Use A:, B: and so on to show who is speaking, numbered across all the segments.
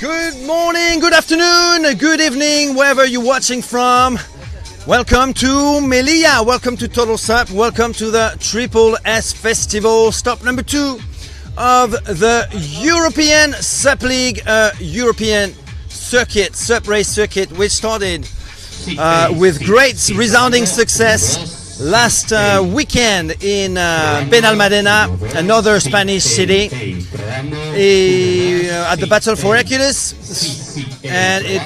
A: Good morning, good afternoon, good evening, wherever you're watching from. Welcome to Melia, welcome to Total SUP, welcome to the Triple S Festival, stop number 2 of the European SUP League, European circuit, SUP race circuit, which started with great resounding success last weekend in Benalmádena, another Spanish city, at the Battle for Hercules, and it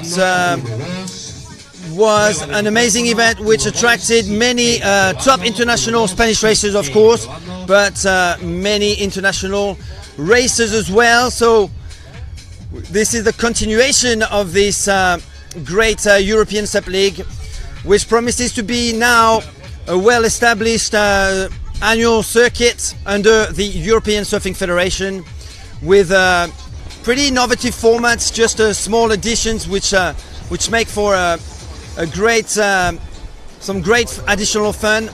A: was an amazing event which attracted many top international Spanish racers, of course, but many international racers as well. So this is the continuation of this great European SUP League, which promises to be now a well-established annual circuit under the European Surfing Federation, with pretty innovative formats, just small additions which make for a great some great additional fun,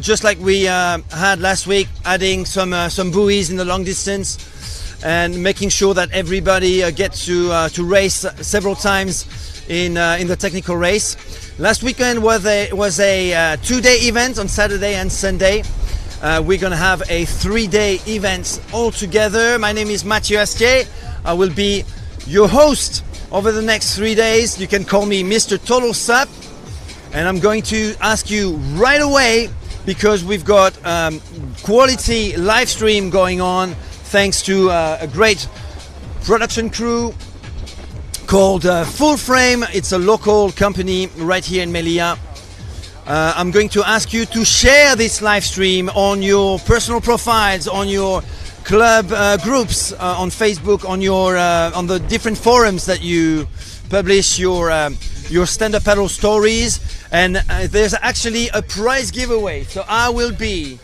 A: just like we had last week, adding some buoys in the long distance and making sure that everybody gets to race several times in the technical race. Last weekend was a 2-day event on Saturday and Sunday. We're going to have a 3-day event all together. My name is Mathieu Astier. I will be your host over the next 3 days. You can call me Mr. Total SUP. And I'm going to ask you right away, because we've got quality live stream going on thanks to a great production crew called Full Frame. It's a local company right here in Melia. I'm going to ask you to share this live stream on your personal profiles, on your club groups, on Facebook, on the different forums that you publish your stand-up paddle stories. And there's actually a prize giveaway. So I will be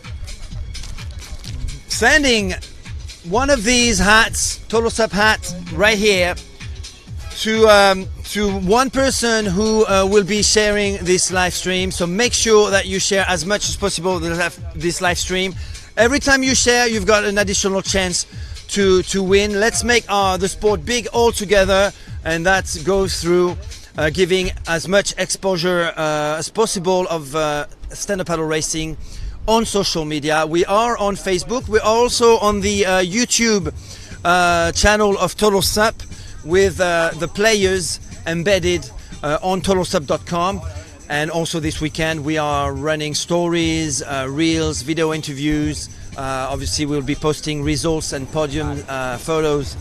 A: sending one of these hats, Total SUP hat, right here, to one person who will be sharing this live stream. So make sure that you share as much as possible this live stream. Every time you share, you've got an additional chance to win. Let's make the sport big all together, and that goes through giving as much exposure as possible of stand-up paddle racing on social media. We are on Facebook. We're also on the YouTube channel of Total SUP, with the players embedded on totalsup.com. And also this weekend we are running stories, reels, video interviews. Obviously we'll be posting results and podium photos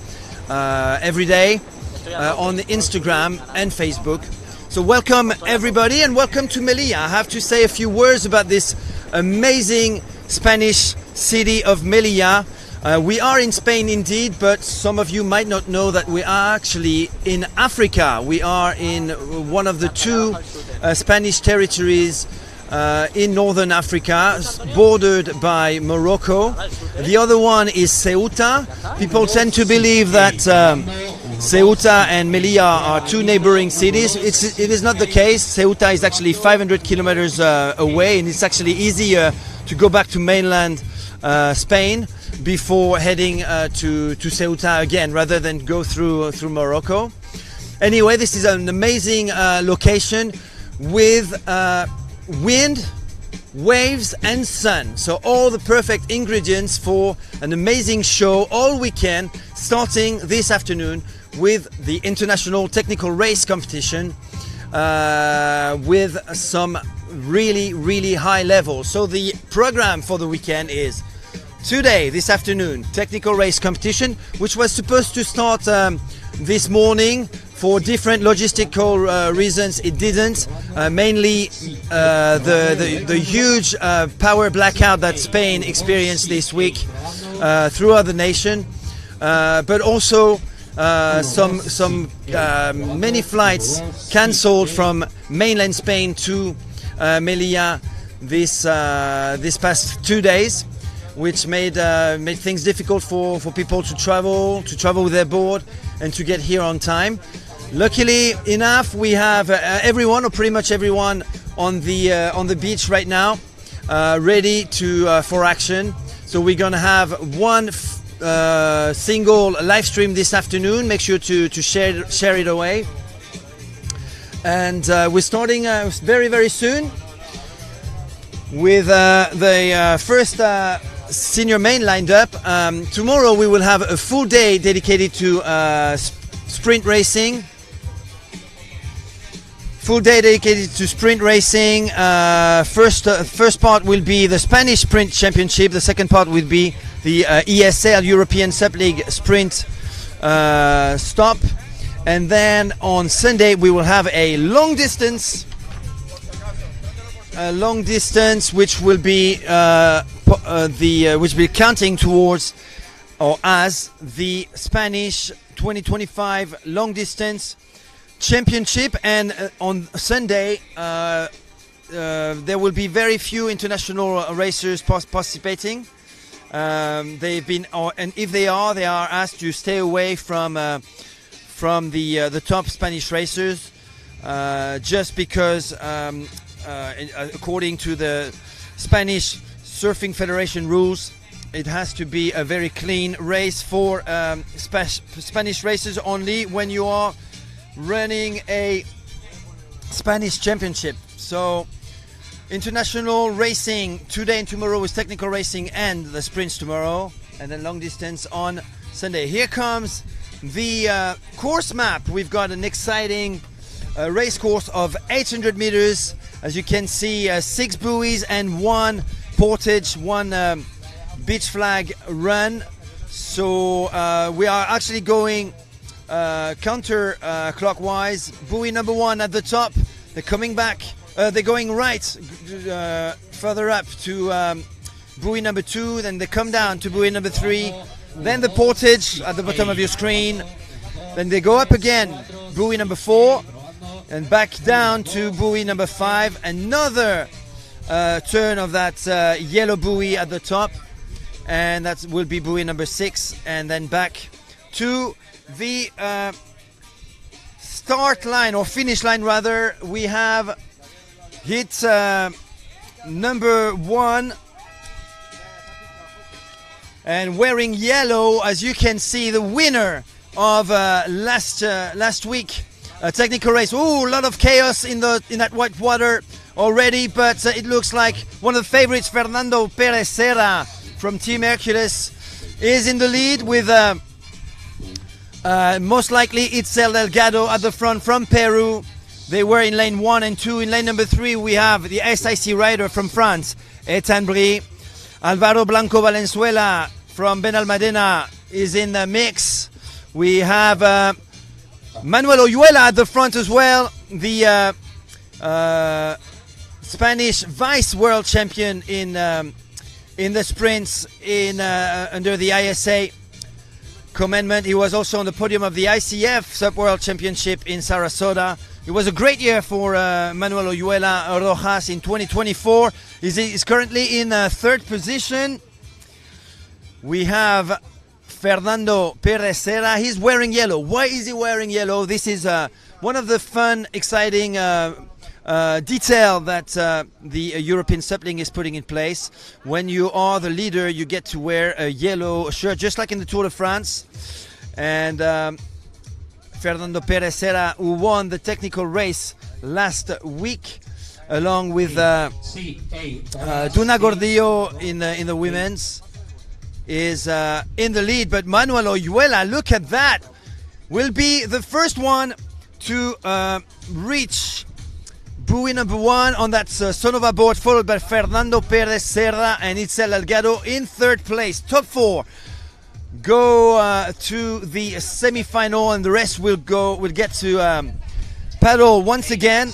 A: every day on Instagram and Facebook. So welcome everybody, and welcome to Melilla. I have to say a few words about this amazing Spanish city of Melilla. We are in Spain indeed, but some of you might not know that we are actually in Africa. We are in one of the 2 Spanish territories in northern Africa, bordered by Morocco. The other one is Ceuta. People tend to believe that Ceuta and Melilla are 2 neighboring cities. It is not the case. Ceuta is actually 500 kilometers away, and it's actually easier to go back to mainland Spain before heading to Ceuta again, rather than go through Morocco. Anyway, this is an amazing location with wind, waves and sun. So all the perfect ingredients for an amazing show all weekend, starting this afternoon with the International Technical Race Competition, with some really high levels. So the program for the weekend is today, this afternoon, technical race competition, which was supposed to start this morning. For different logistical reasons, it didn't. Mainly the huge power blackout that Spain experienced this week throughout the nation, but also many flights cancelled from mainland Spain to Melia this past 2 days, which made things difficult for people to travel with their board and to get here on time. Luckily enough, we have everyone, or pretty much everyone, on the beach right now, ready for action. So we're gonna have one single live stream this afternoon. Make sure to share it away. And we're starting very, very soon with the first senior main lined up. Tomorrow we will have a full day dedicated to sprint racing. Full day dedicated to sprint racing. First part will be the Spanish Sprint Championship. The second part will be the ESE, European SUP League Sprint stop. And then on Sunday we will have a long distance, which will be counting towards or as the Spanish 2025 long distance championship. And on Sunday there will be very few international racers participating. They've been, and if they are asked to stay away from the top Spanish racers, just because according to the Spanish Surfing Federation rules, it has to be a very clean race for Spanish racers only when you are running a Spanish championship. So international racing today and tomorrow is technical racing and the sprints tomorrow, and then long distance on Sunday. Here comes the course map. We've got an exciting race course of 800 meters. As you can see, 6 buoys and 1 portage, 1 beach flag run. So we are actually going counter clockwise. Buoy number 1 at the top. They're coming back. They're going right further up to buoy number 2. Then they come down to buoy number 3. Then the portage at the bottom of your screen. Then they go up again, buoy number 4, and back down to buoy number 5. Another turn of that yellow buoy at the top, and that will be buoy number 6, and then back to the start line, or finish line rather. We have hit number 1, and wearing yellow, as you can see, the winner of last week technical race. Oh, a lot of chaos in that white water already, but it looks like one of the favorites, Fernando Perez Serra from Team Hercules, is in the lead with most likely Itzel Delgado at the front from Peru. They were in lane 1 and 2. In lane number 3 we have the SIC rider from France, Ethan Brie. Alvaro Blanco Valenzuela from Benalmadena is in the mix. We have Manuel Oyuela at the front as well, the Spanish vice world champion in the sprints under the ISA commandment. He was also on the podium of the ICF SUP World Championship in Sarasota. It was a great year for Manuel Oyuela Rojas in 2024. He's currently in 3rd position. We have Fernando Perez Serra. He's wearing yellow. Why is he wearing yellow? This is one of the fun, exciting detail that the European SUP League is putting in place. When you are the leader, you get to wear a yellow shirt, just like in the Tour de France. And Fernando Perez Serra, who won the technical race last week, along with Duna Gordillo in the women's, is in the lead. But Manuel Oyuela, look at that, will be the first one to reach buoy number 1 on that Sonova board, followed by Fernando Perez Serra and Itzel Delgado in 3rd place. Top 4 go to the semi-final, and the rest will get to paddle once again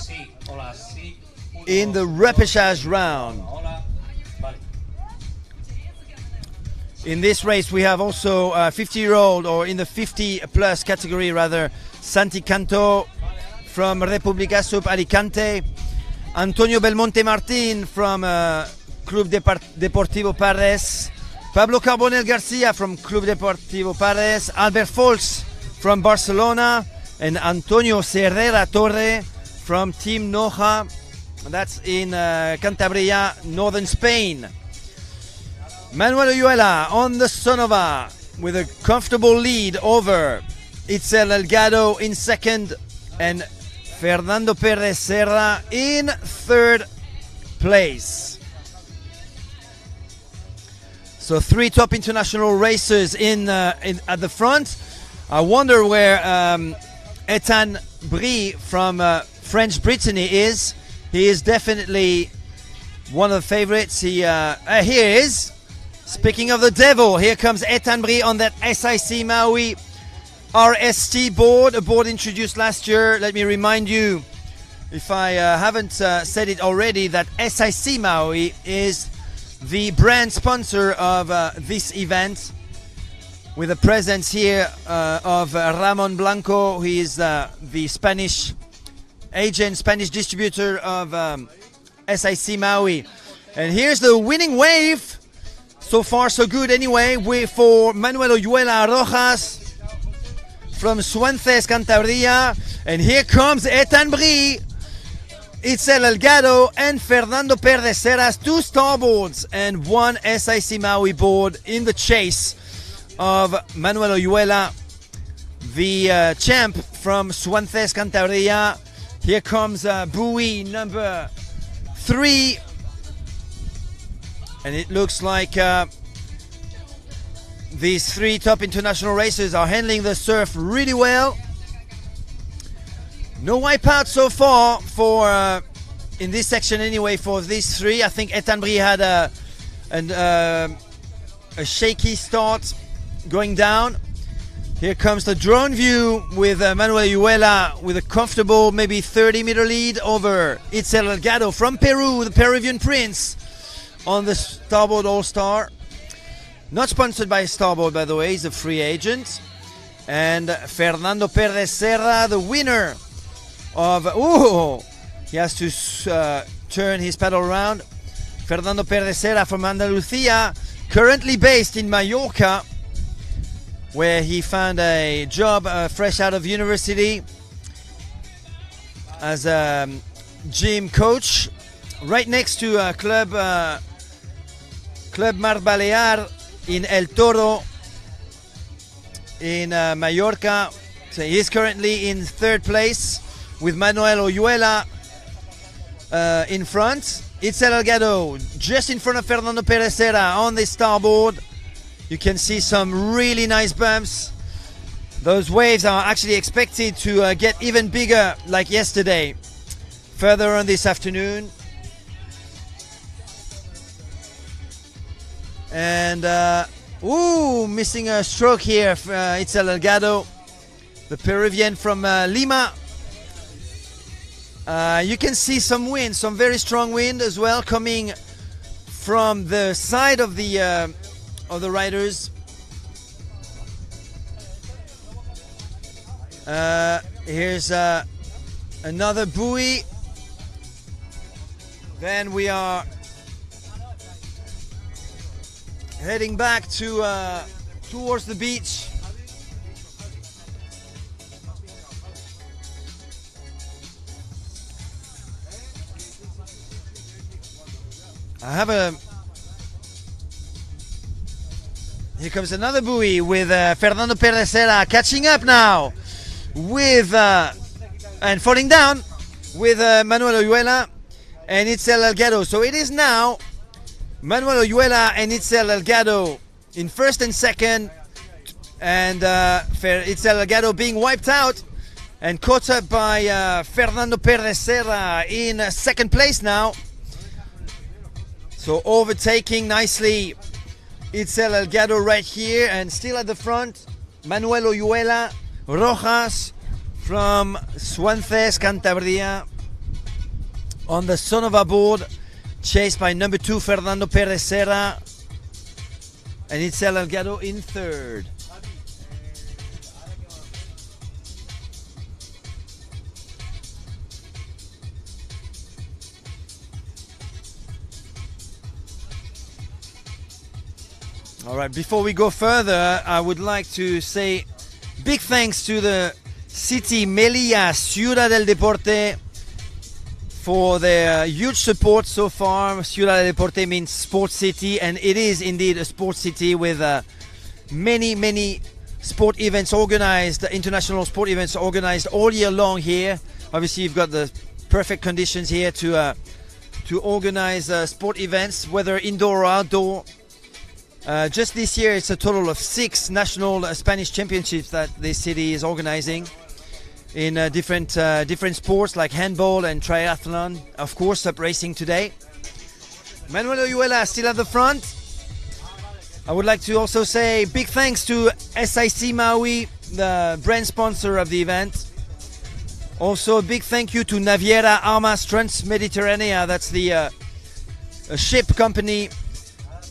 A: in the repêchage round. In this race we have also 50-year-old, or in the 50-plus category rather, Santi Canto from República SUP Alicante, Antonio Belmonte Martin from Club Deportivo Pares, Pablo Carbonell Garcia from Club Deportivo Pares, Albert Folks from Barcelona, and Antonio Serrera Torre from Team Noja. That's in Cantabria, northern Spain. Manuel Oyuela on the Sonova with a comfortable lead over Itzel Delgado in second and Fernando Perez Serra in third place. So 3 top international racers at the front. I wonder where Ethan Brie from French Brittany is. He is definitely one of the favorites. Here is. Speaking of the devil, here comes Ethan Brie on that SIC Maui RST board, a board introduced last year. Let me remind you, if I haven't said it already, that SIC Maui is the brand sponsor of this event, with a presence here of Ramon Blanco. He is the Spanish agent, Spanish distributor of SIC Maui. And here's the winning wave. So far, so good anyway, for Manuel Oyuela Rojas from Suances, Cantabria. And here comes Ethan Brie, Itzel Delgado, and Fernando Perez Serra, 2 starboards and 1 SIC Maui board in the chase of Manuel Oyuela, the champ from Suances, Cantabria. Here comes buoy number 3. And it looks like these 3 top international racers are handling the surf really well. No wipeout so far for in this section anyway for these 3. I think Ethan Brie had a shaky start going down. Here comes the drone view with Manuel Oyuela with a comfortable maybe 30-meter lead over Itzel Delgado from Peru, the Peruvian prince, on the Starboard All-Star. Not sponsored by Starboard, by the way, he's a free agent. And Fernando Perez Serra, the winner of... he has to turn his paddle around. Fernando Perez Serra from Andalusia, currently based in Mallorca, where he found a job fresh out of university as a gym coach, right next to Club Mar Balear in El Toro in Mallorca. So he is currently in 3rd place with Manuel Oyuela in front. Itzel Delgado just in front of Fernando Perez Serra on the starboard. You can see some really nice bumps. Those waves are actually expected to get even bigger like yesterday, further on this afternoon. And missing a stroke here. Itzel Delgado, the Peruvian from Lima. You can see some wind, some very strong wind as well, coming from the side of the riders. Here's another buoy. Then we are heading back to towards the beach. Here comes another buoy with Fernando Perez Serra catching up now with and falling down with Manuel Oyuela and Itzel Delgado. So it is now Manuel Oyuela and Itzel Delgado in 1st and 2nd, and Itzel Delgado being wiped out and caught up by Fernando Perez Serra in 2nd place now. So overtaking nicely Itzel Delgado right here, and still at the front, Manuel Oyuela Rojas from Suances, Cantabria, on the Sonova board, chased by number 2 Fernando Perez Serra, and Itzel Delgado in 3rd. All right, before we go further, I would like to say big thanks to the city Melia, Ciudad del Deporte, for their huge support so far. Ciudad del Deporte means sports city, and it is indeed a sports city with many sport events organized, international sport events organized all year long here. Obviously, you've got the perfect conditions here to organize sport events, whether indoor or outdoor. Just this year, it's a total of 6 national Spanish championships that this city is organizing in different sports like handball and triathlon. Of course, SUP racing today. Manuel Oyuela still at the front. I would like to also say big thanks to SIC Maui, the brand sponsor of the event. Also, a big thank you to Naviera Armas Trans-Mediterranea. That's the a ship company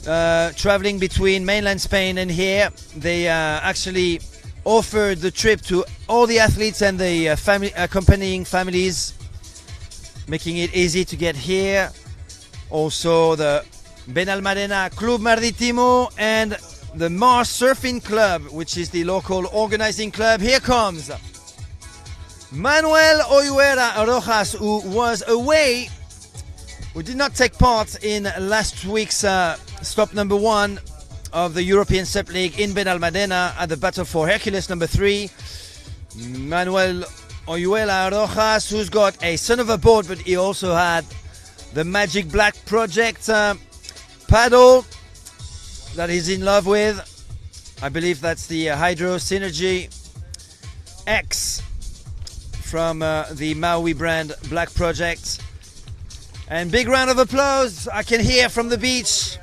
A: traveling between mainland Spain and here. They actually offered the trip to all the athletes and the accompanying families, making it easy to get here. Also, the Benalmádena Club Marítimo and the Mars Surfing Club, which is the local organizing club. Here comes Manuel Oyuela Rojas, who was away, who did not take part in last week's stop number 1 of the European SUP League in Benalmádena at the Battle for Hercules number 3. Manuel Oyuela Rojas, who's got a son of a board, but he also had the Magic Black Project paddle that he's in love with. I believe that's the Hydro Synergy X from the Maui brand Black Project. And big round of applause I can hear from the beach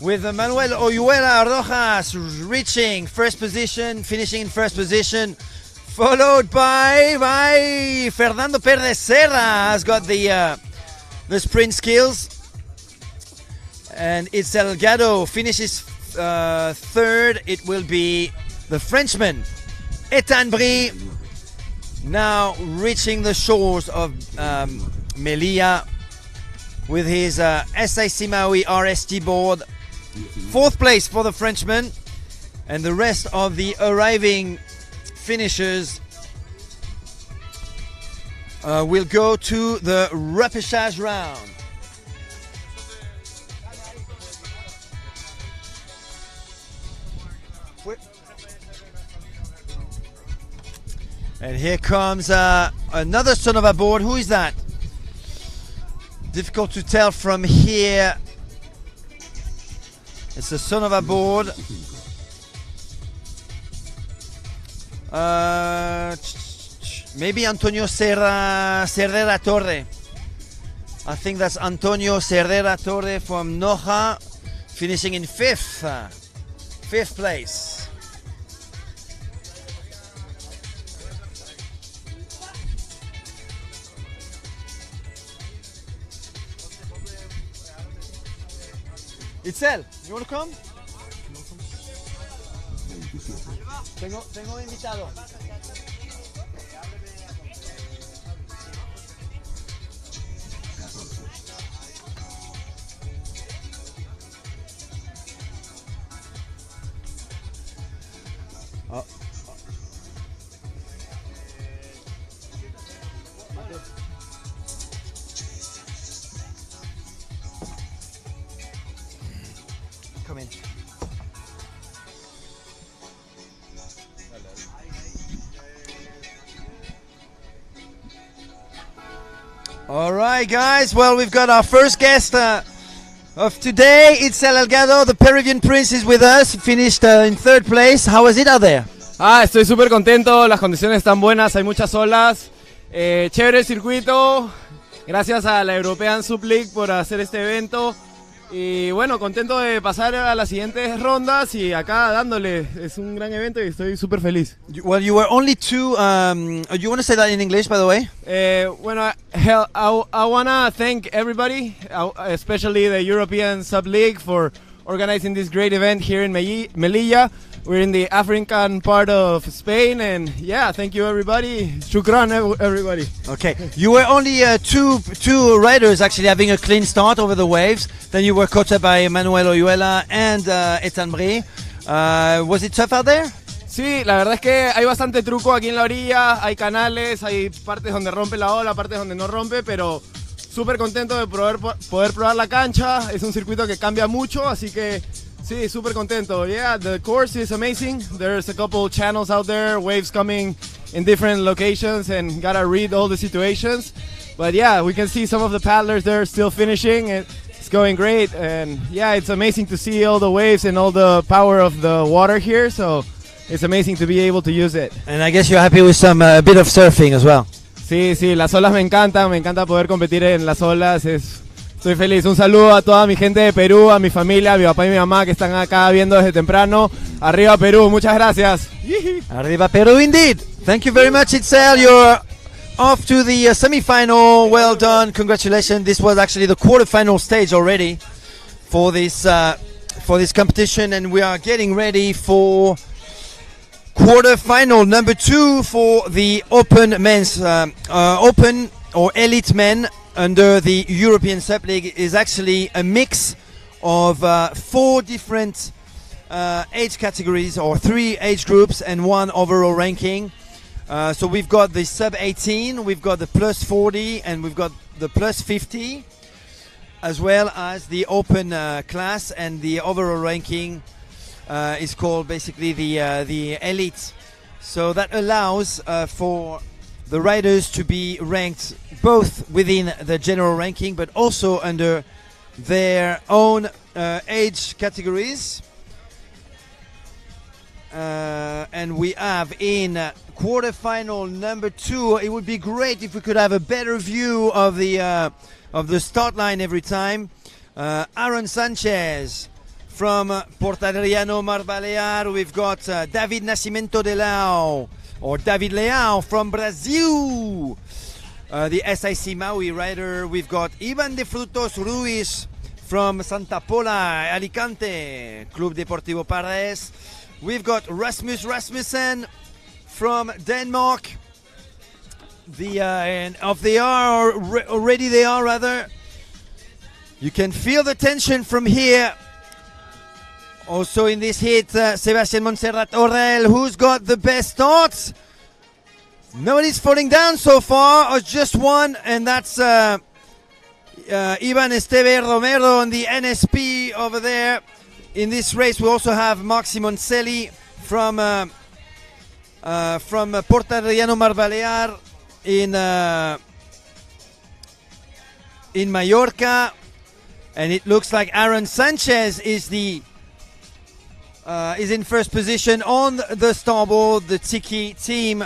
A: with Manuel Oyuela Rojas reaching first position, finishing in first position, followed by Fernando Pérez Serra, has got the sprint skills. And it's Delgado finishes third. It will be the Frenchman Ethan Brie, now reaching the shores of Melia with his SIC Maui RST board. 4th place for the Frenchman, and the rest of the arriving finishers will go to the repêchage round. And here comes another son of a board. Who is that? Difficult to tell from here. It's a son of a board. Maybe Antonio Cerrera Torre. I think that's Antonio Cerrera Torre from Noja, finishing in 5th place. Itzel, you want to come? Tengo invitado. Come in. All right, guys. Well, we've got our first guest of today. It's El Delgado, the Peruvian Prince, is with us. Finished in 3rd place. How was it out there?
B: Estoy súper contento. Las condiciones están buenas. Hay muchas olas. Chévere el circuito. Gracias a la European SUP League por hacer este evento. Y bueno, contento de pasar a las siguientes rondas y acá dándole. Es un gran evento y estoy súper feliz.
A: Well, you were only 2. You want to say that in English, by the way?
B: Bueno, I want to thank everybody, especially the European SUP League, for organizing this great event here in Melilla. We're in the African part of Spain, and yeah, thank you everybody. Shukran everybody.
A: Okay, you were only two riders actually having a clean start over the waves. Then you were coached by Manuel Oyuela and Ethan Brie. Was it tough out there?
B: Sí, la verdad es que hay bastante truco aquí en la orilla, hay canales, hay partes donde rompe la ola, partes donde no rompe, pero súper contento de poder probar la cancha. Es un circuito que cambia mucho, así que Sí, super contento. Yeah, the course is amazing. There's a couple channels out there, waves coming in different locations, and gotta read all the situations. But yeah, we can see some of the paddlers there still finishing. It's going great, and yeah, it's amazing to see all the waves and all the power of the water here. So it's amazing to be able to use it.
A: And I guess you're happy with some bit of surfing as well.
B: Sí, sí, las olas me encanta poder competir en las olas. Estoy feliz. Un saludo a toda mi gente de Perú, a mi familia, a mi papá y mi mamá que están acá viendo desde temprano. Arriba Perú, muchas gracias.
A: Arriba Perú indeed. Thank you very much, Itzel. You're off to the semi-final. Well done. Congratulations. This was actually the quarterfinal stage already for this competition, and we are getting ready for quarterfinal number 2 for the open men's open or elite men under the European SUP League. Is actually a mix of 4 different age categories, or 3 age groups and 1 overall ranking. So we've got the sub 18, we've got the plus 40, and we've got the plus 50, as well as the open class, and the overall ranking is called basically the elite. So that allows for the riders to be ranked both within the general ranking, but also under their own age categories. And we have in quarterfinal number 2. It would be great if we could have a better view of the start line every time. Aaron Sanchez from Portadriano Mar Balear. We've got David Nascimento de Leao, or David Leao from Brazil, the SIC Maui rider. We've got Ivan de Frutos Ruiz from Santa Pola, Alicante, Club Deportivo Pares. We've got Rasmus Rasmussen from Denmark. And off they are, already they are rather. You can feel the tension from here. Also in this heat, Sebastian Montserrat Orel, who's got the best starts. Nobody's falling down so far, or just one, and that's Ivan Esteve Romero on the NSP over there. In this race, we also have Marc Simoncelli from Portadriano Mar Balear in Mallorca, and it looks like Aaron Sanchez is in first position on the Starboard, the Tiki team.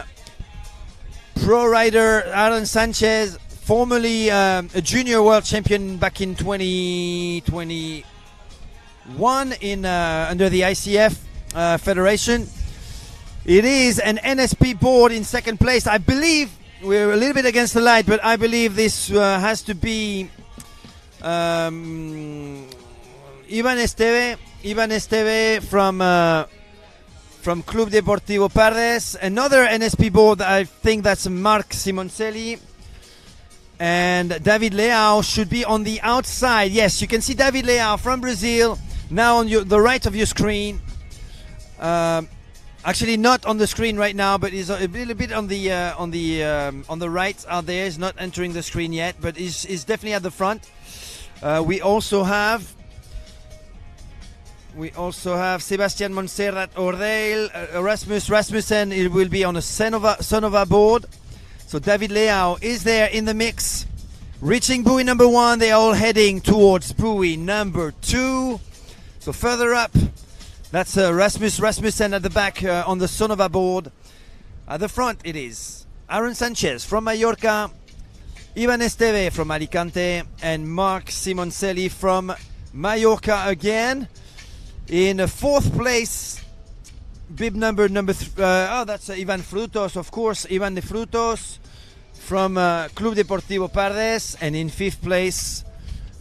A: Pro rider Aaron Sanchez, formerly a junior world champion back in 2021 under the ICF Federation. It is an NSP board in second place. I believe we're a little bit against the light, but I believe this has to be Ivan Esteve from Club Deportivo Pares. Another NSP board, I think that's Marc Simoncelli. And David Leao should be on the outside. Yes, you can see David Leao from Brazil now on the right of your screen. Actually, not on the screen right now, but he's a little bit on the right out there. He's not entering the screen yet, but he's definitely at the front. We also have Sebastian Montserrat Orel, Rasmus Rasmussen. It will be on a Sonova board. So David Leao is there in the mix, reaching buoy number 1. They are all heading towards buoy number 2. So further up, that's Rasmus Rasmussen at the back on the Sonova board. At the front, it is Aaron Sanchez from Mallorca, Ivan Esteve from Alicante, and Marc Simoncelli from Mallorca again. In 4th place, bib number 3. That's Ivan Frutos, of course. Ivan de Frutos from Club Deportivo Pares. And in 5th place,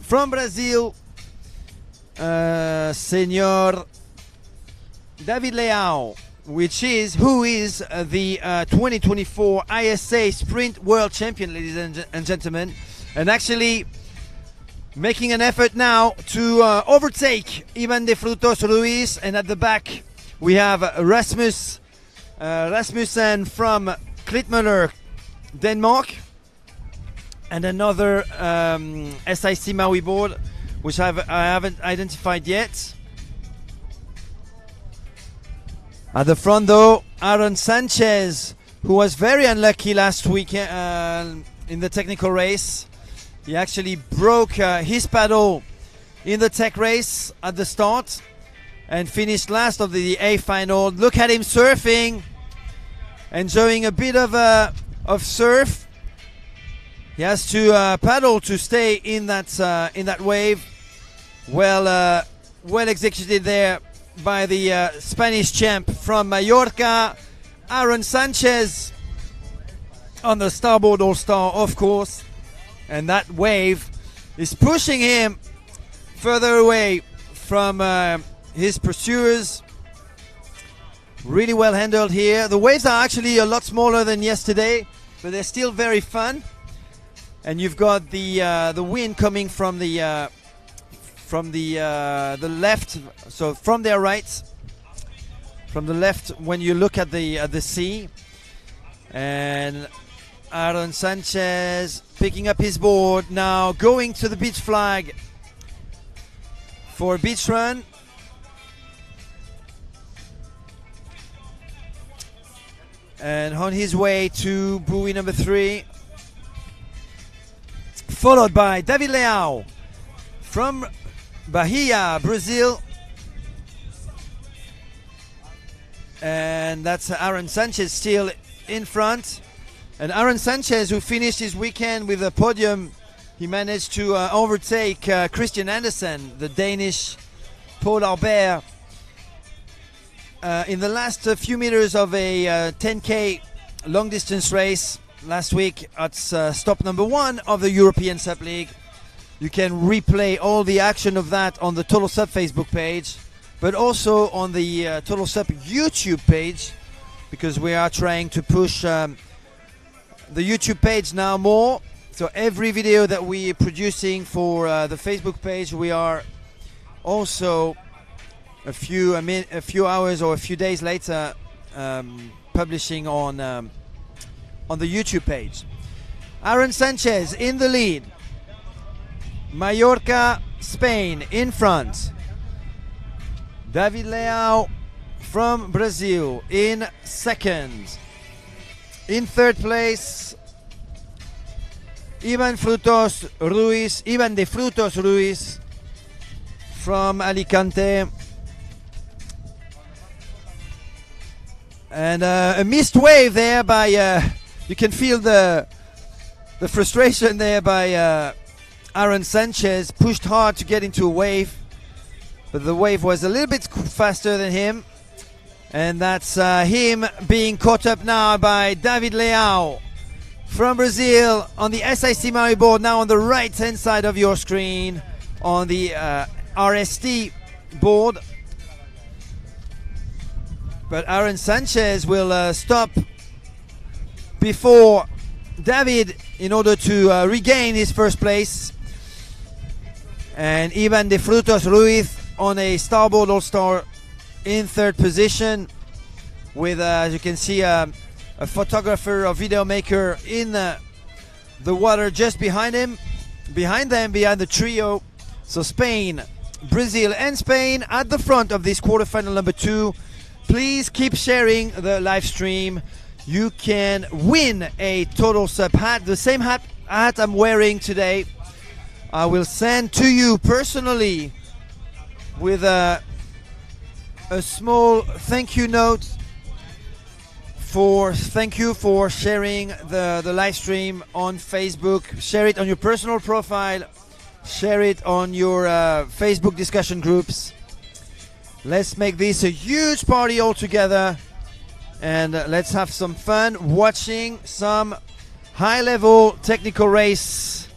A: from Brazil, Senor David Leao, who is the 2024 ISA Sprint World Champion, ladies and gentlemen, and actually making an effort now to overtake Ivan de Frutos Ruiz. And at the back we have Rasmussen from Klitmøller, Denmark, and another SIC Maui board, which I haven't identified yet. At the front though, Aaron Sanchez, who was very unlucky last week in the technical race. He actually broke his paddle in the tech race at the start and finished last of the A final. Look at him surfing, enjoying a bit of surf. He has to paddle to stay in that wave. Well executed there by the Spanish champ from Mallorca, Aaron Sanchez, on the Starboard All-Star, of course. And that wave is pushing him further away from his pursuers. Really well handled here. The waves are actually a lot smaller than yesterday, but they're still very fun. And you've got the wind coming from the left, so from their right, from the left when you look at the sea. And Aaron Sanchez picking up his board now, going to the beach flag for a beach run. And on his way to buoy number 3, followed by David Leao from Bahia, Brazil. And that's Aaron Sanchez still in front. And Aaron Sanchez, who finished his weekend with a podium, he managed to overtake Christian Andersen, the Danish Paul Albert, in the last few meters of a 10K long distance race last week at stop number 1 of the European SUP League. You can replay all the action of that on the Total SUP Facebook page, but also on the Total SUP YouTube page, because we are trying to push the YouTube page now more. So every video that we are producing for the Facebook page, we are also a few hours or a few days later publishing on the YouTube page. Aaron Sanchez in the lead. Mallorca, Spain in front. David Leao from Brazil in second. In third place, Ivan de Frutos Ruiz from Alicante. And a missed wave there by, you can feel the frustration there by Aaron Sanchez. Pushed hard to get into a wave, but the wave was a little bit faster than him. And that's him being caught up now by David Leao from Brazil on the SIC Maui board, now on the right hand side of your screen on the RST board. But Aaron Sanchez will stop before David in order to regain his first place. And Ivan de Frutos Ruiz on a Starboard All-Star in third position, with as you can see a photographer or video maker in the water just behind him, behind the trio. So Spain, Brazil and Spain at the front of this quarterfinal number 2. Please keep sharing the live stream. You can win a Total SUP hat, the same hat I'm wearing today. I will send to you personally with a small thank you note thank you for sharing the live stream on Facebook. Share it on your personal profile, share it on your Facebook discussion groups. Let's make this a huge party all together, and let's have some fun watching some high-level technical race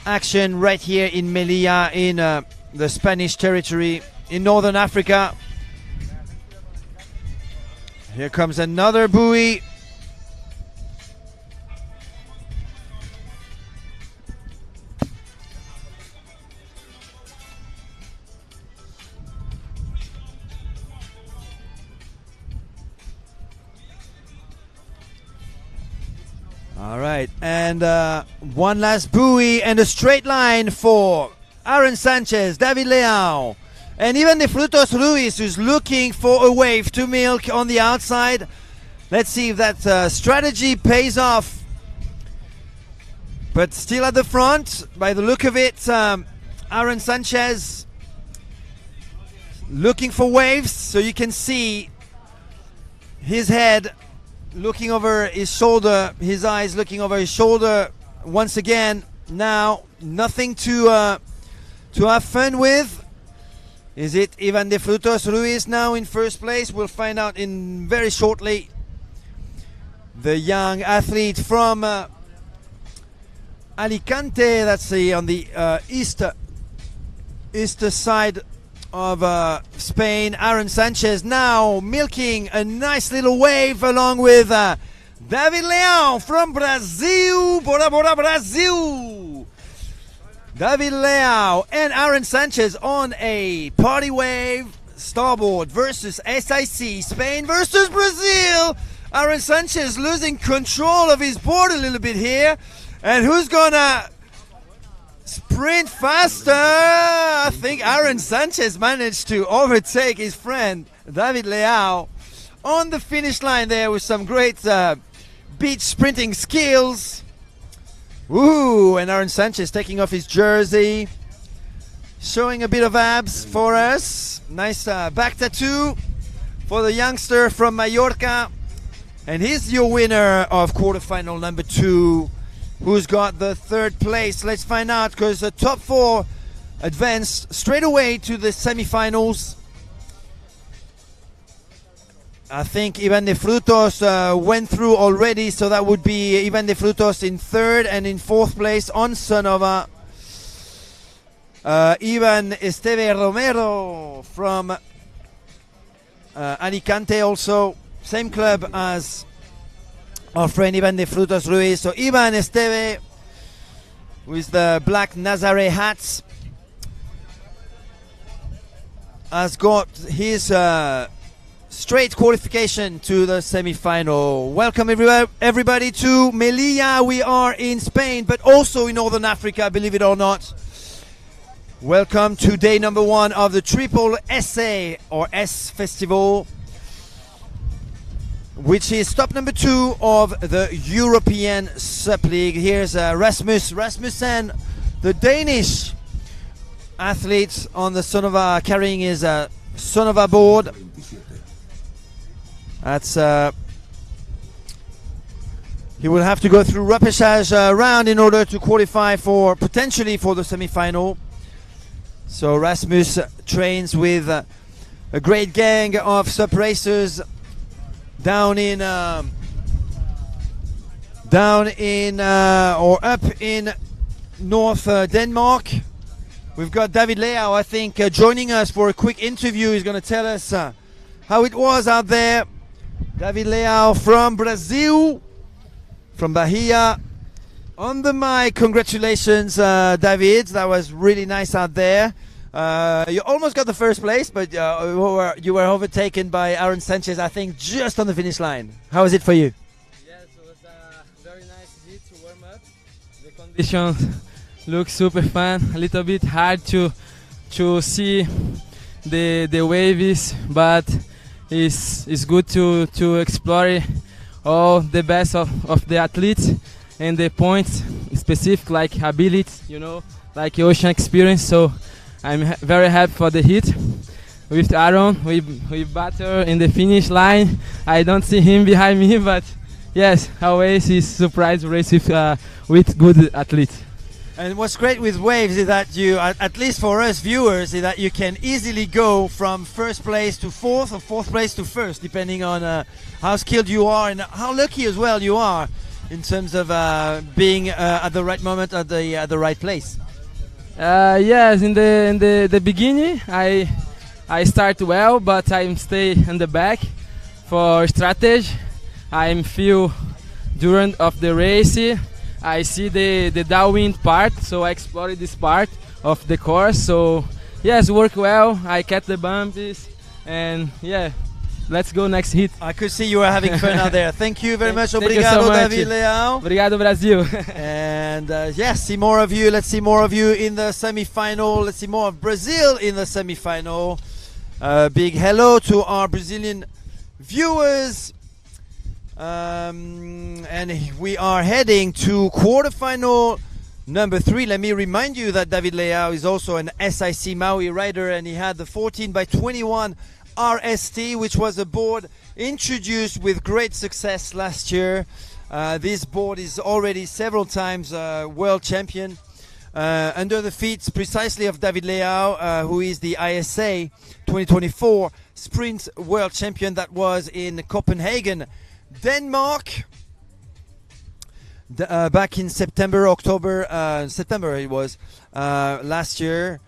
A: action right here in Melia, in the Spanish territory in Northern Africa. Here comes another buoy. All right, and one last buoy and a straight line for Aaron Sanchez, David Leao, And even the Frutos Ruiz, who's looking for a wave to milk on the outside. Let's see if that strategy pays off. But still at the front, by the look of it, Aaron Sanchez looking for waves, so you can see his head looking over his shoulder, his eyes looking over his shoulder once again. Now, nothing to have fun with. Is it Ivan de Frutos Ruiz now in first place? We'll find out in very shortly. The young athlete from Alicante, that's on the east side of Spain. Aaron Sanchez now milking a nice little wave along with David Leão from Brazil. Bora, bora, Brazil! David Leão and Aaron Sanchez on a party wave. Starboard versus SIC. Spain versus Brazil. Aaron Sanchez losing control of his board a little bit here. And who's gonna sprint faster? I think Aaron Sanchez managed to overtake his friend David Leão on the finish line there with some great beach sprinting skills. Ooh, and Aaron Sanchez taking off his jersey, showing a bit of abs for us. Nice back tattoo for the youngster from Mallorca. And he's your winner of quarterfinal number 2. Who's got the third place? Let's find out, because the top 4 advanced straight away to the semifinals. I think Ivan de Frutos went through already, so that would be Ivan de Frutos in 3rd, and in 4th place on Sonova, Ivan Esteve Romero from Alicante, also same club as our friend Ivan de Frutos Ruiz. So Ivan Esteve with the black Nazare hats has got his straight qualification to the semi-final. Welcome everybody to Melilla. We are in Spain, but also in Northern Africa, believe it or not. Welcome to day number 1 of the Triple ESE or S Festival, which is stop number 2 of the European SUP League. Here's Rasmussen, the Danish athlete on the Sonova, carrying his Sonova board. That's he will have to go through Repêchage round in order to qualify for potentially for the semi-final. So Rasmus trains with a great gang of SUP racers down in or up in North Denmark. We've got David Leão, I think, joining us for a quick interview. He's going to tell us how it was out there. David Leão from Brazil, from Bahia. On the mic, congratulations, David. That was really nice out there. You almost got the first place, but you were overtaken by Aaron Sanchez, I think, just on the finish line. How was it for you?
B: Yes, it was a very nice heat to warm up. The conditions look super fun. A little bit hard to see the waves, but it's good to explore all the best of the athletes and the points specific, like ability, like ocean experience. So I'm very happy for the hit with Aaron. We battle in the finish line. I don't see him behind me, but yes, always is surprise race with good athletes.
A: And what's great with waves is that you, at least for us viewers, is that you can easily go from first place to 4th or 4th place to 1st, depending on how skilled you are and how lucky as well you are in terms of being at the right moment at the right place.
B: Yes, in the beginning I start well, but I stay in the back for strategy. I feel during of the race I see the downwind part, so I explore this part of the course. So yes, work well. I catch the bumps, and yeah,
C: let's go next hit.
A: I could see you were having fun out there. Thank you very much.
C: Thank you
A: Obrigado,
C: so much.
A: David Leao.
C: Obrigado, Brasil.
A: And yes, see more of you. Let's see more of you in the semi-final. Let's see more of Brazil in the semi-final. Big hello to our Brazilian viewers. And we are heading to quarterfinal number 3. Let me remind you that David Leao is also an SIC Maui rider, and he had the 14x21 RST, which was a board introduced with great success last year. This board is already several times world champion. Under the feet precisely of David Leao, who is the ESE 2024 sprint world champion. That was in Copenhagen, Denmark, back in September it was last year.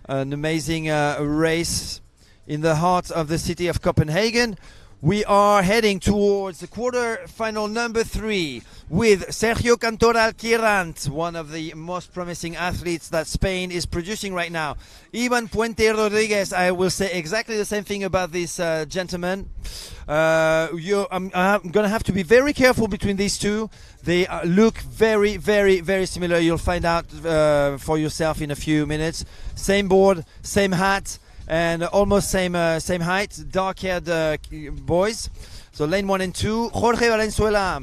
A: An amazing race in the heart of the city of Copenhagen. We are heading towards the quarter-final number 3 with Sergio Cantoral Quirant, one of the most promising athletes that Spain is producing right now. Ivan Puente Rodriguez, I will say exactly the same thing about this gentleman. I'm going to have to be very careful between these two. They look very, very, very similar. You'll find out for yourself in a few minutes. Same board, same hat, and almost same height, dark-haired boys. So lane 1 and 2. Jorge Valenzuela,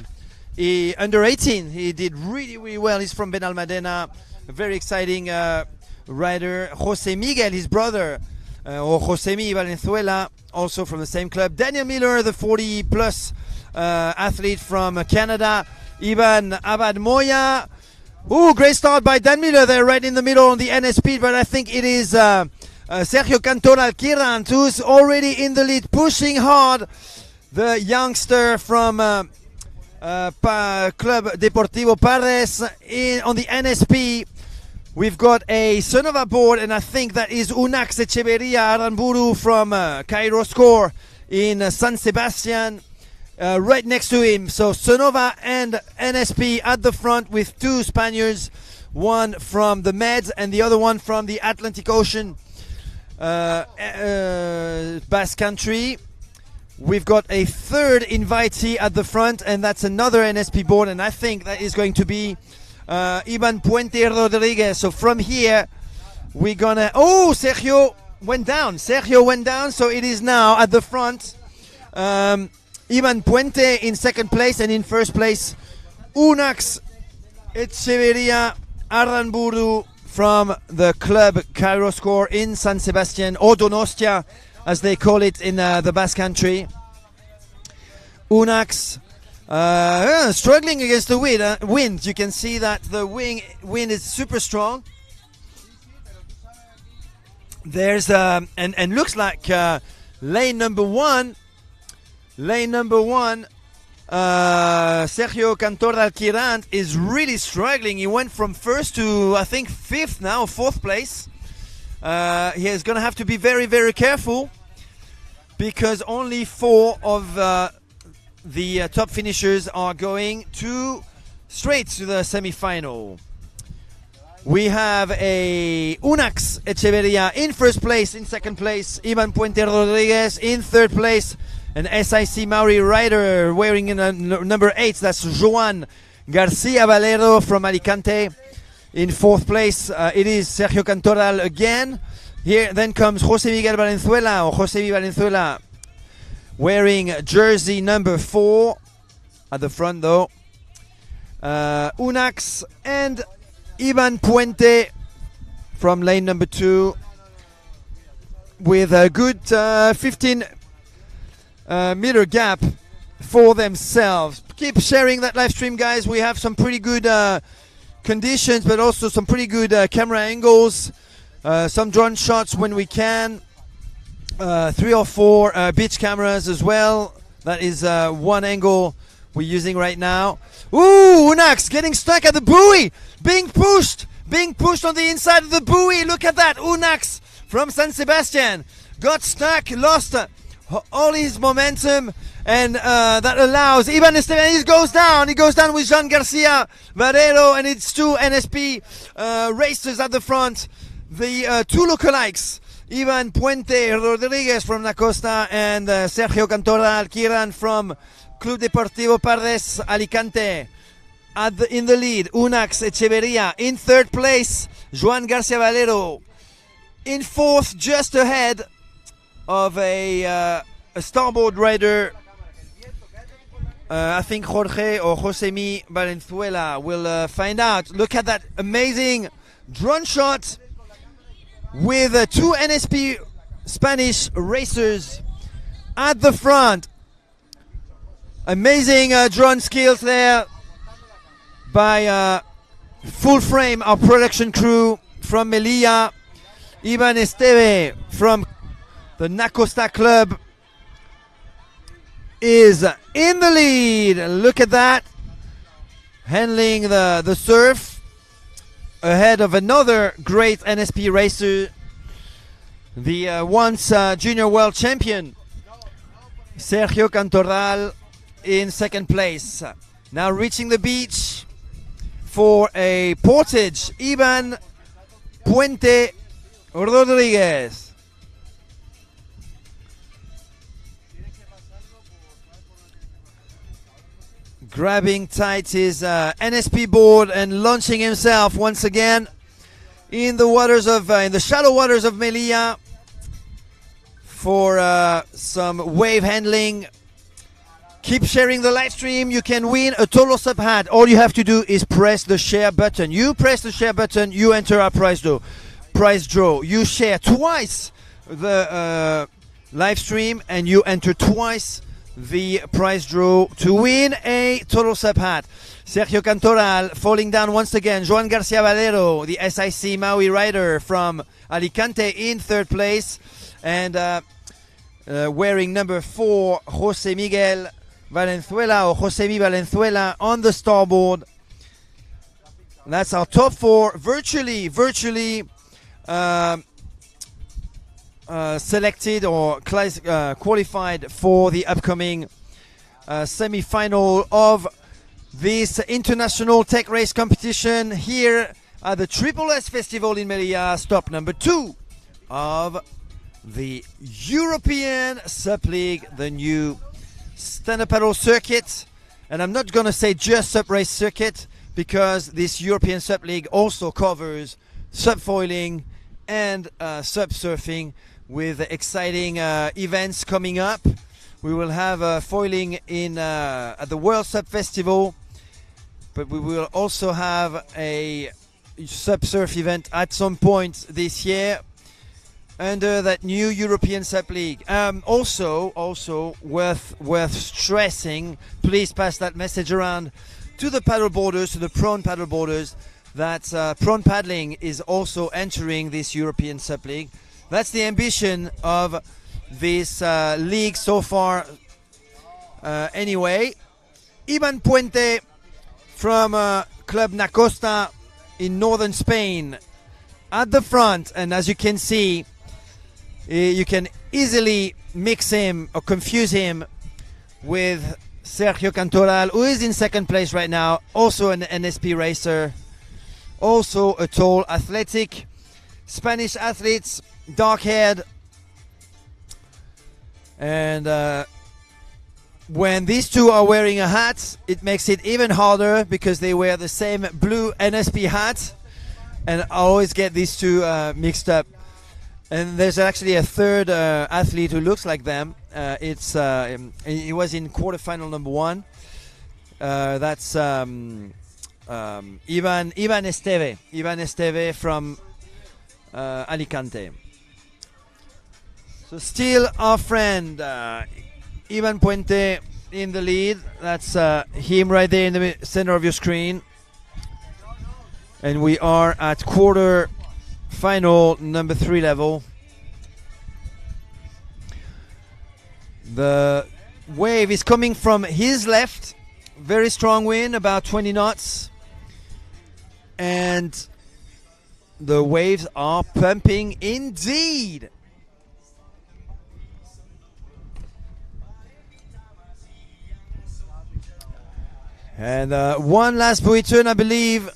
A: under 18. He did really, really well. He's from Benalmádena. A very exciting rider. Jose Miguel, his brother, or Josemi Valenzuela, also from the same club. Daniel Miller, the 40-plus athlete from Canada. Ivan Abad Moya. Ooh, great start by Dan Miller there, right in the middle on the NSP, but I think it is Sergio Cantoral Quirant, who's already in the lead, pushing hard. The youngster from Club Deportivo Pares on the NSP. We've got a Sonova board, and I think that is Unax Echeverria Aranburu from Cairo Score in San Sebastian. Right next to him. So Sonova and NSP at the front with 2 Spaniards, one from the Med and the other one from the Atlantic Ocean. Basque Country. We've got a third invitee at the front, and that's another NSP board, and I think that is going to be Ivan Puente Rodriguez. So from here we're gonna Sergio went down, so it is now at the front Ivan Puente in second place, and in first place Unax Echeverria Aranburu from the club Cairo Score in San Sebastian, or Donostia as they call it in the Basque Country. Unax struggling against the wind. You can see that the wind is super strong. There's and looks like lane number one, Sergio Cantoral Quirant is really struggling. He went from first to, I think, 5th now, 4th place. He is going to have to be very, very careful, because only 4 of the top finishers are going straight to the semi-final. We have a Unax Echeverria in first place. In second place, Ivan Puente Rodriguez. In third place, an SIC Maui rider wearing number 8. That's Joan Garcia Valero from Alicante. In fourth place, it is Sergio Cantoral again. Here then comes Jose Miguel Valenzuela, wearing jersey number 4 at the front though. Unax and Ivan Puente from lane number 2 with a good 15 meter gap for themselves. Keep sharing that live stream, guys. We have some pretty good conditions, but also some pretty good camera angles, some drone shots when we can, 3 or 4 beach cameras as well. That is one angle we're using right now. Ooh, Unax getting stuck at the buoy, being pushed on the inside of the buoy. Look at that. Unax from San Sebastian got stuck, lost all his momentum, and that allows Ivan Esteban. He goes down with Jean Garcia Valero, and it's 2 NSP racers at the front. The 2 lookalikes, Ivan Puente Rodriguez from Nacosta and Sergio Cantoral Kiran from Club Deportivo Pardes Alicante. In the lead, Unax Echeverria. In third place, Joan Garcia Valero. In fourth, just ahead of a starboard rider, I think Jorge or Josemi Valenzuela will find out. Look at that amazing drone shot with two NSP Spanish racers at the front. Amazing drone skills there by full frame, our production crew from Melia. Ivan Esteve from the Nacosta Club is in the lead. Look at that. Handling the surf ahead of another great NSP racer, the once junior world champion, Sergio Cantoral, in second place. Now reaching the beach for a portage, Ivan Puente Rodriguez. Grabbing tight his NSP board and launching himself once again in the waters of in the shallow waters of Melia for some wave handling. Keep sharing the live stream. You can win a total SUP hat. All you have to do is press the share button. You press the share button, you enter our prize draw. You share twice the live stream and you enter twice the prize draw to win a total SUP hat. Sergio Cantoral falling down once again. Joan Garcia Valero, the SIC Maui rider from Alicante, in third place. And wearing number 4, Jose Miguel Valenzuela or Josemi Valenzuela on the starboard. That's our top 4 virtually selected or qualified for the upcoming semi-final of this international tech race competition here at the Triple S Festival in Melia, stop number 2 of the European SUP League, the new stand-up paddle circuit. And I'm not going to say just SUP race circuit, because this European SUP League also covers SUP foiling and SUP surfing, with exciting events coming up. We will have foiling at the World SUP Festival, but we will also have a SUP surf event at some point this year under that new European SUP League. Also worth stressing, please pass that message around to the paddle boarders, to the prone paddle boarders, that prone paddling is also entering this European SUP League. That's the ambition of this league so far. Anyway, Ivan Puente from Club Nacosta in northern Spain at the front, and as you can see, you can easily mix him or confuse him with Sergio Cantoral, who is in second place right now, also an NSP racer, also a tall, athletic Spanish athlete, dark-haired. And when these two are wearing a hat, it makes it even harder, because they wear the same blue NSP hat, and I always get these two mixed up. And there's actually a third athlete who looks like them. He was in quarterfinal number 1. That's Ivan Esteve. Ivan Esteve from Alicante. So still our friend Ivan Puente in the lead. That's him right there in the center of your screen. And we are at quarter final number 3 level. The wave is coming from his left, very strong wind, about 20 knots, and the waves are pumping indeed. And one last buoy turn, I believe,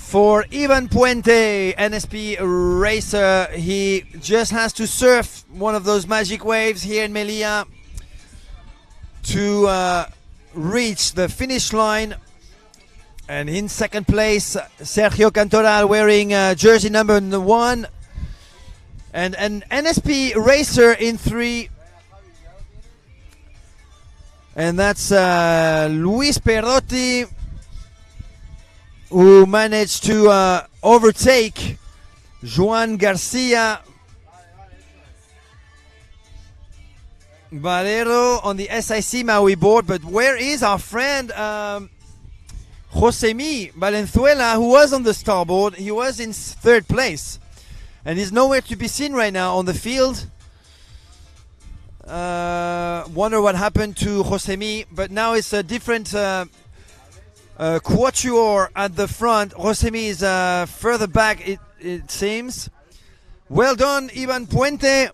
A: For Ivan Puente, NSP racer, he just has to surf one of those magic waves here in Melia to reach the finish line. And in second place, Sergio Cantoral wearing jersey number 1. And an NSP racer in 3. And that's Luis Perrotti, who managed to overtake Juan Garcia Valero on the SIC Maui board. But where is our friend Josemi Valenzuela, who was on the starboard? He was in 3rd place and he's nowhere to be seen right now on the field. Wonder what happened to Josemi, but now it's a different quatuor at the front. Josemi is further back, it seems. Well done, Ivan Puente.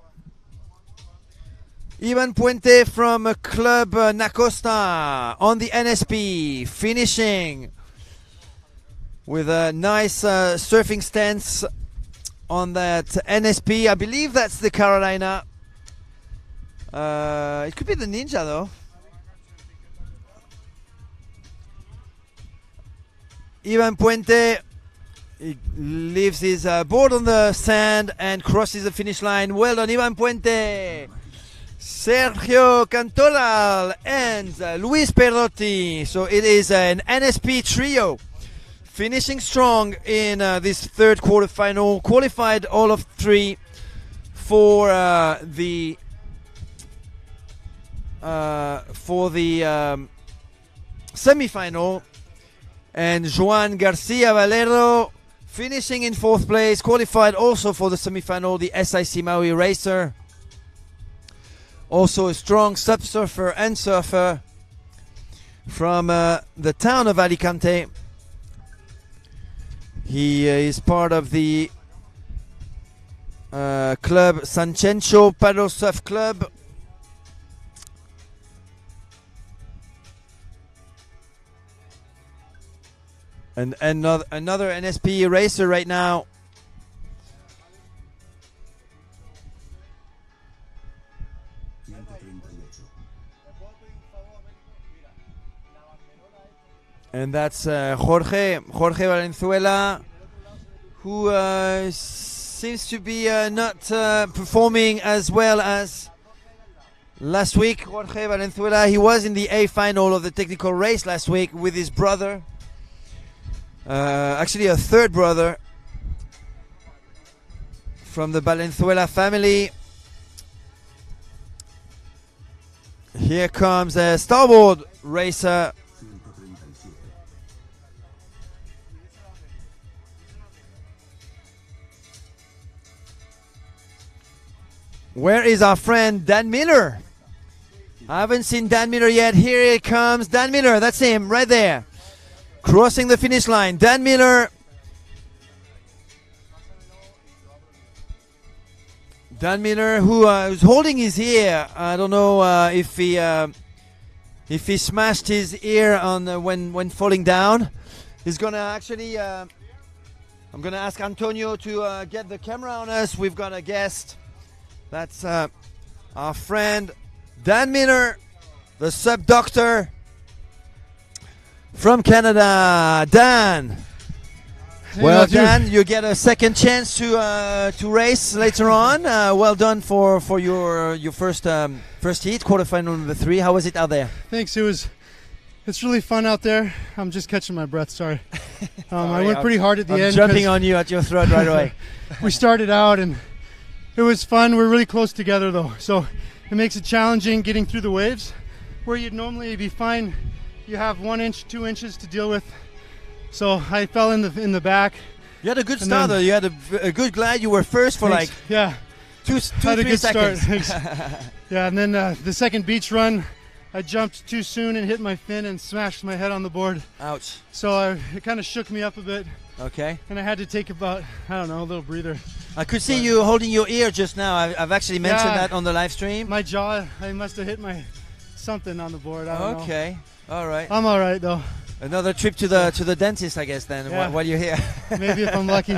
A: Ivan Puente from Club Nacosta on the NSP, finishing with a nice surfing stance on that NSP. I believe that's the Carolina. It could be the Ninja though. Ivan Puente, he leaves his board on the sand and crosses the finish line. Well done, Ivan Puente. Sergio Cantoral and Luis Perrotti. So it is an NSP trio finishing strong in this 3rd quarterfinal. Qualified all of 3 for the semifinal. And Juan Garcia Valero finishing in 4th place, qualified also for the semifinal, the SIC Maui racer. Also a strong SUP surfer and surfer from the town of Alicante. He is part of the club Sancencio Paddle Surf Club. And another NSP racer right now. And that's Jorge Valenzuela, who seems to be not performing as well as last week. Jorge Valenzuela, he was in the A final of the technical race last week with his brother. Actually a 3rd brother from the Valenzuela family. Here comes a Starboard racer. Where is our friend Dan Miller? I haven't seen Dan Miller yet. Here it comes, Dan Miller. That's him right there, crossing the finish line. Dan Miller. Dan Miller, who is holding his ear. I don't know if he smashed his ear on when falling down. He's gonna actually. I'm gonna ask Antonio to get the camera on us. We've got a guest. That's our friend Dan Miller, the SUP doctor from Canada. Dan. Well, Dan, you get a second chance to race later on. Well done for your first heat, quarterfinal number 3. How was it out there?
C: Thanks. It's really fun out there. I'm just catching my breath. Sorry. I went pretty hard at the end.
A: Jumping on you at your throat right away.
C: We started out and it was fun. We're really close together though, so it makes it challenging getting through the waves. Where you'd normally be fine, you have 1 inch, 2 inches to deal with. So I fell in the back.
A: You had a good start though. You had a good glide. You were first for
C: thanks.
A: like 2-3 seconds.
C: Yeah, and then the second beach run, I jumped too soon and hit my fin and smashed my head on the board.
A: Ouch.
C: So it kind of shook me up a bit.
A: Okay.
C: And I had to take about, I don't know, a little breather.
A: I could see you holding your ear just now. I've actually mentioned that on the live stream.
C: My jaw, I must have hit something on the board. I don't know.
A: Okay. All right.
C: I'm all right though.
A: Another trip to the dentist, I guess. Then
C: Yeah.
A: while you're here.
C: Maybe if I'm lucky.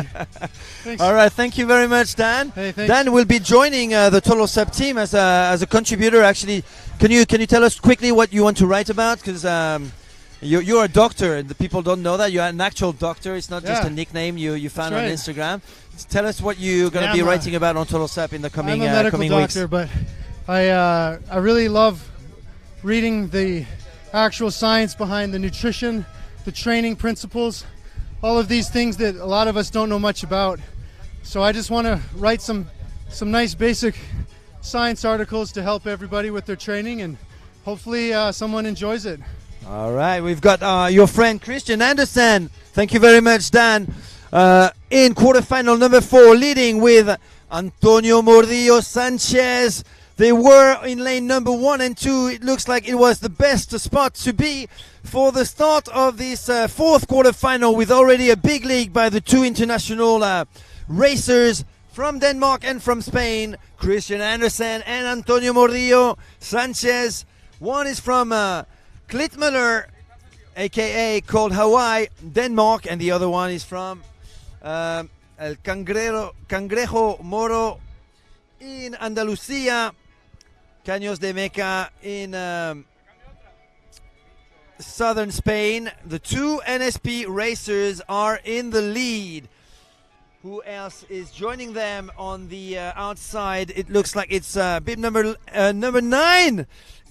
C: Thanks.
A: All right, thank you very much, Dan.
C: Hey, thanks.
A: Dan will be joining the Total SUP team as a contributor. Actually, can you tell us quickly what you want to write about? Because you're a doctor, and the people don't know that you're an actual doctor. It's not just
C: Yeah.
A: a nickname you found
C: That's
A: on
C: right.
A: Instagram. Tell us what you're going to
C: Yeah,
A: be
C: I'm
A: writing about on Total SUP in the
C: I'm a medical
A: coming
C: doctor,
A: weeks.
C: but I really love reading the actual science behind the nutrition, the training principles, all of these things that a lot of us don't know much about. So I just want to write some nice basic science articles to help everybody with their training, and hopefully someone enjoys it.
A: All right, we've got your friend Christian Andersen. Thank you very much, Dan. In quarterfinal number 4, leading with Antonio Mordillo Sanchez. They were in lane number 1 and 2. It looks like it was the best spot to be for the start of this 4th quarterfinal, with already a big league by the 2 international racers from Denmark and from Spain, Christian Andersen and Antonio Mordillo Sanchez. One is from Klitmøller, aka called Hawaii, Denmark, and the other one is from El Cangrejo Moro in Andalusia, Caños de Meca in southern Spain. The 2 NSP racers are in the lead. Who else is joining them on the outside? It looks like it's bib number 9.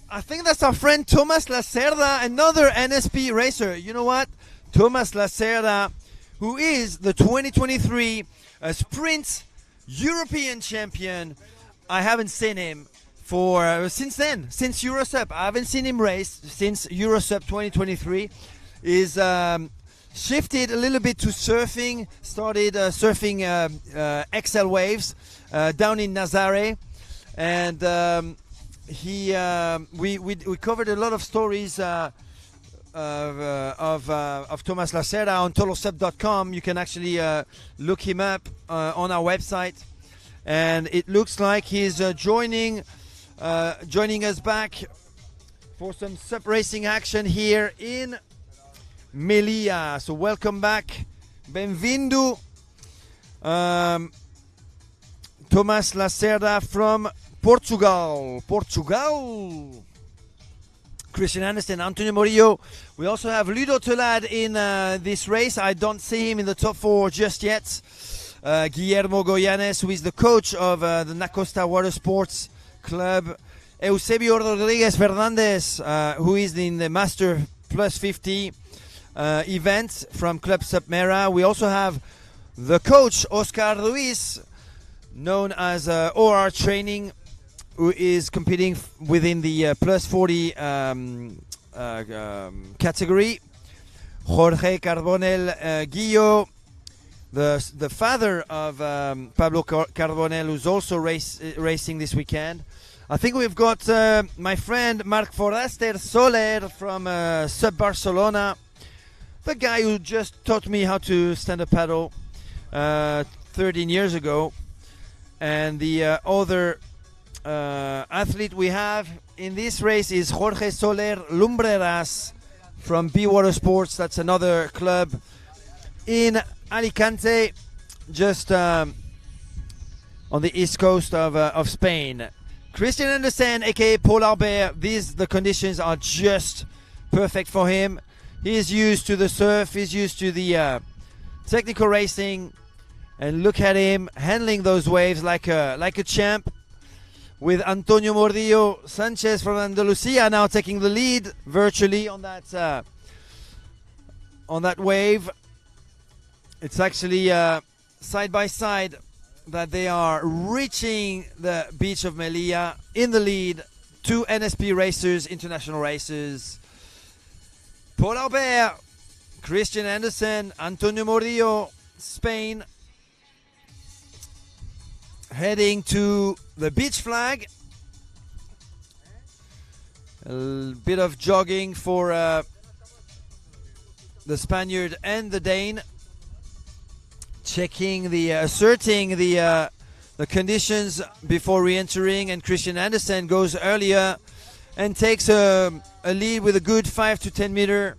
A: I think that's our friend Thomas Lacerda, another NSP racer. You know what? Thomas Lacerda, who is the 2023 sprint European champion. I haven't seen him for since EuroSUP. I haven't seen him race since EuroSUP 2023. Is shifted a little bit to surfing. Started surfing XL waves down in Nazare, and we covered a lot of stories of Thomas Lacerda on totalsup.com. You can actually look him up on our website, and it looks like he's joining us back for some SUP racing action here in Melia. So welcome back, benvindo, Thomas Lacerda from Portugal. Christian Andersen, Antonio Mordillo. We also have Ludo Teulade in this race. I don't see him in the top 4 just yet. Guillermo Goyanes, who is the coach of the Nacosta Water Sports Club. Eusebio Rodriguez Fernandez, who is in the Master Plus 50 event from Club SUP Mera. We also have the coach, Oscar Ruiz, known as OR Training, who is competing within the plus 40 category. Jorge Carbonell Guillo, the father of Pablo Carbonell, who's also racing this weekend. I think we've got my friend Marc Foraster Soler from SUP Barcelona, the guy who just taught me how to stand up paddle 13 years ago. And the other athlete we have in this race is Jorge Soler Lumbreras from B Water Sports. That's another club in Alicante, just on the east coast of Spain. Christian Andersen, aka Paul Albert, the conditions are just perfect for him. He is used to the surf, he's used to the technical racing, and look at him handling those waves like a champ, with Antonio Mordillo Sanchez from Andalusia now taking the lead virtually on that wave. It's actually side by side that they are reaching the beach of Melia in the lead. 2 NSP racers, international racers. Paul Albert, Christian Andersen, Antonio Mordillo, Spain, heading to the beach flag. A bit of jogging for the Spaniard and the Dane, checking asserting the conditions before re-entering. And Christian Andersen goes earlier and takes a lead with a good 5 to 10 meter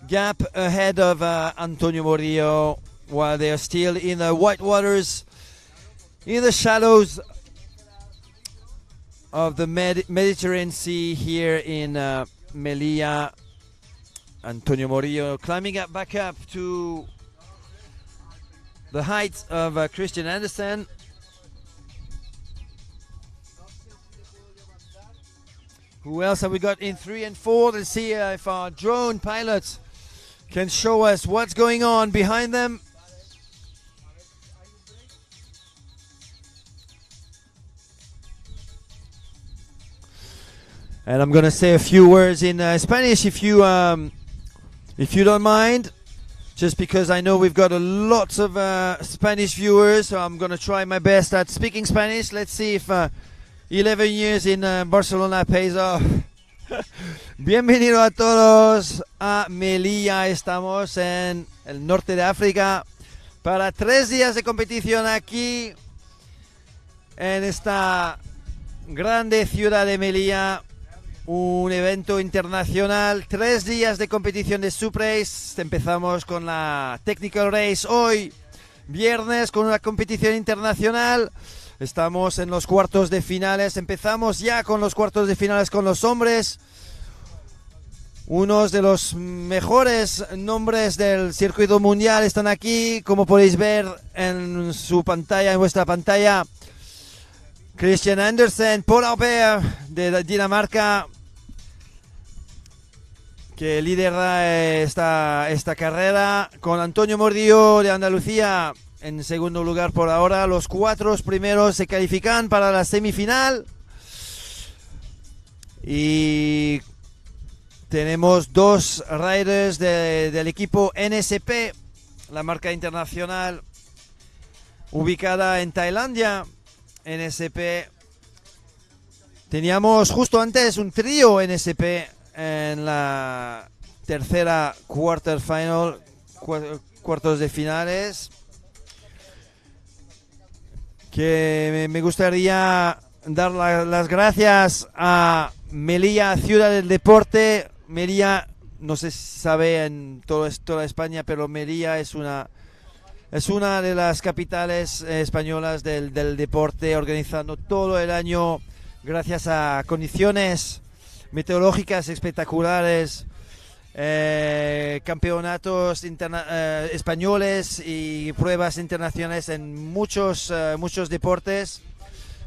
A: gap ahead of Antonio Murillo, while they are still in the white waters, in the shallows of the Mediterranean Sea here in Melia. Antonio Murillo climbing up back up to the height of Christian Andersen. Who else have we got in 3 and 4? Let's see if our drone pilots can show us what's going on behind them. And I'm gonna say a few words in Spanish if you don't mind, just because I know we've got a lot of Spanish viewers, so I'm gonna try my best at speaking Spanish. Let's see if 11 years in Barcelona pays off. Bienvenido a todos a Melilla. Estamos en el norte de África para 3 días de competición aquí en esta grande ciudad de Melilla. Un evento internacional, 3 días de competición de SUP Race. Empezamos con la Technical Race hoy, viernes, con una competición internacional. Estamos en los cuartos de finales. Empezamos ya con los cuartos de finales con los hombres. Unos de los mejores nombres del circuito mundial están aquí, como podéis ver en su pantalla, en vuestra pantalla. Christian Andersen, Paul Albert de Dinamarca, que lidera esta carrera, con Antonio Murillo de Andalucía en segundo lugar por ahora. Los 4 primeros se califican para la semifinal. Y tenemos 2 riders del equipo NSP, la marca internacional ubicada en Tailandia. NSP. Teníamos justo antes un trío NSP en la tercera quarterfinal, cuartos de finales, que me gustaría dar las gracias a Melia, ciudad del deporte. Melia, no se sabe en toda España, pero Melia es una de las capitales españolas del deporte, organizando todo el año, gracias a condiciones meteorológicas espectaculares, campeonatos españoles y pruebas internacionales en muchos deportes.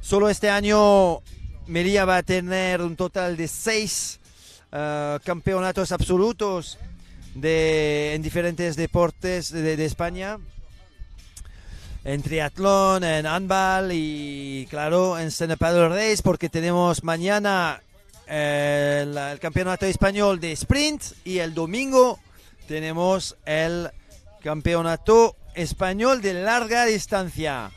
A: Solo este año Melia va a tener un total de 6 campeonatos absolutos en diferentes deportes de España. En triatlón, en handball y claro, en stand-up paddle race, porque tenemos mañana el campeonato español de sprint y el domingo tenemos el campeonato español de larga distancia.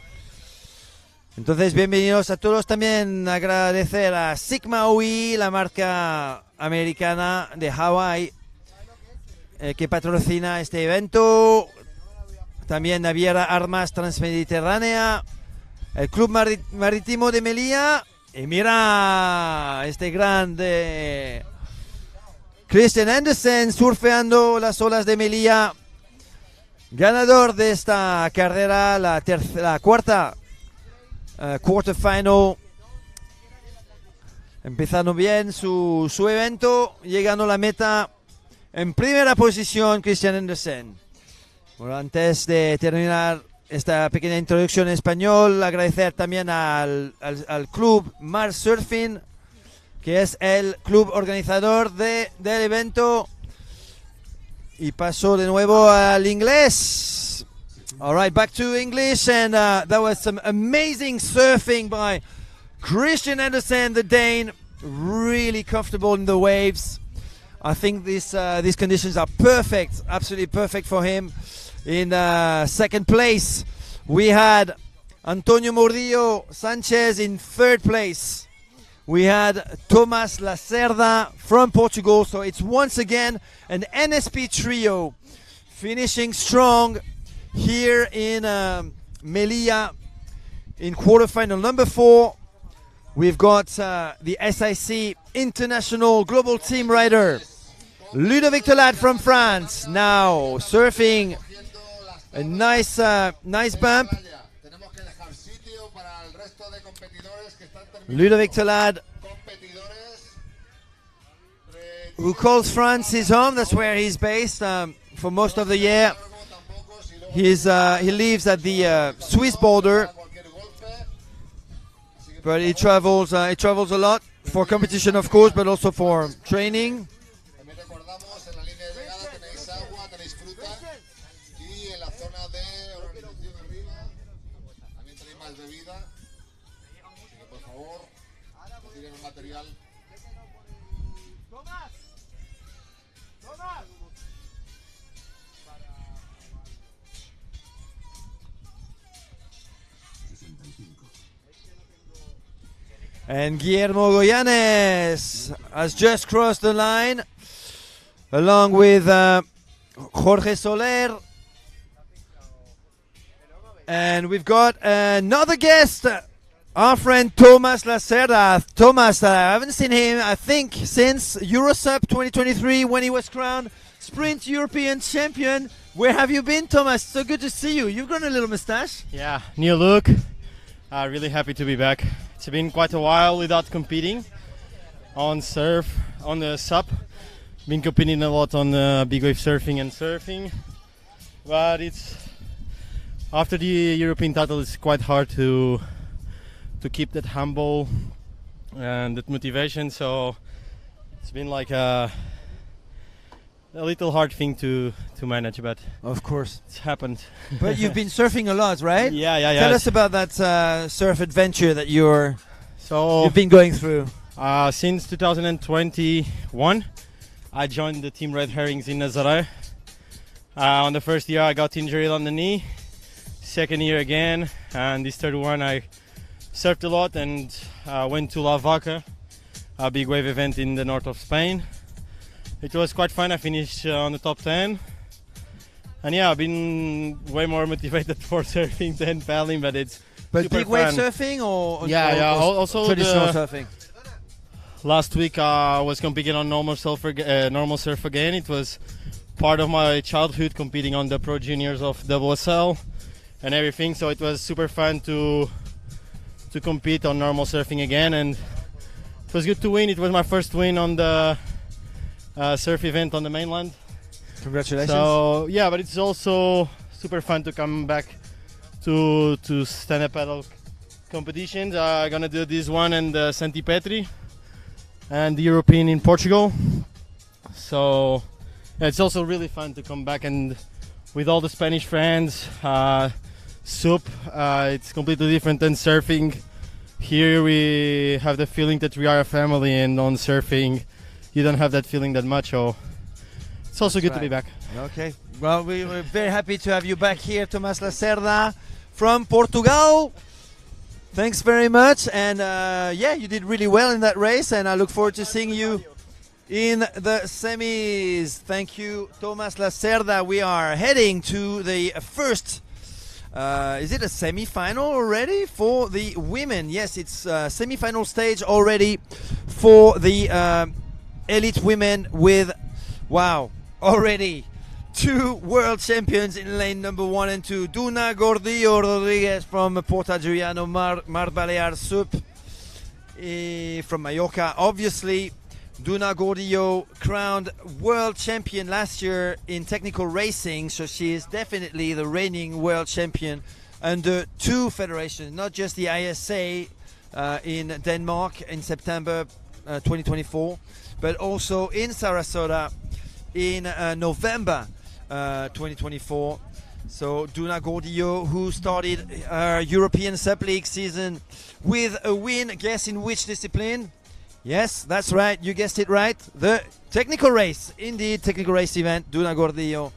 A: Entonces, bienvenidos a todos. También agradecer a Maui, la marca americana de Hawái, que patrocina este evento. También Naviera Armas Transmediterránea, el Club Marítimo de Melia. Y mira, este grande Christian Andersen surfeando las olas de Melia. Ganador de esta carrera, la cuarta quarterfinal. Empezando bien su evento, llegando a la meta en primera posición, Christian Andersen. Bueno, antes de terminar esta pequeña introducción en español, agradecer también al club Mar Surfing, que es el club organizador del evento. Y paso de nuevo al inglés. All right, back to English, and that was some amazing surfing by Christian Andersen, the Dane. Really comfortable in the waves. I think these conditions are perfect, absolutely perfect for him. In second place, we had Antonio Murillo Sanchez in third place. We had Thomas Lacerda from Portugal. So it's once again an NSP trio finishing strong here in Melia in quarterfinal number 4. We've got the SIC International Global Team Rider Ludovic Teulade from France now surfing a nice bump. Ludovic Teulade, who calls France his home. That's where he's based for most of the year. He lives at the Swiss border, but he travels a lot for competition, of course, but also for training. And Guillermo Goyanes has just crossed the line, along with Jorge Soler. And we've got another guest, our friend Thomas Lacerda. Thomas, I haven't seen him, I think, since EuroSUP 2023 when he was crowned Sprint European Champion. Where have you been, Thomas? So good to see you. You've grown a little mustache.
D: Yeah, new look. Really happy to be back. It's been quite a while without competing on the SUP. Been competing a lot on big wave surfing and surfing, but it's after the European title. It's quite hard to keep that humble and that motivation. So it's been like a little hard thing to manage, but
A: of course
D: it's happened.
A: But you've been surfing a lot, right?
D: Yeah.
A: Tell us about that surf adventure that you've been going through.
D: Since 2021, I joined the team Red Herrings in Nazaré. On the first year, I got injured on the knee. Second year again, and this third one, I surfed a lot and went to La Vaca, a big wave event in the north of Spain. It was quite fun. I finished on the top 10. And yeah, I've been way more motivated for surfing than paddling, but it's super
A: big wave
D: fun.
A: surfing or
D: also
A: traditional surfing?
D: Last week I was competing on normal surf again. It was part of my childhood, competing on the Pro Juniors of WSL and everything. So it was super fun to compete on normal surfing again, and it was good to win. It was my first win on the surf event on the mainland.
A: Congratulations.
D: So yeah, but it's also super fun to come back to stand-up paddle competitions. I'm gonna do this one and the Santi Petri and the European in Portugal. So yeah, it's also really fun to come back and with all the Spanish friends. SUP, it's completely different than surfing. Here we have the feeling that we are a family, and on surfing you don't have that feeling that much. So it's also good to be back.
A: Okay, well, we're very happy to have you back here, Thomas Lacerda from Portugal. Thanks very much, and yeah, you did really well in that race, and I look forward to seeing you in the semis. Thank you, Thomas Lacerda. We are heading to the first, is it a semi-final already for the women? Yes, it's a semi-final stage already for the elite women with, wow, already 2 world champions in lane number 1 and 2. Duna Gordillo Rodriguez from Porta Juliano, Mar Balear SUP from Mallorca. Obviously, Duna Gordillo crowned world champion last year in technical racing, so she is definitely the reigning world champion under 2 federations, not just the ESE in Denmark in September 2024, but also in Sarasota in November 2024. So Duna Gordillo, who started her European SUP League season with a win, guess in which discipline? Yes, that's right, you guessed it right. The technical race, indeed, technical race event. Duna Gordillo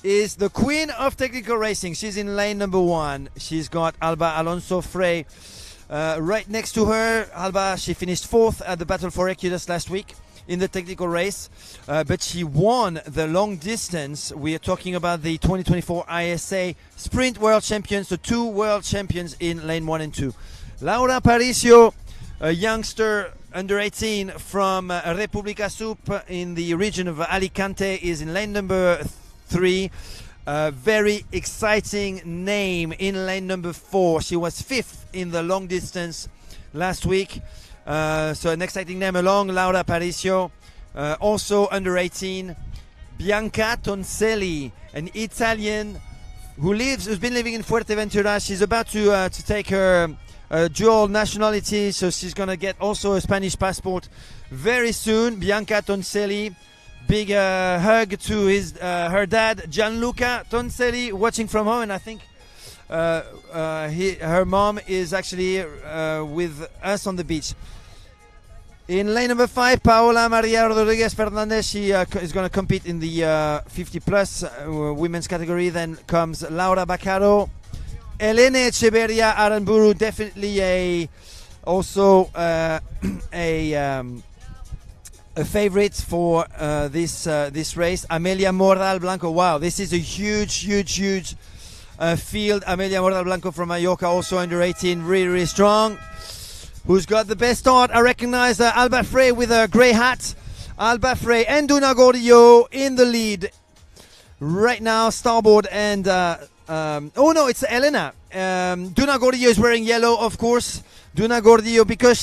A: is the queen of technical racing. She's in lane number 1. She's got Alba Alonso Frey right next to her. Alba, she finished 4th at the Battle for Equitas last week in the technical race, but she won the long distance. We are talking about the 2024 ISA Sprint World Champions, the 2 world champions in lane 1 and 2. Laura Paricio, a youngster under 18 from República SUP in the region of Alicante, is in lane number 3. Very exciting name in lane number 4. She was 5th in the long distance last week. So an exciting name along. Laura Paricio, also under 18. Bianca Tonselli, an Italian who's been living in Fuerteventura. She's about to take her dual nationality, so she's gonna get also a Spanish passport very soon. Bianca Tonselli, big hug to her dad Gianluca Tonselli, watching from home, and I think her mom is actually with us on the beach. In lane number 5, Paola Maria Rodriguez Fernandez. She is going to compete in the 50 plus women's category. Then comes Laura Baccaro. Elene Echeverria Aranburu, definitely also a favorite for this race. Amelia Mordal Blanco. Wow, this is a huge field. Amelia Mordal Blanco from Mallorca, also under 18, really strong. Who's got the best start? I recognize Alba Frey with a grey hat. Alba Frey and Duna Gordillo in the lead right now. Starboard and oh no, it's Elena. Duna Gordillo is wearing yellow, of course. Duna Gordillo, because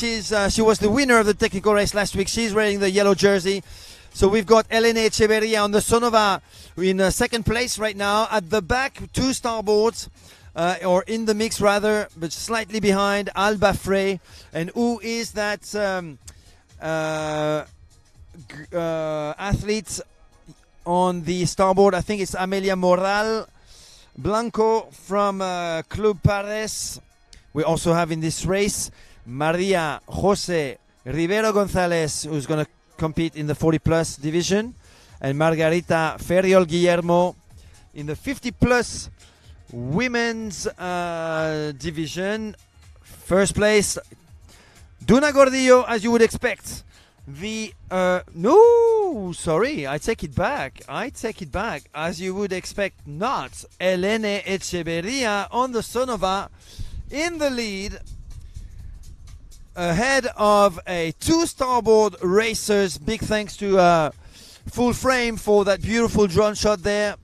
A: she was the winner of the technical race last week, she's wearing the yellow jersey. So we've got Elena Echeverria on the Sonova in second place right now. At the back, 2 starboards. Or in the mix rather, but slightly behind, Alba Frey. And who is that athlete on the starboard? I think it's Amelia Moral Blanco from Club Pares. We also have in this race Maria Jose Rivero Gonzalez, who's going to compete in the 40 plus division, and Margarita Ferriol Guillermo in the 50 plus women's division. First place, Duna Gordillo, as you would expect. No, sorry, I take it back. As you would expect, not. Elene Echeverria on the Sonova in the lead, ahead of 2 starboard racers. Big thanks to Full Frame for that beautiful drone shot there.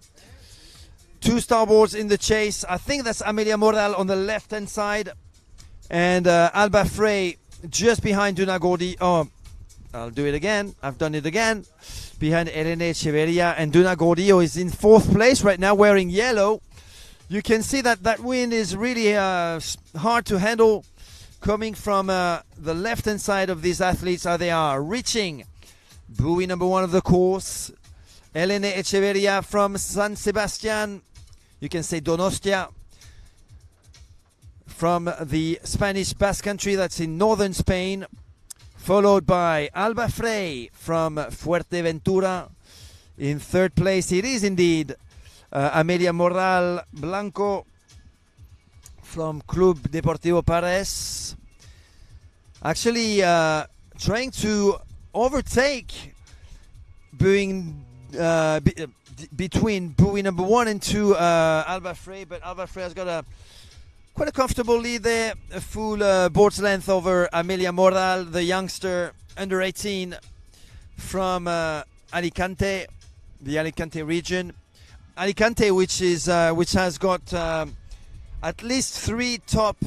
A: 2 starboards in the chase. I think that's Amelia Moral on the left-hand side. And Alba Frey just behind Duna Gordi. Oh, I'll do it again. I've done it again. Behind Elena Echeverria. And Duna Gordillo is in 4th place right now, wearing yellow. You can see that wind is really hard to handle coming from the left-hand side of these athletes. They are reaching buoy number 1 of the course. Elena Echeverria from San Sebastian. You can say Donostia, from the Spanish Basque Country, that's in northern Spain, followed by Alba Frey from Fuerteventura. In 3rd place, it is indeed Amelia Moral Blanco from Club Deportivo Pares. Actually trying to overtake between buoy number 1 and 2, Alba Frey, but Alba Frey has got quite a comfortable lead there, a full board's length over Amelia Moral, the youngster under 18 from Alicante, the Alicante region. Alicante, which has got at least 3 top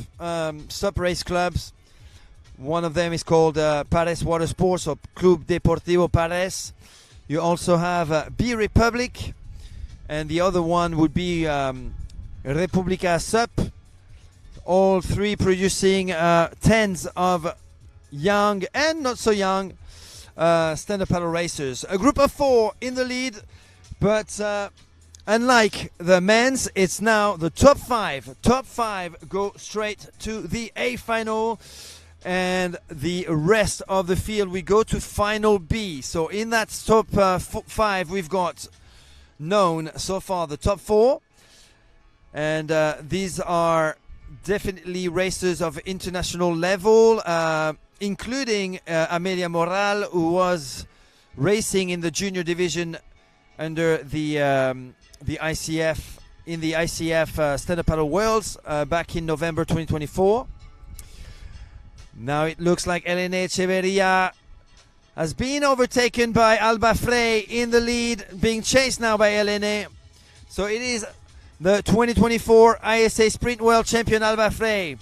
A: SUP race clubs. One of them is called Pares Water Sports, or Club Deportivo Pares. You also have B Republic, and the other one would be República SUP. All 3 producing tens of young and not so young stand-up paddle racers. A group of 4 in the lead, but unlike the men's, it's now the top 5. Top 5 go straight to the A final. And the rest of the field, we go to final B. So in that top 5, we've got known so far the top 4. And these are definitely racers of international level, including Amelia Moral, who was racing in the junior division under the ICF, in the ICF Stand-Up Paddle Worlds back in November 2024. Now it looks like Elena Echeverria has been overtaken by Alba Frey in the lead, being chased now by Elena. So it is the 2024 ESE Sprint World Champion Alba Frey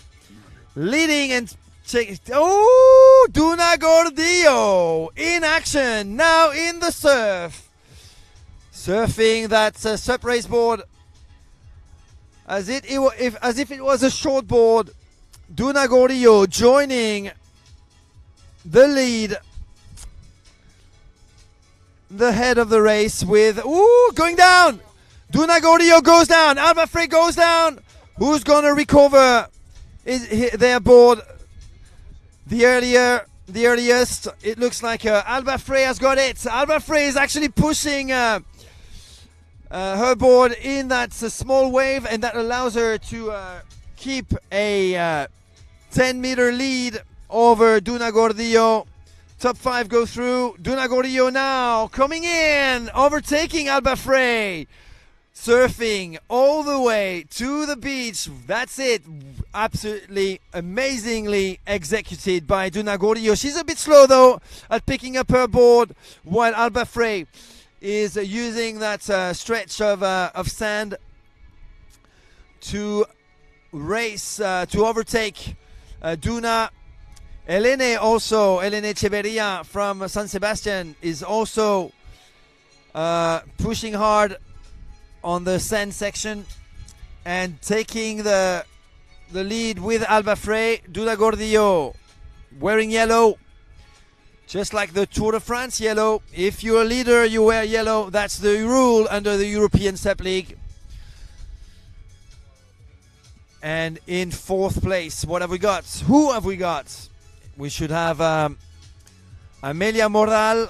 A: leading and oh, Duna Gordillo in action now in the surf, surfing that SUP race board as if it was a short board. Duna Gordillo joining the lead, the head of the race with going down. Duna Gordillo goes down. Alba Frey goes down. Who's gonna recover their board the earliest? It looks like Alba Frey has got it. Alba Frey is actually pushing her board in that small wave, and that allows her to keep a 10-meter lead over Duna Gordillo. Top 5 go through. Duna Gordillo now coming in, overtaking Alba Frey. Surfing all the way to the beach. That's it. Absolutely amazingly executed by Duna Gordillo. She's a bit slow though at picking up her board, while Alba Frey is using that stretch of sand to race, to overtake Duna. Elena Echeverria from San Sebastian is also pushing hard on the sand section and taking the lead with Alba Frey. Duna Gordillo wearing yellow, just like the Tour de France yellow. If you're a leader, you wear yellow. That's the rule under the European SUP League. And in 4th place, what have we got? Who have we got? We should have Amelia Mordal.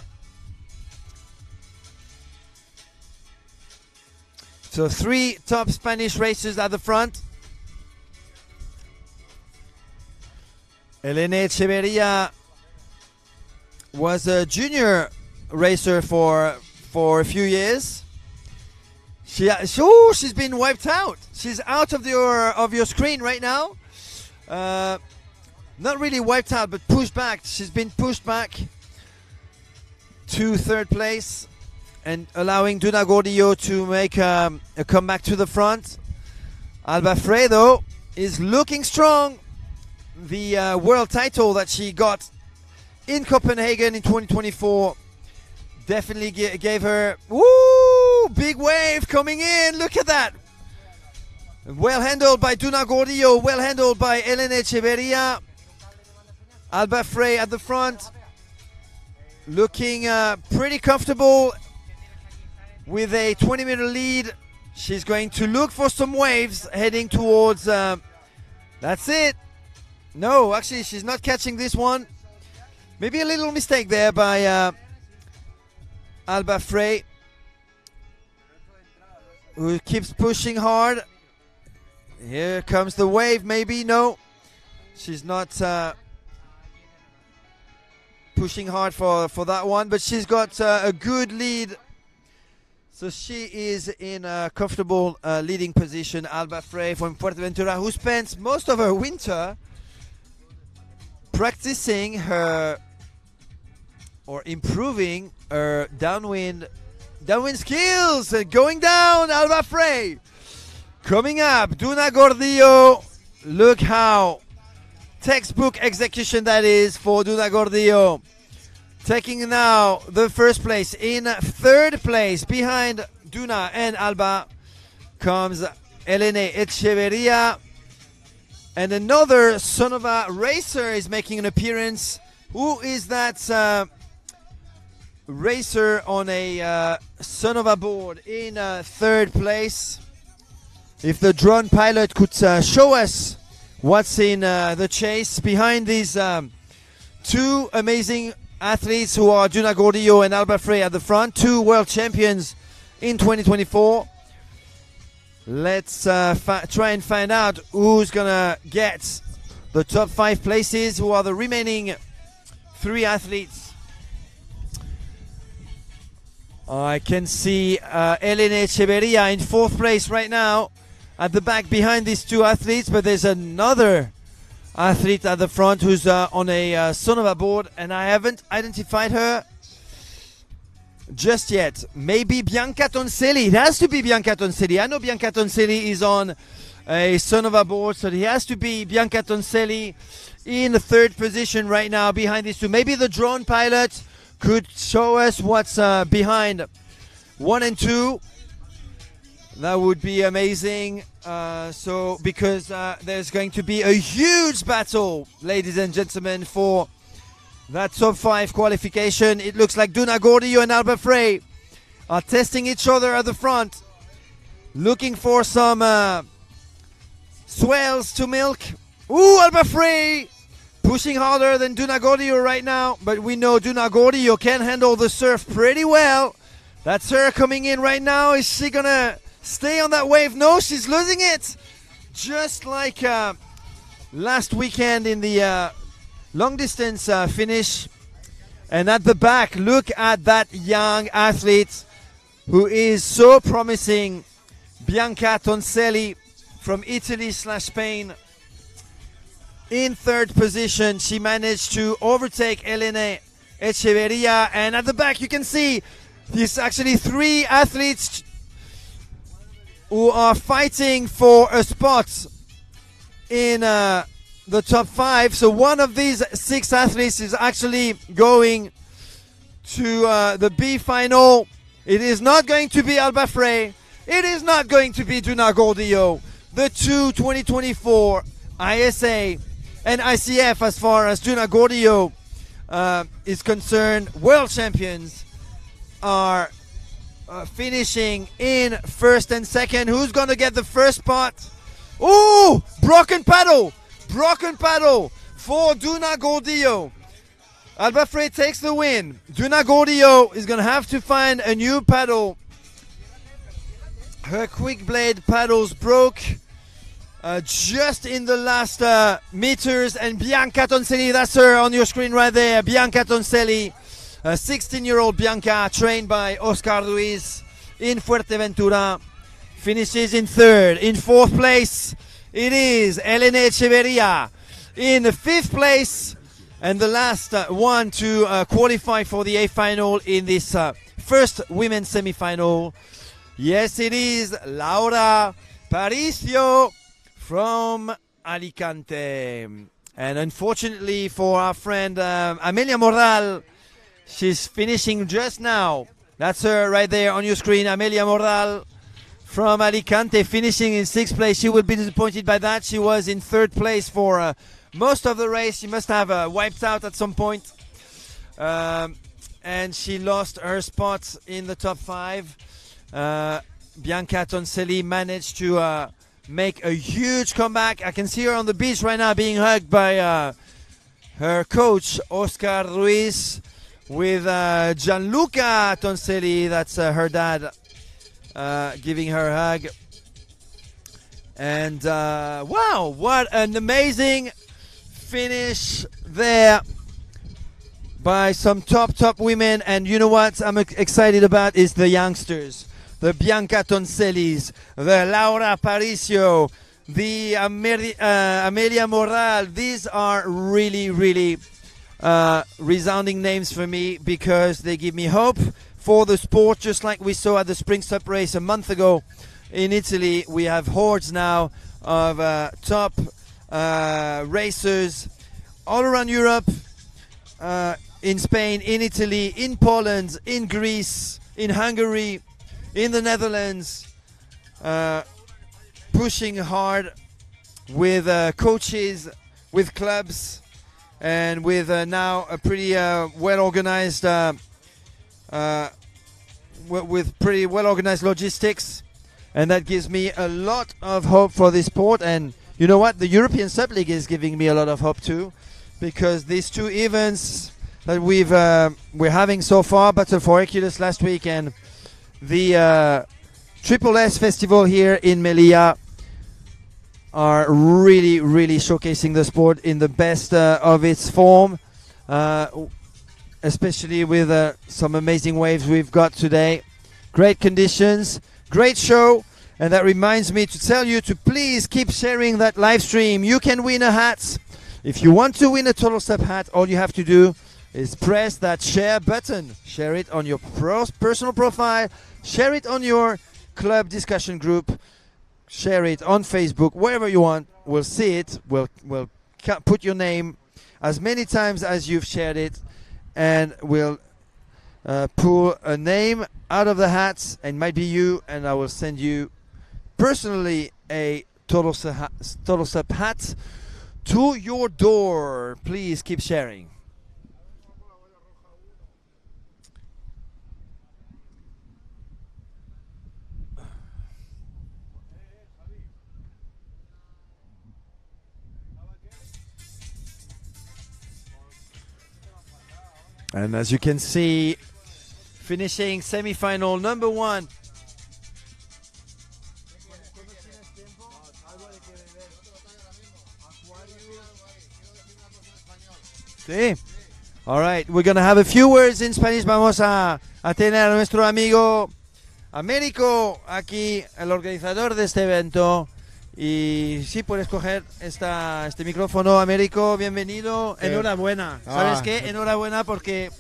A: So 3 top Spanish racers at the front. Elena Echeverria was a junior racer for a few years. She's been wiped out. She's out of your screen right now. Not really wiped out, but pushed back. She's been pushed back to 3rd place, and allowing Duna Gordillo to make a comeback to the front. Alba Frey, though, is looking strong. The world title that she got in Copenhagen in 2024 definitely gave her... Woo! Big wave coming in. Look at that. Well handled by Duna Gordillo. Well handled by Elena Echeverria. Alba Frey at the front, looking pretty comfortable with a 20-meter lead. She's going to look for some waves heading towards... that's it. No, actually, she's not catching this one. Maybe a little mistake there by Alba Frey, who keeps pushing hard. Here comes the wave, maybe. No, she's not pushing hard for that one, but she's got a good lead. So she is in a comfortable leading position. Alba Frey from Fuerteventura, who spent most of her winter practicing her or improving her downwind skills. Going down, Alba Frey. Coming up, Duna Gordillo. Look how textbook execution that is for Duna Gordillo. Taking now the 1st place. In 3rd place, behind Duna and Alba, comes Elena Echeverria. And another Sonova racer is making an appearance. Who is that racer on a Sonova board in 3rd place? If the drone pilot could show us what's in the chase behind these 2 amazing athletes who are Duna Gordillo and Alba Frey at the front, 2 world champions in 2024. Let's try and find out who's gonna get the top 5 places, who are the remaining 3 athletes. I can see Elena Echeverria in 4th place right now at the back behind these 2 athletes, but there's another athlete at the front who's on a Sonova board, and I haven't identified her just yet. Maybe Bianca Tonselli. It has to be Bianca Tonselli. I know Bianca Tonselli is on a Sonova board, so it has to be Bianca Tonselli in the third position right now behind these two. Maybe the drone pilot could show us what's behind 1 and 2. That would be amazing. Because there's going to be a huge battle, ladies and gentlemen, for that top 5 qualification. It looks like Duna Gordillo and Alba Frey are testing each other at the front, looking for some swells to milk. Ooh, Alba Frey pushing harder than Duna Gordillo right now, but we know Duna Gordillo can handle the surf pretty well. That's her coming in right now. Is she gonna stay on that wave? No, she's losing it. Just like last weekend in the long distance finish. And at the back, look at that young athlete who is so promising. Bianca Tonselli from Italy/Spain. In third position, she managed to overtake Elena Echeverria. And at the back, you can see there's actually 3 athletes who are fighting for a spot in the top 5. So one of these 6 athletes is actually going to the B final. It is not going to be Alba Frey. It is not going to be Duna Gordillo. The 2 2024 ISA and ICF, as far as Duna Gordillo is concerned, world champions are finishing in first and second. Who's going to get the first spot? Ooh, broken paddle for Duna Gordillo. Alba Frey takes the win. Duna Gordillo is going to have to find a new paddle. Her quick blade paddles broke just in the last meters, and Bianca Tonselli, that's her on your screen right there. Bianca Tonselli, 16-year-old Bianca, trained by Oscar Ruiz in Fuerteventura, finishes in third. In fourth place, it is Elena Echeverria. In fifth place, and the last one to qualify for the A final in this first women's semi-final. Yes, it is Laura Paricio from Alicante. And unfortunately for our friend Amelia Morral, she's finishing just now. That's her right there on your screen, Amelia Morral from Alicante, finishing in sixth place. She will be disappointed by that. She was in third place for most of the race. She must have wiped out at some point. And she lost her spot in the top 5. Bianca Tonselli managed to make a huge comeback. I can see her on the beach right now being hugged by her coach, Oscar Ruiz, with Gianluca Tonselli, that's her dad, giving her a hug. And wow, what an amazing finish there by some top women. And you know what I'm excited about is the youngsters, the Bianca Tonsellis, the Laura Paricio, the Amelia Morral. These are really resounding names for me, because they give me hope for the sport, just like we saw at the Spring SUP race a month ago in Italy. We have hordes now of top racers all around Europe, in Spain, in Italy, in Poland, in Greece, in Hungary, in the Netherlands, pushing hard with coaches, with clubs, and with now a pretty well-organized, with pretty well-organized logistics. And that gives me a lot of hope for this sport. And you know what? The European SUP League is giving me a lot of hope too, because these 2 events that we're having so far, Battle for Hercules last week and the Triple S Festival here in Melia, are really showcasing the sport in the best of its form, especially with some amazing waves we've got today. Great conditions, great show, and that reminds me to tell you to please keep sharing that live stream. You can win a hat If you want to win a Total SUP hat, all you have to do is press that share button. Share it on your personal profile, share it on your club discussion group, share it on Facebook, wherever you want. We'll see it. We'll put your name as many times as you've shared it, and we'll pull a name out of the hats, and it might be you, and I will send you personally a Total SUP hat to your door. Please keep sharing. And as you can see, finishing semi-final number 1. Sí. All right, we're going to have a few words in Spanish. Vamos a tener a nuestro amigo Américo aquí, el organizador de este evento. Y sí, puedes coger este micrófono, Américo, bienvenido. Enhorabuena. ¿Sabes qué? Enhorabuena, porque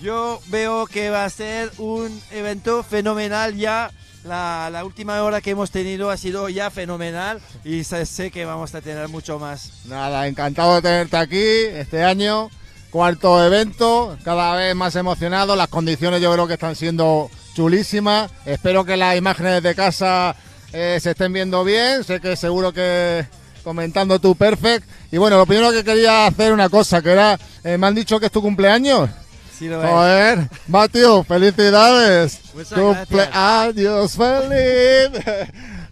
A: yo veo que va a ser un evento fenomenal ya. La última hora que hemos tenido ha sido ya fenomenal y sé que vamos a tener mucho más.
E: Nada, encantado de tenerte aquí este año. Cuarto evento, cada vez más emocionado. Las condiciones yo creo que están siendo chulísimas. Espero que las imágenes de casa se estén viendo bien. Sé que seguro que comentando tu perfect. Y bueno, lo primero que quería hacer una cosa, que era, me han dicho que es tu cumpleaños.
A: Sí, lo es.
E: Joder, Mateo, felicidades.
A: Cumpleaños
E: feliz.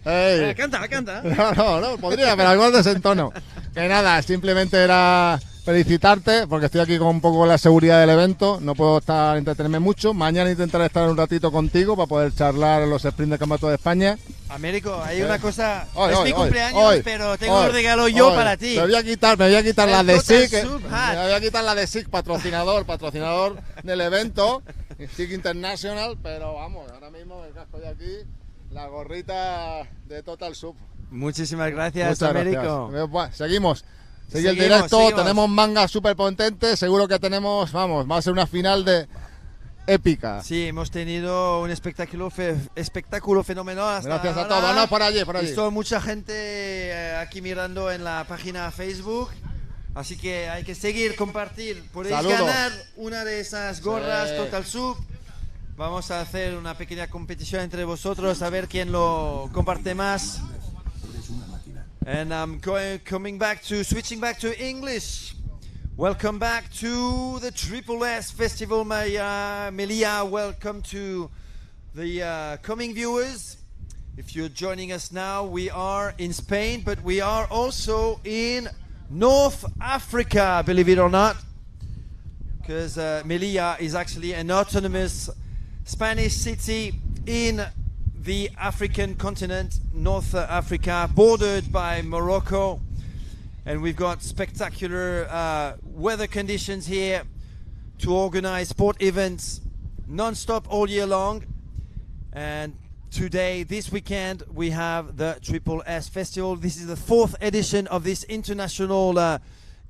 E: Hey.
A: Canta.
E: No, podría, pero algo desentono. Que nada, simplemente era felicitarte, porque estoy aquí con un poco la seguridad del evento, no puedo entretenerme mucho. Mañana intentaré estar un ratito contigo para poder charlar en los sprints de Campeonato de España.
A: Américo, hay una cosa, es mi cumpleaños, pero tengo un regalo yo para ti.
E: Me voy a quitar la de SIC, me voy a quitar la de SIC, patrocinador del evento, SIC International, pero vamos, ahora mismo me casco de aquí, la gorrita de Total SUP.
A: Muchísimas gracias, Américo.
E: Gracias. Seguimos el directo, tenemos mangas súper potentes, seguro que tenemos, vamos, va a ser una final de épica.
A: Sí, hemos tenido un espectáculo fenomenal.
E: Gracias a todos, no, por allí.
A: He visto mucha gente aquí mirando en la página Facebook, así que hay que seguir, compartir. Podéis ganar una de esas gorras Total SUP. Vamos a hacer una pequeña competición entre vosotros, a ver quién lo comparte más. And I'm switching back to English. Welcome back to the Triple S Festival, Melia. Welcome to the coming viewers. If you're joining us now, we are in Spain, but we are also in North Africa, believe it or not, because Melilla is actually an autonomous Spanish city in the African continent, North Africa, bordered by Morocco. And we've got spectacular weather conditions here to organize sport events non-stop all year long. And today, this weekend, we have the Triple S Festival. This is the 4th edition of this international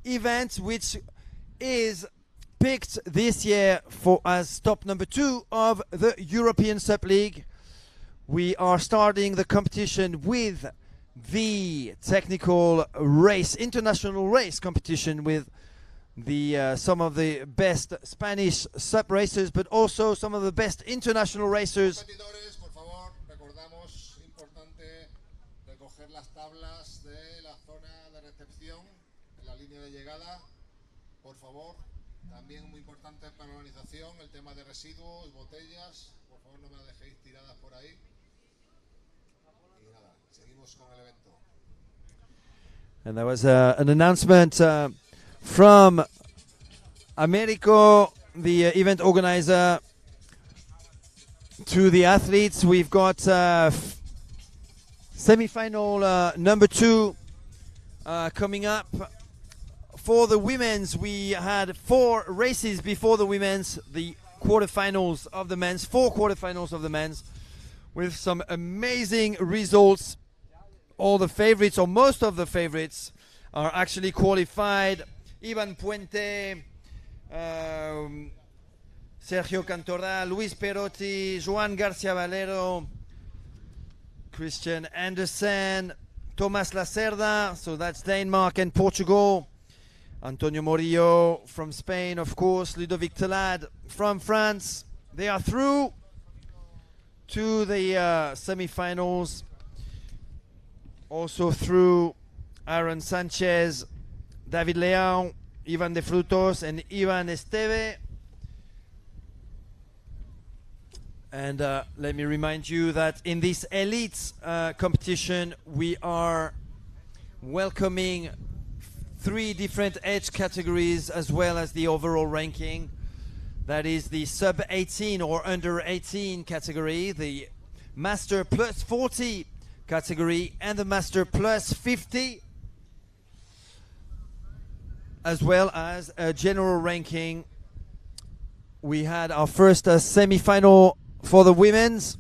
A: event, which is picked this year as top number 2 of the European SUP League. We are starting the competition with the technical race, international race competition with some of the best Spanish SUP racers, but also some of the best international racers.
E: Competidores, por favor, recordamos, importante recoger las tablas de la zona de recepción en la línea de llegada, por favor. También muy importante para la organización el tema de residuos, botellas, por favor no me las dejéis tiradas por ahí.
A: And there was an announcement from Americo, the event organizer, to the athletes. We've got semi-final number 2 coming up. For the women's, we had 4 races before the women's, the quarterfinals of the men's, 4 quarterfinals of the men's, with some amazing results. All the favorites, or most of the favorites, are actually qualified. Ivan Puente, Sergio Cantora, Luis Perotti, Joan Garcia Valero, Christian Andersen, Thomas Lacerda, so that's Denmark and Portugal. Antonio Morillo from Spain, of course. Ludovic Teulade from France. They are through to the semi-finals. Also through Aaron Sanchez, David Leão, Ivan De Frutos, and Ivan Esteve. And let me remind you that in this elite competition, we are welcoming 3 different age categories as well as the overall ranking. That is the sub 18 or under 18 category, the master plus 40 category, and the master plus 50, as well as a general ranking. We had our first semi-final for the women's,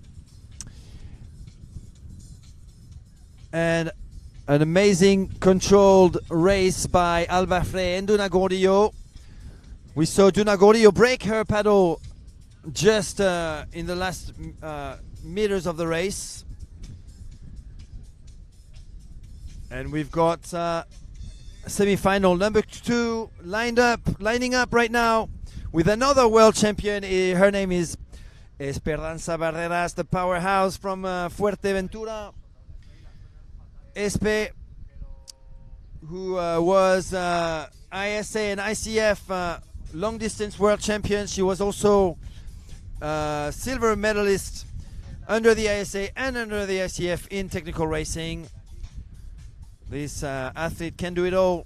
A: and an amazing controlled race by Albafre and Duna Gordillo. We saw Duna Gordillo break her paddle just in the last meters of the race. And we've got semi-final number 2 lining up right now with another world champion. Her name is Esperanza Barreras, the powerhouse from Fuerteventura. Espe, who was ISA and ICF long distance world champion. She was also silver medalist under the ISA and under the ICF in technical racing. This athlete can do it all.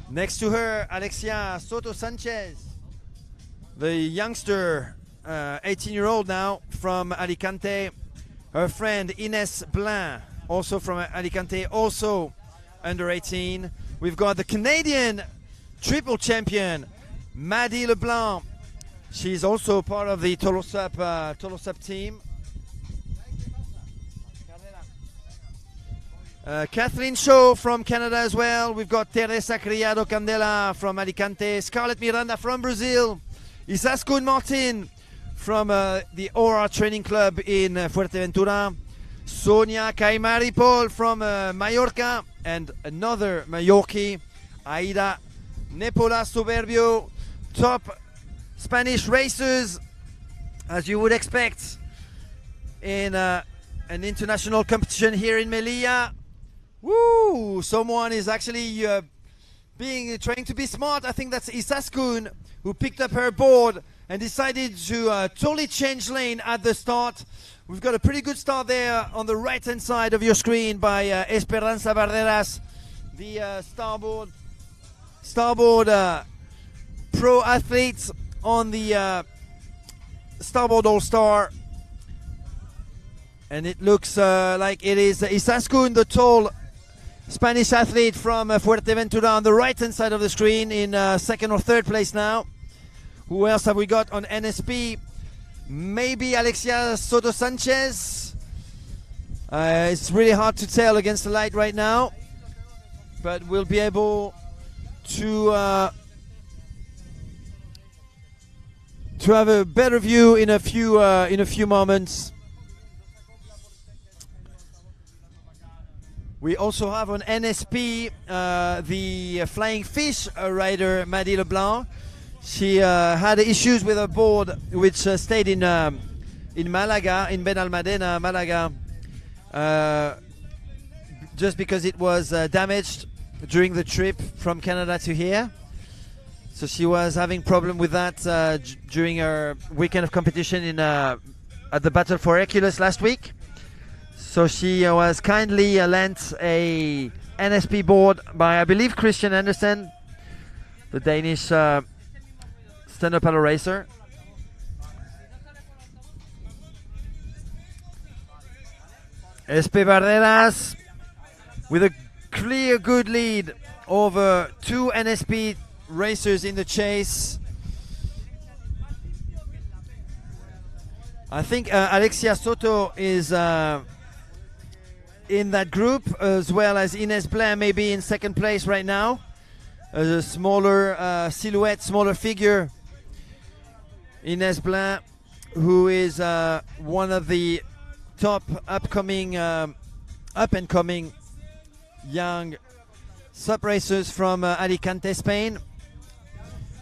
A: Next to her, Alexia Soto Sanchez, the youngster, 18-year-old now from Alicante. Her friend Ines Blin, also from Alicante, also under 18. We've got the Canadian triple champion, Maddie Leblanc. She's also part of the Tolosap team. Kathleen Shaw from Canada as well. We've got Teresa Criado Candela from Alicante. Scarlett Miranda from Brazil. Isaskun Martin from the Aura Training Club in Fuerteventura. Sonia Caimari Paul from Mallorca, and another Mallorquí, Aida Nepola Soberbio. Top Spanish racers, as you would expect in an international competition here in Melilla. Woo! Someone is actually trying to be smart. I think that's Isaskun, who picked up her board and decided to totally change lane at the start. We've got a pretty good start there on the right-hand side of your screen by Esperanza Barreras, the Starboard pro athlete on the Starboard All-Star. And it looks like it is Isaskun, the tall Spanish athlete from Fuerteventura, on the right-hand side of the screen in second or third place now. Who else have we got on NSP? Maybe Alexia Soto Sanchez. It's really hard to tell against the light right now, but we'll be able to have a better view in a few moments. We also have on NSP the flying fish rider Maddie Leblanc. She had issues with her board, which stayed in Malaga, in Benalmádena, Malaga, just because it was damaged during the trip from Canada to here. So she was having problem with that during her weekend of competition at the Battle for Hercules last week. So she was kindly lent a NSP board by, I believe, Christian Andersen, the Danish stand-up paddle racer. Espe Barreras with a clear good lead over 2 NSP racers in the chase. I think Alexia Soto is in that group, as well as Ines Blair maybe in second place right now. A smaller silhouette, smaller figure. Ines Blair, who is one of the top up-and-coming young SUP racers from Alicante, Spain.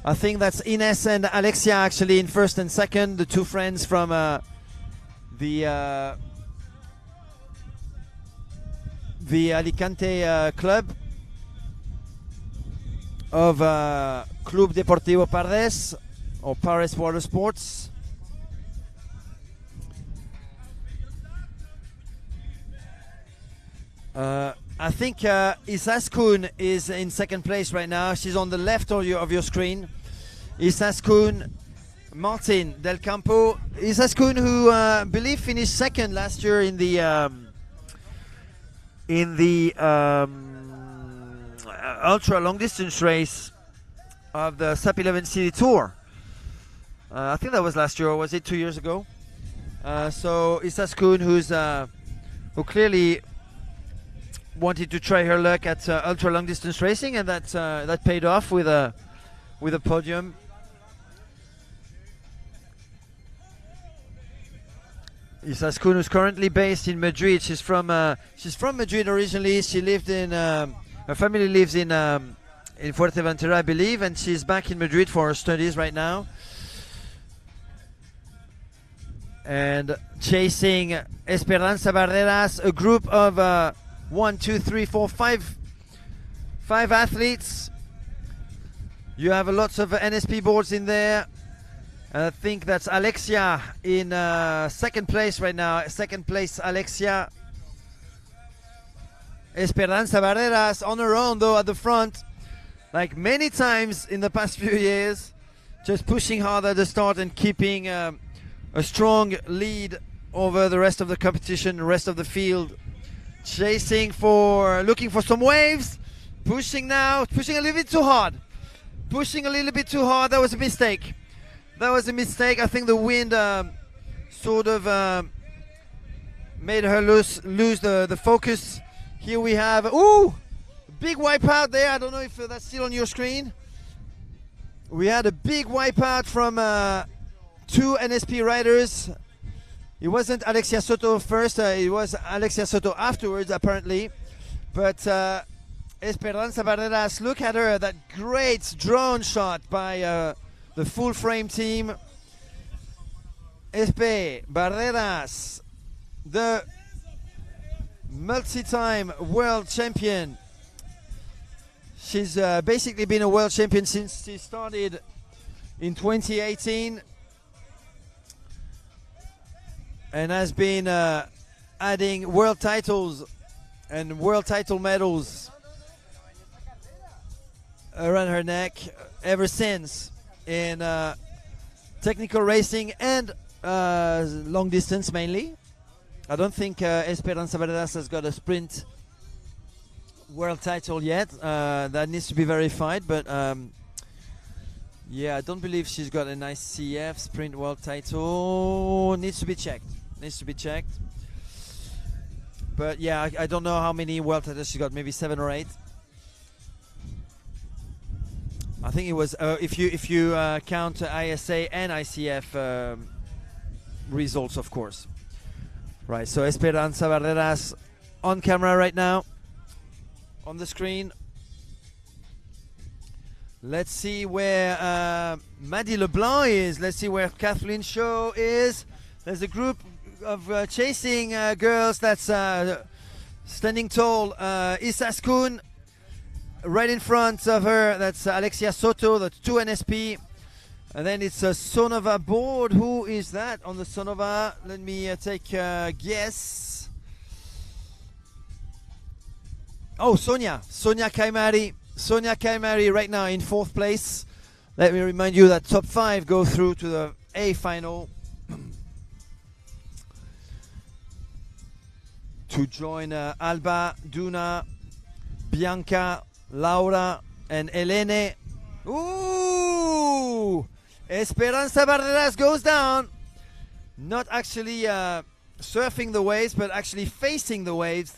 A: I think that's Ines and Alexia actually in first and second, the two friends from the Alicante club of Club Deportivo Pardes or Paris Water Sports. I think Isaskun is in second place right now. She's on the left of your screen. Isaskun Martin Del Campo. Isaskun, who I believe finished second last year in the ultra long distance race of the SUP 11 City Tour. I think that was last year, or was it 2 years ago? So Isaskun, who clearly wanted to try her luck at ultra long distance racing, and that paid off with a podium. Isaskun, who's currently based in Madrid. She's from Madrid originally. She lived in her family lives in Fuerteventura, I believe, and she's back in Madrid for her studies right now. And chasing Esperanza Barreras, a group of 5 athletes. You have lots of NSP boards in there. I think that's Alexia in second place right now. Second place, Alexia. Esperanza Barreras on her own though at the front, like many times in the past few years, just pushing hard at the start and keeping a strong lead over the rest of the competition, the rest of the field. Looking for some waves, pushing a little bit too hard. That was a mistake. I think the wind sort of made her lose the focus. Here we have, big wipeout there. I don't know if that's still on your screen. We had a big wipeout from 2 NSP riders. It wasn't Alexia Soto first, it was Alexia Soto afterwards apparently. But Esperanza Barreras, look at her, that great drone shot by the full frame team. Espe Barreras, the multi-time world champion. She's basically been a world champion since she started in 2018 and has been adding world titles and world title medals around her neck ever since in technical racing and long distance mainly. I don't think Esperanza Barreras has got a sprint world title yet. That needs to be verified, but yeah, I don't believe she's got an ICF sprint world title. Needs to be checked. But yeah, I don't know how many world titles she got. Maybe 7 or 8. I think it was if you count ISA and ICF results, of course. Right, so Esperanza Barreras on camera right now, on the screen. Let's see where Maddie Leblanc is. Let's see where Kathleen Shaw is. There's a group of chasing girls that's standing tall. Isaskun right in front of her. That's Alexia Soto, the 2 NSP. And then it's a Sonova board. Who is that on the Sonova? Let me take a guess. Oh, Sonia Kaimari. Sonia Kaimari right now in 4th place. Let me remind you that top 5 go through to the A final to join Alba, Duna, Bianca, Laura, and Elene. Ooh! Esperanza Barreras goes down. Not actually surfing the waves, but actually facing the waves.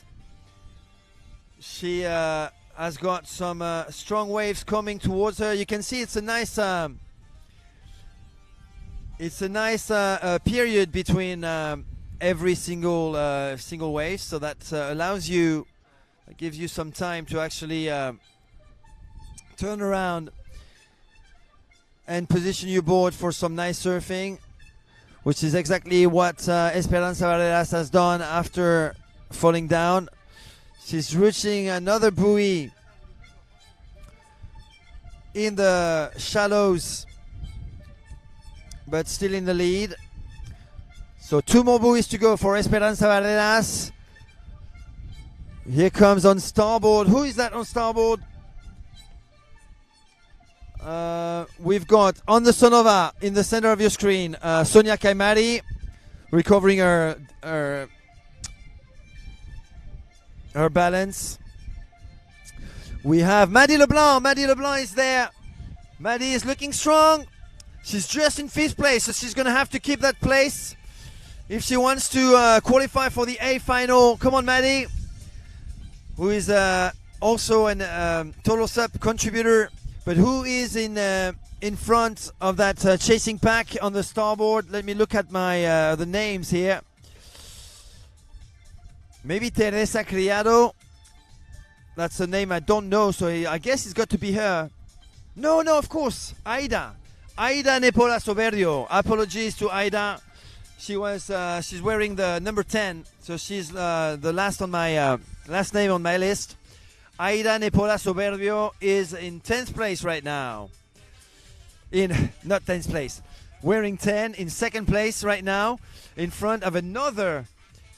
A: She has got some strong waves coming towards her. You can see it's a nice period between every single wave, so that allows you, gives you some time to actually turn around and position your board for some nice surfing, which is exactly what Esperanza Barreras has done after falling down. She's reaching another buoy in the shallows, but still in the lead. So 2 more buoys to go for Esperanza Barreras. Here comes on starboard. Who is that on starboard? We've got on the Sonova in the center of your screen, Sonia Kaimari recovering her balance. We have Maddie Leblanc. Maddie Leblanc is there. Maddie is looking strong. She's just in 5th place, so she's going to have to keep that place if she wants to qualify for the A final. Come on, Maddie, who is also an total SUP contributor, but who is in front of that chasing pack on the starboard. Let me look at my the names here. Maybe Teresa Criado. That's a name I don't know, so I guess it's got to be her. No, of course, Aida Nepola Soberio. Apologies to Aida. She's wearing the number 10, so she's the last on my last name on my list. Aida Nepola Soberbio is in 10th place right now. Not 10th place, wearing 10, in 2nd place right now, in front of another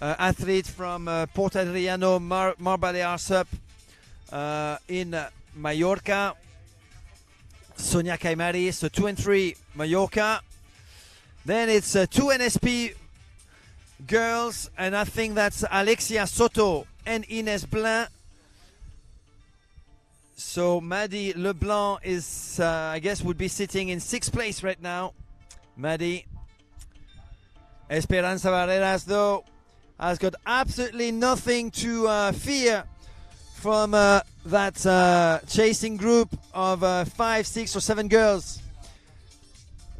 A: athlete from Port Adriano, Mar Balear SUP in Mallorca, Sonia Kaimari. So 2 and 3 Mallorca. Then it's 2 NSP girls, and I think that's Alexia Soto and Ines Blin. So Maddie Leblanc is, I guess, would be sitting in 6th place right now. Maddie. Esperanza Barreras, though, has got absolutely nothing to fear from that chasing group of 5, 6, or 7 girls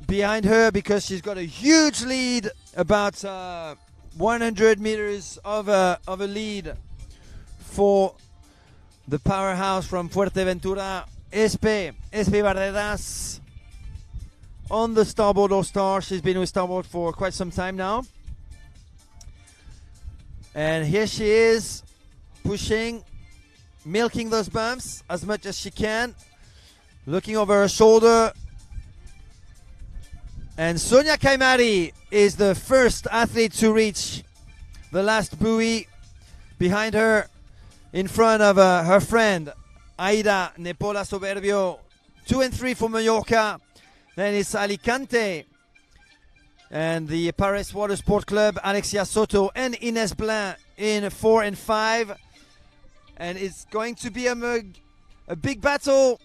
A: behind her, because she's got a huge lead, about 100 meters of a lead for the powerhouse from Fuerteventura, Espe Barreras, on the Starboard All-Star. She's been with Starboard for quite some time now. And here she is, pushing, milking those bumps as much as she can, looking over her shoulder. And Sonia Kaimari is the first athlete to reach the last buoy. Behind her, in front of her friend Aida Nepola Soberbio, 2 and 3 for Mallorca. Then it's Alicante and the Paris Water Sport Club, Alexia Soto and Ines Blin in 4 and 5. And it's going to be a big battle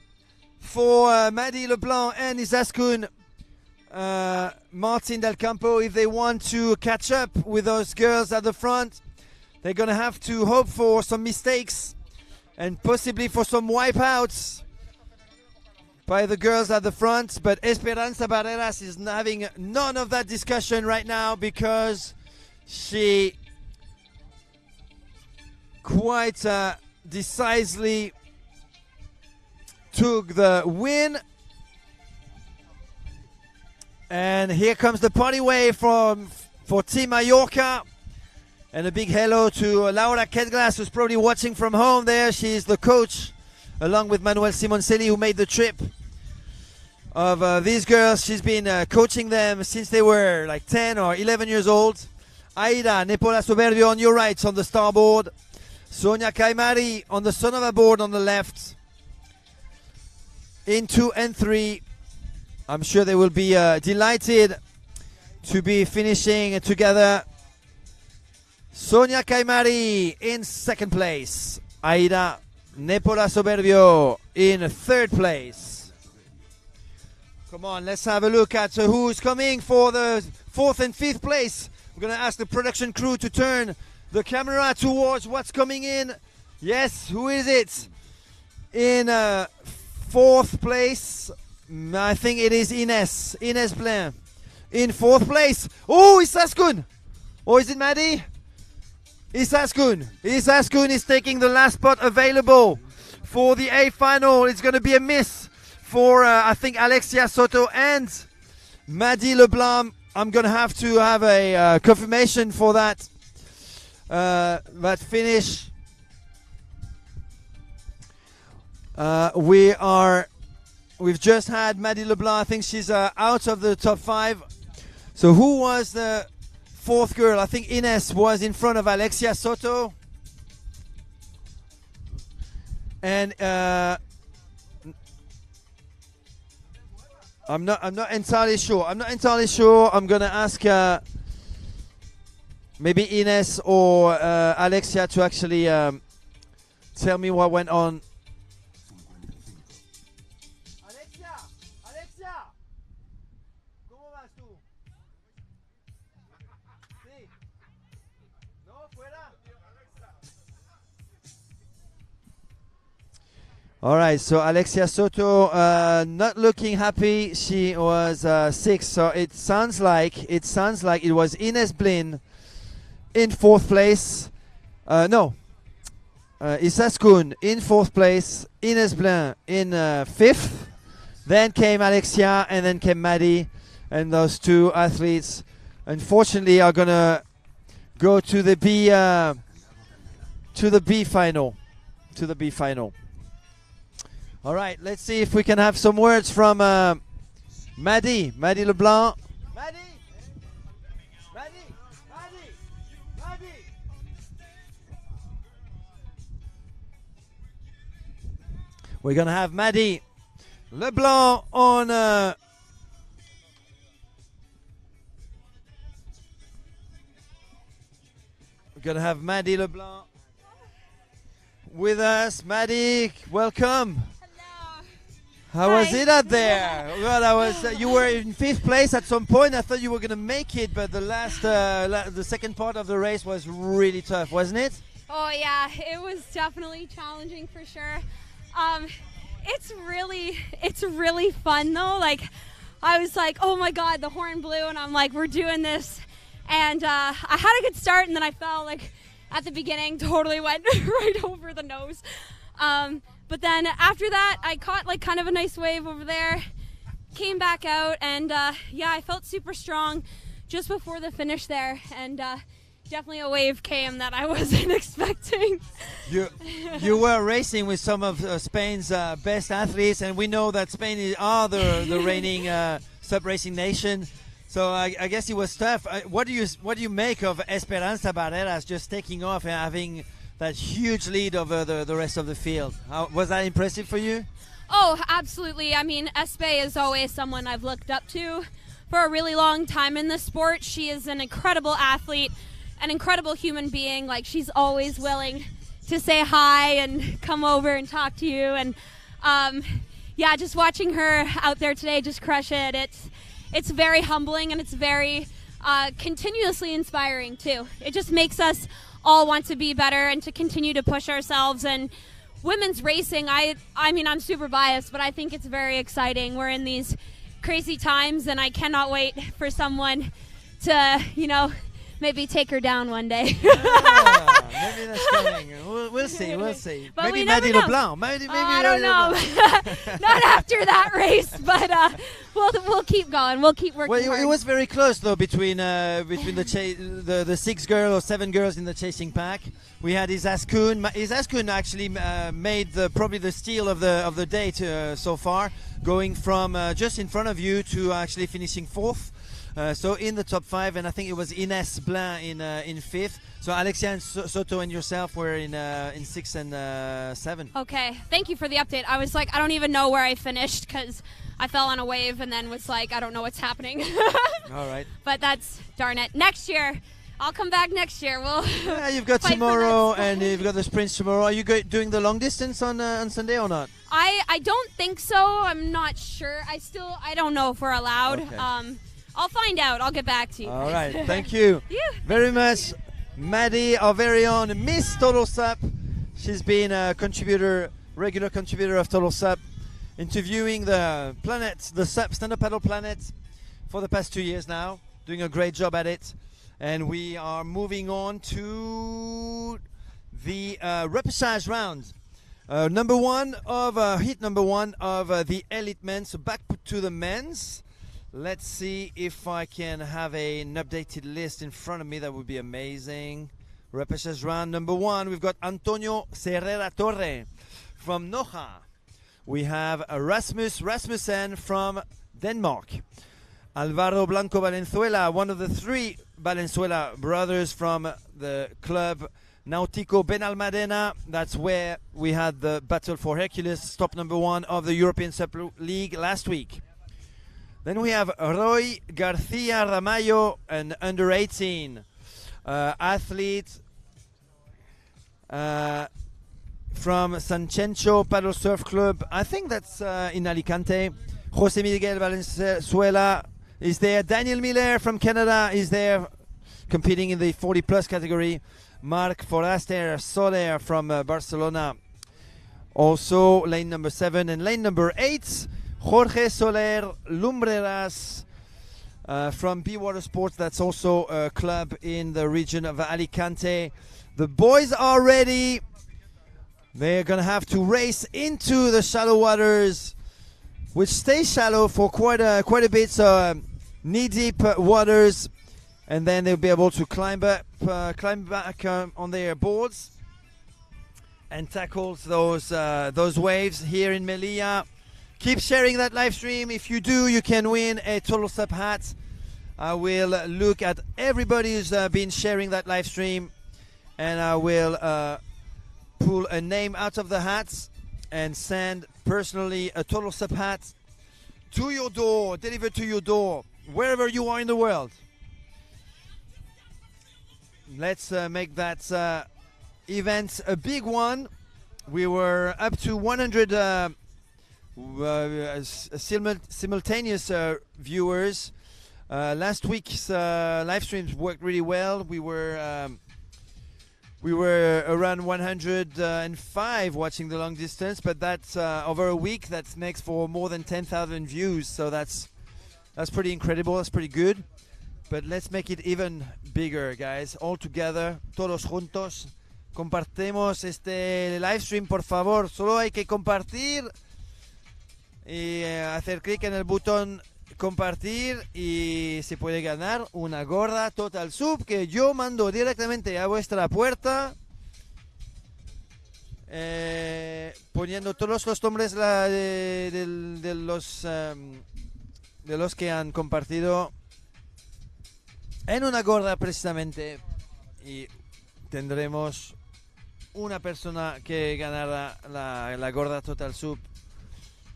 A: for Maddie Leblanc and Izaskun Martin Del Campo. If they want to catch up with those girls at the front, they're going to have to hope for some mistakes and possibly for some wipeouts by the girls at the front. But Esperanza Barreras is having none of that discussion right now, because she quite decisively took the win. And here comes the party wave for Team Mallorca. And a big hello to Laura Kedglas, who's probably watching from home there. She's the coach, along with Manuel Simoncelli, who made the trip of these girls. She's been coaching them since they were like 10 or 11 years old. Aida Nepola Soberbio on your right on the starboard. Sonia Kaimari on the Sonova board on the left. In 2 and 3. I'm sure they will be delighted to be finishing together. Sonia Kaimari in 2nd place. Aida Nepola Soberbio in 3rd place. Come on, let's have a look at who's coming for the 4th and 5th place. We're going to ask the production crew to turn the camera towards what's coming in Yes, who is it? In fourth place, I think it is Ines Blain. In fourth place. Oh, Isaskun. Or is it Maddie? Isaskun. Isaskun is taking the last spot available for the A final. It's going to be a miss for, I think, Alexia Soto and Maddie Leblanc. I'm going to have a confirmation for that finish. We've just had Maddie Leblanc. I think she's out of the top 5. So who was the fourth girl? I think Ines was in front of Alexia Soto. And I'm not entirely sure. I'm gonna ask maybe Ines or Alexia to actually tell me what went on. All right, so Alexia Soto not looking happy. She was 6th, so it sounds like it was Ines Blin in 4th place. Isaskun in 4th place, Ines Blin in 5th. Then came Alexia, and then came Maddie, and those two athletes, unfortunately, are gonna go to the B final. All right, let's see if we can have some words from Maddie Leblanc. Maddie. We're gonna have Maddie Leblanc on. We're gonna have Maddie Leblanc with us. Maddie, welcome. How was it out there? Well, you were in 5th place at some point. I thought you were going to make it, but the second part of the race was really tough, wasn't it?
F: Oh yeah, it was definitely challenging for sure. It's really fun though. Like, I was like, oh my God, the horn blew, and I'm like, we're doing this. And I had a good start, and then I fell like at the beginning, totally went right over the nose. But then after that, I caught like kind of a nice wave over there, came back out, and yeah, I felt super strong just before the finish there, and definitely a wave came that I wasn't expecting. You were racing with some of Spain's best athletes, and we know that Spain are the reigning SUP racing nation. So I guess it was tough. What do you make of Esperanza Barreras just taking off and having that huge lead over the rest of the field? Was that impressive for you? Oh, absolutely. I mean, Espe is always someone I've looked up to for a really long time in the sport. She is an incredible athlete, an incredible human being. Like, she's always willing to say hi and come over and talk to you. And yeah, just watching her out there today just crush it. It's very humbling, and it's very continuously inspiring too. It just makes us all want to be better and to continue to push ourselves. And women's racing, I mean, I'm super biased, but I think it's very exciting. We're in these crazy times, and I cannot wait for someone to, maybe take her down one day.
A: Maybe that's coming. We'll see.
F: But
A: maybe
F: we
A: Maddie
F: never know.
A: LeBlanc. Maybe
F: I don't know. Not after that race, but we'll keep going. We'll keep working hard.
A: It was very close though between the 6 girls or 7 girls in the chasing pack. We had Isaskun. Isaskun actually made probably the steal of the day so far, going from just in front of you to actually finishing 4th. So in the top 5, and I think it was Ines Blin in 5th. So Alexia and Soto and yourself were in 6 and 7.
F: Okay, thank you for the update. I was like, I don't even know where I finished because I fell on a wave and then was like, I don't know what's happening.
A: All right.
F: But darn it. Next year, I'll come back next year.
A: Yeah, you've got tomorrow, and you've got the sprints tomorrow. Are you doing the long distance on Sunday or not?
F: I don't think so. I'm not sure. I don't know if we're allowed. Okay. I'll find out. I'll get back to you.
A: All right. Thank you very much, Maddie, our very own Miss Total SUP She's been a contributor, regular contributor of Total SUP, interviewing the SUP stand-up paddle planet for the past 2 years now, doing a great job at it. And we are moving on to the repêchage round. Hit number one of the elite men. So back to the men's. Let's see if I can have an updated list in front of me. That would be amazing. Repêchage round number one. We've got Antonio Serrera Torre from Noja. We have Rasmussen from Denmark. Alvaro Blanco Valenzuela, one of the three Valenzuela brothers from the club Nautico Benalmadena. That's where we had the battle for Hercules, stop number one of the European SUP League last week. Then we have Roy Garcia Ramayo, an under 18 athlete from Sanchencho Paddle Surf Club. I think that's in Alicante. Jose Miguel Valenzuela is there. Daniel Miller from Canada is there, competing in the 40 plus category. Marc Foraster Soler from Barcelona. Also lane number 7 and lane number 8. Jorge Soler Lumbreras from B Water Sports. That's also a club in the region of Alicante. The boys are ready. They're going to have to race into the shallow waters, which stay shallow for quite a bit, so knee-deep waters, and then they'll be able to climb back on their boards and tackle those waves here in Melia. Keep sharing that live stream. If you do, you can win a Total SUP hat. I will look at everybody who's been sharing that live stream, and I will pull a name out of the hats and send personally a Total SUP hat to your door, delivered to your door, wherever you are in the world. Let's make that event a big one. We were up to 100 simultaneous viewers. Last week's live streams worked really well. We were around 105 watching the long distance, but that's over a week. That makes for more than 10,000 views. So that's pretty incredible. That's pretty good. But let's make it even bigger, guys. All together, todos juntos. Compartemos este live stream, por favor. Solo hay que compartir y hacer clic en el botón compartir y se puede ganar una gorra Total SUP que yo mando directamente a vuestra puerta, poniendo todos los nombres de los que han compartido en una gorra precisamente, y tendremos una persona que ganará la gorra Total SUP.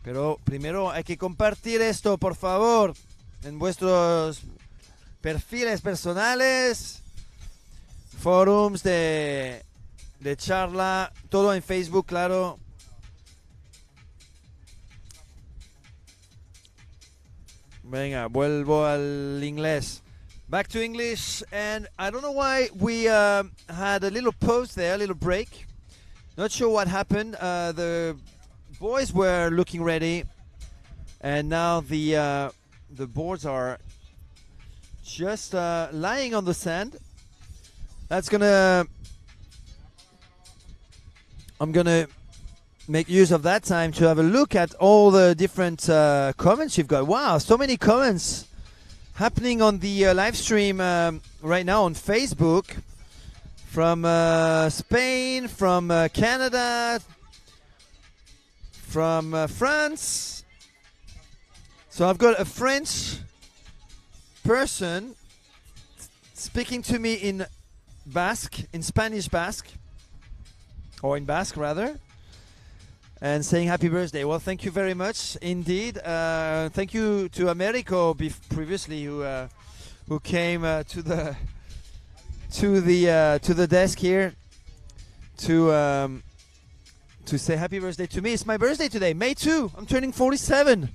A: Pero primero hay que compartir esto, por favor, en vuestros perfiles personales, forums de charla, todo en Facebook, claro. Venga, vuelvo al inglés. Back to English, and I don't know why we had a little pause there, a little break. Not sure what happened. The boys were looking ready, and now the boards are just lying on the sand. I'm gonna make use of that time to have a look at all the different comments you've got. Wow, so many comments happening on the live stream right now on Facebook, from Spain, from Canada, from France. So I've got a French person speaking to me in Basque, in Spanish Basque, or in Basque rather, and saying happy birthday. Well, thank you very much indeed. Thank you to Americo previously, who came to the desk here to say happy birthday to me. It's my birthday today, May 2. I'm turning 47.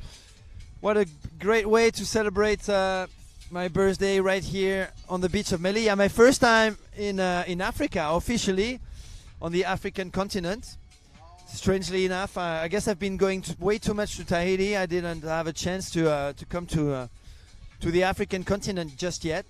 A: What a great way to celebrate my birthday right here on the beach of Melia. My first time in Africa officially. on the African continent. Strangely enough, I guess I've been going way too much to Tahiti. I didn't have a chance to come to the African continent just yet.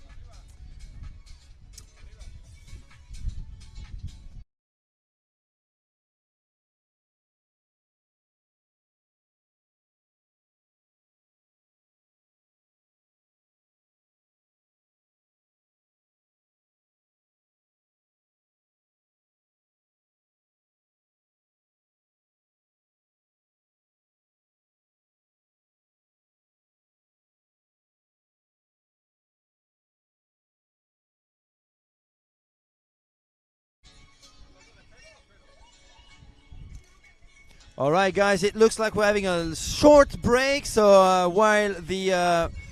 A: All right, guys, it looks like we're having a short break. So while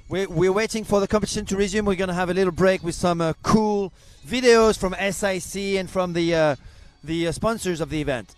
A: we're waiting for the competition to resume, we're going to have a little break with some cool videos from SIC and from the sponsors of the event.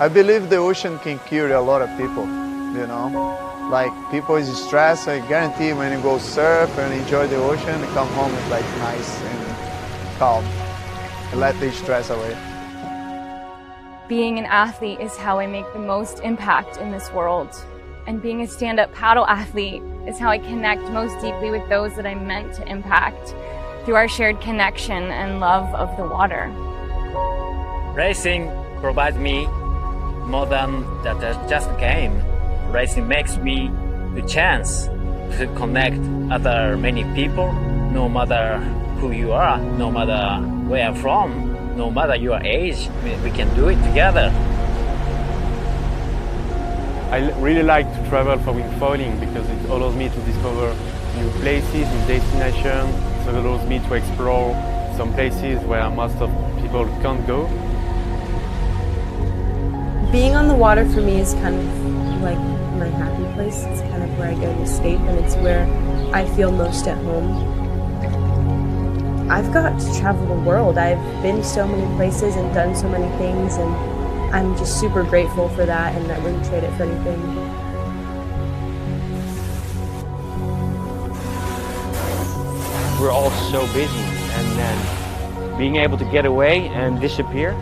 G: I believe the ocean can cure a lot of people, you know. Like people is stressed, I guarantee when you go surf and enjoy the ocean, you come home it's like nice and calm. And let the stress away.
H: Being an athlete is how I make the most impact in this world. And being a stand-up paddle athlete is how I connect most deeply with those that I'm meant to impact through our shared connection and love of the water.
I: Racing provides me more than just a game. Racing makes me the chance to connect other many people, no matter who you are, no matter where you're from, no matter your age, we can do it together.
J: I really like to travel for wingfoiling because it allows me to discover new places, new destinations. It allows me to explore some places where most of people can't go.
K: Being on the water for me is kind of like my happy place. It's kind of where I go to escape, and it's where I feel most at home. I've got to travel the world. I've been so many places and done so many things, and I'm just super grateful for that, and I wouldn't trade it for anything.
I: We're all so busy, and then being able to get away and disappear,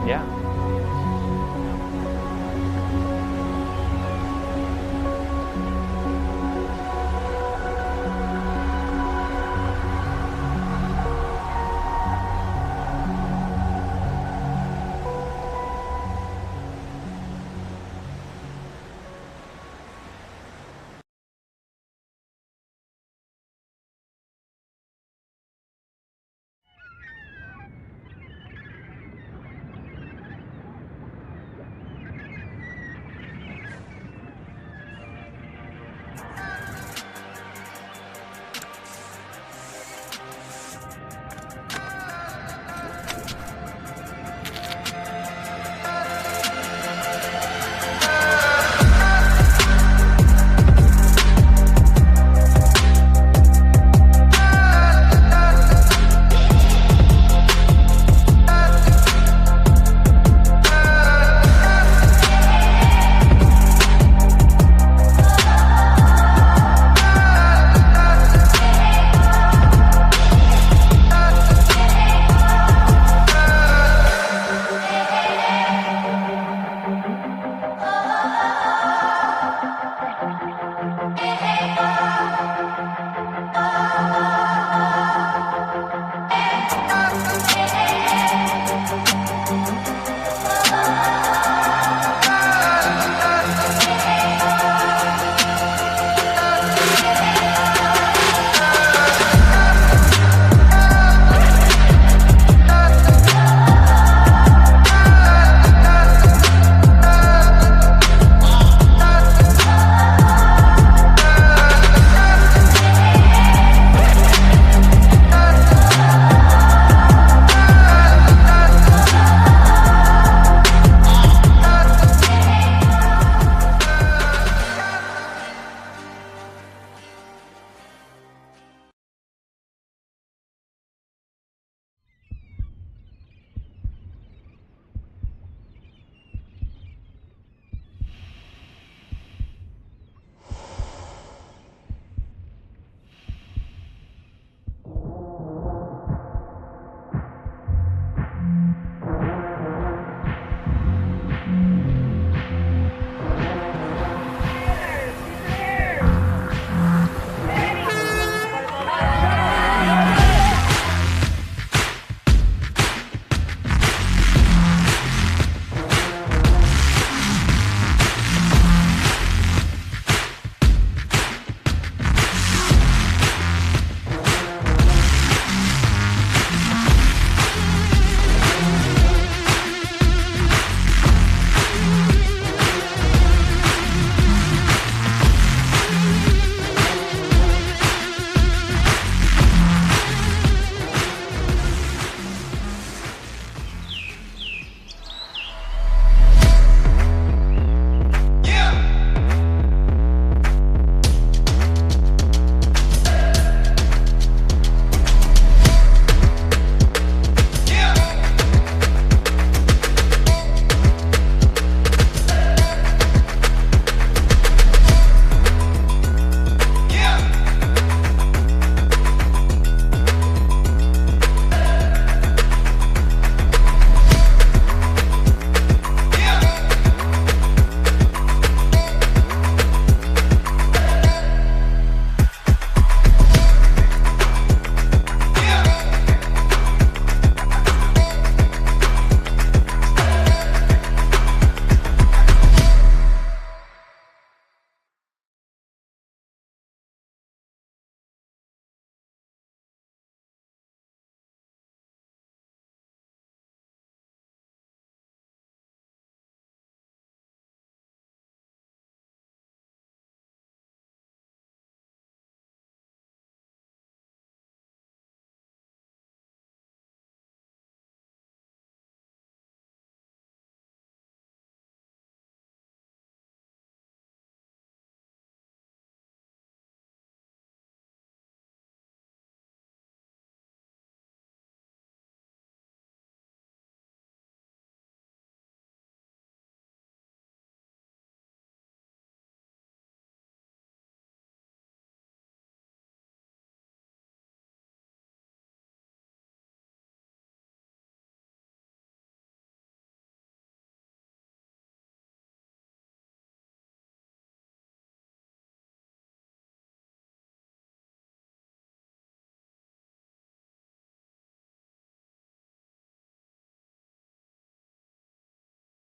I: yeah.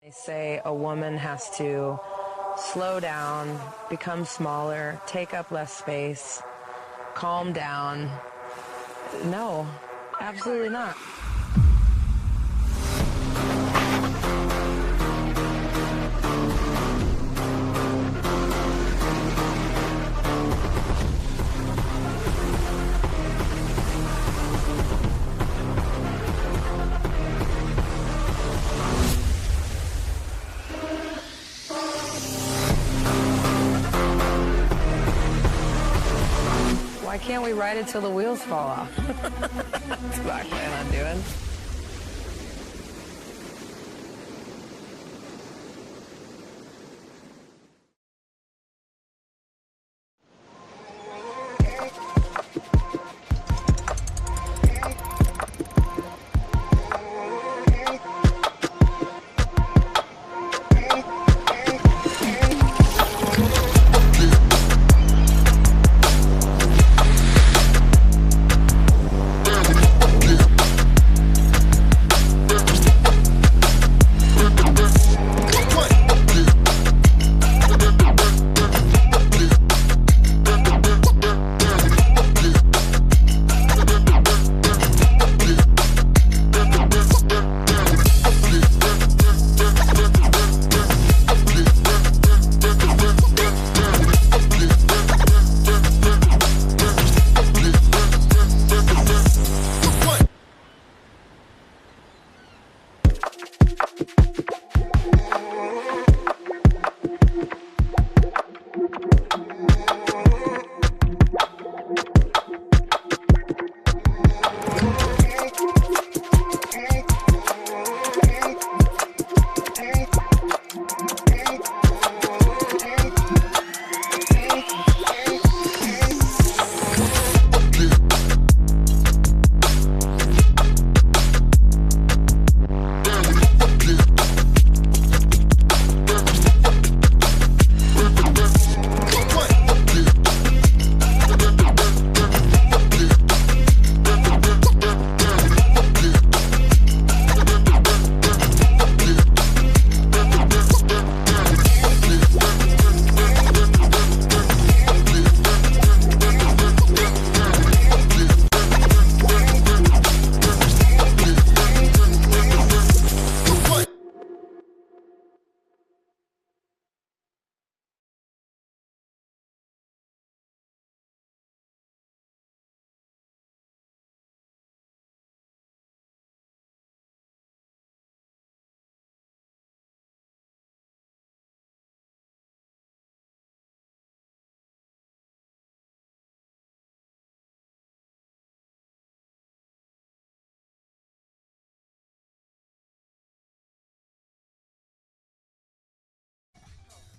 L: They say a woman has to slow down, become smaller, take up less space, calm down. No, absolutely not. can't we ride it till the wheels fall off? That's what I plan on doing.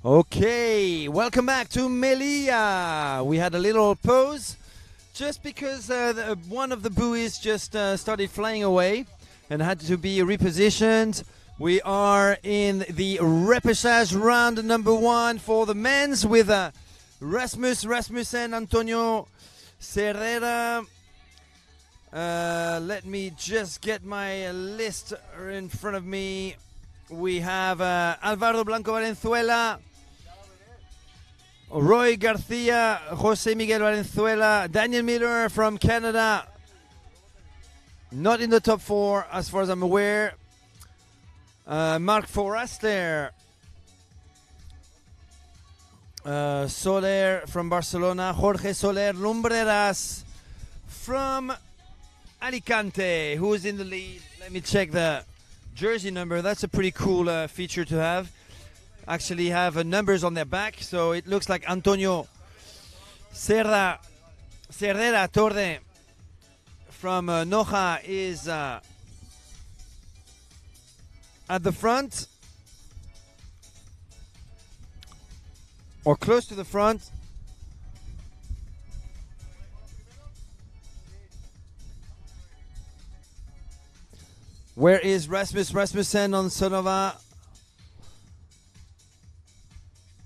A: Okay, welcome back to Melia. We had a little pause just because one of the buoys just started flying away and had to be repositioned. We are in the Repêchage round number 1 for the men's with Rasmussen, Antonio Serrera. Let me just get my list in front of me. We have Álvaro Blanco Valenzuela, Roy Garcia, Jose Miguel Valenzuela, Daniel Miller from Canada. Not in the top 4 as far as I'm aware. Marc Forrester, Soler from Barcelona, Jorge Soler Lumbreras from Alicante, who is in the lead. Let me check the jersey number. That's a pretty cool feature to have. Actually have numbers on their back, so it looks like Antonio Serrera Torre from Noja is at the front or close to the front. Where is Rasmussen on Sonova?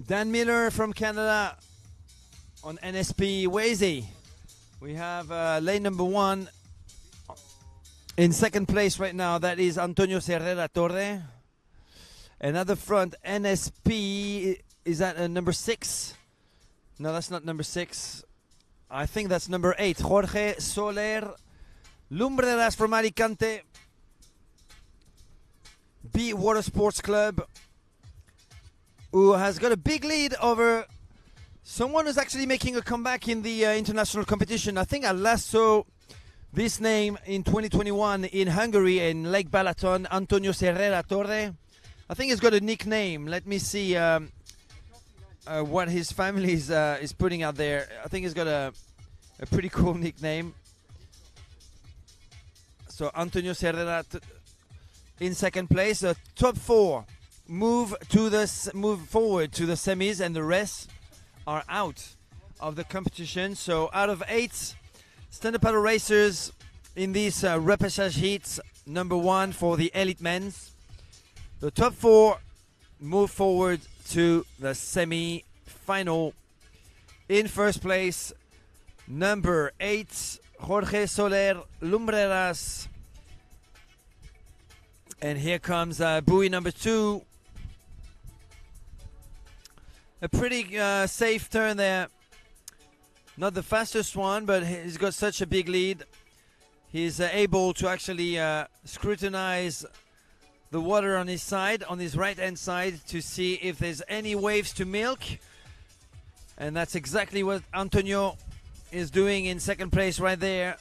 A: Dan Miller from Canada on NSP. Wazy. We have lane number 1 in second place right now. That is Antonio Serrera Torre. And at the front, NSP is at number 6. No, that's not number 6. I think that's number 8. Jorge Soler Lumbreras from Alicante. B Water Sports Club, who has got a big lead over someone who's actually making a comeback in the international competition. I think I last saw this name in 2021 in Hungary in Lake Balaton, Antonio Serrera Torre. I think he's got a nickname. Let me see what his family is putting out there. I think he's got A pretty cool nickname. So Antonio Serrera in second place. The top 4 move forward to the semis, and the rest are out of the competition. So out of 8 stand-up paddle racers in these repêchage heats, number 1 for the elite men's, the top 4 move forward to the semi-final. In first place, number 8, Jorge Soler Lumbreras. And here comes buoy number 2. A pretty safe turn there. Not the fastest one, but he's got such a big lead. He's able to actually scrutinize the water on his side, on his right-hand side, to see if there's any waves to milk. And that's exactly what Antonio is doing in second place right there.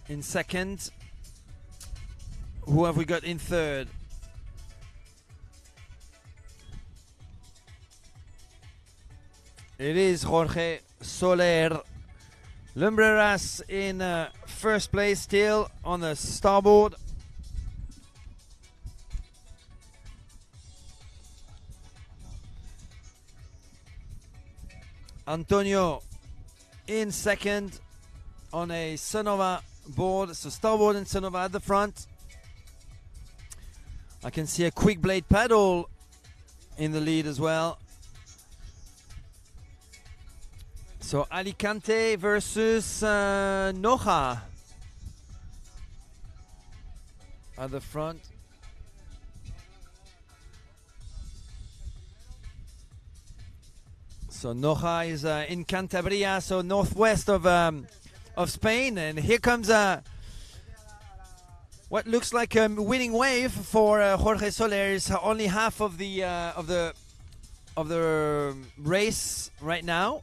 A: In second. Who have we got in third? It is Jorge Soler Lumbreras in first place, still on the starboard. Antonio in second on a Sonova board, so starboard and Sonova at the front. I can see a quick blade paddle in the lead as well. So Alicante versus Noja at the front. So Noja is in Cantabria, so northwest of Spain, and here comes what looks like a winning wave for Jorge Soler. Is only half of the race right now.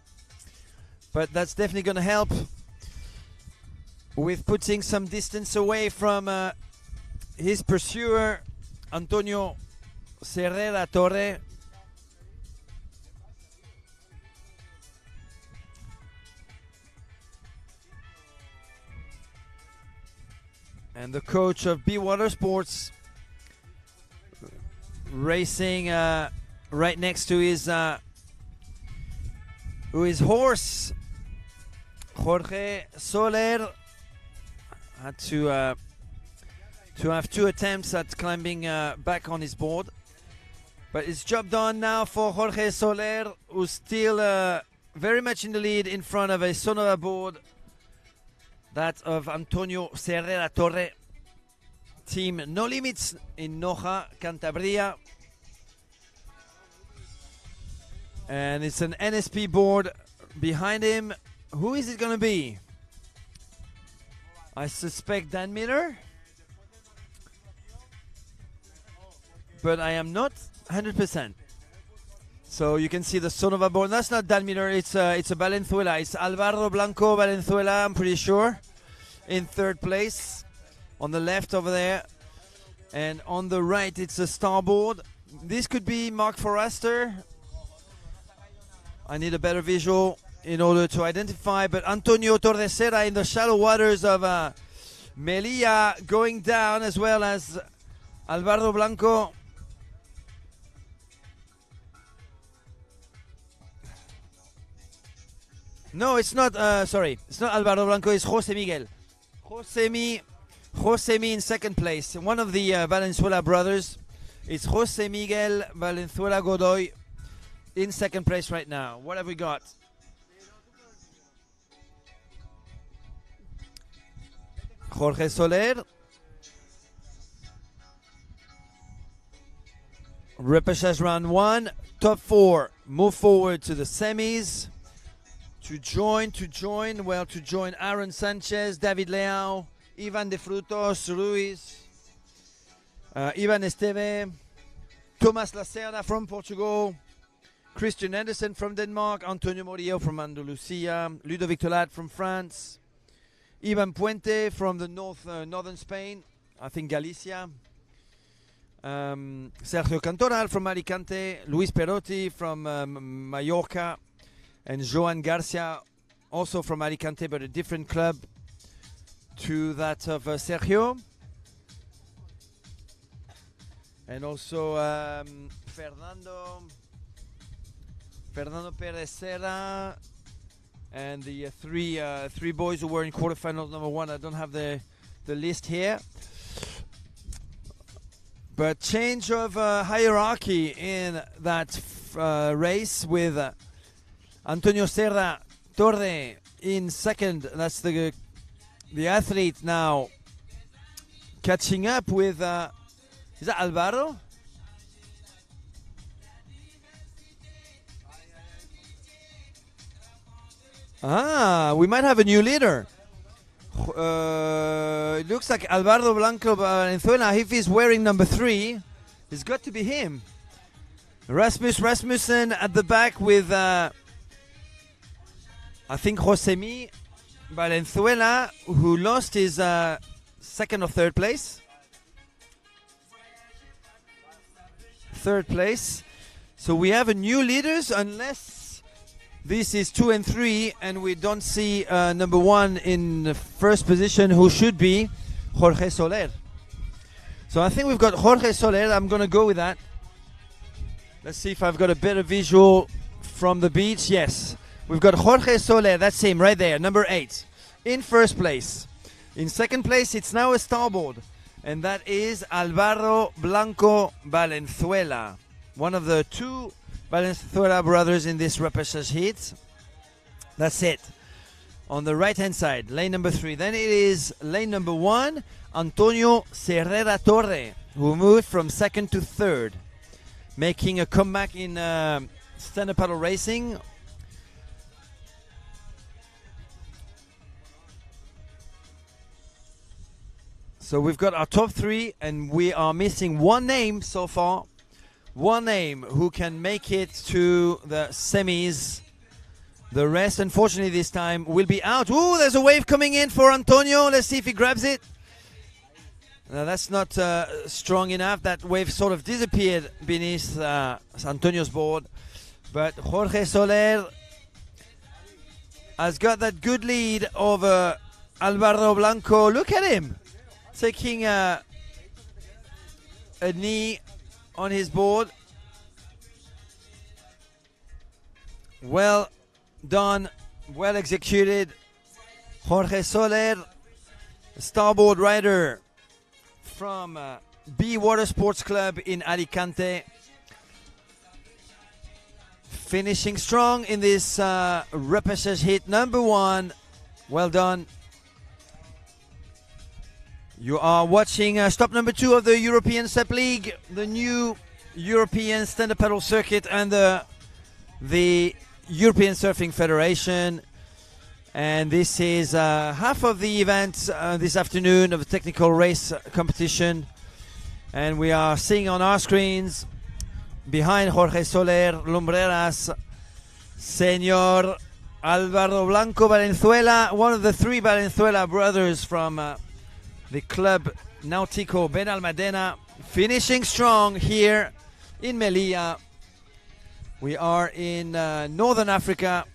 A: But that's definitely going to help with putting some distance away from his pursuer, Antonio Serrera Torre. And the coach of B Water Sports racing right next to his horse. Jorge Soler had to have 2 attempts at climbing back on his board, but it's job done now for Jorge Soler, who's still very much in the lead in front of a Sonora board, that of Antonio Serrera Torre. Team No Limits in Noja, Cantabria, and it's an NSP board behind him. Who is it going to be? I suspect Dan Miller, but I am not 100%. So you can see the Sonova board. That's not Dan Miller. It's a Valenzuela. It's Alvaro Blanco Valenzuela, I'm pretty sure, in third place. On the left over there, and on the right it's a Starboard. This could be Mark Forrester. I need a better visual in order to identify, but Antonio Torresera in the shallow waters of Melia going down, as well as Alvaro Blanco. No, it's not, sorry, it's not Alvaro Blanco, it's Jose Miguel. Jose Mi in second place. One of the Valenzuela brothers. It's Jose Miguel Valenzuela Godoy in second place right now. What have we got? Jorge Soler. Repêchage round 1. Top 4 move forward to the semis. To join Aaron Sanchez, David Leao, Ivan de Frutos, Ruiz, Ivan Esteve, Thomas Lacerda from Portugal, Christian Andersen from Denmark, Antonio Murillo from Andalusia, Ludovic Teulade from France, Ivan Puente from the northern Spain, I think Galicia, Sergio Cantoral from Alicante, Luis Perotti from Mallorca, and Joan Garcia, also from Alicante, but a different club to that of Sergio. And also Fernando Perez Serra, and the three boys who were in quarterfinals number 1. I don't have the list here. But change of hierarchy in that race with Antonio Serra Torre in second. That's the athlete now catching up with, is that Alvaro? We might have a new leader. It looks like Alvaro Blanco Valenzuela. If he's wearing number 3, it's got to be him. Rasmussen at the back with, I think, Josemi Valenzuela, who lost his second or third place. Third place. So we have a new leaders, unless this is 2 and 3, and we don't see number 1 in the first position, who should be Jorge Soler. So I think we've got Jorge Soler. I'm going to go with that. Let's see if I've got a better visual from the beach. Yes, we've got Jorge Soler. That's him right there, number 8, in first place. In second place, it's now a starboard, and that is Alvaro Blanco Valenzuela, one of the 2 Valenzuela brothers in this repêchage heat. That's it. On the right-hand side, lane number 3. Then it is lane number 1, Antonio Serrera Torre, who moved from second to third, making a comeback in stand-up paddle racing. So we've got our top 3, and we are missing one name so far. One name who can make it to the semis. The rest, unfortunately, this time will be out. Ooh, there's a wave coming in for Antonio. Let's see if he grabs it. No, that's not strong enough. That wave sort of disappeared beneath Antonio's board. But Jorge Soler has got that good lead over Alvaro Blanco. Look at him taking a knee on his board. Well done, well executed. Jorge Soler, starboard rider from B Water Sports Club in Alicante, finishing strong in this repêchage hit number 1. Well done. You are watching stop number 2 of the European SUP League, the new European stand-up paddle circuit and the European Surfing Federation. And this is half of the event this afternoon of the technical race competition. And we are seeing on our screens, behind Jorge Soler, Lumbreras, Señor Alvaro Blanco Valenzuela, one of the 3 Valenzuela brothers from the Club Nautico Benalmadena, finishing strong here in Melia. We are in Northern Africa,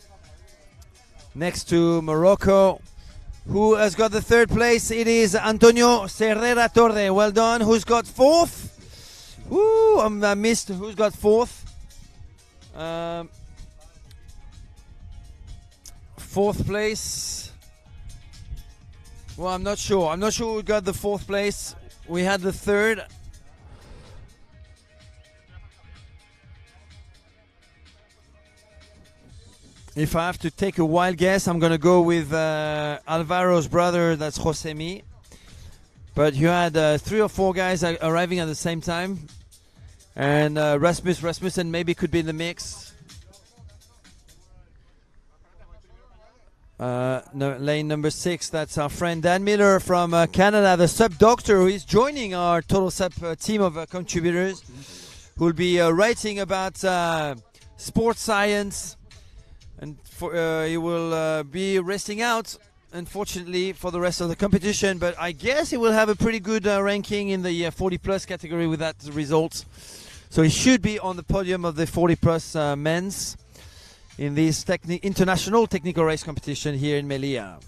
A: next to Morocco. Who has got the 3rd place? It is Antonio Serrera Torre. Well done. Who's got 4th? Ooh, I missed. Who's got 4th? 4th place. Well, I'm not sure. I'm not sure who got the 4th place. We had the 3rd. If I have to take a wild guess, I'm going to go with Alvaro's brother, that's Josemi. But you had 3 or 4 guys arriving at the same time. And Rasmussen maybe could be in the mix. No, lane number 6, that's our friend Dan Miller from Canada, the SUP doctor, who is joining our Total SUP team of contributors, who will be writing about sports science, and he will be resting out, unfortunately, for the rest of the competition, but I guess he will have a pretty good ranking in the 40 plus category with that result, so he should be on the podium of the 40 plus men's. in this international technical race competition here in Melia.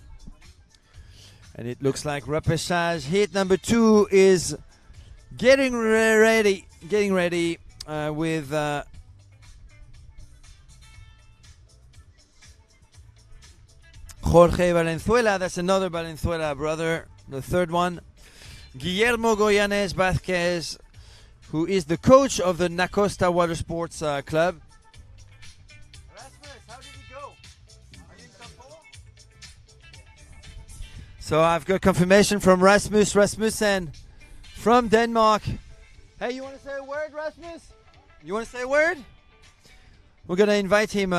A: And it looks like Repêchage hit number 2 is getting ready with Jorge Valenzuela. That's another Valenzuela brother, the third one. Guillermo Goyanes Vázquez, who is the coach of the Nacosta Water Sports Club. Rasmus, how did it go? Are you in top 4? So I've got confirmation from Rasmussen from Denmark. Hey, you want to say a word, Rasmus? You want to say a word? We're going to invite him,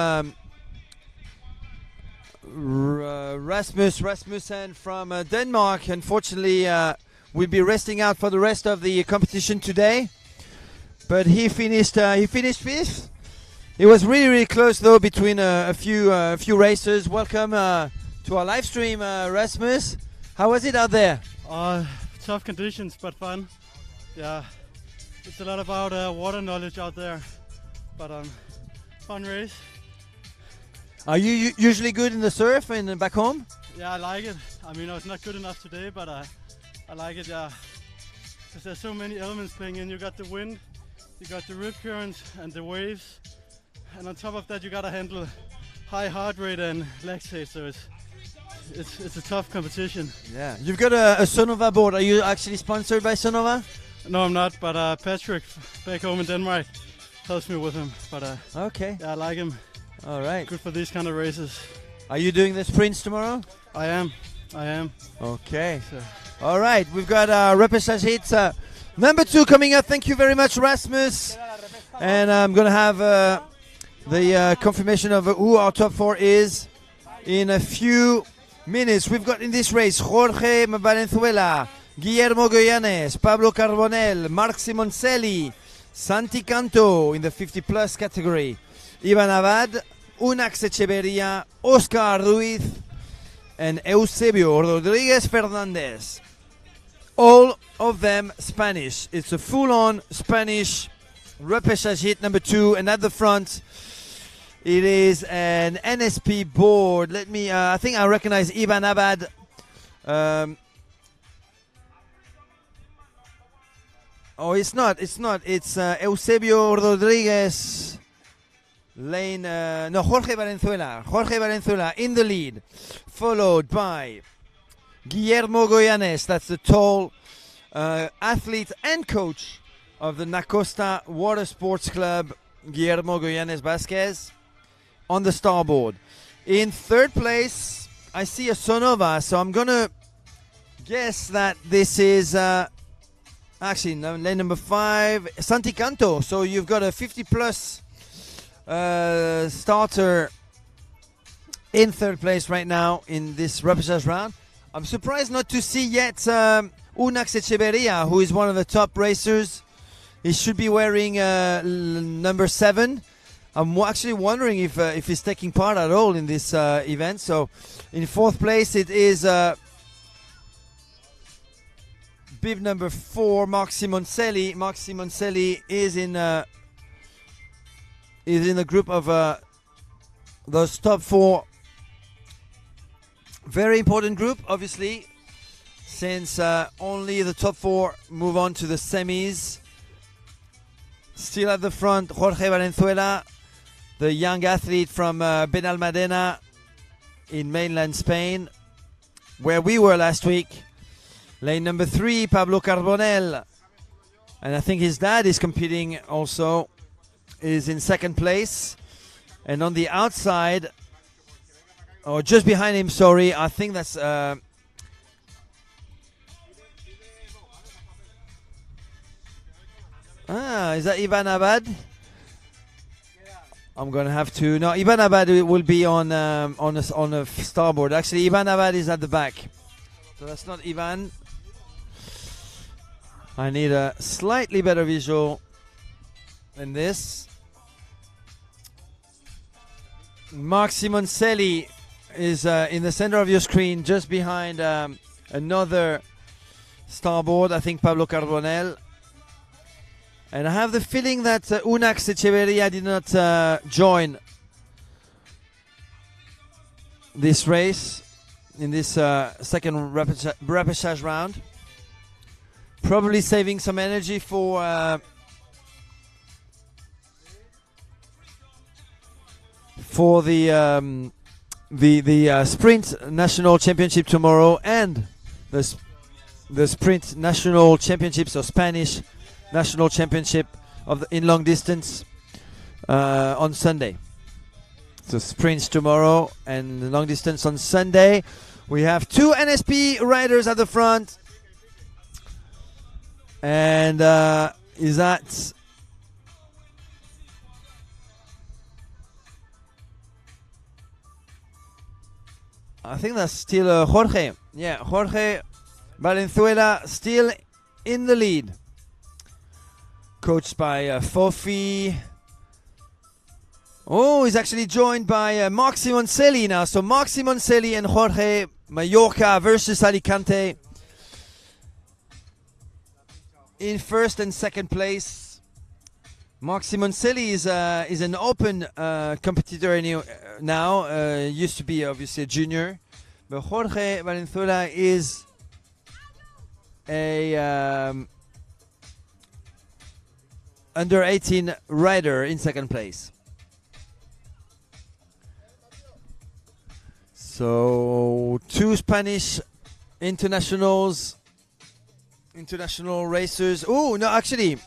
A: Rasmussen from Denmark. Unfortunately, will be resting out for the rest of the competition today. But he finished 5th. It was really close though between a few racers. Welcome to our live stream, Rasmus. How was it out there?
C: Tough conditions, but fun. Yeah, it's a lot about water knowledge out there, but fun race.
A: Are you usually good in the surf and back home?
C: Yeah, I like it. I mean, I was not good enough today, but I like it, yeah. Because there's so many elements playing in. You got the wind, you got the rip currents and the waves, and on top of that you got to handle high heart rate and lactate, so it's a tough competition.
A: Yeah. You've got a Sonova board. Are you actually sponsored by Sonova?
C: No, I'm not, but Patrick back home in Denmark helps me with him. But
A: okay.
C: Yeah, I like him.
A: All right.
C: Good for these kind of races.
A: Are you doing the sprints tomorrow?
C: I am.
A: Okay.
C: So.
A: All right. We've got Repêchage hits number 2 coming up. Thank you very much, Rasmus. And I'm going to have the confirmation of who our top 4 is in a few minutes. We've got in this race Jorge Valenzuela, Guillermo Goyanes, Pablo Carbonell, Marc Simoncelli, Santi Canto in the 50+ category, Ivan Abad, Unax Echeverria, Oscar Ruiz, and Eusebio Rodriguez Fernandez. All of them Spanish. It's a full-on Spanish Repêchage hit number 2, and at the front it is an NSP board. Let me, I think I recognize Ivan Abad. Oh, it's not. It's Eusebio Rodriguez. Jorge Valenzuela. Jorge Valenzuela in the lead, followed by Guillermo Goyanes. That's the tall athlete and coach of the Nacosta Water Sports Club, Guillermo Goyanes Vázquez, on the starboard. In third place, I see a Sonova, so I'm going to guess that this is actually lane number 5, Santi Canto. So you've got a 50+ starter in third place right now in this Repêchage round. I'm surprised not to see yet Unax Echeverria, who is one of the top racers. He should be wearing number 7. I'm actually wondering if he's taking part at all in this event. So in fourth place it is bib number 4, Marc Simoncelli. Marc Simoncelli is in a group of those top 4. Very important group, obviously, since only the top 4 move on to the semis. Still at the front, Jorge Valenzuela, the young athlete from Benalmádena in mainland Spain, where we were last week. Lane number 3, Pablo Carbonell, and I think his dad is competing also, is in second place. And on the outside, or just behind him, sorry, I think that's is that Ivan Abad? I'm gonna have to. No, Ivan Abad will be on a starboard. Actually, Ivan Abad is at the back, so that's not Ivan. I need a slightly better visual than this. Marc Simoncelli is in the center of your screen, just behind another starboard. I think Pablo Carbonell. And I have the feeling that Unax Echeverria did not join this race in this second repêchage round. Probably saving some energy for the sprint national championship tomorrow and the sprint national championships or Spanish national championship in long distance on Sunday. So sprints tomorrow and long distance on Sunday. We have 2 NSP riders at the front. And is that I think that's still Jorge. Yeah, Jorge Valenzuela still in the lead. Coached by Fofi. Oh, he's actually joined by Marc Simoncelli now. So Marc Simoncelli and Jorge, Mallorca versus Alicante. In first and second place. Marc Simoncelli is an open competitor now. Used to be obviously a junior. But Jorge Valenzuela is a under 18 rider in second place. So 2 Spanish international racers. Oh no, actually,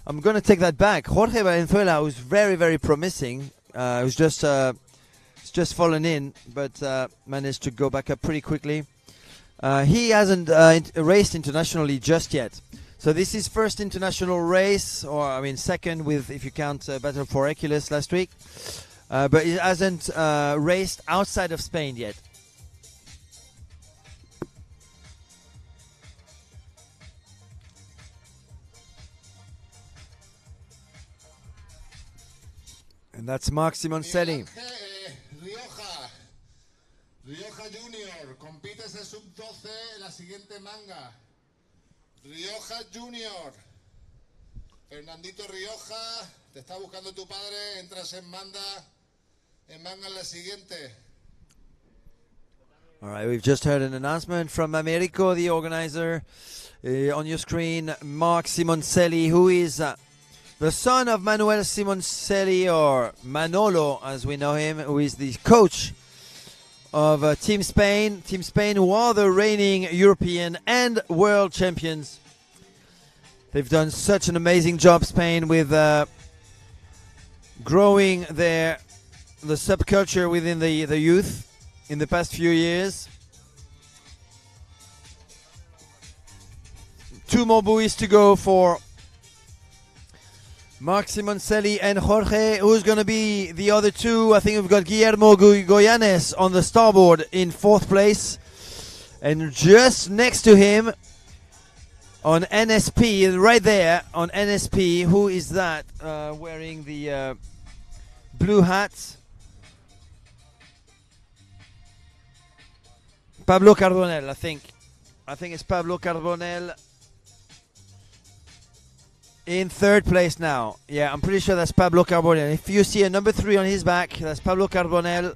A: I'm gonna take that back. Jorge Valenzuela was very, very promising. Was just fallen in, but managed to go back up pretty quickly. He hasn't raced internationally just yet. So this is first international race, or I mean second with if you count Battle for Hercules last week. But he hasn't raced outside of Spain yet. And that's Marc Simoncelli.
E: Rioja Junior, compites en sub-12 la siguiente manga. Rioja Junior. Fernandito Rioja, te está buscando tu padre, entras en manga en la siguiente.
A: All right, we've just heard an announcement from Americo, the organizer. On your screen, Marc Simoncelli, who is the son of Manuel Simoncelli, or Manolo as we know him, who is the coach of Team Spain. Team Spain, who are the reigning European and world champions. They've done such an amazing job, Spain, with growing the subculture within the youth in the past few years. 2 more buoys to go for Marc Simoncelli and Jorge. Who's going to be the other 2? I think we've got Guillermo Goyanes on the starboard in 4th place. And just next to him on NSP, right there on NSP, who is that wearing the blue hat? Pablo Carbonell, I think. I think it's Pablo Carbonell in 3rd place now. Yeah, I'm pretty sure that's Pablo Carbonell. If you see a number 3 on his back, that's Pablo Carbonell,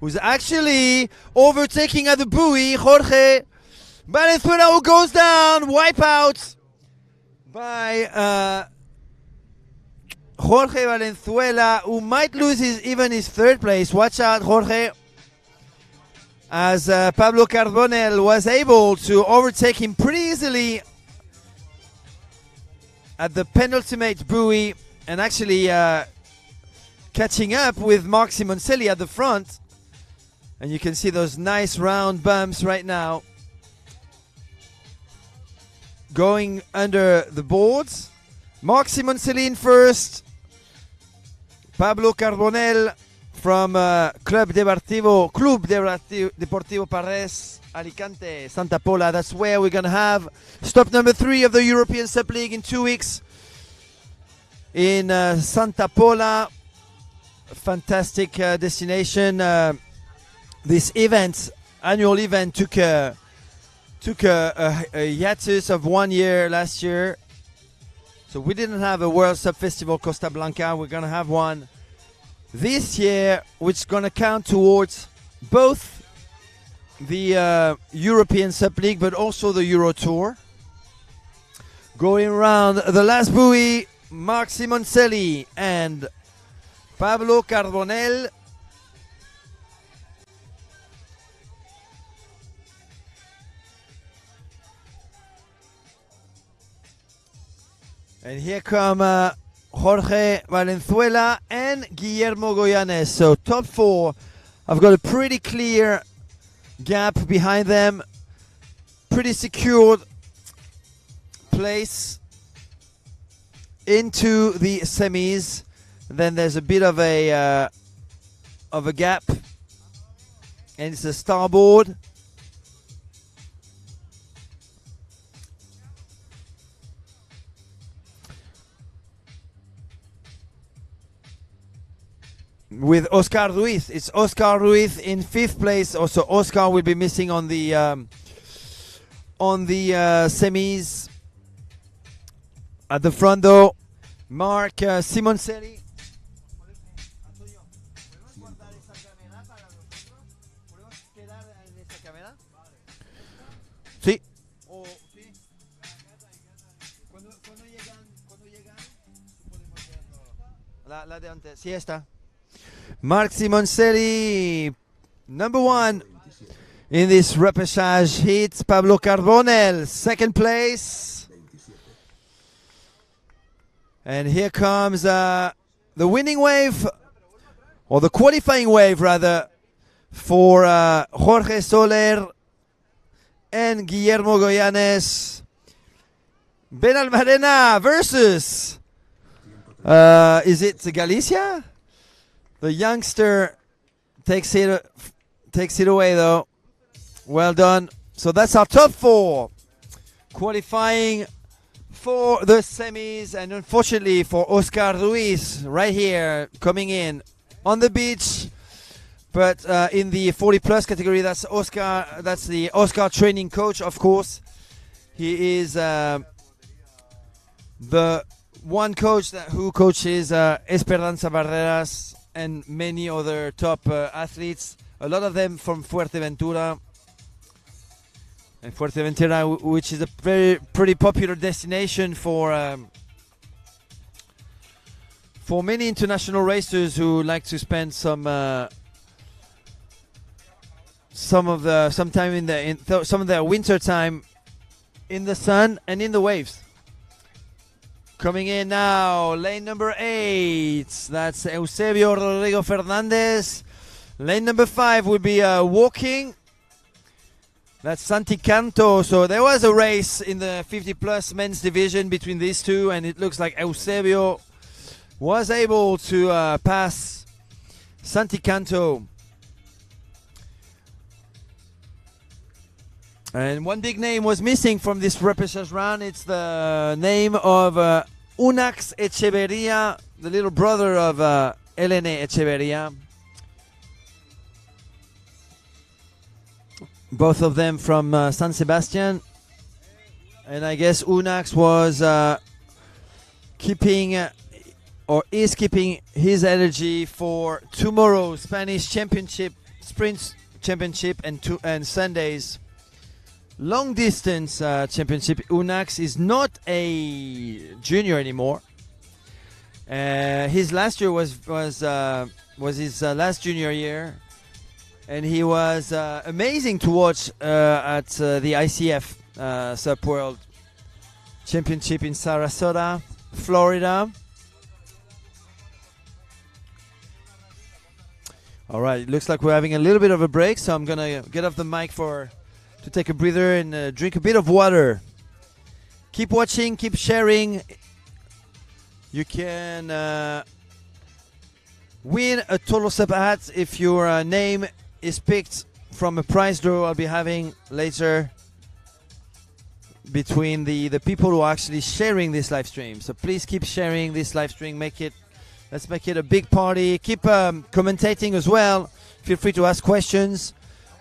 A: who's actually overtaking at the buoy Jorge Valenzuela, who goes down, wipeout by Jorge Valenzuela, who might lose even his 3rd place. Watch out, Jorge, as Pablo Carbonell was able to overtake him pretty easily at the penultimate buoy, and actually catching up with Marc Simoncelli at the front. And you can see those nice round bumps right now going under the boards. Marc Simoncelli in first. Pablo Carbonell from Club Deportivo Parres, Alicante, Santa Pola. That's where we're going to have stop number 3 of the European Sub League in 2 weeks in Santa Pola. Fantastic destination. This event, annual event, took a hiatus of 1 year last year. So we didn't have a World Sub Festival Costa Blanca. We're going to have one this year, which is going to count towards both the European SUP League, but also the Euro Tour. Going around the last buoy, Marc Simoncelli and Pablo Carbonell. And here come Jorge Valenzuela and Guillermo Goyanes. So top four. I've got a pretty clear gap behind them. Pretty secured place into the semis. Then there's a bit of a gap, and it's a starboard. With Oscar Ruiz. It's Oscar Ruiz in 5th place. Also, Oscar will be missing on the semis. At the front, though, Marc Simoncelli. Sí. La de antes. Sí, está. Marc Simoncelli, number 1 in this repêchage heat. Pablo Carbonell, 2nd place. And here comes the winning wave, or the qualifying wave rather, for Jorge Soler and Guillermo Goyanes. Ben Almarena versus, is it Galicia? The youngster takes it away though. Well done. So that's our top 4 qualifying for the semis, and unfortunately for Oscar Ruiz right here coming in on the beach, but in the 40 plus category. That's Oscar. That's the Oscar training coach, of course. He is the one coach who coaches Esperanza Barreras and many other top athletes, a lot of them from Fuerteventura. And Fuerteventura, which is a pretty popular destination for many international racers who like to spend some time of their winter time in the sun and in the waves. Coming in now, lane number 8. That's Eusebio Rodrigo Fernandez. Lane number 5 will be walking. That's Santi Canto. So there was a race in the 50 plus men's division between these two, and it looks like Eusebio was able to pass Santi Canto. And one big name was missing from this repêchage round. It's the name of Unax Echeverria, the little brother of Elene Echeverria. Both of them from San Sebastian. And I guess Unax was keeping his energy for tomorrow's Spanish Championship, Sprint Championship, and Sunday's long distance championship. Unax is not a junior anymore. His last year was his last junior year, and he was amazing to watch at the ICF SUP World Championship in Sarasota, Florida. All right, it looks like we're having a little bit of a break, so I'm gonna get off the mic to take a breather and drink a bit of water. Keep watching, keep sharing. You can win a Total SUP hat if your name is picked from a prize draw I'll be having later between the people who are actually sharing this live stream. So please keep sharing this live stream. Let's make it a big party. Keep commentating as well. Feel free to ask questions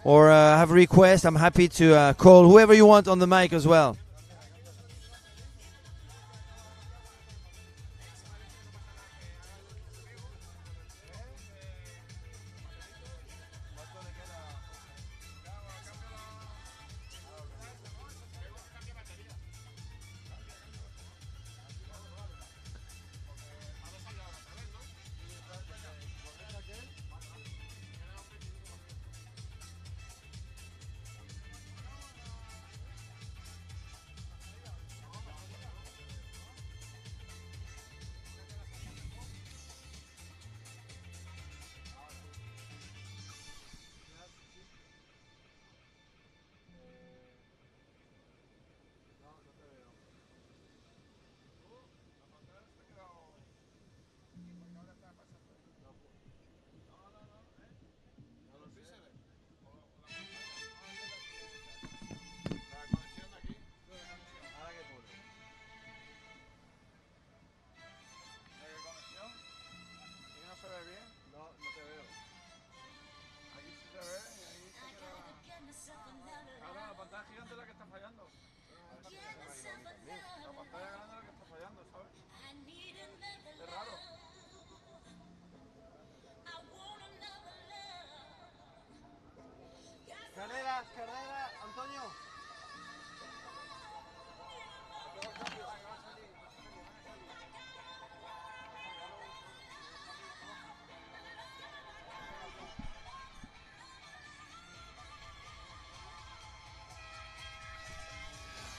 A: or have a request. I'm happy to call whoever you want on the mic as well.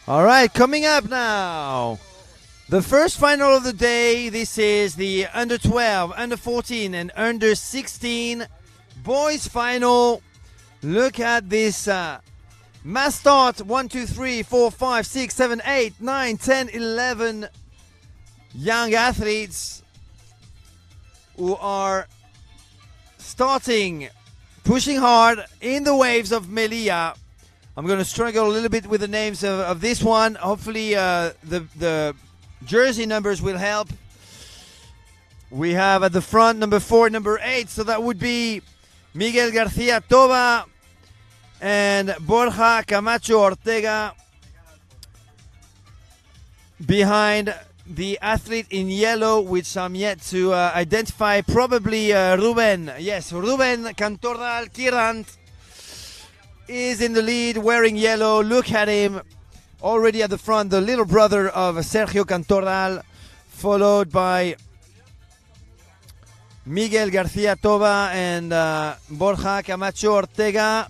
A: All right, coming up now. The first final of the day. This is the under 12, under 14, and under 16 boys final. Look at this mass start. 1, 2, 3, 4, 5, 6, 7, 8, 9, 10, 11 young athletes who are starting, pushing hard in the waves of Melia. I'm going to struggle a little bit with the names of this one. Hopefully the jersey numbers will help. We have at the front number 4, number 8. So that would be Miguel Garcia Toba and Borja Camacho Ortega. Behind the athlete in yellow, which I'm yet to identify, probably Ruben. Yes, Ruben Cantordal Kirant is in the lead wearing yellow. Look at him. Already at the front, the little brother of Sergio Cantordal, followed by Miguel Garcia Toba and Borja Camacho Ortega.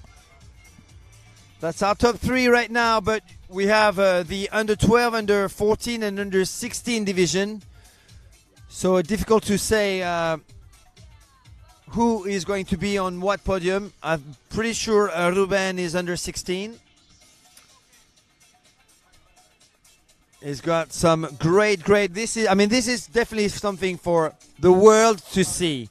A: That's our top 3 right now, but we have the under 12, under 14, and under 16 division. So difficult to say who is going to be on what podium. I'm pretty sure Ruben is under 16. He's got some great. This is definitely something for the world to see.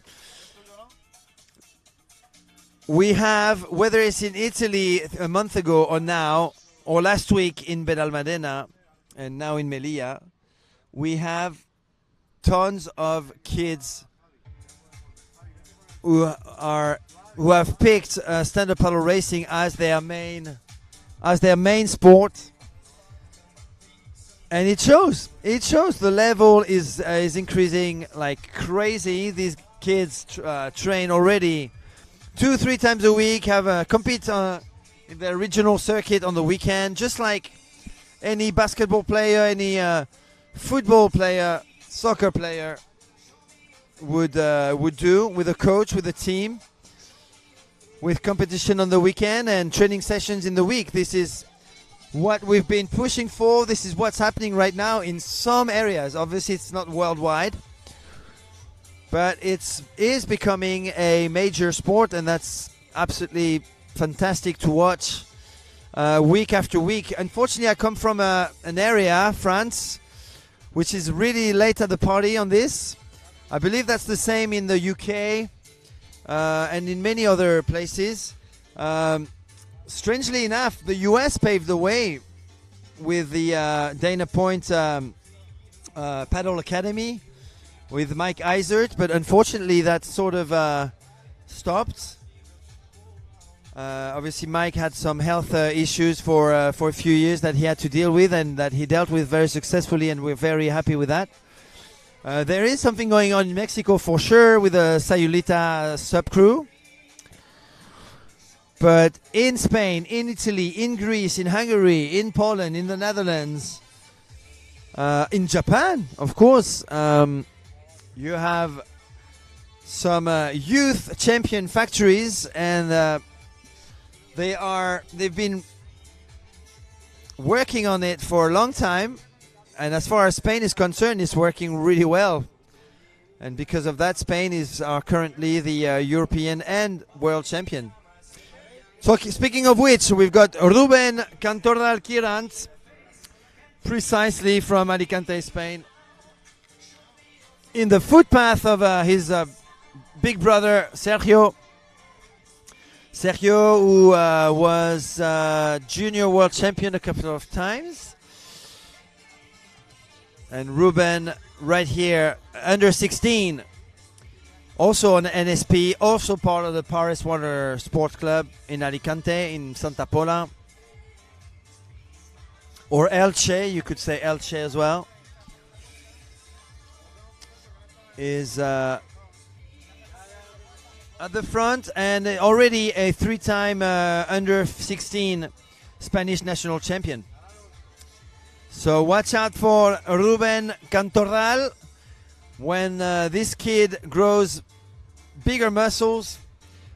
A: We have, whether it's in Italy a month ago or now, or last week in Benalmádena, and now in Melia, we have tons of kids who have picked stand-up paddle racing as their main sport. And it shows. It shows. The level is increasing like crazy. These kids train already 2-3 times a week. Have compete in the regional circuit on the weekend, just like any basketball player, any football player, soccer player would do, with a coach, with a team, with competition on the weekend and training sessions in the week. This is what we've been pushing for. This is what's happening right now in some areas. Obviously, it's not worldwide, but it is becoming a major sport, and that's absolutely fantastic to watch week after week. Unfortunately, I come from an area, France, which is really late at the party on this. I believe that's the same in the UK and in many other places. Strangely enough, the US paved the way with the Dana Point Paddle Academy with Mike Eisert, but unfortunately that sort of stopped. Obviously, Mike had some health issues for a few years that he had to deal with, and that he dealt with very successfully, and we're very happy with that. There is something going on in Mexico for sure with the Sayulita SUP crew. But in Spain, in Italy, in Greece, in Hungary, in Poland, in the Netherlands, in Japan, of course, you have some youth champion factories, and they've been working on it for a long time. And as far as Spain is concerned, it's working really well. And because of that, Spain is currently the European and world champion. So speaking of which, we've got Ruben Cantordal Kirant, precisely from Alicante, Spain, in the footpath of his big brother, Sergio. Sergio, who was junior world champion a couple of times. And Ruben right here, under 16. Also on NSP, also part of the Paris Water Sport Club in Alicante, in Santa Pola. Or Elche, you could say Elche as well. Is at the front, and already a 3-time under 16 Spanish national champion. So watch out for Ruben Cantordal. When this kid grows bigger muscles,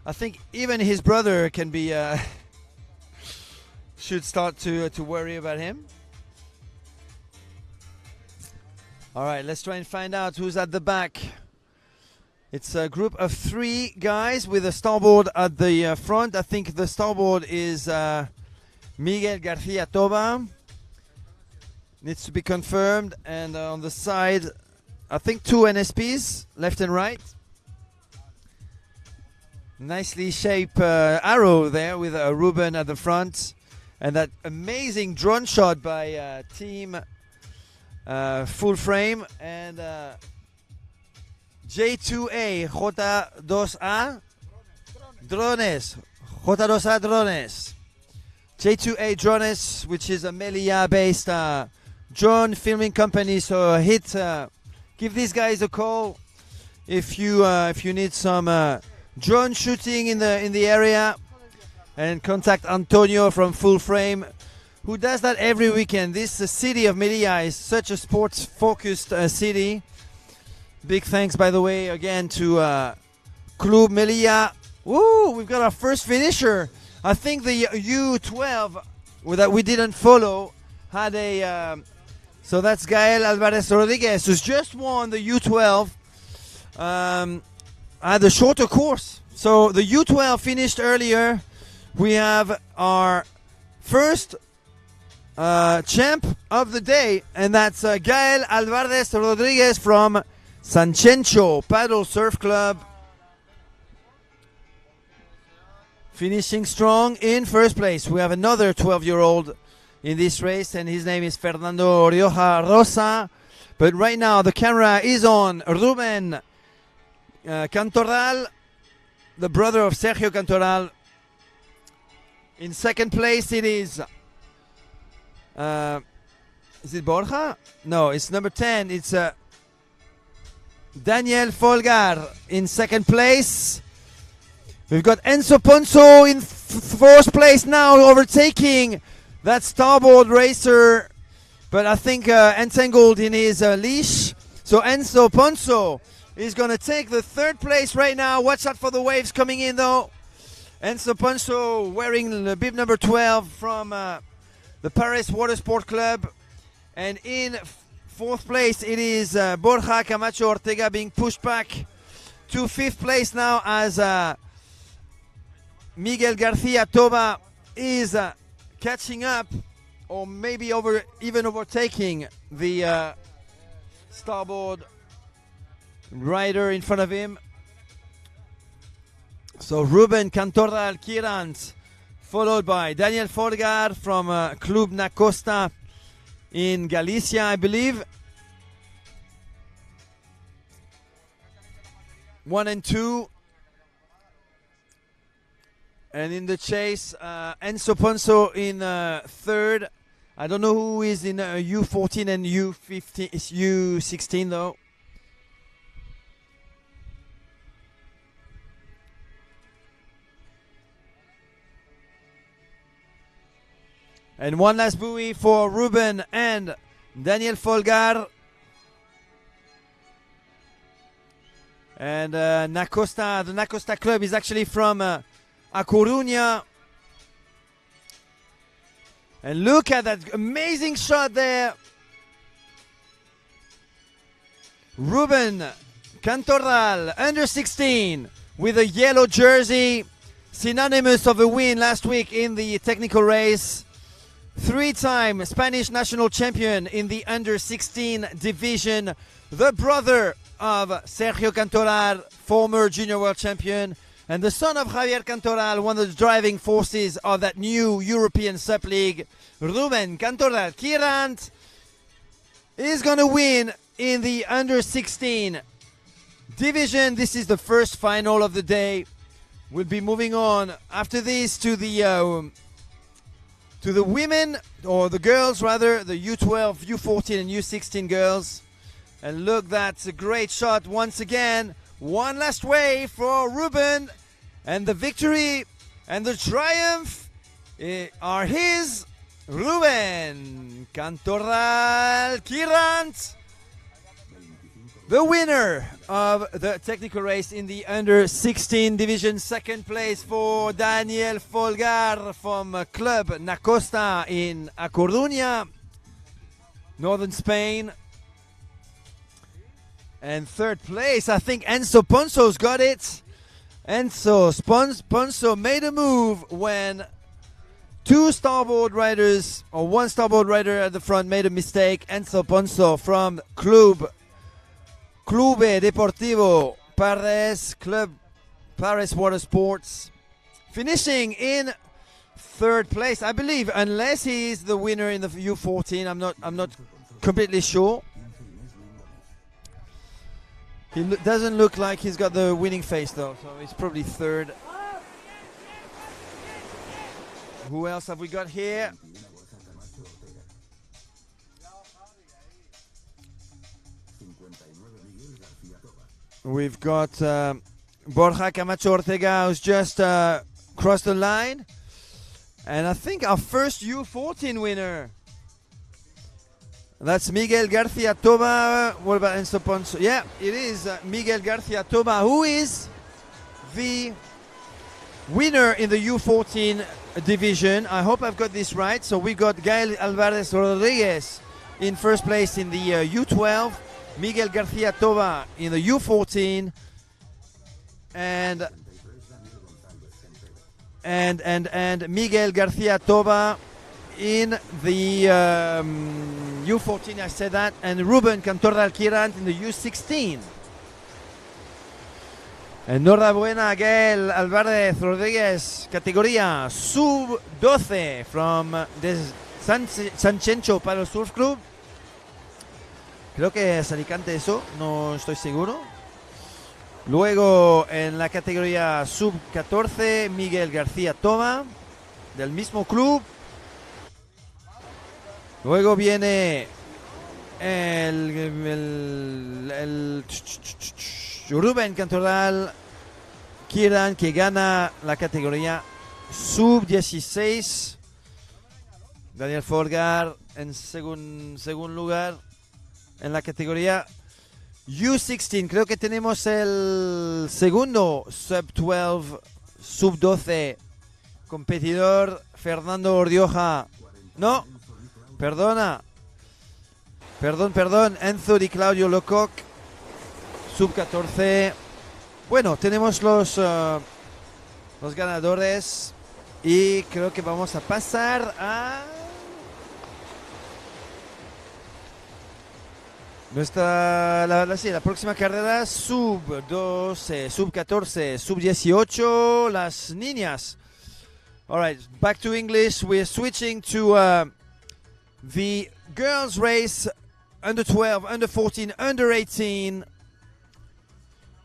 A: I think even his brother can be should start to worry about him. All right, let's try and find out who's at the back. It's a group of 3 guys with a starboard at the front. I think the starboard is Miguel Garcia Toba. Needs to be confirmed. And on the side, I think 2 NSPs, left and right. Nicely shaped arrow there with Ruben at the front. And that amazing drone shot by team Full Frame. And J2A, J2A Drones. J2A Drones. J2A Drones, which is a Melia based drone filming company. So give these guys a call if you need some drone shooting in the area, and contact Antonio from Full Frame, who does that every weekend. This city of Melilla is such a sports focused city. Big thanks, by the way, again to Club Melia. Woo! We've got our first finisher. I think the U12 that we didn't follow had a. So that's Gael Alvarez Rodriguez, who's just won the U12 at the shorter course. So the U12 finished earlier. We have our first champ of the day, and that's Gael Alvarez Rodriguez from San Chencho Paddle Surf Club. Finishing strong in first place. We have another 12-year-old in this race, and his name is Fernando Rioja Rosa. But right now the camera is on Ruben Cantoral, the brother of Sergio Cantoral. In second place it is it Borja? No, it's number 10. It's Daniel Folgar in second place. We've got Enzo Ponzo in fourth place now, overtaking that starboard racer, but I think entangled in his leash. So Enzo Ponzo is going to take the third place right now. Watch out for the waves coming in, though. Enzo Ponzo wearing the bib number 12 from the Paris Water Sport Club. And in fourth place, it is Borja Camacho Ortega being pushed back to fifth place now as Miguel Garcia Toba is catching up, or maybe even overtaking the starboard rider in front of him. So Ruben Cantoral Kirant, followed by Daniel Folgar from Club Na Costa in Galicia, I believe. 1 and 2. And in the chase, Enzo Ponzo in third. I don't know who is in U14 and U15, it's U16 though. And one last buoy for Ruben and Daniel Folgar. And Na Costa, the Na Costa Club is actually from A Coruña. And look at that amazing shot there. Ruben Cantoral, under 16, with a yellow jersey, synonymous of a win last week in the technical race. 3-time Spanish national champion in the under 16 division. The brother of Sergio Cantoral, former junior world champion, and the son of Javier Cantoral, one of the driving forces of that new European SUP League. Ruben Cantoral Kirant is going to win in the under 16 division. This is the first final of the day. We'll be moving on after this to the women, or the girls rather, the U12, U14 and U16 girls. And look, that's a great shot once again. One last wave for Ruben, and the victory and the triumph are his. Ruben Cantoral Kirant, the winner of the technical race in the under 16 division. Second place for Daniel Folgar from Club Na Costa in A Coruña, northern Spain. And third place, I think Enzo Ponzo's got it. Enzo Ponzo made a move when two starboard riders, or one starboard rider at the front, made a mistake. Enzo Ponzo from Clube Deportivo Club Paris Water Sports, finishing in third place, I believe, unless he is the winner in the U14. I'm not completely sure. He doesn't look like he's got the winning face though, so he's probably third. Who else have we got here? We've got Borja Camacho Ortega, who's just crossed the line. And I think our first U14 winner. That's Miguel Garcia Toba. What about Enzo Ponzo? Yeah, it is Miguel Garcia Toba, who is the winner in the U14 division. I hope I've got this right. So we got Gael Alvarez Rodriguez in first place in the U12, Miguel Garcia Toba in the U14, and Miguel Garcia Toba in the U14, I said that, and Ruben Cantorda Alquirant in the U16. Enhorabuena, Gael Alvarez Rodríguez, categoría sub-12 from the San Chencho Paddle Surf Club. Creo que es Alicante eso, no estoy seguro. Luego en la categoría sub-14, Miguel García Toba, del mismo club. Luego viene el Rubén Cantoral Kieran, que gana la categoría sub-16. Daniel Folgar en segundo lugar en la categoría U16. Creo que tenemos el segundo sub-12, sub-12 competidor, Fernando Ordioja. No, perdón, Enzo Di Claudio Lococ, sub-14. Bueno, tenemos los ganadores y creo que vamos a pasar a la próxima carrera, sub-12, sub-14, sub-18, las niñas. All right, back to English. We're switching to the girls race, under 12, under 14, under 18,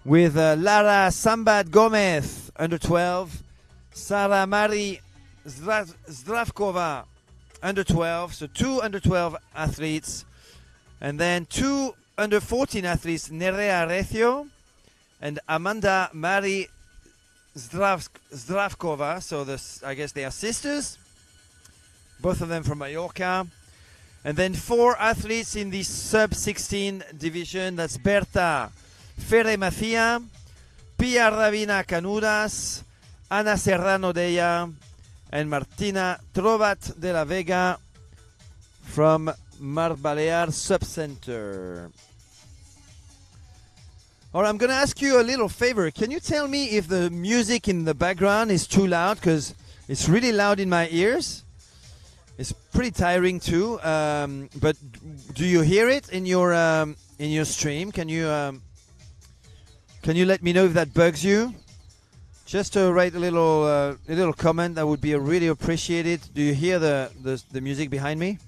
A: with Lara Sambat Gomez, under 12, Sara Mari Zdravkova, under 12, so two under 12 athletes, and then two under 14 athletes, Nerea Recio and Amanda Mari Zdravkova, so I guess they are sisters, both of them from Mallorca. And then four athletes in the sub-16 division, that's Berta Ferre Macia, Pia Ravina Canudas, Ana Serrano Deya, and Martina Trovat de la Vega from Mar Balear Subcenter. All right, I'm going to ask you a little favor. Can you tell me if the music in the background is too loud? Because it's really loud in my ears. It's pretty tiring too. But do you hear it in your stream? Can you let me know if that bugs you? Just to write a little comment, that would be really appreciated. Do you hear the music behind me?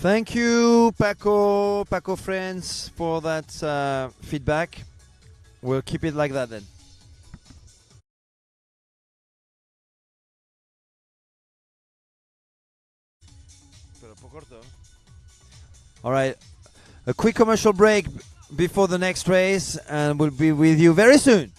A: Thank you, Paco friends, for that feedback. We'll keep it like that then. All right, a quick commercial break before the next race, and we'll be with you very soon.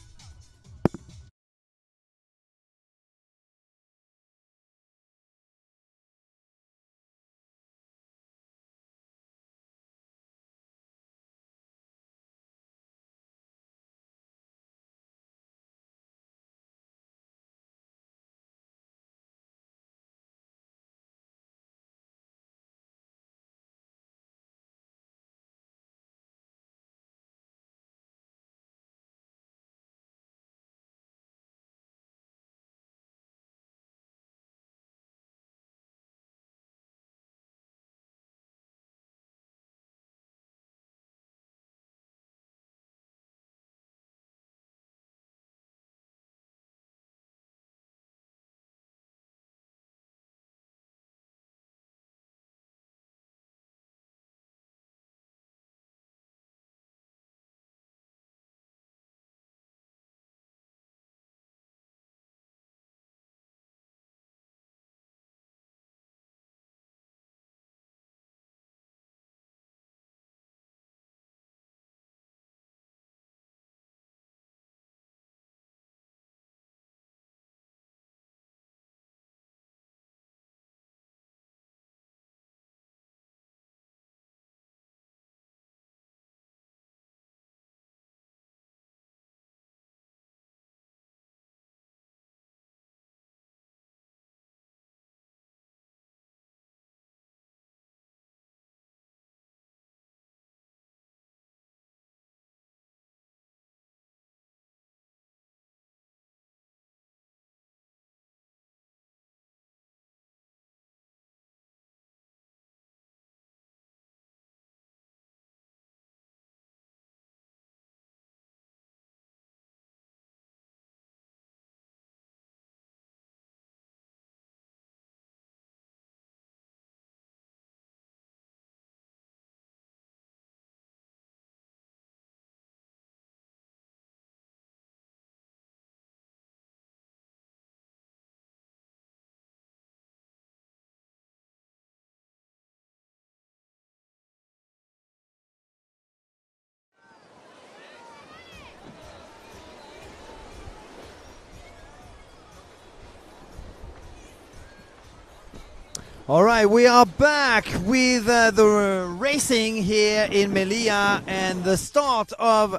A: All right, we are back with the racing here in Melia and the start of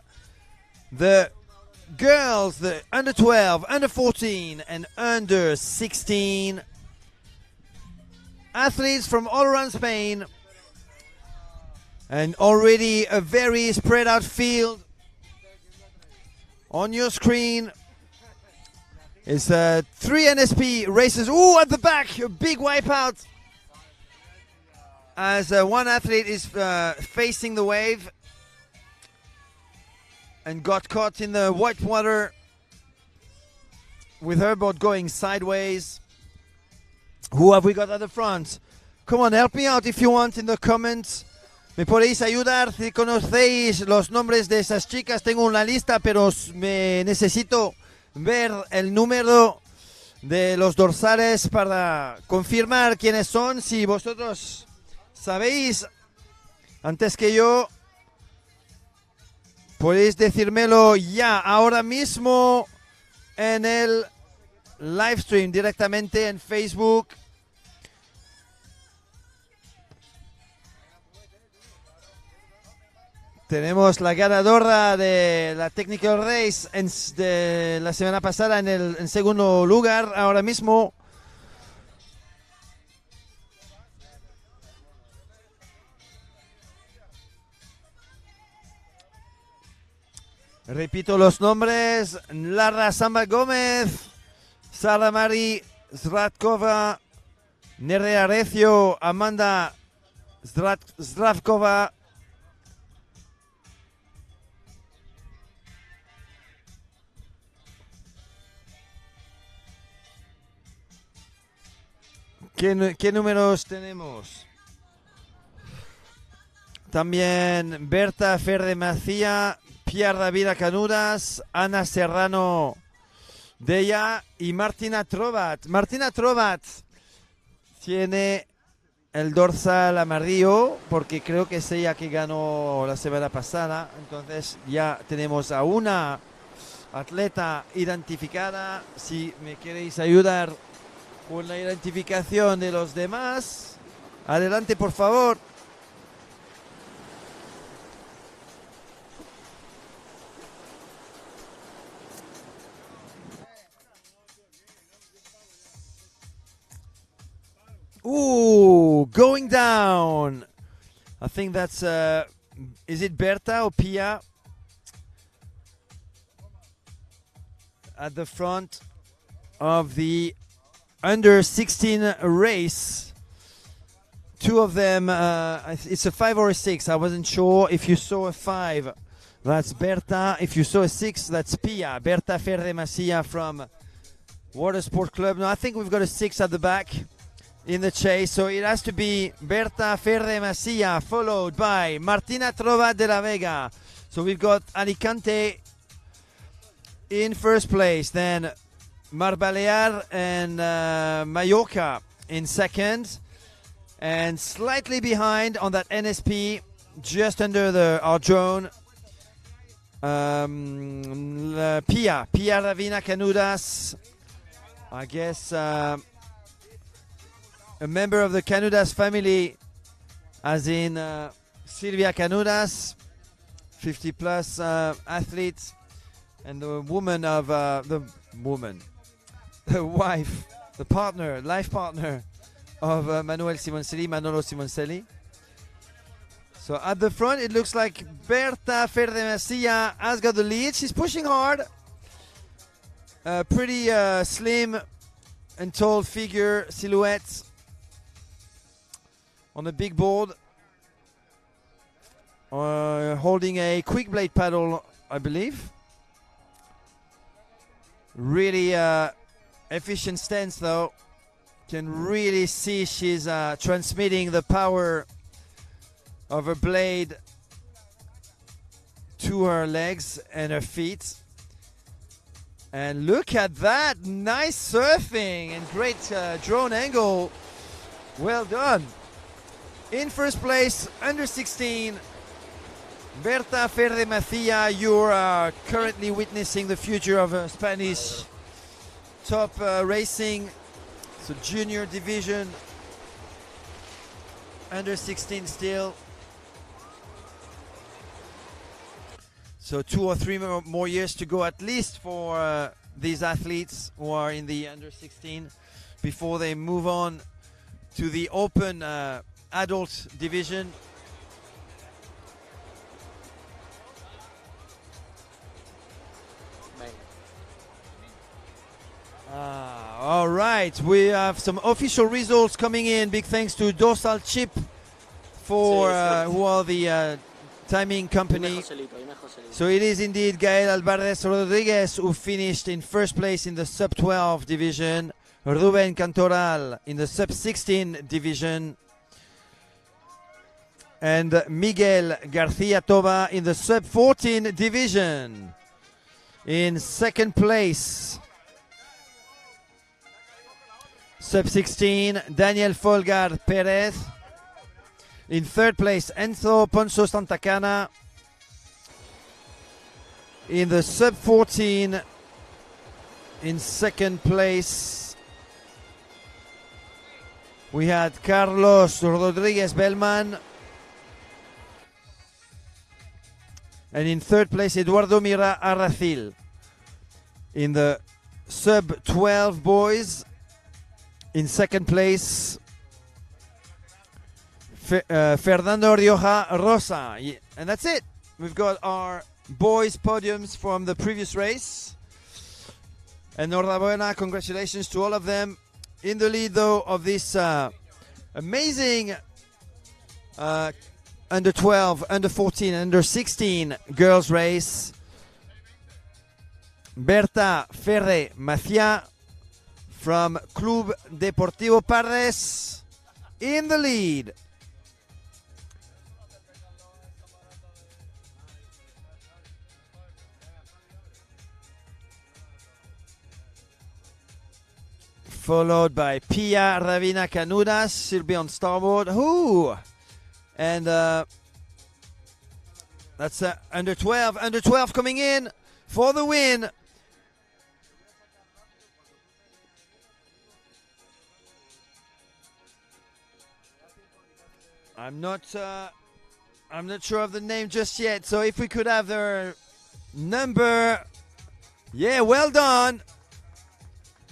A: the girls, the under 12, under 14 and under 16 athletes from all around Spain, and already a very spread out field. On your screen is 3 NSP races. Ooh, at the back, a big wipeout as one athlete is facing the wave and got caught in the white water with her board going sideways. Who have we got at the front? Come on, help me out if you want in the comments. ¿Me podéis ayudar si conocéis los nombres de esas chicas? Tengo una lista, pero me necesito ver el número de los dorsales para confirmar quiénes son. Si vosotros sabéis antes que yo, podéis decírmelo ya, ahora mismo en el live stream directamente en Facebook. Tenemos la ganadora de la Technical Race de la semana pasada en segundo lugar ahora mismo. Repito los nombres: Lara Samba Gómez, Sara Mari Zratkova, Nerea Recio, Amanda Zdravkova, ¿Qué números tenemos? También Berta Ferde Macía, Pierre David Canudas, Ana Serrano Deya y Martina Trovat. Martina Trovat tiene el dorsal amarillo porque creo que es ella que ganó la semana pasada. Entonces ya tenemos a una atleta identificada. Si me queréis ayudar con la identificación de los demás, adelante por favor. Ooh, going down. I think that's, is it Berta or Pia? At the front of the under 16 race. Two of them, it's a 5 or a 6. I wasn't sure if you saw a 5. That's Berta. If you saw a 6, that's Pia. Berta Ferde Macia from Water Sport Club. No, I think we've got a 6 at the back in the chase, so it has to be Berta Ferde Macia, followed by Martina Trova de la Vega. So we've got Alicante in first place, then Mar Balear and Mallorca in second, and slightly behind on that NSP, just under our drone, Pia Ravina Canudas, I guess a member of the Canudas family, as in Silvia Canudas, 50-plus athlete, and the woman of the wife, the partner, life partner of Manolo Simoncelli. So at the front, it looks like Berta Ferdemacia has got the lead. She's pushing hard. Pretty slim and tall figure, silhouette on the big board. Holding a quick blade paddle, I believe. Really efficient stance though. Can really see she's transmitting the power of her blade to her legs and her feet. And look at that, nice surfing and great drone angle. Well done. In first place, under 16, Berta Ferde Macia. You're currently witnessing the future of Spanish top racing. So junior division, under 16 still. So 2 or 3 more years to go at least for these athletes who are in the under 16 before they move on to the open adult division. All right, we have some official results coming in. Big thanks to Dorsal Chip for who are the timing company. So it is indeed Gael Alvarez Rodriguez who finished in first place in the sub-12 division. Ruben Cantoral in the sub-16 division. And Miguel Garcia Toba in the sub-14 division. In second place, sub-16, Daniel Folgar Perez. In third place, Enzo Ponzo Santacana. In the sub-14, in second place, we had Carlos Rodriguez Bellman. And in third place, Eduardo Mira Arracil. In the sub-12 boys, in second place, Fernando Rioja Rosa. And that's it. We've got our boys' podiums from the previous race. And Enhorabuena, congratulations to all of them. In the lead, though, of this amazing under 12, under 14, under 16 girls race, Berta Ferre Macia from Club Deportivo Pardes in the lead. followed by Pia Ravina Canudas. She'll be on starboard. Ooh! And that's under 12. Under 12 coming in for the win. I'm not sure of the name just yet. So if we could have their number. Yeah, well done.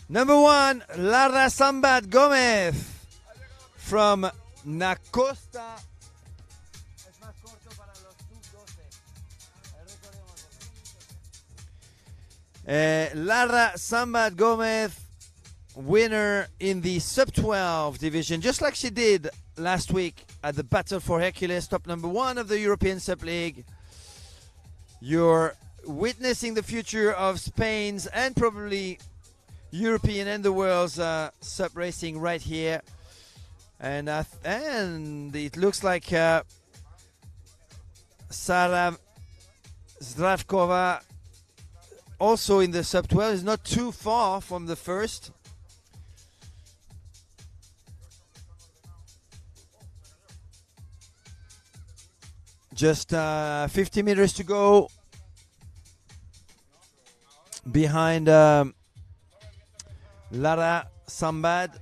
A: Number 1, Lara Sambat Gomez from Nacosta. Lara Sambat Gomez, winner in the sub-12 division, just like she did last week at the Battle for Hercules, top number 1 of the European Sub League. You're witnessing the future of Spain's and probably European and the world's sub racing right here, and it looks like Sara Zdravkova also in the sub 12 is not too far from the first. Just 50 meters to go behind Lara Sambad.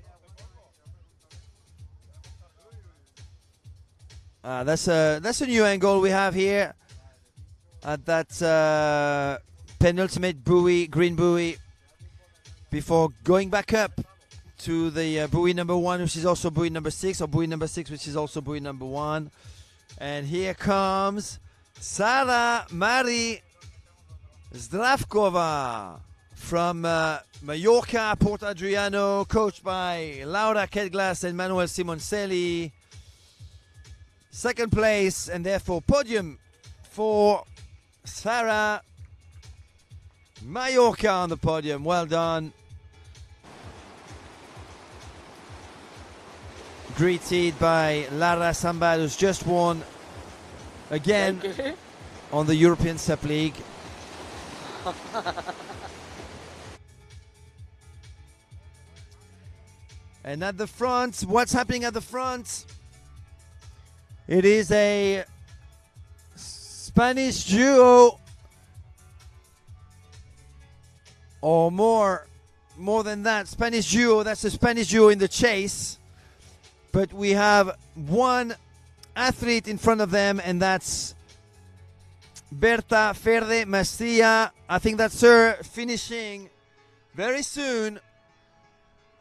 A: That's a new angle we have here at that penultimate buoy, green buoy, before going back up to the buoy number 1, which is also buoy number 6, or buoy number 6, which is also buoy number 1. And here comes Sara Mari Zdravkova from Mallorca, Port Adriano, coached by Laura Kedglas and Manuel Simoncelli. Second place, and therefore podium for Sara. Mallorca on the podium. Well done. Greeted by Lara Sambad, who's just won again on the European Sub League. And at the front, what's happening at the front? It is a Spanish duo, or more than that. Spanish duo, that's a Spanish duo in the chase. But we have one athlete in front of them, and that's Berta Ferde Mastia. I think that's her finishing very soon,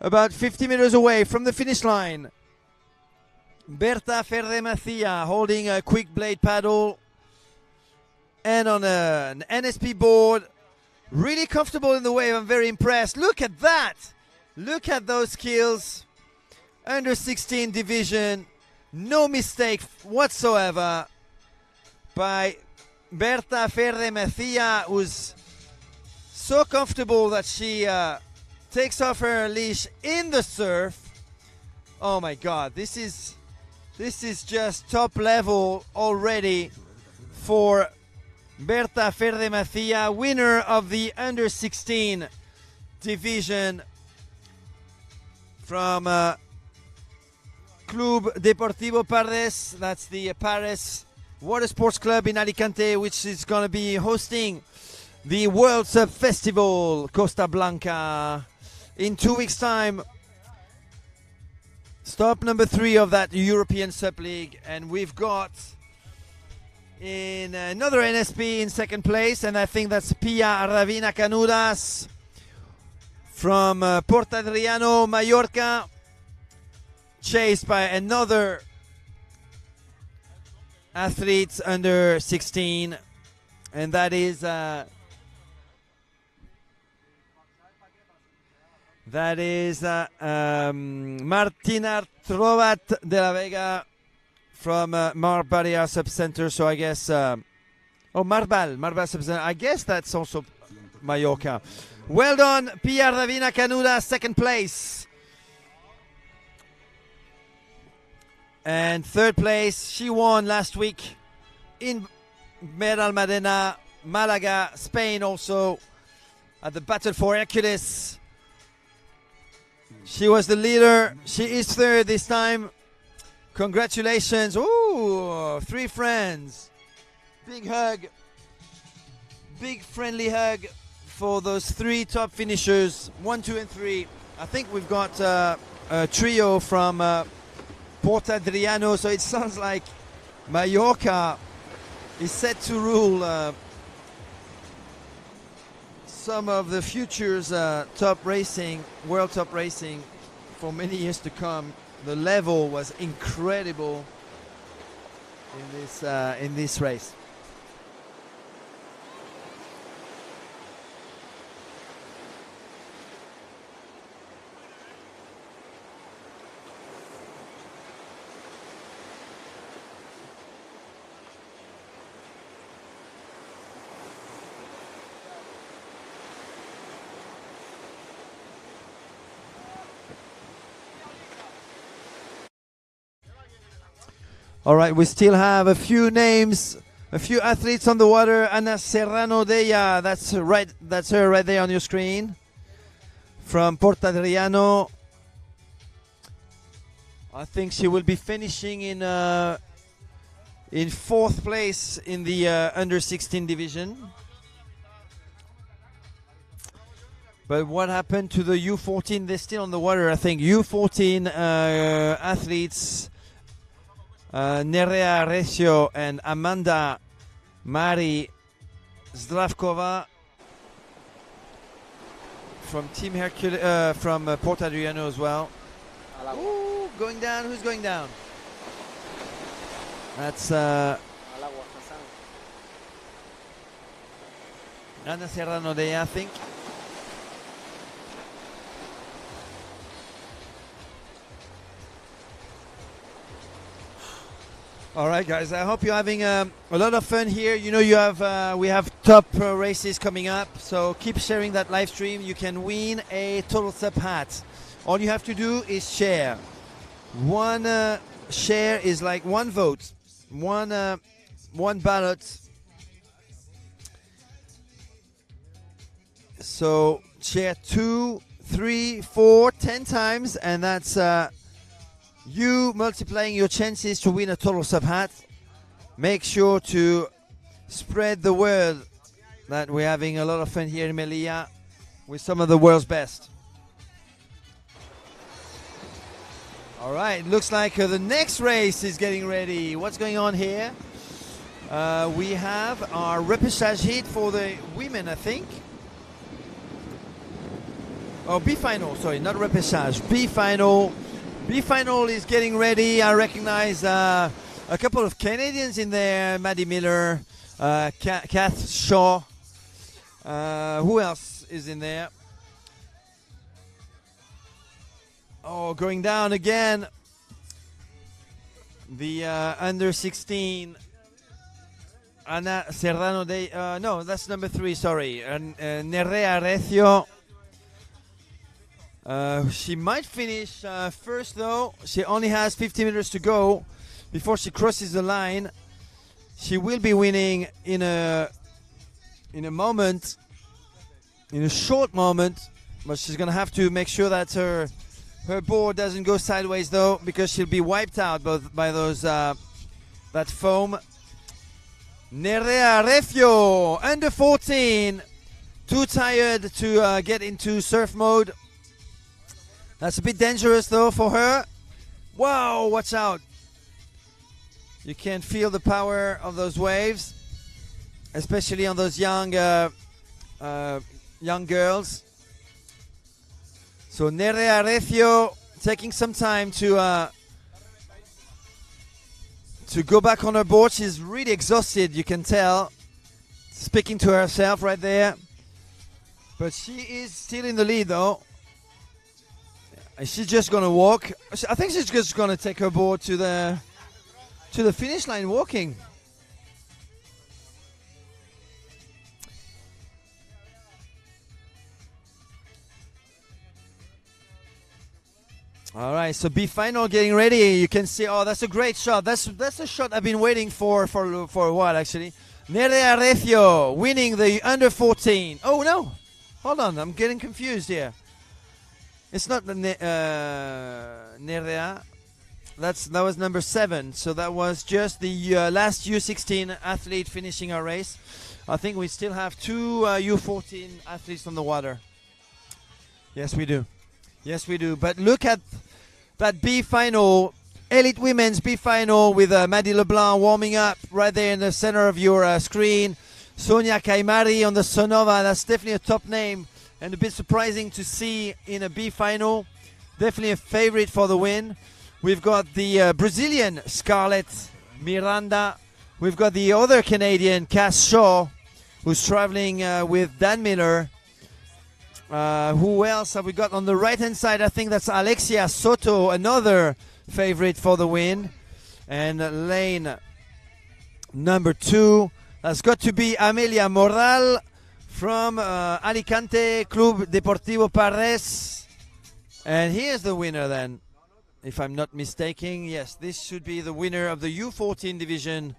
A: about 50 meters away from the finish line. Berta Ferde Mastia holding a quick blade paddle and on an NSP board. Really comfortable in the wave. I'm very impressed. Look at that. Look at those skills. Under 16 division. No mistake whatsoever by Berta Ferde Mejia, who's so comfortable that she takes off her leash in the surf. Oh my God, this is just top level already for Berta Ferde Mejia, winner of the under 16 division from Club Deportivo Pardes. That's the Paris Water Sports Club in Alicante, which is going to be hosting the World Sub Festival Costa Blanca in 2 weeks' time. Stop number 3 of that European Sub League, and we've got in another NSP in second place, and I think that's Pia Ravina Canudas from Port Adriano, Mallorca, chased by another athlete under 16, and that is Martina Trovat de la Vega from Marbella Subcenter. So I guess Marbal Subcenter. I guess that's also Mallorca. Well done, Pia Ravina Canuda, second place. And third place, she won last week in Benalmádena, Malaga, Spain, also at the Battle for Hercules. She was the leader. She is third this time. Congratulations. Ooh, 3 friends. Big hug. Big friendly hug for those 3 top finishers. 1, 2, and 3. I think we've got a trio from Portadriano, so it sounds like Mallorca is set to rule some of the future's top racing, world top racing for many years to come. The level was incredible in this race. All right, we still have a few names, a few athletes on the water. Ana Serrano Deya, that's right, that's her right there on your screen. From Portadriano. I think she will be finishing in 4th place in the under 16 division. But what happened to the U14? They're still on the water, I think. U14 athletes. Nerea Recio and Amanda Mari Zdravkova from Team Hercule, from Portadriano as well. Ooh, going down. Who's going down? That's Ana Serrano Day, I think. All right, guys. I hope you're having a lot of fun here. You know, we have top races coming up, so keep sharing that live stream. You can win a Total SUP hat. All you have to do is share. One share is like 1 vote, one ballot. So share 2, 3, 4, 10 times, and that's you multiplying your chances to win a Total SUP hat. Make sure to spread the word that we're having a lot of fun here in Melia with some of the world's best. All right, looks like the next race is getting ready. What's going on here? We have our repêchage heat for the women, I think. Oh, B final, sorry, not repêchage. B final. B final is getting ready. I recognize a couple of Canadians in there. Maddie Miller, Kath Shaw. Who else is in there? Oh, going down again. The under 16. Ana Serrano de. No, that's number 3. Sorry, Nerea Recio. She might finish first, though. She only has 50 meters to go before she crosses the line. She will be winning in a moment, in a short moment, but she's gonna have to make sure that her board doesn't go sideways, though, because she'll be wiped out by those that foam. Nerea Recio, under 14, too tired to get into surf mode. That's a bit dangerous, though, for her. Wow, watch out. You can feel the power of those waves, especially on those young girls. So Nerea Recio taking some time to go back on her board. She's really exhausted, you can tell. Speaking to herself right there. But she is still in the lead, though. Is she just going to walk? I think she's just going to take her board to the finish line walking. All right, so B final getting ready. You can see, oh, that's a great shot. That's a shot I've been waiting for a while, actually. Nerea Recio winning the under 14. Oh, no. Hold on, I'm getting confused here. It's not the Nerea. That was number 7. So that was just the last U16 athlete finishing our race. I think we still have 2 U14 athletes on the water. Yes, we do. Yes, we do. But look at that B final, elite women's B final with Maddie Leblanc warming up right there in the center of your screen. Sonia Caimari on the Sonova. That's definitely a top name and a bit surprising to see in a B final. Definitely a favorite for the win. We've got the Brazilian Scarlett Miranda. We've got the other Canadian, Cass Shaw, who's traveling with Dan Miller. Who else have we got on the right-hand side? I think that's Alexia Soto, another favorite for the win. And lane number 2, that's got to be Amelia Morral from Alicante Club Deportivo Parres. And here's the winner then, if I'm not mistaken. Yes, this should be the winner of the U14 division.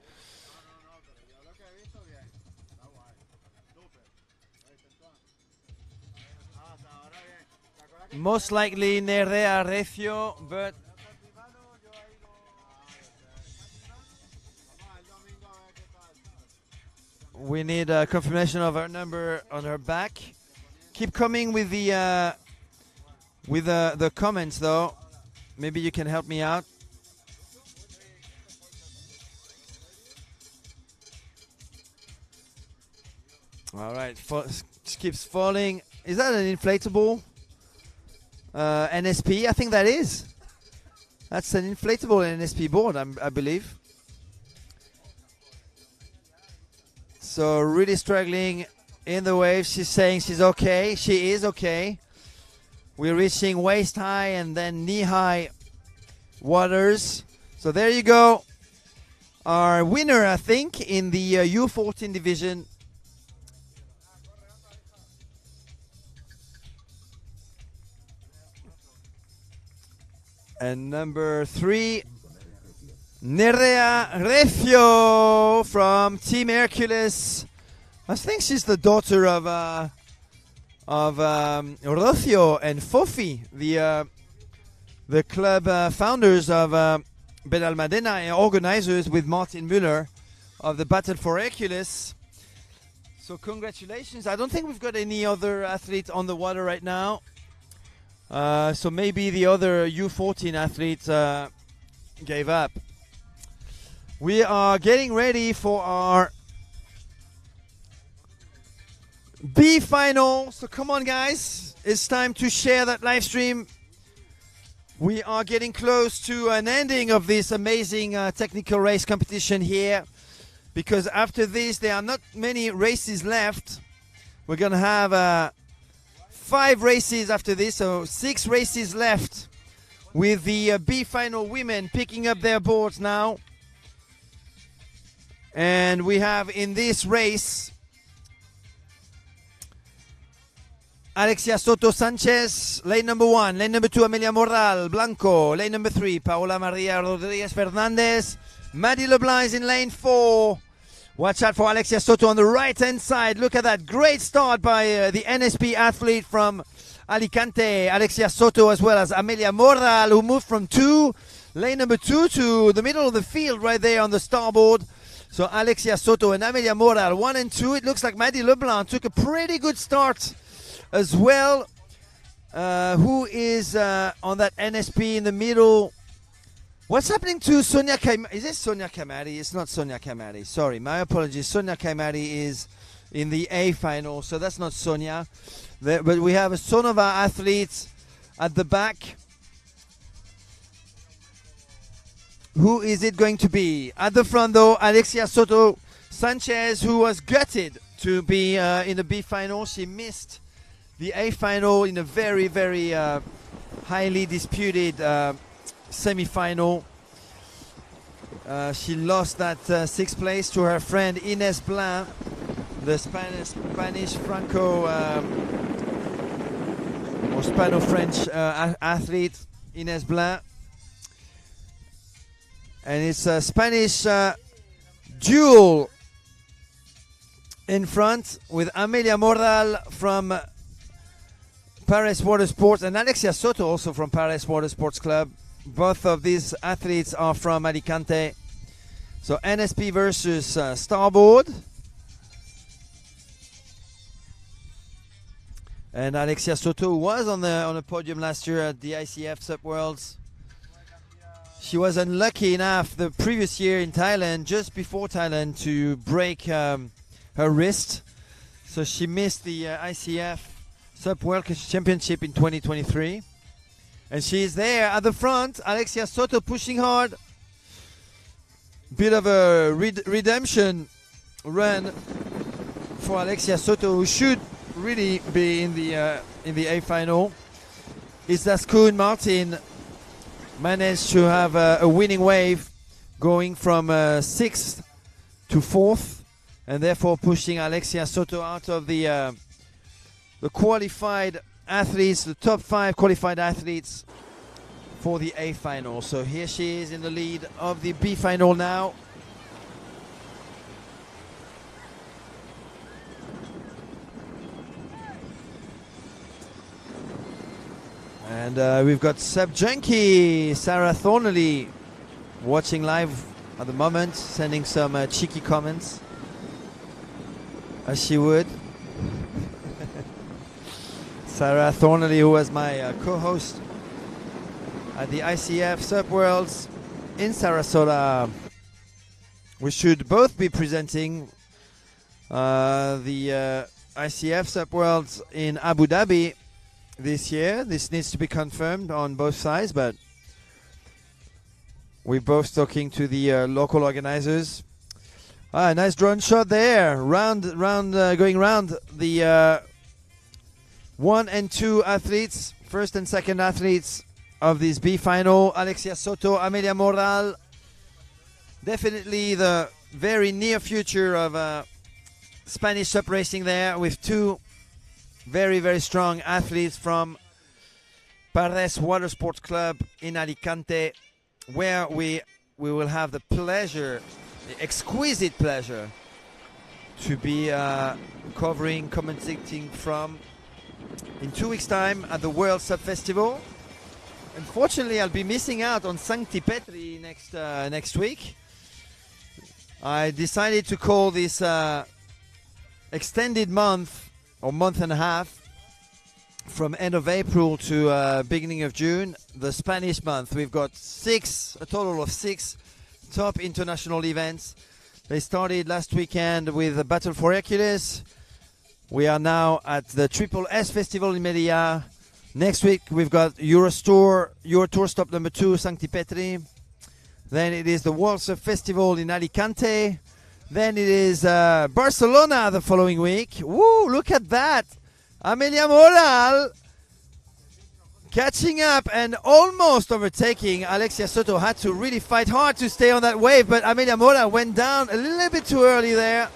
A: Most likely Nerea Recio, but we need a confirmation of her number on her back. Keep coming with the comments though. Maybe you can help me out. All right, keeps falling. Is that an inflatable NSP? I think that is. That's an inflatable NSP board, I believe. So really struggling in the waves. She's saying she's okay. She is okay. We're reaching waist high and then knee high waters. So there you go. Our winner, I think, in the U14 division. And number 3, Nerea Recio from Team Hercules. I think she's the daughter of Rocio and Fofi, the club founders of Benalmadena and organizers with Martin Müller of the Battle for Hercules. So congratulations. I don't think we've got any other athletes on the water right now. So maybe the other U14 athletes gave up. We are getting ready for our B final. So come on, guys. It's time to share that live stream. We are getting close to an ending of this amazing technical race competition here, because after this there are not many races left. We're going to have 5 races after this, so 6 races left, with the B final women picking up their boards now. And we have in this race Alexia Soto Sanchez, lane number 1. Lane number 2, Amelia Morral Blanco. Lane number 3, Paola Maria Rodriguez Fernandez. Maddie Leblanc is in lane 4. Watch out for Alexia Soto on the right-hand side. Look at that great start by the NSP athlete from Alicante, Alexia Soto, as well as Amelia Morral, who moved from lane number 2 to the middle of the field right there on the starboard. So Alexia Soto and Amelia Morral, 1 and 2. It looks like Maddie Leblanc took a pretty good start as well. Who is on that NSP in the middle? What's happening to Sonia Caimari? Is this Sonia Caimari? It's not Sonia Caimari. Sorry, my apologies. Sonia Caimari is in the A final, so that's not Sonia. But we have a Sonova athlete at the back. Who is it going to be? At the front, though, Alexia Soto Sanchez, who was gutted to be in the B final. She missed the A final in a very, very highly disputed semi-final. She lost that 6th place to her friend Ines Blanc, the Spanish Franco or Spano-French athlete, Ines Blanc. And it's a Spanish duel in front with Amelia Morral from Paris Water Sports, and Alexia Soto also from Paris Water Sports Club. Both of these athletes are from Alicante. So NSP versus Starboard. And Alexia Soto was on the podium last year at the ICF SUP Worlds. She was unlucky enough the previous year in Thailand, just before Thailand, to break her wrist. So she missed the ICF SUP World Championship in 2023. And she is there at the front. Alexia Soto pushing hard. Bit of a redemption run for Alexia Soto, who should really be in the A final. Isaskun Martin managed to have a winning wave, going from 6th to 4th, and therefore pushing Alexia Soto out of the qualified athletes, the top 5 qualified athletes for the A final. So here she is in the lead of the B final now. And we've got Sub Junkie, Sarah Thornley, watching live at the moment, sending some cheeky comments, as she would. Sarah Thornley, who was my co-host at the ICF SUP Worlds in Sarasota. We should both be presenting the ICF SUP Worlds in Abu Dhabi this year. This needs to be confirmed on both sides, but we're both talking to the local organizers. Nice drone shot there. Going round the 1 and 2 athletes, first and second athletes of this B final. Alexia Soto, Amelia Moral. Definitely the very near future of Spanish SUP racing there, with 2 very, very strong athletes from Paris Water Sports Club in Alicante, where we will have the pleasure, the exquisite pleasure, to be commentating from in 2 weeks' time at the World SUP Festival. Unfortunately, I'll be missing out on Sancti Petri next week. I decided to call this extended month, or month and a half, from end of April to beginning of June, the Spanish month. We've got a total of 6 top international events. They started last weekend with the Battle for Hercules. We are now at the Triple S Festival in Melia. Next week we've got Eurotour Stop number 2, Sancti Petri. Then it is the World SUP Festival in Alicante. Then it is Barcelona the following week. Woo, look at that. Amelia Moral catching up and almost overtaking. Alexia Soto had to really fight hard to stay on that wave, but Amelia Moral went down a little bit too early there,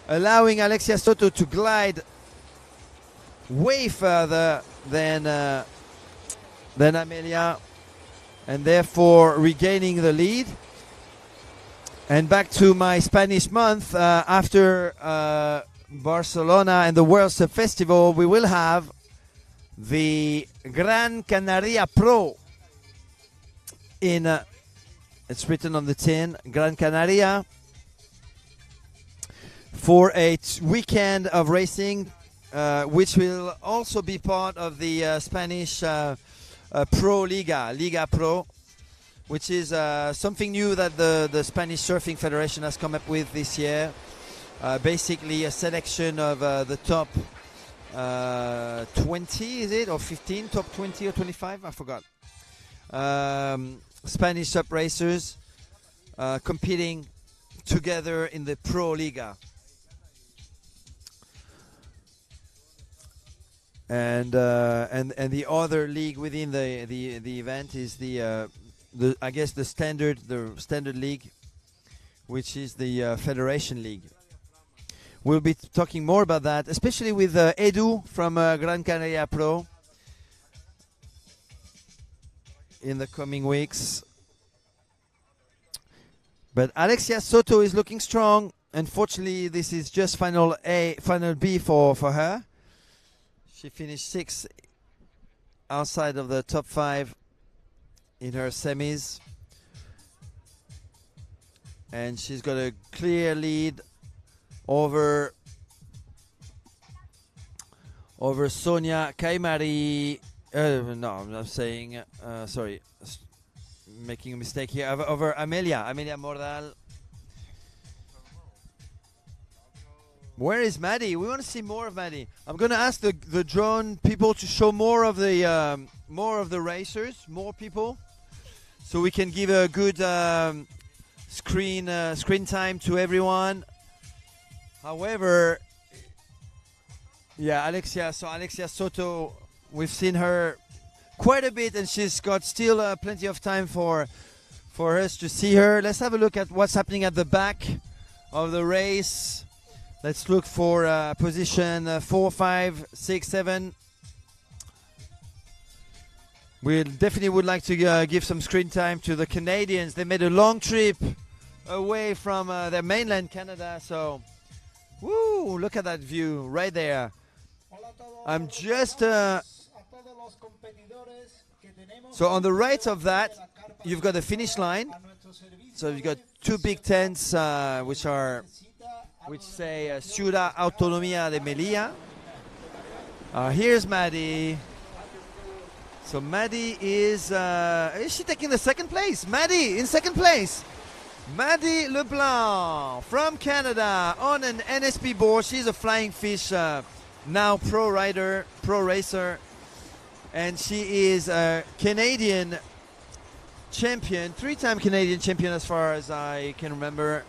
A: allowing Alexia Soto to glide way further than Amelia, and therefore regaining the lead. And back to my Spanish month, after Barcelona and the World SUP Festival, we will have the Gran Canaria Pro in, it's written on the tin, Gran Canaria, for a weekend of racing, which will also be part of the Spanish Pro Liga Pro, which is something new that the Spanish Surfing Federation has come up with this year. Basically a selection of the top 20, is it, or 15, top 20 or 25, I forgot. Spanish SUP racers competing together in the Pro Liga. And the other league within the event is the standard league, which is the Federation League. We'll be talking more about that, especially with Edu from Gran Canaria Pro in the coming weeks. But Alexia Soto is looking strong. Unfortunately, this is just final B for her. She finished 6th outside of the top 5 in her semis. And she's got a clear lead over Sonia Kaimari. No, I'm saying, sorry, making a mistake here. Over Amelia Mordal. Where is Maddie? We want to see more of Maddie. I'm going to ask the drone people to show more of the racers, more people, so we can give a good screen time to everyone. However, yeah, Alexia Soto, we've seen her quite a bit, and she's got still plenty of time for us to see her. Let's have a look at what's happening at the back of the race. Let's look for position 4, 5, 6, 7. We definitely would like to give some screen time to the Canadians. They made a long trip away from their mainland Canada, so woo, look at that view right there. I'm just so on the right of that you've got the finish line, so you've got 2 big tents which say Ciudad Autonomía de Melia. Here's Maddie. So Maddie is she taking the 2nd place? Maddie in 2nd place. Maddie Leblanc from Canada on an NSP board. She's a Flying Fish now pro racer, and she is a Canadian champion, 3-time Canadian champion as far as I can remember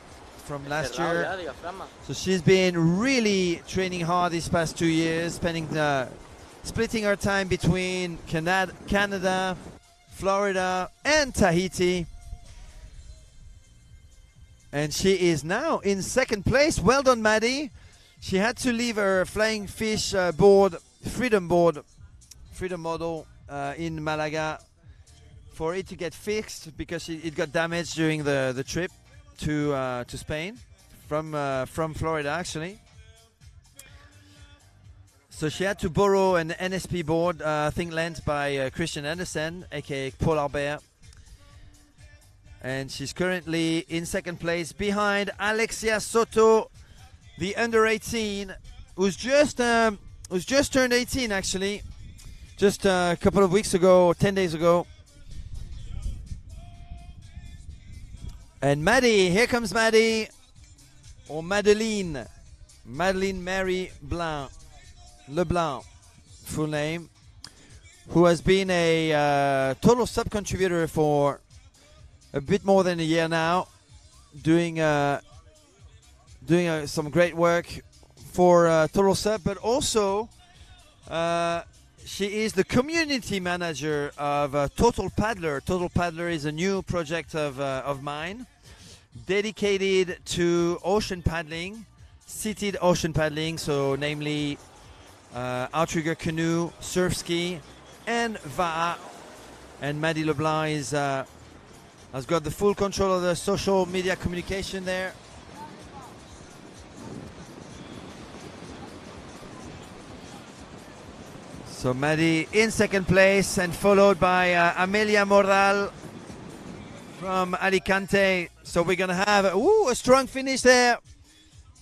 A: from last year. So she's been really training hard these past 2 years, splitting her time between Canada, Florida, and Tahiti. And she is now in 2nd place. Well done, Maddie. She had to leave her Flying Fish Freedom model in Malaga for it to get fixed, because it got damaged during the trip to Spain from Florida, actually. So she had to borrow an NSP board, I think lent by Christian Andersen, aka Paul Albert. And she's currently in 2nd place behind Alexia Soto, the under 18, who's just turned 18 actually, just a couple of weeks ago, 10 days ago. And Maddie, here comes Maddie, or Madeleine Mary Leblanc, full name, who has been a total SUP contributor for a bit more than a year now, doing some great work for Total SUP, but also she is the community manager of Total Paddler. Total Paddler is a new project of mine, dedicated to ocean paddling, seated ocean paddling, so namely outrigger canoe, surf ski, and Va'a. And Maddie Leblanc has got the full control of the social media communication there. So Maddie in 2nd place, and followed by Amelia Mordal from Alicante. So we're gonna have a strong finish there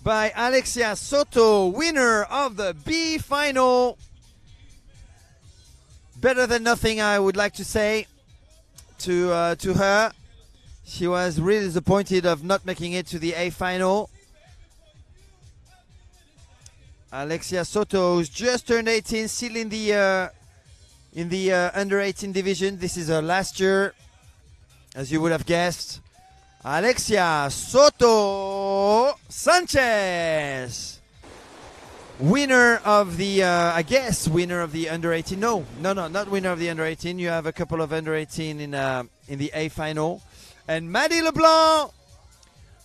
A: by Alexia Soto, winner of the B final. Better than nothing, I would like to say to her. She was really disappointed of not making it to the A final. Alexia Soto, who's just turned 18, still in the under 18 division. This is her last year, as you would have guessed. Alexia Soto Sanchez, winner of the winner of the under 18. No, not winner of the under 18. You have a couple of under 18 in the A final. And Maddie Leblanc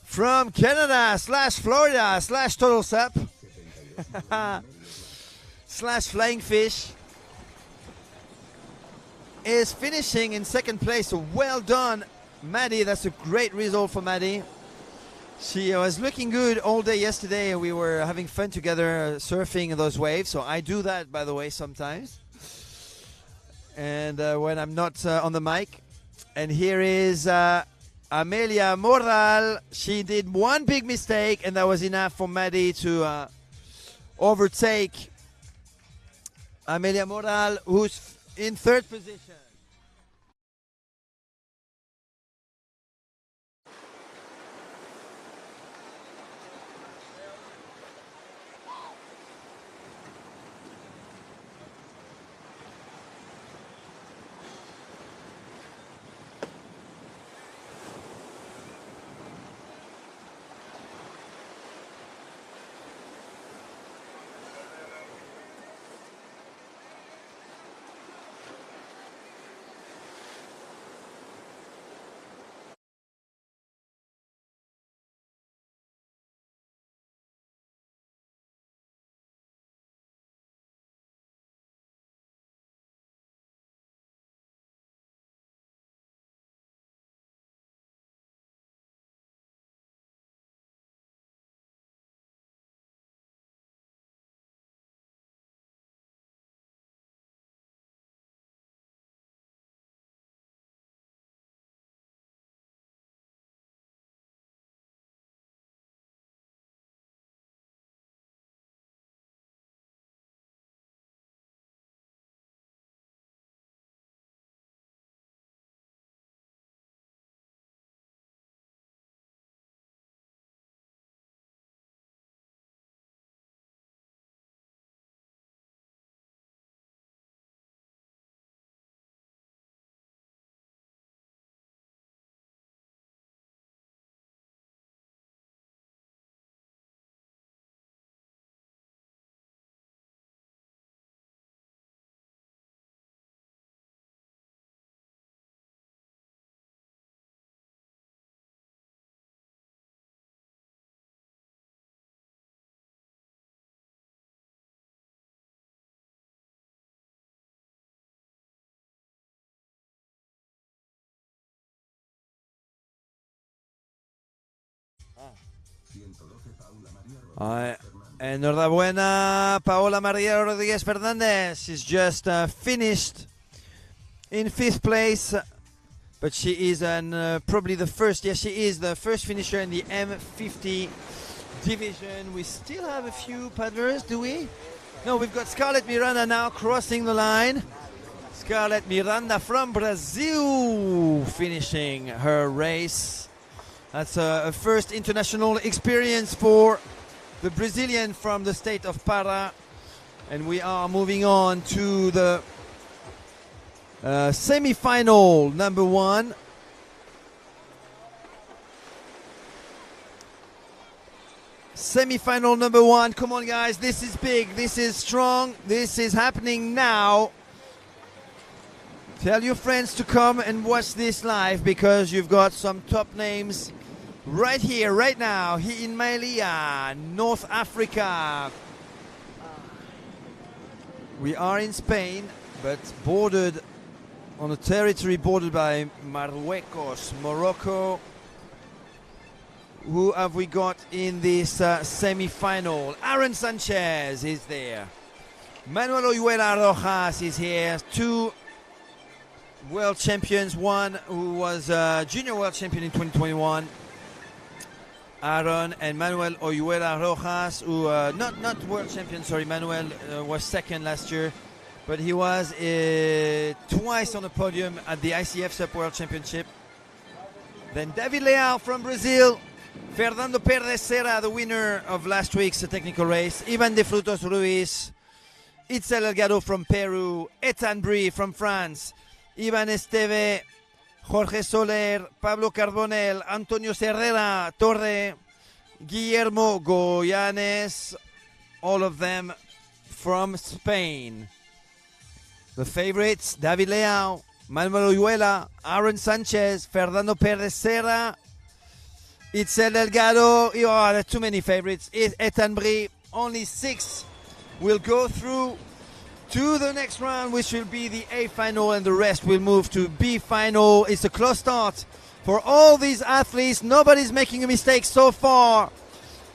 A: from Canada / Florida / Total SUP / Flying Fish is finishing in 2nd place. So well done, Maddie. That's a great result for Maddie. She was looking good all day yesterday, and we were having fun together surfing those waves. So I do that, by the way, sometimes. And when I'm not on the mic. And here is Amelia Moral. She did one big mistake, and that was enough for Maddie to overtake Amelia Moral, who's in third position. Enhorabuena, Paola María Rodríguez Fernández. She's just finished in 5th place, but she is probably the first. Yes, she is the first finisher in the M50 division. We still have a few paddlers, do we? No, we've got Scarlett Miranda now crossing the line. Scarlett Miranda from Brazil finishing her race. That's a first international experience for the Brazilian from the state of Pará. And we are moving on to the semi-final number 1. Semi-final number 1. Come on, guys. This is big. This is strong. This is happening now. Tell your friends to come and watch this live, because you've got some top names right here, right now, here in Melia, North Africa. We are in Spain, but bordered on a territory bordered by Marruecos, Morocco. Who have we got in this semi-final? Aaron Sanchez is there. Manuel Oyuela Rojas is here. 2 world champions, one who was junior world champion in 2021. Aaron and Manuel Oyuela Rojas, who not world champion, sorry, Manuel was second last year, but he was twice on the podium at the ICF SUP World Championship. Then David Leal from Brazil, Fernando Pérez Serra, the winner of last week's technical race, Ivan de Frutos Ruiz, Itzel Elgado from Peru, Ethan Brie from France, Ivan Esteve, Jorge Soler, Pablo Carbonell, Antonio Herrera Torre, Guillermo Goyanes, all of them from Spain. The favorites, David Leao, Manuel Oyuela, Aaron Sanchez, Fernando Pérez Serra, Itzel Delgado. Oh, there are too many favorites. Ethan Brie, only 6 will go through to the next round, which will be the A final, and the rest will move to B final. It's a close start For all these athletes, nobody's making a mistake so far.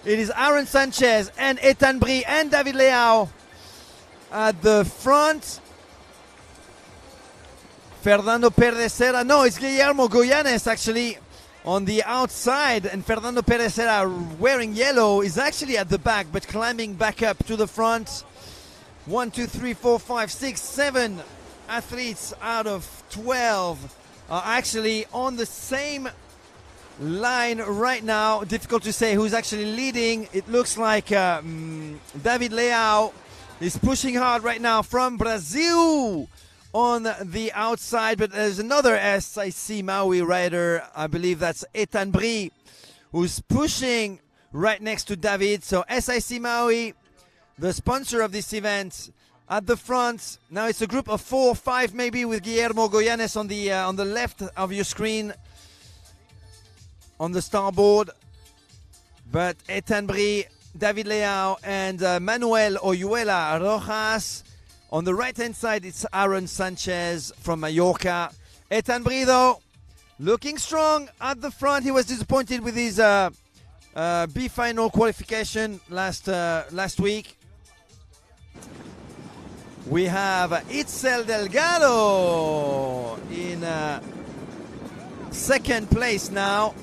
A: It is Aaron Sanchez and Ethan Brie and David Leao at the front. Fernando Perdesera, no, it's Guillermo Goyanes actually on the outside, and Fernando Perdesera wearing yellow is actually at the back but climbing back up to the front. 1, 2, 3, 4, 5, 6, 7 athletes out of 12 are actually on the same line right now. Difficult to say who's actually leading. It looks like David Leao is pushing hard right now from Brazil on the outside, but there's another SIC Maui rider, I believe that's Ethan Brie, who's pushing right next to David. So SIC Maui, the sponsor of this event, at the front. Now it's a group of 4 or 5 maybe, with Guillermo Goyanes on the left of your screen on the starboard. But Ethan Brie, David Leao and Manuel Oyuela Rojas. On the right-hand side, it's Aaron Sanchez from Mallorca. Ethan Brie, though, looking strong at the front. He was disappointed with his B final qualification last week. We have Itzel Delgado in second place now,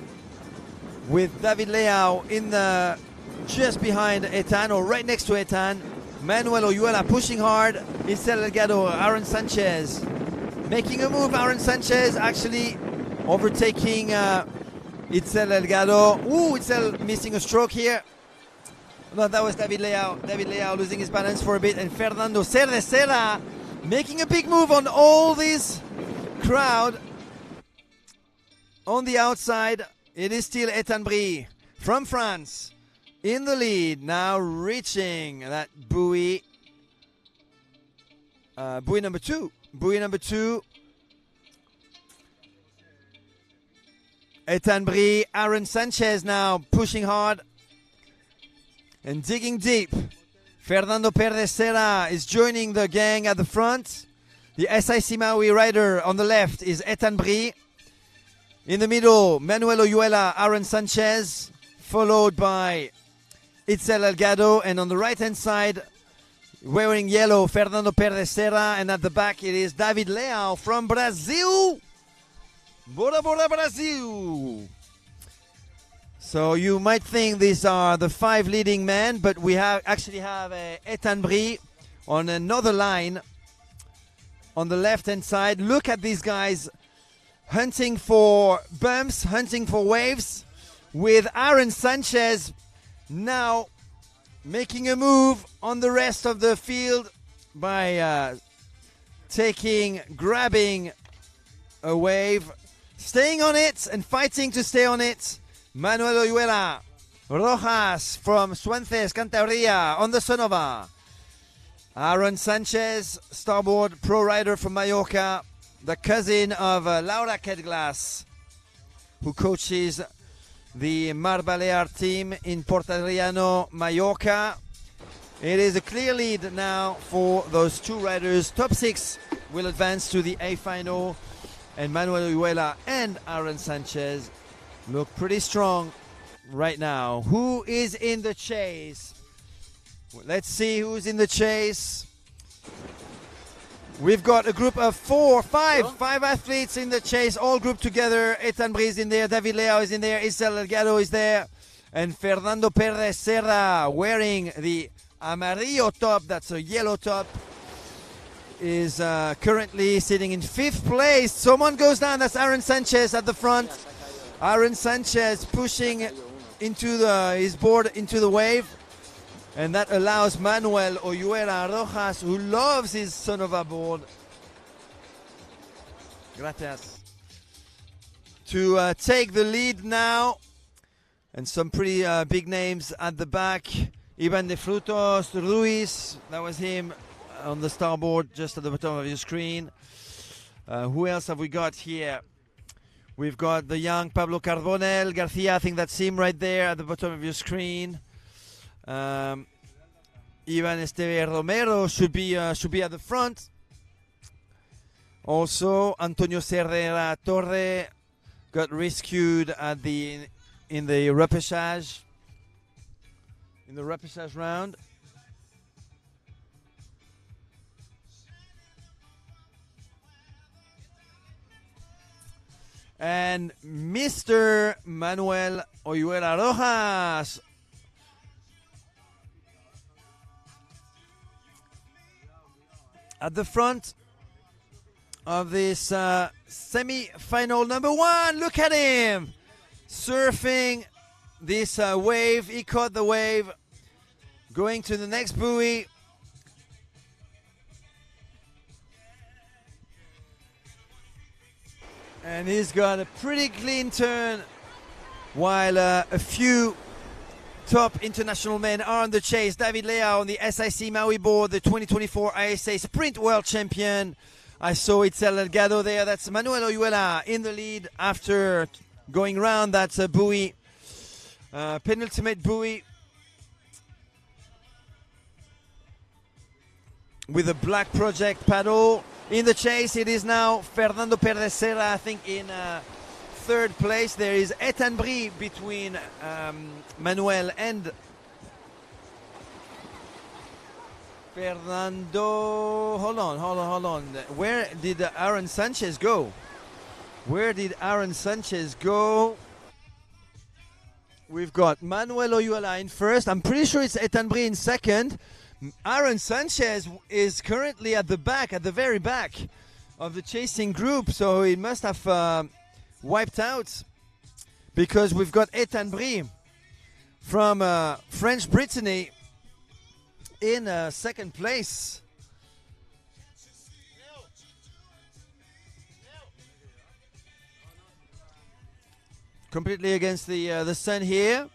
A: with David Leao in just behind Ethan, or right next to Ethan. Manuel Oyuela pushing hard. Itzel Delgado, Aaron Sanchez making a move. Aaron Sanchez actually overtaking Itzel Delgado. Ooh, Itzel missing a stroke here. No, that was David Leao. David Leao losing his balance for a bit. And Fernando Cerdesera making a big move on all this crowd. On the outside, it is still Ethan Brie from France in the lead, now reaching that buoy. Buoy number 2. Buoy number 2. Ethan Brie, Aaron Sanchez now pushing hard and digging deep. Fernando Perdesera is joining the gang at the front. The SIC Maui rider on the left is Ethan Brie. In the middle, Manuel Oyuela, Aaron Sanchez, followed by Itzel Delgado, and on the right-hand side, wearing yellow, Fernando Perdesera, and at the back it is David Leao from Brazil. Bora bora Brazil. So you might think these are the 5 leading men, but we actually have Ethan Brie on another line on the left-hand side. Look at these guys hunting for bumps, hunting for waves, with Aaron Sanchez now making a move on the rest of the field by grabbing a wave, staying on it and fighting to stay on it. Manuel Oyuela Rojas from Suances, Cantabria on the Sonova. Aaron Sanchez, Starboard pro rider from Mallorca, the cousin of Laura Kedglas, who coaches the Mar Balear team in Portadriano, Mallorca. It is a clear lead now for those 2 riders. Top 6 will advance to the A final, and Manuel Oyuela and Aaron Sanchez look pretty strong right now. Who is in the chase? Let's see who's in the chase. We've got a group of 5 athletes in the chase, all grouped together. Ethan Brie is in there, David Leao is in there, Itzel Delgado is there, and Fernando Perdesera, wearing the amarillo top, that's a yellow top, is currently sitting in 5th place. Someone goes down, that's Aaron Sanchez at the front. Aaron Sanchez pushing into his board into the wave. And that allows Manuel Oyuela Rojas, who loves his Sonova board, gracias, to take the lead now. And some pretty big names at the back. Ivan de Frutos Ruiz, that was him on the starboard, just at the bottom of your screen. Who else have we got here? We've got the young Pablo Carbonel Garcia, I think that's him right there at the bottom of your screen. Ivan Esteve Romero should be at the front. Also, Antonio Serrera Torre, got rescued at in the repêchage round. And Mr. Manuel Oyuela Rojas at the front of this semi-final number one. Look at him surfing this wave. He caught the wave, going to the next buoy. And he's got a pretty clean turn, while a few top international men are on the chase. David Leao on the SIC Maui board, the 2024 ESE Sprint World Champion. I saw Itzel Delgado there. That's Manuel Oyuela in the lead after going round that buoy, penultimate buoy, with a black project paddle. In the chase, it is now Fernando Perdesera, I think, in third place. There is Ethan Brie between Manuel and Fernando. Hold on. Where did Aaron Sanchez go? We've got Manuel Oyuela in first. I'm pretty sure it's Ethan Brie in second. Aaron Sanchez is currently at the back, at the very back of the chasing group, so he must have wiped out, because we've got Ethan Brie from French Brittany in second place. Completely against the sun here.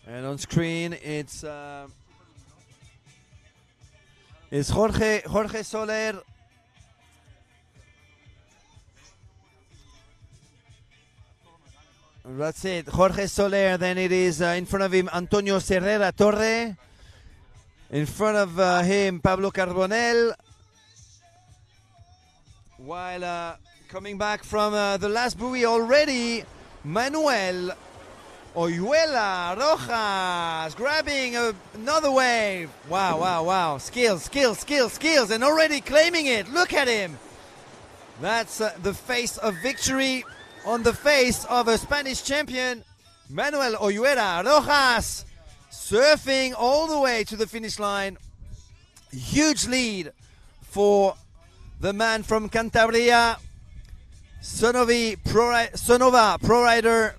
A: And on screen, it's Jorge Soler. That's it, Jorge Soler. Then it is in front of him Antonio Serrera Torre. In front of him Pablo Carbonell. While coming back from the last buoy already, Manuel Oyuela Rojas grabbing another wave. Wow. Skills, and already claiming it. Look at him. That's the face of victory on the face of a Spanish champion. Manuel Oyuela Rojas surfing all the way to the finish line. Huge lead for the man from Cantabria, Sonova Pro Rider,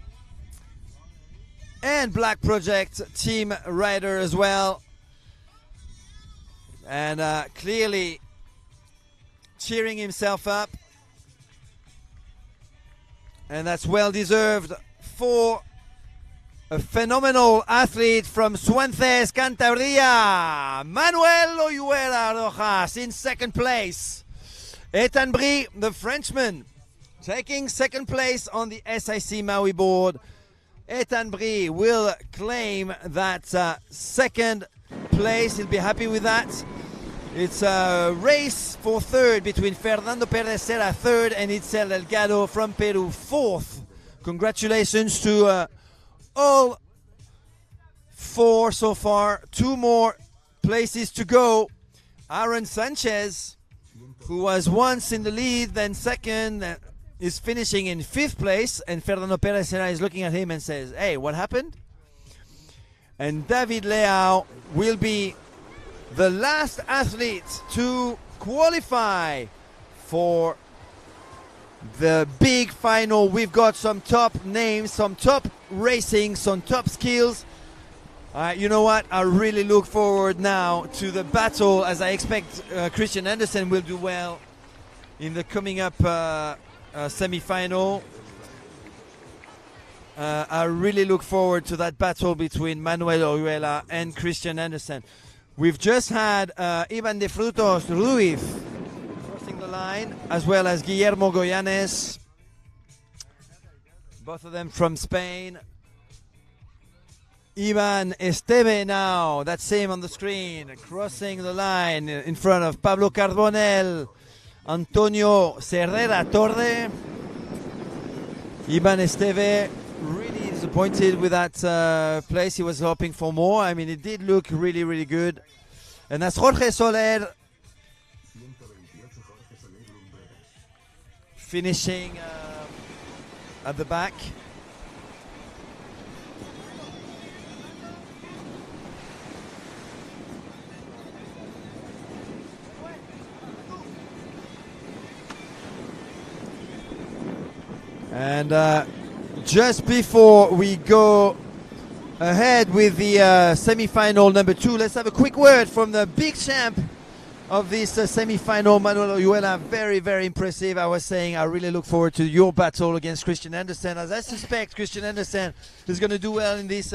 A: and Black Project team rider as well. And clearly cheering himself up. And that's well deserved for a phenomenal athlete from Suances, Cantabria, Manuel Oyuela Rojas in second place. Ethan Brie, the Frenchman, taking second place on the SIC Maui board. Ethan Brie will claim that second place. He'll be happy with that. It's a race for third between Fernando Perdesera third and Itzel Delgado from Peru fourth. Congratulations to all four so far. Two more places to go. Aaron Sanchez, who was once in the lead, then second, is finishing in fifth place, and Fernando Perdesera is looking at him and says, hey, what happened? And David Leao will be the last athlete to qualify for the big final. We've got some top names, some top racing, some top skills. You know what? I really look forward now to the battle, as I expect Christian Andersen will do well in the coming up semi-final. I really look forward to that battle between Manuel Oyuela and Christian Andersen. We've just had Ivan de Frutos Ruiz crossing the line, as well as Guillermo Goyanes, both of them from Spain. Ivan Esteve now, that's him on the screen, crossing the line in front of Pablo Carbonell, Antonio Serrera Torre. Ivan Esteve really disappointed with that place. He was hoping for more. I mean, it did look really, really good. And that's Jorge Soler finishing at the back. And just before we go ahead with the semi-final number 2, let's have a quick word from the big champ of this semi-final, Manuel Oyuela. Very, very impressive. I was saying I really look forward to your battle against Christian Andersen, as I suspect Christian Andersen is going to do well in this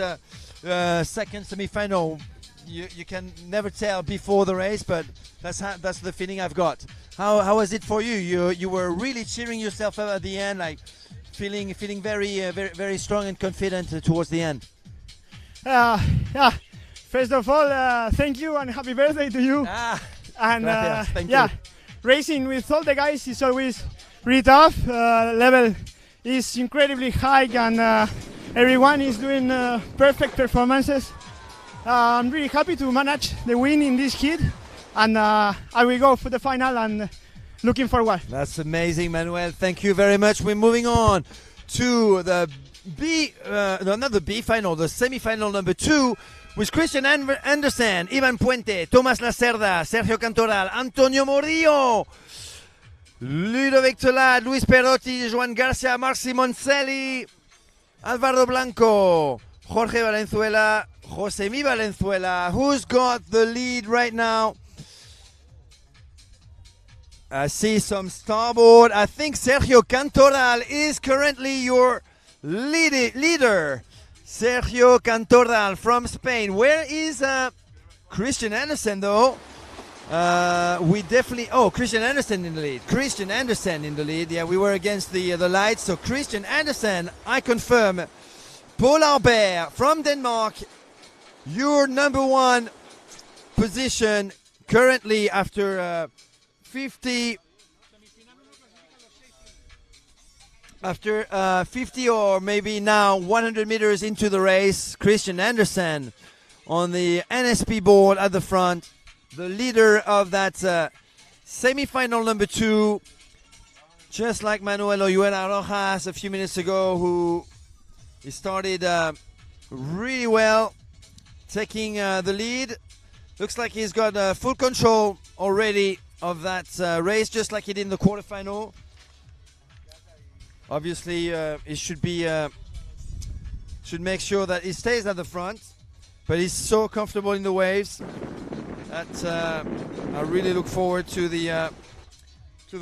A: second semi-final. You can never tell before the race, but that's the feeling I've got. How was it for you? You were really cheering yourself up at the end, like feeling very strong and confident towards the end.
M: Yeah. First of all, thank you and happy birthday to you. And
A: thank you.
M: Racing with all the guys is always really tough. Level is incredibly high, and everyone is doing perfect performances. I'm really happy to manage the win in this heat, and I will go for the final and looking forward.
A: That's amazing, Manuel. Thank you very much. We're moving on to the not the B final, the semi-final number 2, with Christian Andersen, Ivan Puente, Tomás Lacerda, Sergio Cantoral, Antonio Morillo, Ludovic Teulade, Luis Perotti, Joan Garcia, Marci Moncelli, Alvaro Blanco, Jorge Valenzuela, Josemi Valenzuela. Who's got the lead right now? I see some starboard. I think Sergio Cantoral is currently your leader. Sergio Cantoral from Spain. Where is Christian Andersen though? We definitely... Oh, Christian Andersen in the lead. Christian Andersen in the lead. Yeah, we were against the lights. So Christian Andersen, I confirm. Paul Albert from Denmark, your number 1 position currently after 50 or maybe now 100 meters into the race. Christian Andersen on the NSP board at the front, the leader of that semi-final number 2, just like Manuel Oyuela Rojas a few minutes ago, who he started really well, taking the lead. Looks like he's got full control already of that race, just like he did in the quarterfinal. Obviously, he should make sure that he stays at the front, but he's so comfortable in the waves that I really look forward to the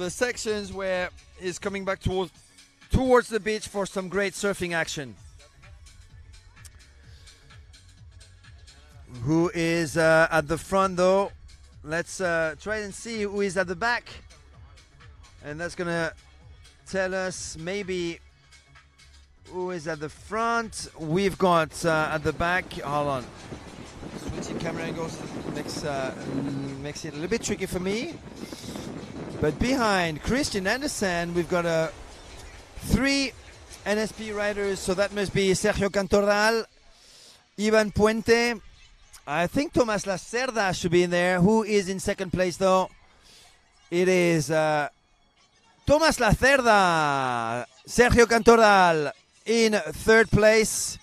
A: sections where he's coming back towards the beach for some great surfing action. Who is at the front though? Let's try and see who is at the back, and that's gonna tell us maybe who is at the front. We've got at the back, hold on, switching camera angles makes it a little bit tricky for me, but behind Christian Andersen we've got 3 NSP riders, so that must be Sergio Cantoral, Ivan Puente. I think Tomás Lacerda should be in there. Who is in second place though? It is Tomás Lacerda. Sergio Cantoral in third place.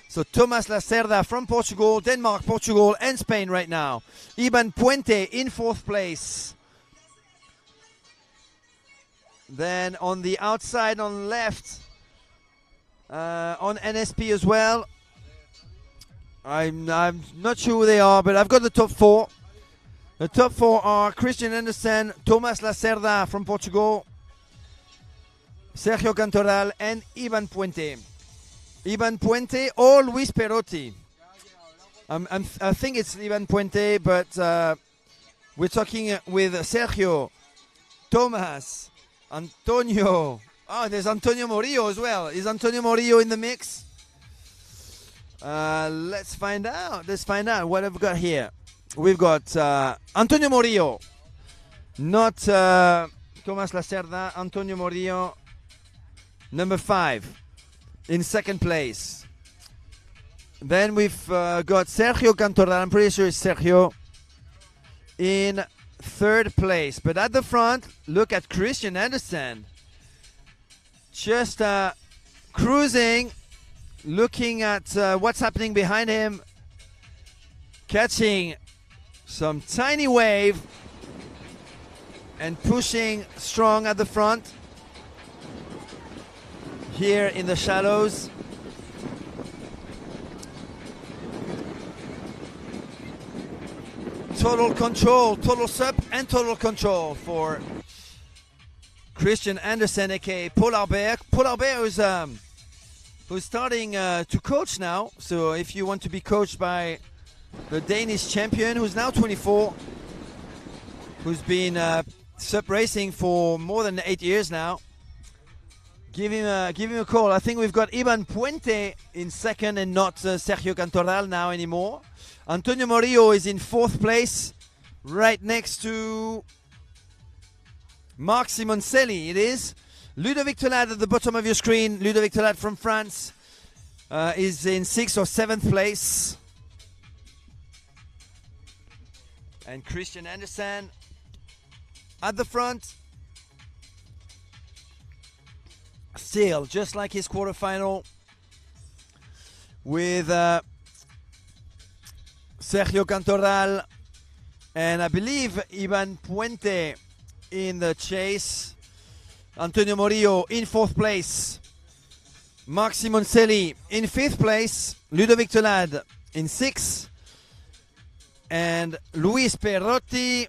A: So Tomás Lacerda from Portugal, Denmark, Portugal and Spain right now. Ivan Puente in fourth place. Then on the outside on the left, on NSP as well, I'm not sure who they are, but I've got the top 4. The top 4 are Christian Andersen, Tomás Lacerda from Portugal, Sergio Cantoral and Ivan Puente. Ivan Puente or Luis Perotti. I think it's Ivan Puente, but we're talking with Sergio, Tomás, Antonio. Oh, there's Antonio Morillo as well. Is Antonio Morillo in the mix? Let's find out. Let's find out what have we got here. We've got Antonio Morillo. Not Thomas Lacerda. Antonio Morillo, number 5, in second place. Then we've got Sergio Cantoral. I'm pretty sure it's Sergio in third place. But at the front, look at Christian Andersen. Just cruising, looking at what's happening behind him, catching some tiny wave and pushing strong at the front here in the shallows. Total control, total SUP and total control for Christian Andersen, aka Paul Albert. Paul Albert who's starting to coach now. So if you want to be coached by the Danish champion, who's now 24, who's been SUP racing for more than 8 years now, give him a call. I think we've got Ivan Puente in second and not Sergio Cantoral now anymore. Antonio Morillo is in fourth place, right next to Marc Simoncelli. It is Ludovic Teulade at the bottom of your screen. Ludovic Teulade from France is in 6th or 7th place. And Christian Andersen at the front. Still, just like his quarterfinal, with Sergio Cantoral and I believe Ivan Puente in the chase. Antonio Morillo in 4th place. Marc Simoncelli in 5th place. Ludovic Teulade in 6th. And Luis Perotti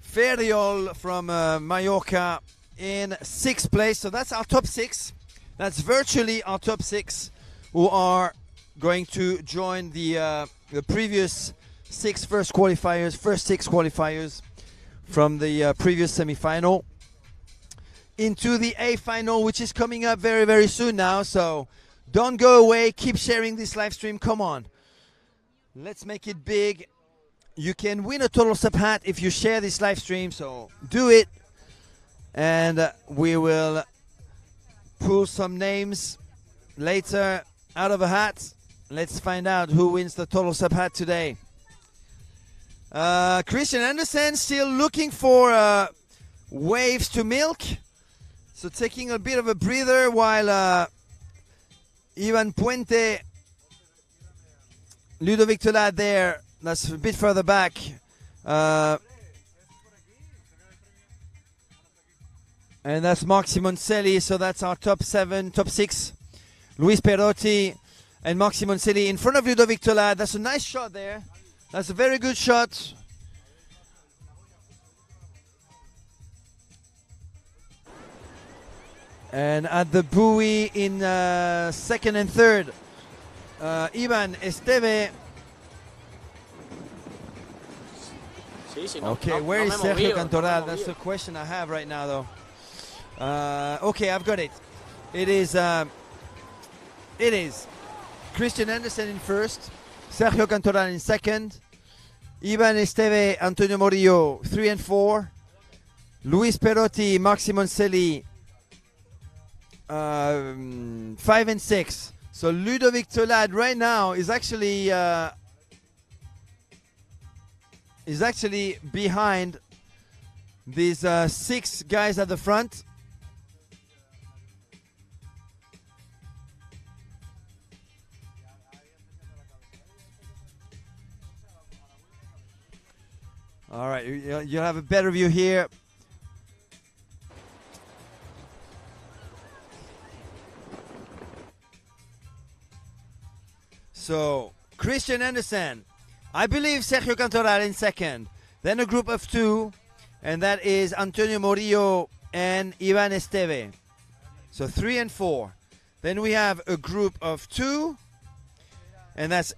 A: Ferriol from Mallorca in 6th place. So that's our top 6. That's virtually our top 6 who are going to join the previous first 6 qualifiers from the previous semi-final into the A final, which is coming up very, very soon now. So don't go away. Keep sharing this live stream. Come on. Let's make it big. You can win a Total SUP hat if you share this live stream. So do it. And we will pull some names later out of a hat. Let's find out who wins the Total SUP hat today. Christian Andersen still looking for waves to milk. So taking a bit of a breather while Ivan Puente, Ludovic Teulade there, that's a bit further back. And that's Marc Simoncelli, so that's our top 6. Luis Perotti and Marc Simoncelli in front of Ludovic Teulade. That's a nice shot there. That's a very good shot. And at the buoy in 2nd and 3rd, Ivan Esteve. Okay, where is Sergio Cantoral? That's the question I have right now, though. Okay, I've got it. It is Christian Andersen in 1st, Sergio Cantoral in 2nd, Ivan Esteve, Antonio Morillo 3 and 4, Luis Perotti, Marc Simoncelli 5 and 6. So Ludovic Teulade right now is actually behind these 6 guys at the front. All right, you'll have a better view here. So, Christian Andersen, I believe Sergio Cantoral in 2nd. Then a group of 2, and that is Antonio Morillo and Ivan Esteve. So 3 and 4. Then we have a group of 2, and that's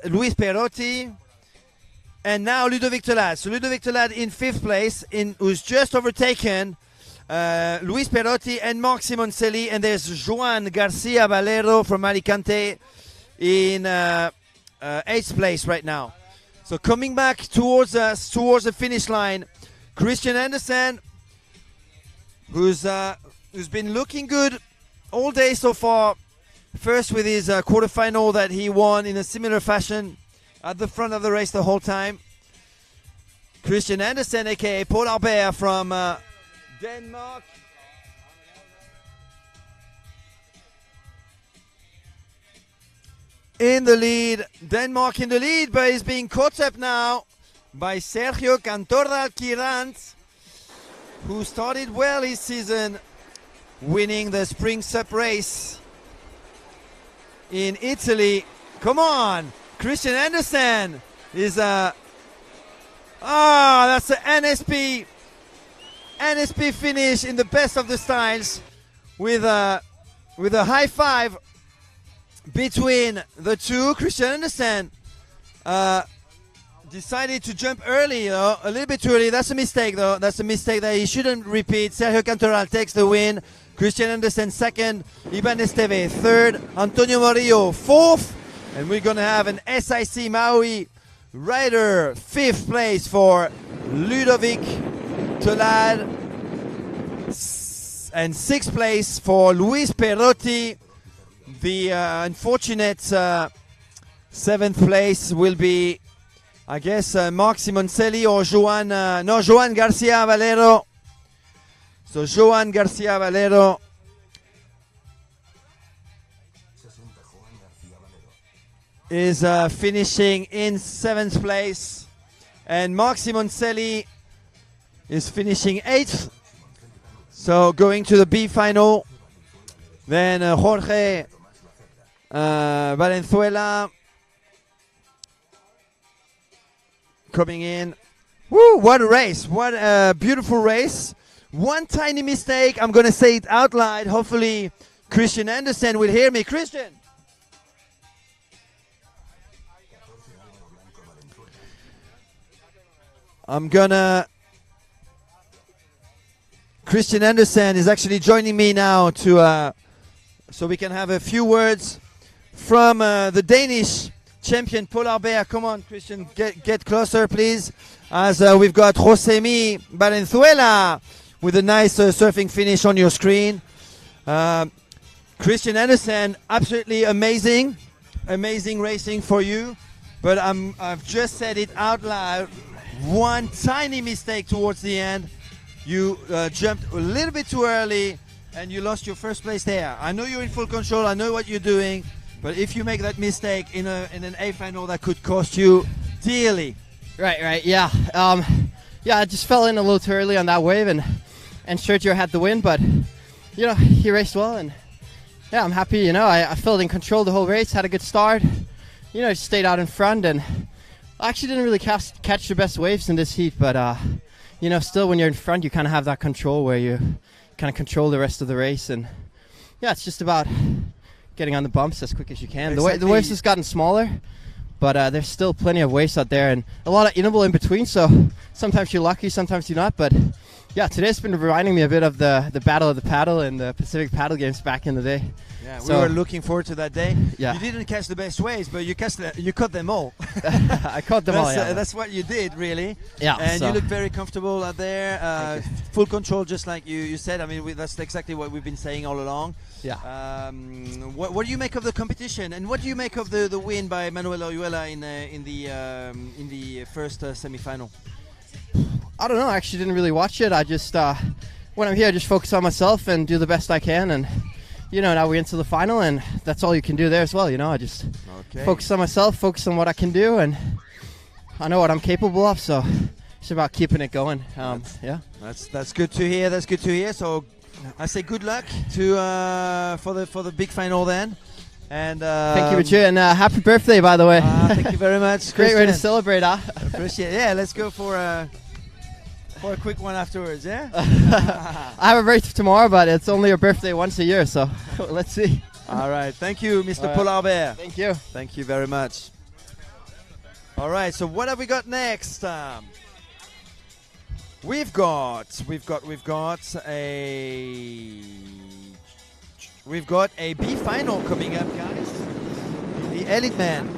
A: Luis Perotti, and now Ludovic Teulade. So Ludovic Teulade in 5th place, who's just overtaken Luis Perotti and Marc Simoncelli, and there's Joan Garcia Valero from Alicante in 8th place right now. So coming back towards us, towards the finish line, Christian Andersen, who's been looking good all day so far. First with his quarterfinal that he won in a similar fashion at the front of the race the whole time. Christian Andersen, aka Paul Arbert from Denmark. In the lead, Denmark in the lead, but he's being caught up now by Sergio Cantoral-Quirant, who started well his season, winning the Spring SUP race in Italy. Come on, Christian Andersen is that's the NSP finish in the best of the styles with a high five between the two. Christian Andersen decided to jump early, a little bit too early. That's a mistake, though. That's a mistake that he shouldn't repeat. Sergio Cantoral takes the win. Christian Andersen second. Iban Esteve third. Antonio Morillo fourth. And we're going to have an SIC Maui rider 5th place for Ludovic Teulade. And 6th place for Luis Perotti. The unfortunate 7th place will be, I guess, Marc Simoncelli or Joan Garcia Valero. So Joan Garcia Valero is finishing in 7th place, and Marc Simoncelli is finishing 8th. So going to the B final. Then Jorge Valenzuela coming in. Woo, what a race. What a beautiful race. One tiny mistake. I'm going to say it out loud. Hopefully Christian Andersen will hear me. Christian. Christian Andersen is actually joining me now to so we can have a few words from the Danish champion Paul Arbert. Come on, Christian, get closer, please. As we've got Josemi Valenzuela with a nice surfing finish on your screen. Christian Andersen, absolutely amazing racing for you. But I've just said it out loud. One tiny mistake towards the end. You jumped a little bit too early and you lost your first place there. I know you're in full control. I know what you're doing. But if you make that mistake in an A final, that could cost you dearly.
N: Right, yeah. I just fell in a little too early on that wave, and Sergio had the win, but, he raced well, and, yeah, I'm happy, I felt in control the whole race, had a good start, stayed out in front, and I actually didn't really catch the best waves in this heat, but, still when you're in front, you kind of have that control where you kind of control the rest of the race, and, yeah, it's just about getting on the bumps as quick as you can.
A: Exactly.
N: The waves has gotten smaller, but there's still plenty of waves out there and a lot of interval in between, so sometimes you're lucky, sometimes you're not. But yeah, today's been reminding me a bit of the Battle of the Paddle and the Pacific Paddle Games back in the day.
A: Yeah,
N: so,
A: we were looking forward to that day.
N: Yeah.
A: You didn't catch the best waves, but you caught them all.
N: I caught them all, yeah.
A: That's what you did, really.
N: Yeah.
A: And
N: so.
A: you look very comfortable out there. Full control, just like you said. I mean, that's exactly what we've been saying all along.
N: Yeah.
A: What do you make of the competition, and what do you make of the win by Manuel Oyuela in the first semi-final?
N: I don't know. I actually didn't really watch it. I just when I'm here, I just focus on myself and do the best I can. And now we're into the final, and that's all you can do there as well. I just focus on myself, focus on what I can do, and I know what I'm capable of. So it's about keeping it going. Yeah.
A: That's good to hear. That's good to hear. So I say good luck for the big final then. And
N: thank you, Richard, and happy birthday, by the way.
A: Thank you very much.
N: Great way to celebrate, huh?
A: Appreciate it. Yeah, let's go for a quick one afterwards, yeah?
N: I have a birthday tomorrow, but it's only a birthday once a year, so let's see.
A: All right. Thank you, Mr. Paul Arbert.
N: Thank you.
A: Thank you very much. All right, so what have we got next? We've got a B final coming up, guys. The Elite Man.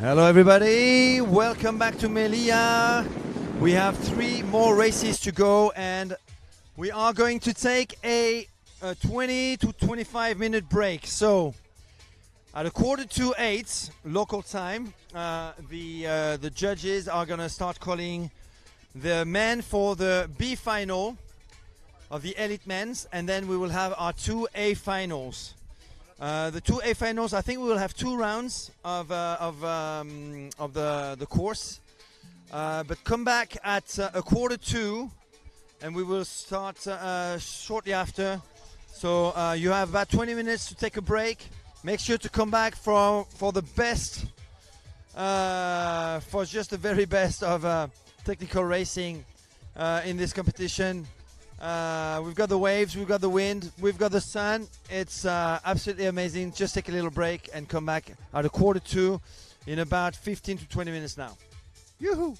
A: Hello everybody, welcome back to Melia. We have 3 more races to go and we are going to take a 20 to 25 minute break. So At a 7:45 local time, the judges are gonna start calling the men for the B final of the elite men's, and then we will have our 2A finals. The 2A finals, I think we will have 2 rounds of the course, but come back at a 1:45, and we will start shortly after. So you have about 20 minutes to take a break. Make sure to come back for the best, for just the very best of technical racing in this competition. We've got the waves, we've got the wind, we've got the sun. It's absolutely amazing. Just take a little break and come back at a 1:45 in about 15 to 20 minutes now. Yoo-hoo!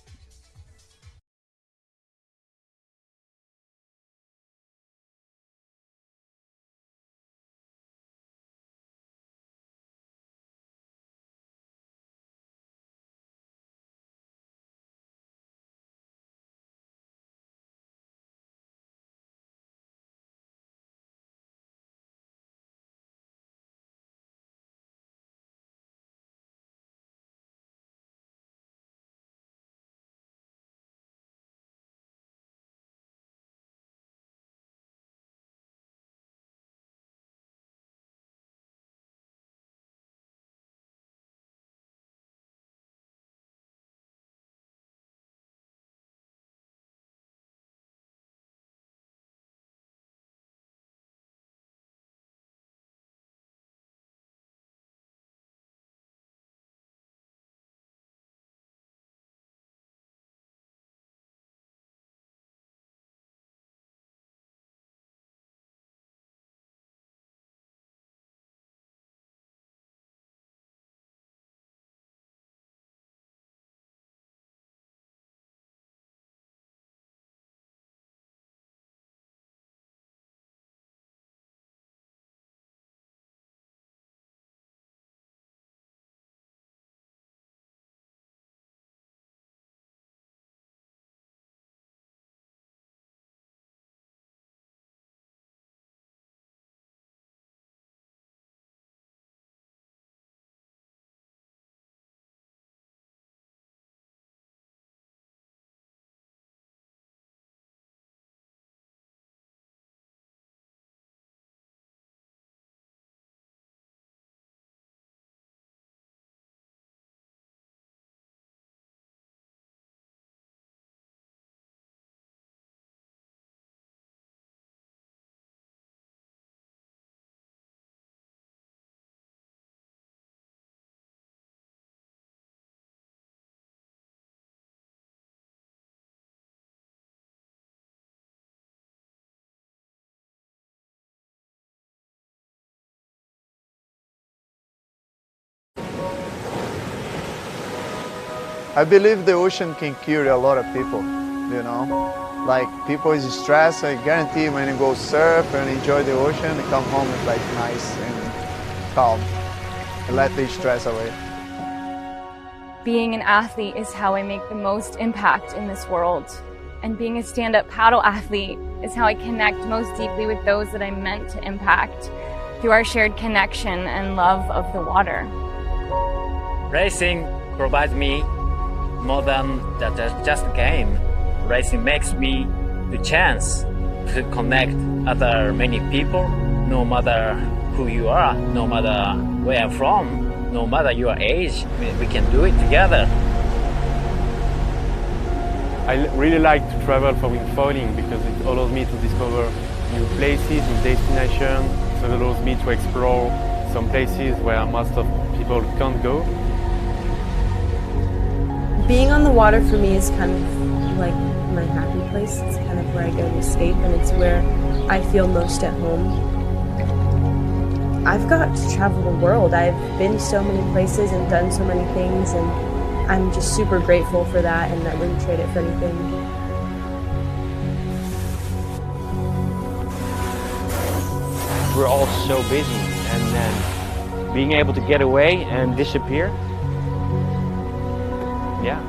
G: I believe the ocean can cure a lot of people, you know. Like people is stressed, I guarantee when you go surf and enjoy the ocean, you come home with like nice and calm and let the stress away.
H: Being an athlete is how I make the most impact in this world. And being a stand-up paddle athlete is how I connect most deeply with those that I'm meant to impact through our shared connection and love of the water.
I: Racing provides me more than just a game. Racing makes me the chance to connect other many people, no matter who you are, no matter where I'm from, no matter your age, we can do it together.
J: I really like to travel for windfalling because it allows me to discover new places, new destinations. It allows me to explore some places where most of people can't go.
K: Being on the water for me is kind of like my happy place. It's kind of where I go to escape, and it's where I feel most at home. I've got to travel the world. I've been so many places and done so many things, and I'm just super grateful for that, and I wouldn't trade it for anything.
O: We're all so busy, and then being able to get away and disappear, yeah.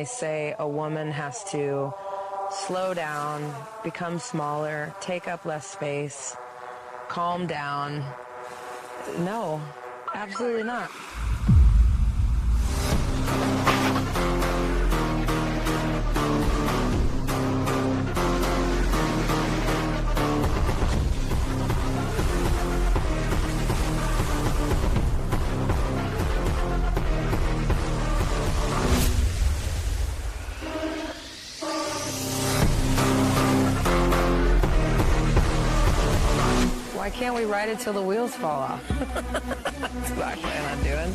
L: They say a woman has to slow down, become smaller, take up less space, calm down. No, absolutely not. Why can't we ride it till the wheels fall off? That's what I plan on doing.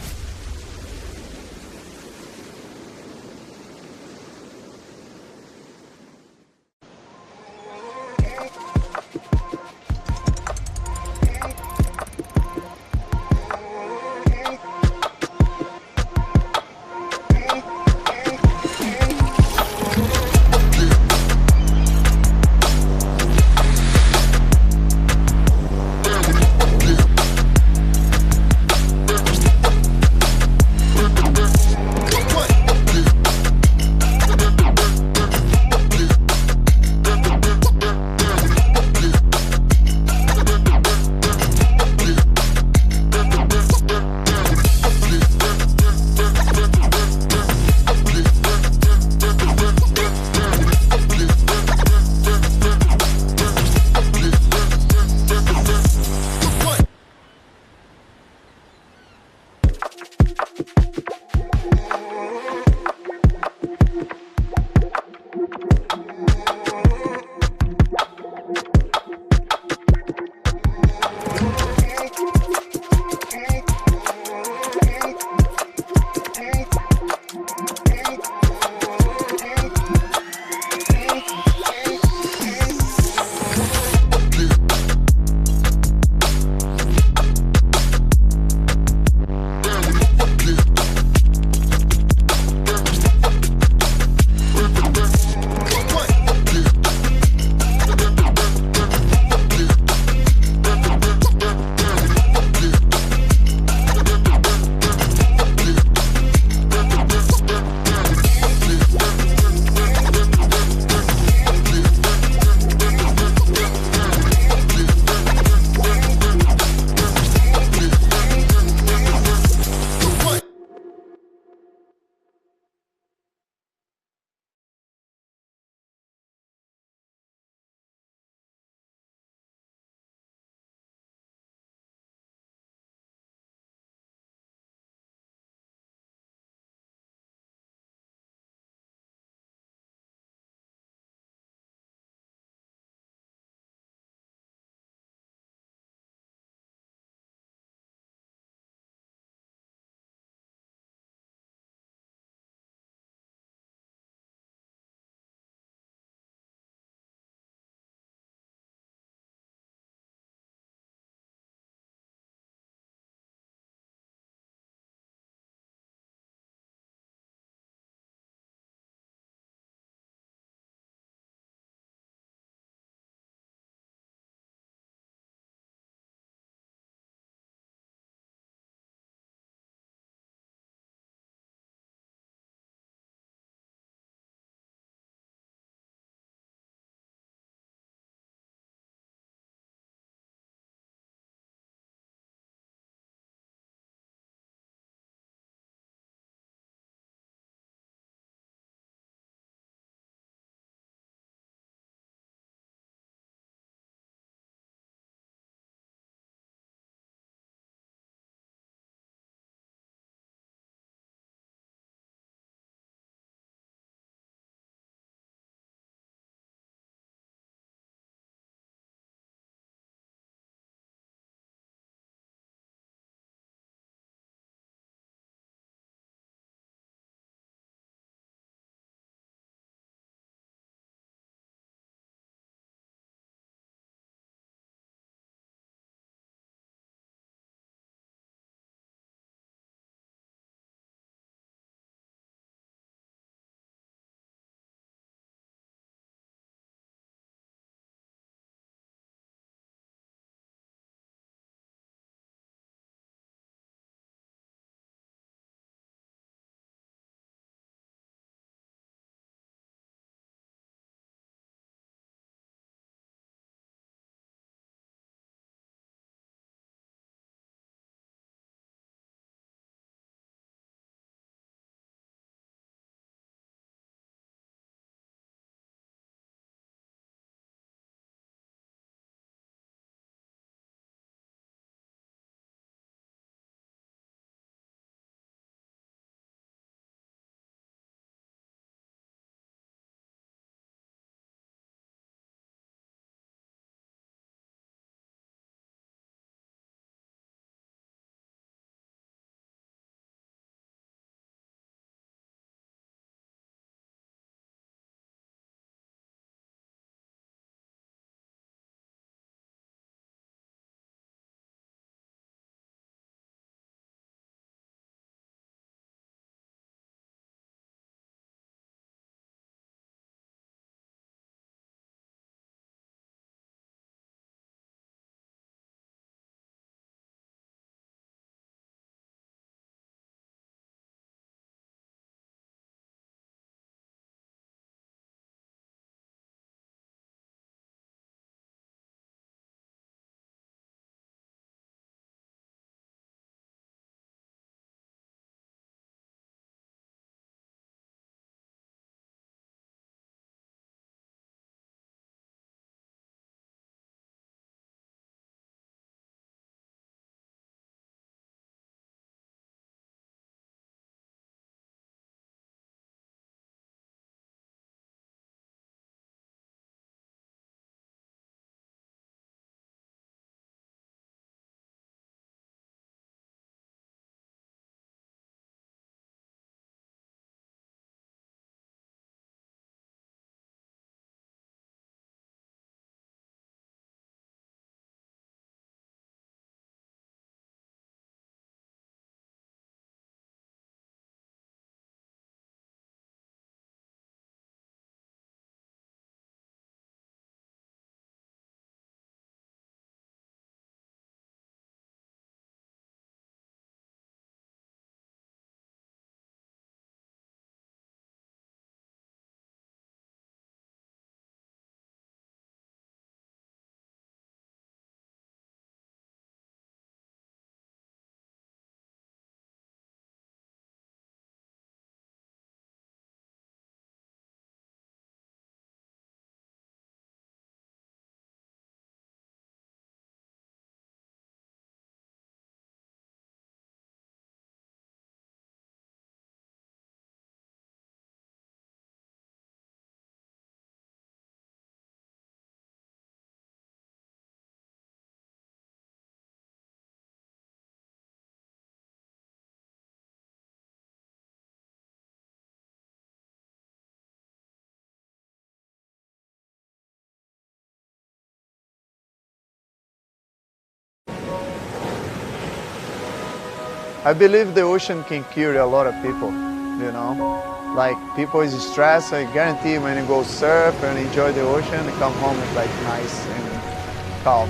G: I believe the ocean can cure a lot of people, you know. Like people is stressed, I guarantee when you go surf and enjoy the ocean, you come home it's like nice and calm.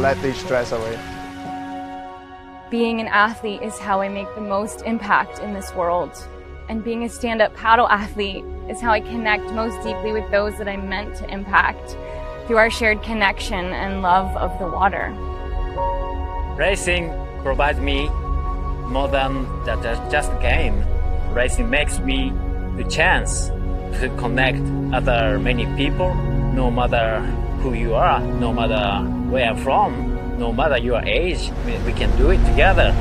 G: Let the stress away.
H: Being an athlete is how I make the most impact in this world. And being a stand-up paddle athlete is how I connect most deeply with those that I'm meant to impact through our shared connection and love of the water.
I: Racing provides me more than just a game. Racing makes me the chance to connect other many people, no matter who you are, no matter where I'm from, no matter your age, we can do it together.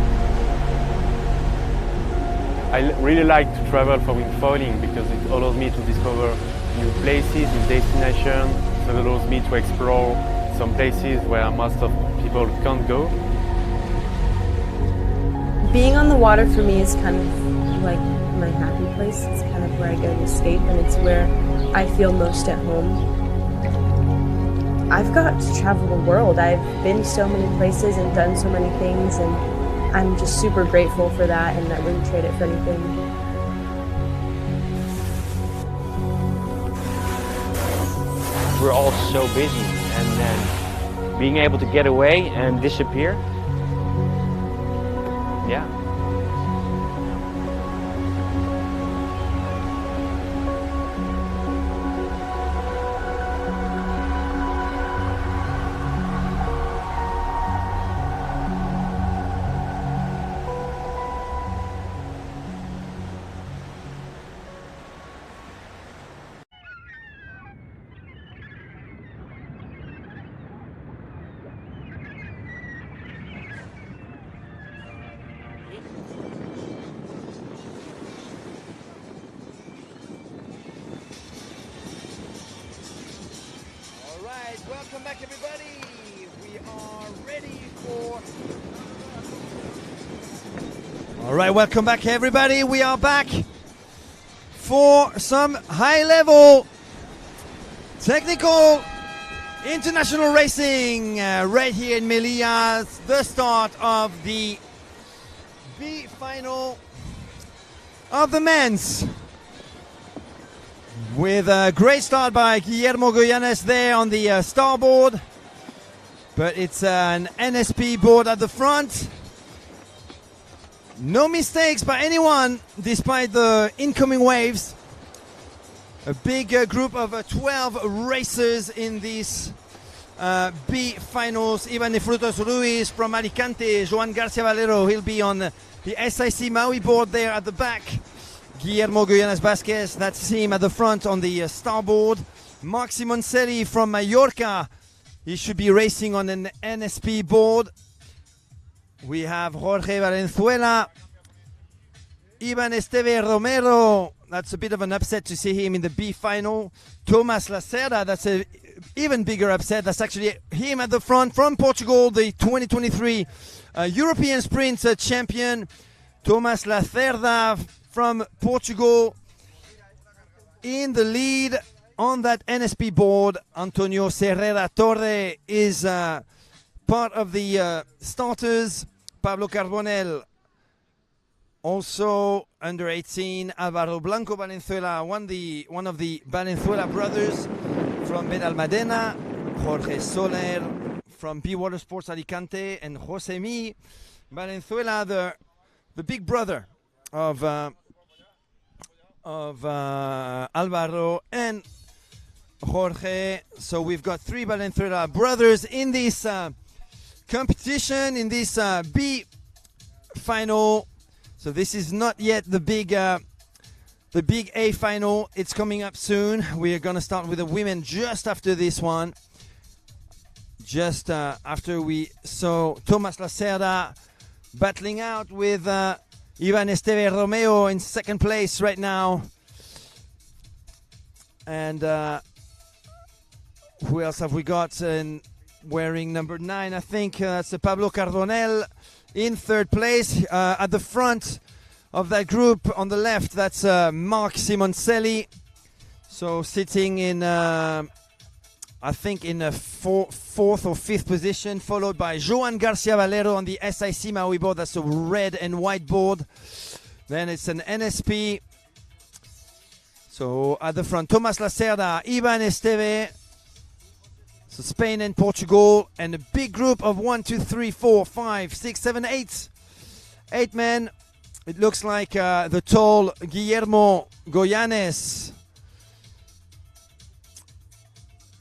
J: I really like to travel for windfalling because it allows me to discover new places, new destinations. It allows me to explore some places where most of people can't go.
K: Being on the water for me is kind of like my happy place. It's kind of where I go to escape, and it's where I feel most at home. I've got to travel the world. I've been so many places and done so many things, and I'm just super grateful for that, and I wouldn't trade it for anything.
O: We're all so busy, and then being able to get away and disappear, yeah.
A: Welcome back, everybody. We are ready for... All right, welcome back, everybody. We are back for some high-level technical international racing right here in Melia. The start of the B final of the men's. With a great start by Guillermo Goyanes there on the starboard. But it's an NSP board at the front. No mistakes by anyone despite the incoming waves. A big group of 12 racers in these B finals. Ivan Frutos Ruiz from Alicante. Joan Garcia Valero, he'll be on the SIC Maui board there at the back. Guillermo Goyanes Vasquez, that's him at the front on the starboard. Marc Simoncelli from Mallorca, he should be racing on an NSP board. We have Jorge Valenzuela, Ivan Esteve Romero, that's a bit of an upset to see him in the B final. Thomas Lacerda, that's an even bigger upset, that's actually him at the front from Portugal, the 2023 European Sprint champion. Thomas Lacerda from Portugal in the lead on that NSP board. Antonio Serrera Torre is part of the starters. Pablo Carbonell, also under 18. Alvaro Blanco Valenzuela, one of the Valenzuela brothers from Benalmadena. Jorge Soler from B Water Sports Alicante, and Josemi Valenzuela, the big brother of Alvaro and Jorge. So we've got three Valenzuela brothers in this competition, in this B final. So this is not yet the big A final. It's coming up soon. We are going to start with the women just after this one. Just after we saw Thomas Lacerda battling out with Ivan Esteve Romeo in second place right now. And who else have we got wearing number 9? I think that's Pablo Cardonel in third place. At the front of that group on the left, that's Marc Simoncelli. So sitting in I think in a fourth or fifth position, followed by Joan Garcia Valero on the SIC Maui board. That's a red and white board. Then it's an NSP. So at the front, Thomas Lacerda, Ivan Esteve. So Spain and Portugal, and a big group of 1, 2, 3, 4, 5, 6, 7, 8. 8 men. It looks like the tall Guillermo Goyanes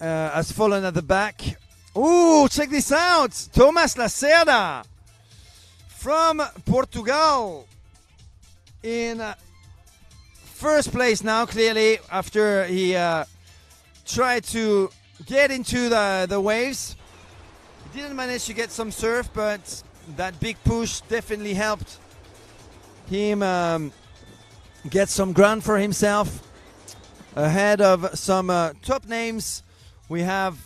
A: has fallen at the back. Ooh, check this out. Thomas Lacerda from Portugal in first place now, clearly, after he tried to get into the waves. He didn't manage to get some surf, but that big push definitely helped him get some ground for himself. Ahead of some top names, we have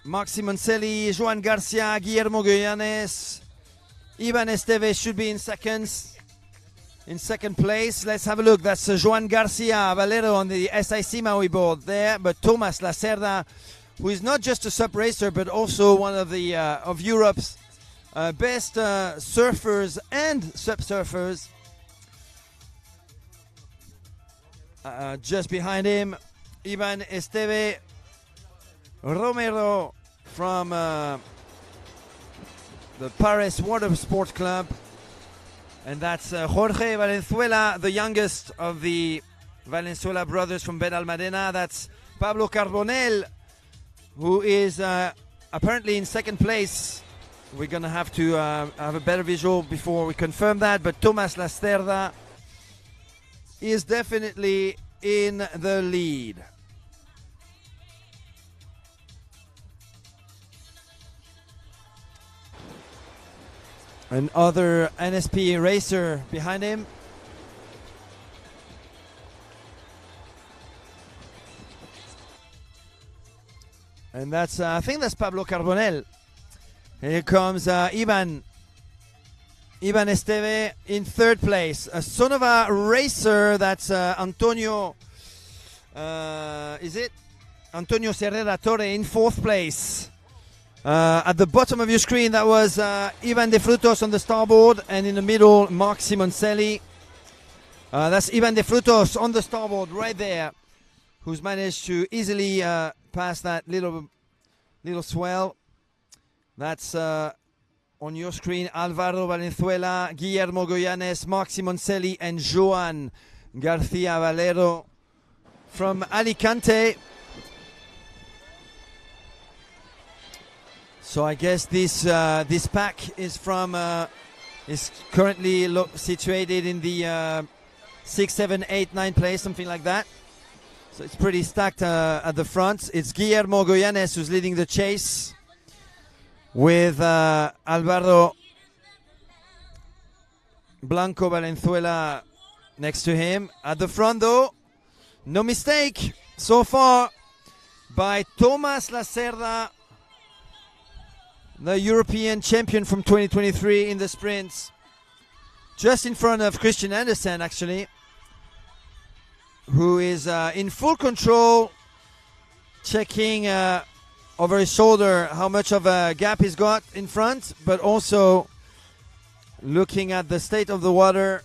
A: Marc Simoncelli, Joan Garcia, Guillermo Goyanes. Ivan Esteve should be in second place. Let's have a look. That's Joan Garcia Valero on the SIC Maui board there, but Thomas Lacerda, who is not just a SUP racer, but also one of the of Europe's best surfers and SUP surfers. Just behind him, Ivan Esteve Romero from the Paris Water Sport Club. And that's Jorge Valenzuela, the youngest of the Valenzuela brothers from Benalmádena. That's Pablo Carbonell, who is apparently in second place. We're going to have to have a better visual before we confirm that. But Thomas Lacerda is definitely in the lead. Another NSP racer behind him. And that's, I think that's Pablo Carbonell. Here comes Ivan Esteve in third place. A son of a racer, that's Antonio, is it? Antonio Serrera Torre in fourth place. At the bottom of your screen, that was Ivan De Frutos on the starboard, and in the middle, Marc Simoncelli. That's Ivan De Frutos on the starboard right there, who's managed to easily pass that little swell. That's on your screen, Álvaro Valenzuela, Guillermo Goyanes, Marc Simoncelli, and Joan Garcia Valero from Alicante. So I guess this pack is from is currently situated in the 6, 7, 8, 9 place, something like that. So it's pretty stacked at the front. It's Guillermo Goyanes who's leading the chase, with Álvaro Blanco Valenzuela next to him. At the front, though, no mistake so far by Thomas Lacerda, the European champion from 2023 in the sprints, just in front of Christian Andersen, actually, who is in full control, checking over his shoulder how much of a gap he's got in front, but also looking at the state of the water.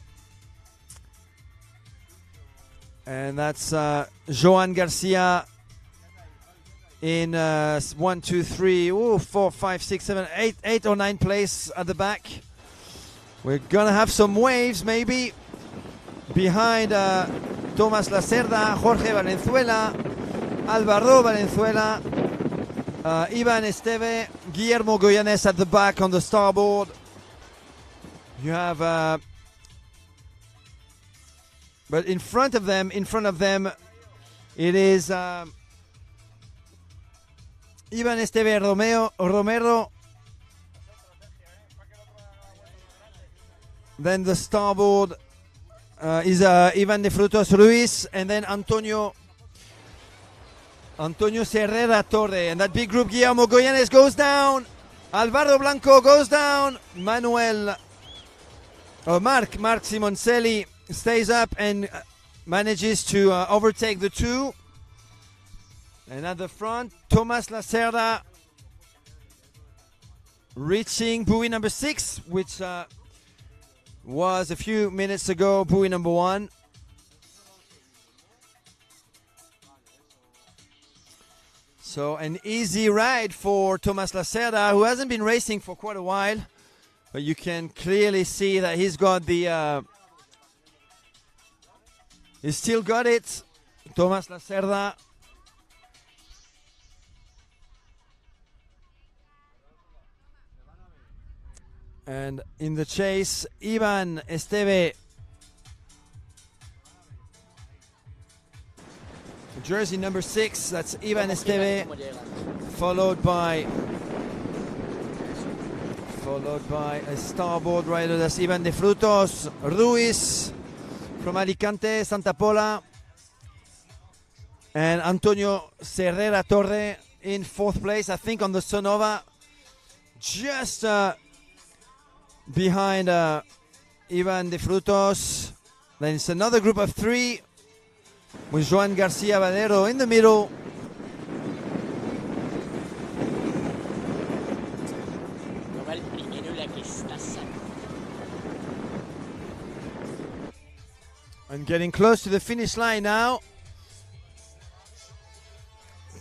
A: And that's Joan Garcia in 1, 2, 3, 4, 5, 6, 7, 8 or 9 place at the back. We're gonna have some waves maybe behind Thomas Lacerda, Jorge Valenzuela, Álvaro Valenzuela, Ivan Esteve, Guillermo Goyanes at the back on the starboard. You have but in front of them it is Ivan Esteve Romero. Then the starboard is Ivan De Frutos Ruiz, and then Antonio Serrera Torre. And that big group, Guillermo Goyanes goes down, Álvaro Blanco goes down, Marc Simoncelli stays up and manages to overtake the two. And at the front, Thomas Lacerda reaching buoy number 6, which was a few minutes ago buoy number 1. So an easy ride for Thomas Lacerda, who hasn't been racing for quite a while, but you can clearly see that he's got the he's still got it. Thomas Lacerda. And in the chase, Ivan Esteve. Jersey number 6, that's Ivan Esteve, followed by a Starboard rider, that's Ivan de Frutos Ruiz from Alicante, Santa Pola, and Antonio Serrera Torre in 4th place, I think on the Sonova, just behind Ivan de Frutos. Then it's another group of 3 with Joan Garcia Valero in the middle. And getting close to the finish line now.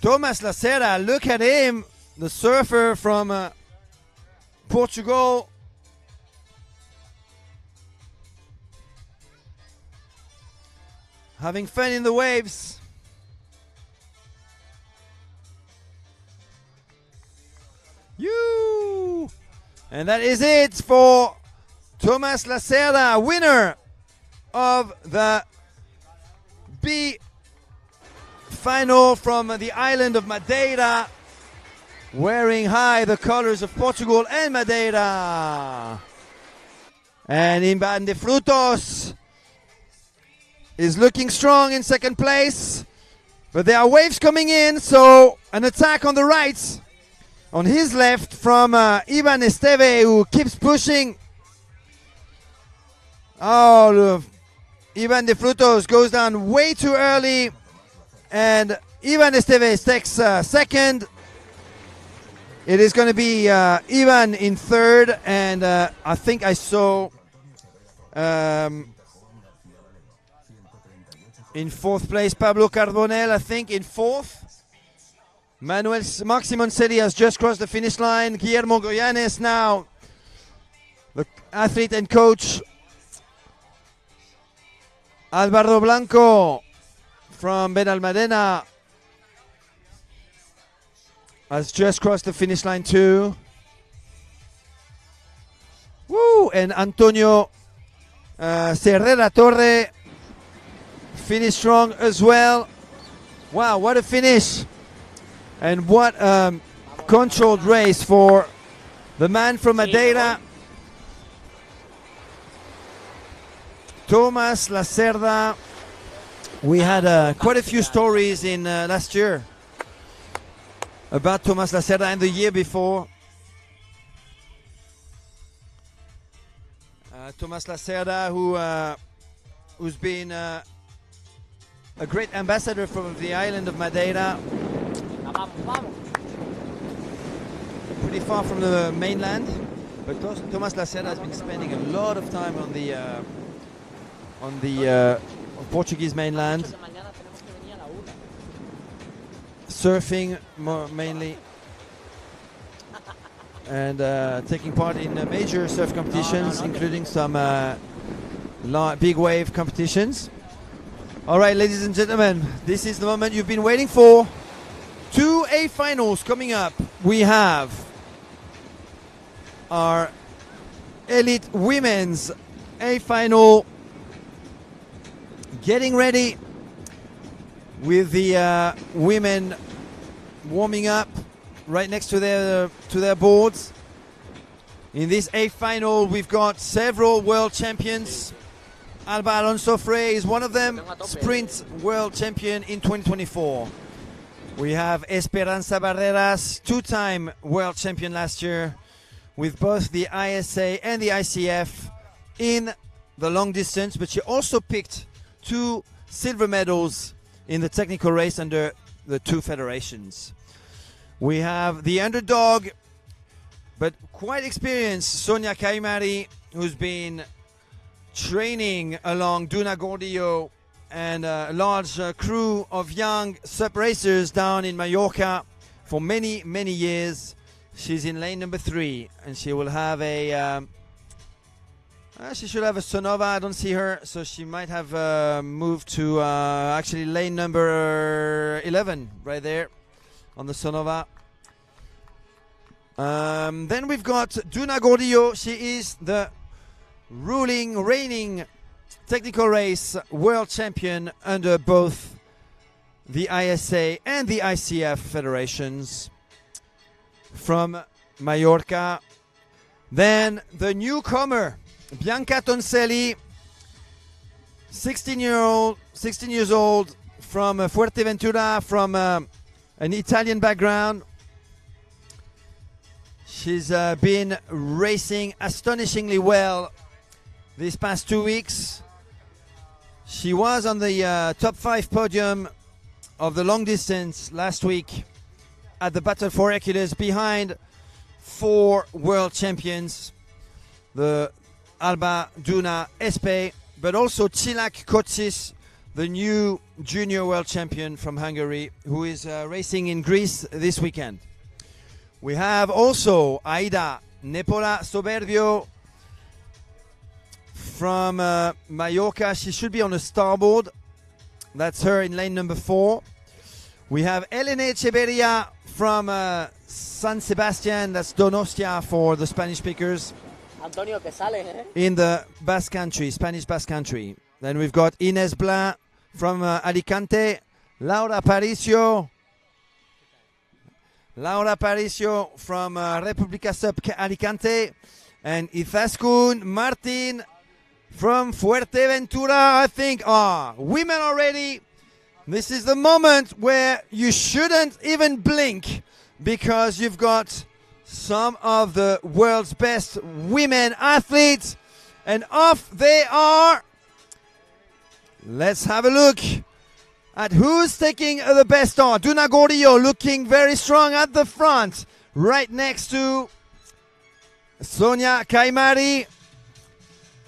A: Thomas Lacerda, look at him, the surfer from Portugal. Having fun in the waves. And that is it for Thomas Lacerda, winner of the B final from the island of Madeira, wearing high the colors of Portugal and Madeira. And Ivan de Frutos is looking strong in 2nd place, but there are waves coming in, so an attack on the right, on his left from Ivan Esteve, who keeps pushing. Oh, Ivan de Frutos goes down way too early, and Ivan Esteve takes 2nd. It is going to be Ivan in 3rd, and I think I saw in 4th place, Pablo Carbonell, I think, in 4th. Marc Simoncelli has just crossed the finish line. Guillermo Goyanes now, the athlete and coach. Alvaro Blanco from Benalmádena has just crossed the finish line too. Woo! And Antonio Serrera Torre finished strong as well. Wow, what a finish. And what a controlled race for the man from Madeira. Thomas Lacerda. We had quite a few stories in last year about Thomas Lacerda and the year before. Thomas Lacerda, who's been a great ambassador from the island of Madeira, pretty far from the mainland, but Thomas Lacerda has been spending a lot of time on the Portuguese mainland, surfing mainly, and taking part in major surf competitions, including some big wave competitions. All right, ladies and gentlemen, this is the moment you've been waiting for. 2 A finals coming up. We have our elite women's A final getting ready, with the women warming up right next to their boards. In this A final, we've got several world champions. Alba Alonso Frey is one of them, sprint world champion in 2024. We have Esperanza Barreras, 2-time world champion last year, with both the ISA and the ICF in the long distance, but she also picked 2 silver medals in the technical race under the two federations. We have the underdog, but quite experienced, Sonia Caimari, who's been training along Duna Gordillo and a large crew of young SUP racers down in Mallorca for many, many years. She's in lane number 3, and she will have a she should have a Sonova. I don't see her, so she might have moved to actually lane number 11 right there on the Sonova. Then we've got Duna Gordillo. She is the reigning technical race world champion under both the ISA and the ICF federations from Mallorca. Then the newcomer, Bianca Tonselli, 16 years old from Fuerteventura, from an Italian background. She's been racing astonishingly well these past 2 weeks. She was on the top 5 podium of the long distance last week at the Battle for Hercules, behind 4 world champions, the Alba Duna Espe, but also Cilak Kotsis, the new junior world champion from Hungary, who is racing in Greece this weekend. We have also Aida Nepola Soberbio from Mallorca. She should be on a starboard. That's her in lane number 4. We have Elena Echeverria from San Sebastian, that's Donostia for the Spanish speakers.
P: Antonio que sale, eh?
A: In the Basque Country, Spanish Basque Country. Then we've got Ines Blanc from Alicante, Laura Paricio from República SUP Alicante, and Izaskun Martin from Fuerteventura. I think, women already. This is the moment where you shouldn't even blink, because you've got some of the world's best women athletes, and off they are. Let's have a look at who's taking the best start. Duna Gordillo looking very strong at the front, right next to Sonia Caimari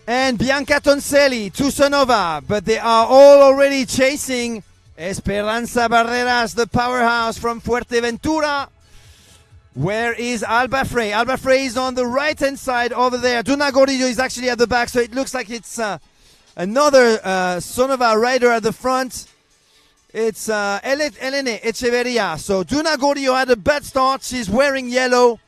A: and Bianca Tonselli, Tusanova, but they are all already chasing Esperanza Barreras, the powerhouse from Fuerteventura. Where is Alba Frey? Alba Frey is on the right-hand side over there. Duna Gordillo is actually at the back, so it looks like it's another Sonova rider at the front. It's Elena Echeverria. So Duna Gordillo had a bad start. She's wearing yellow.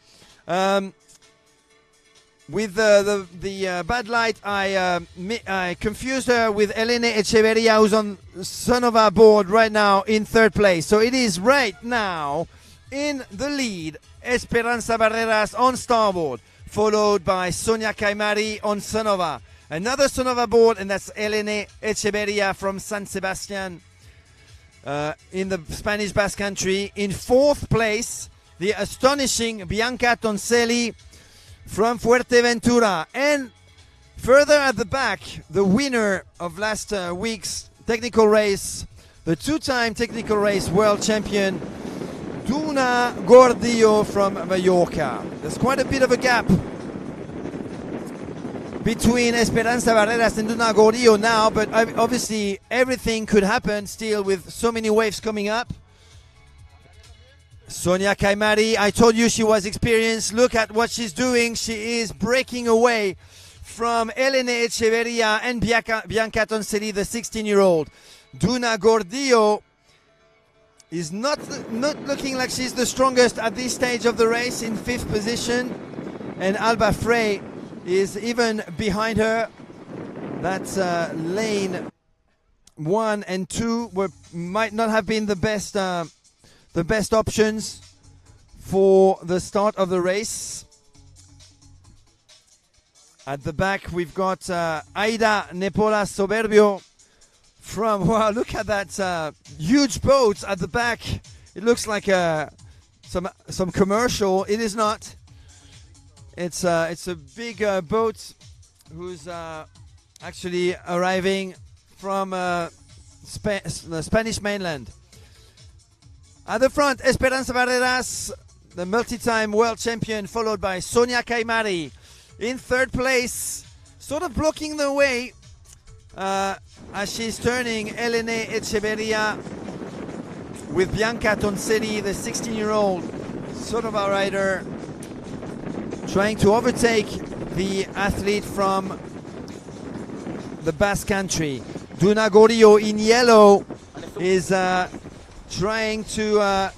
A: With the bad light, I confused her with Elena Echeverria, who's on Sonova board right now in 3rd place. So it is right now in the lead, Esperanza Barreras on starboard, followed by Sonia Caimari on Sonova. Another Sonova board, and that's Elena Echeverria from San Sebastian in the Spanish Basque Country. In 4th place, the astonishing Bianca Tonselli from Fuerteventura. And further at the back, the winner of last week's technical race, the 2-time technical race world champion, Duna Gordillo from Mallorca. There's quite a bit of a gap between Esperanza Barreras and Duna Gordillo now, but obviously everything could happen still with so many waves coming up. Sonia Caimari, I told you she was experienced. Look at what she's doing. She is breaking away from Elena Echeverria and Bianca Tonselli, the 16-year-old. Duna Gordillo is not looking like she's the strongest at this stage of the race, in 5th position. And Alba Frey is even behind her. That's lane 1 and 2 might not have been the best options for the start of the race. At the back, we've got Aida Nepola Soberbio from, wow, look at that huge boat at the back. It looks like some commercial. It is not. It's a big boat who's actually arriving from the Spanish mainland. At the front, Esperanza Barreras, the multi-time world champion, followed by Sonia Caimari. In third place, sort of blocking the way as she's turning Elene Echeverria with Bianca Tonselli, the 16-year-old sort of a rider, trying to overtake the athlete from the Basque Country. Duna Gorio in yellow is trying to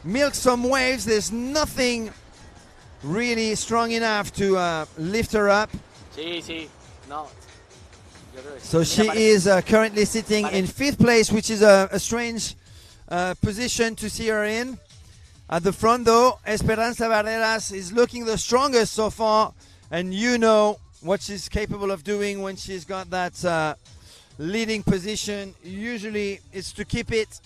A: milk some waves. There's nothing really strong enough to lift her up.
P: Sí, sí. No.
A: So she is currently sitting in 5th place, which is a strange position to see her in. At the front though, Esperanza Barreras is looking the strongest so far, and you know what she's capable of doing when she's got that leading position. Usually it's to keep it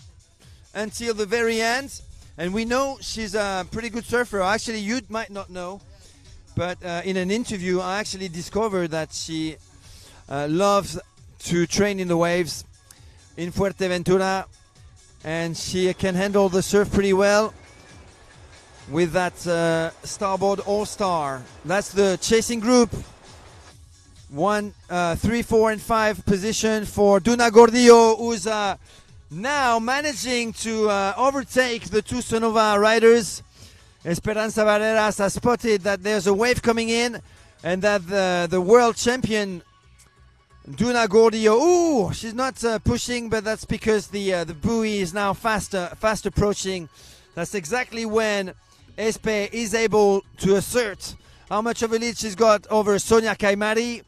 A: until the very end, and we know she's a pretty good surfer. Actually, you might not know, but in an interview I actually discovered that she loves to train in the waves in Fuerteventura, and she can handle the surf pretty well with that Starboard All-Star. That's the chasing group. 1, 3, 4, and 5 position for Duna Gordillo, who's now managing to overtake the two Sonova riders. Esperanza Barreras has spotted that there's a wave coming in, and that the world champion Duna Gordillo, ooh, she's not pushing, but that's because the buoy is now fast approaching. That's exactly when Espe is able to assert how much of a lead she's got over Sonia Caimari,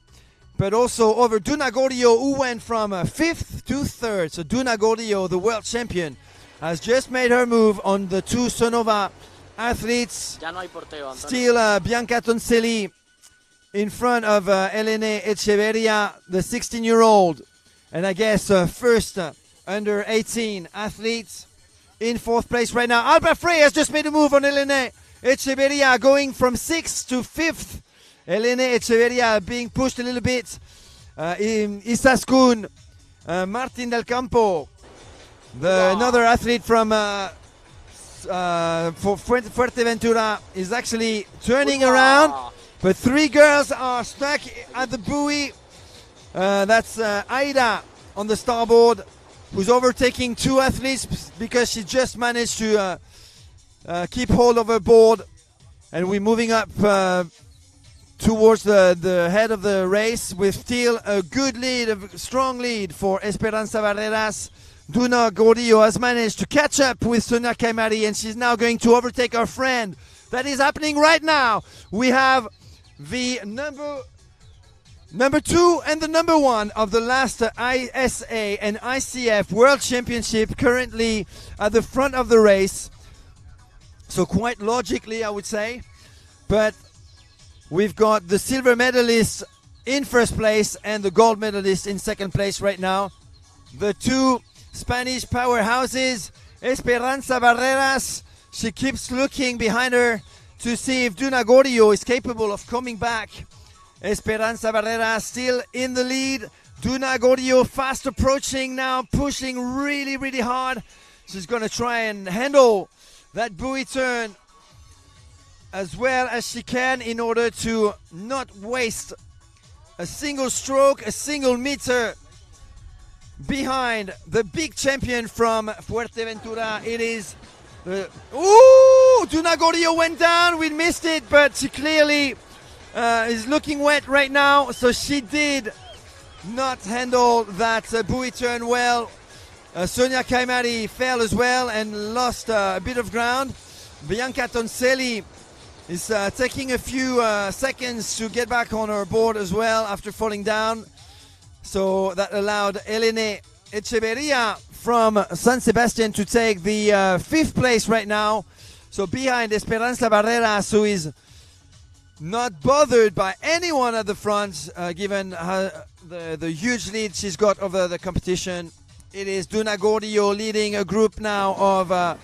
A: but also over Duna Gordillo, who went from 5th to 3rd. So Duna Gordillo, the world champion, has just made her move on the two Sonova athletes.
P: Ya no hay porteo, Antonio.
A: Still Bianca Tonselli in front of Elene Echeverria, the 16-year-old, and I guess first under 18 athletes. In 4th place right now, Alba Frey has just made a move on Elene Echeverria, going from 6th to 5th. Elene Echeverria being pushed a little bit. Isaskun, Martin Del Campo, another athlete from Fuerteventura, is actually turning around, but 3 girls are stuck at the buoy. That's Aida on the starboard, who's overtaking 2 athletes because she just managed to keep hold of her board, and we're moving up towards the head of the race with still a good lead, a strong lead for Esperanza Barreras. Duna Gordillo has managed to catch up with Sonia Caimari, and she's now going to overtake her friend. That is happening right now. We have the number 2 and the number 1 of the last ESE and ICF World Championship currently at the front of the race. So quite logically, I would say. But we've got the silver medalist in 1st place and the gold medalist in 2nd place right now. The 2 Spanish powerhouses, Esperanza Barreras. She keeps looking behind her to see if Duna Gordillo is capable of coming back. Esperanza Barreras still in the lead. Duna Gordillo fast approaching now, pushing really, really hard. She's going to try and handle that buoy turn as well as she can in order to not waste a single stroke, a single meter behind the big champion from Fuerteventura. It is Duna Gordillo went down. We missed it, but she clearly is looking wet right now. So she did not handle that buoy turn well. Sonia Caimari fell as well and lost a bit of ground. Bianca Tonselli is taking a few seconds to get back on her board as well after falling down. So that allowed Elene Echeverria from San Sebastian to take the 5th place right now. So behind Esperanza Barreras, who is not bothered by anyone at the front, given the huge lead she's got over the competition. It is Duna Gordillo leading a group now of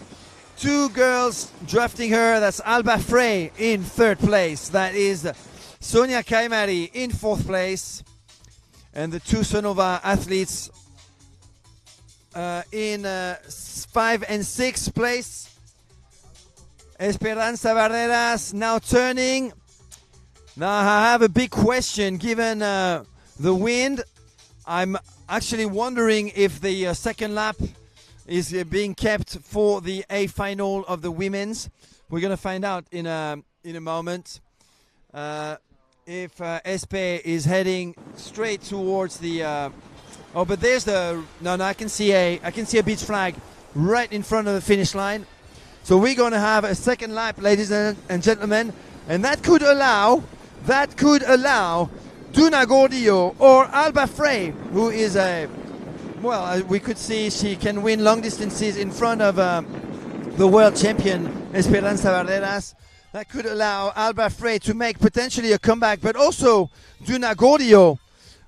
A: 2 girls drafting her. That's Alba Frey in 3rd place. That is Sonia Caimari in 4th place. And the 2 Sonova athletes in 5 and 6 place. Esperanza Barreras now turning. Now I have a big question given the wind. I'm actually wondering if the second lap is being kept for the A final of the women's. We're going to find out in a moment. If Espe is heading straight towards the oh, but there's the no I can see a beach flag right in front of the finish line. So we're going to have a second lap, ladies and gentlemen, and that could allow Duna Gordillo or Alba Frey, who is we could see she can win long distances in front of the world champion Esperanza Barreras. That could allow Alba Frey to make potentially a comeback, but also Duna Gordillo,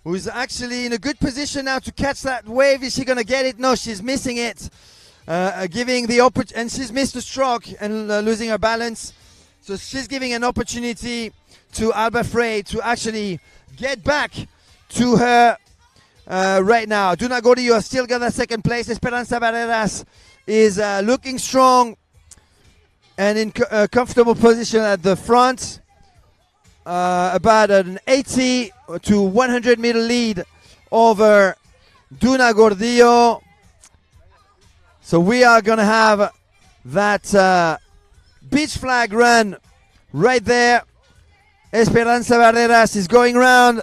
A: who is actually in a good position now to catch that wave. Is she going to get it? No, she's missing it. Giving the opportunity, and she's missed a stroke and losing her balance. So she's giving an opportunity to Alba Frey to actually get back to her right now. Duna Gordillo has still got that second place. Esperanza Barreras is looking strong and in a comfortable position at the front. About an 80 to 100 meter lead over Duna Gordillo. So we are going to have that beach flag run right there. Esperanza Barreras is going round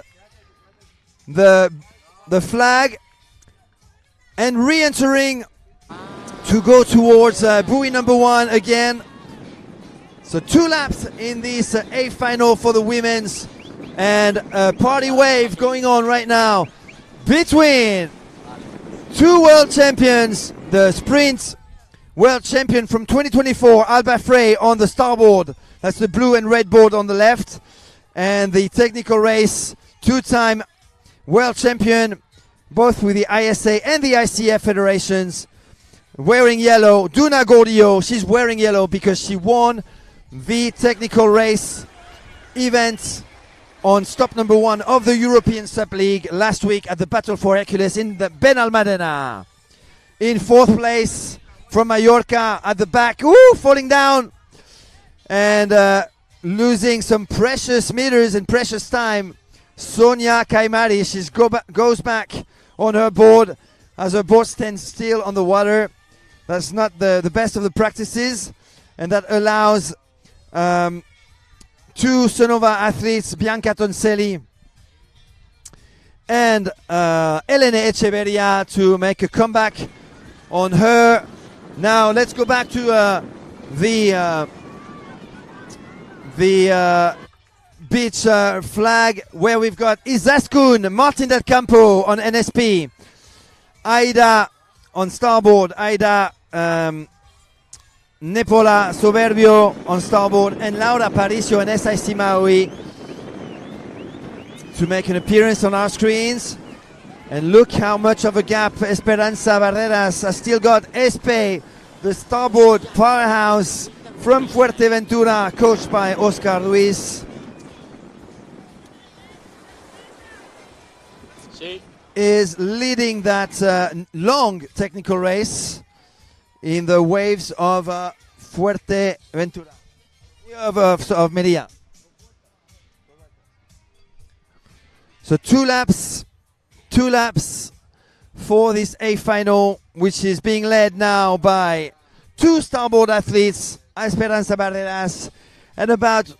A: the flag and re-entering to go towards buoy number 1 again. So 2 laps in this A final for the women's, and a party wave going on right now between 2 world champions. The sprint world champion from 2024, Alba Frey, on the starboard. That's the blue and red board on the left. And the technical race, 2-time world champion, both with the ISA and the ICF federations, wearing yellow. Duna Gordillo, she's wearing yellow because she won the technical race event on stop number 1 of the European SUP League last week at the Battle for Hercules in the Benalmádena. In 4th place from Mallorca at the back, falling down and losing some precious meters and precious time. Sonia Kaimari, she goes back on her board as her board stands still on the water. That's not the best of the practices, and that allows 2 Sonova athletes, Bianca Tonselli and Elene Echeverria, to make a comeback on her. Now let's go back to the beach flag, where we've got Izaskun, Martin Del Campo on NSP, Aida on starboard, Aida Nepola Soberbio on starboard, and Laura Paricio and SIC Maui to make an appearance on our screens. And look how much of a gap Esperanza Barreras has still got. Espe, the starboard powerhouse from Fuerteventura, coached by Oscar Ruiz, is leading that long technical race in the waves of Fuerteventura, of Melia. So 2 laps for this A final, which is being led now by 2 starboard athletes, Esperanza Barreras, and about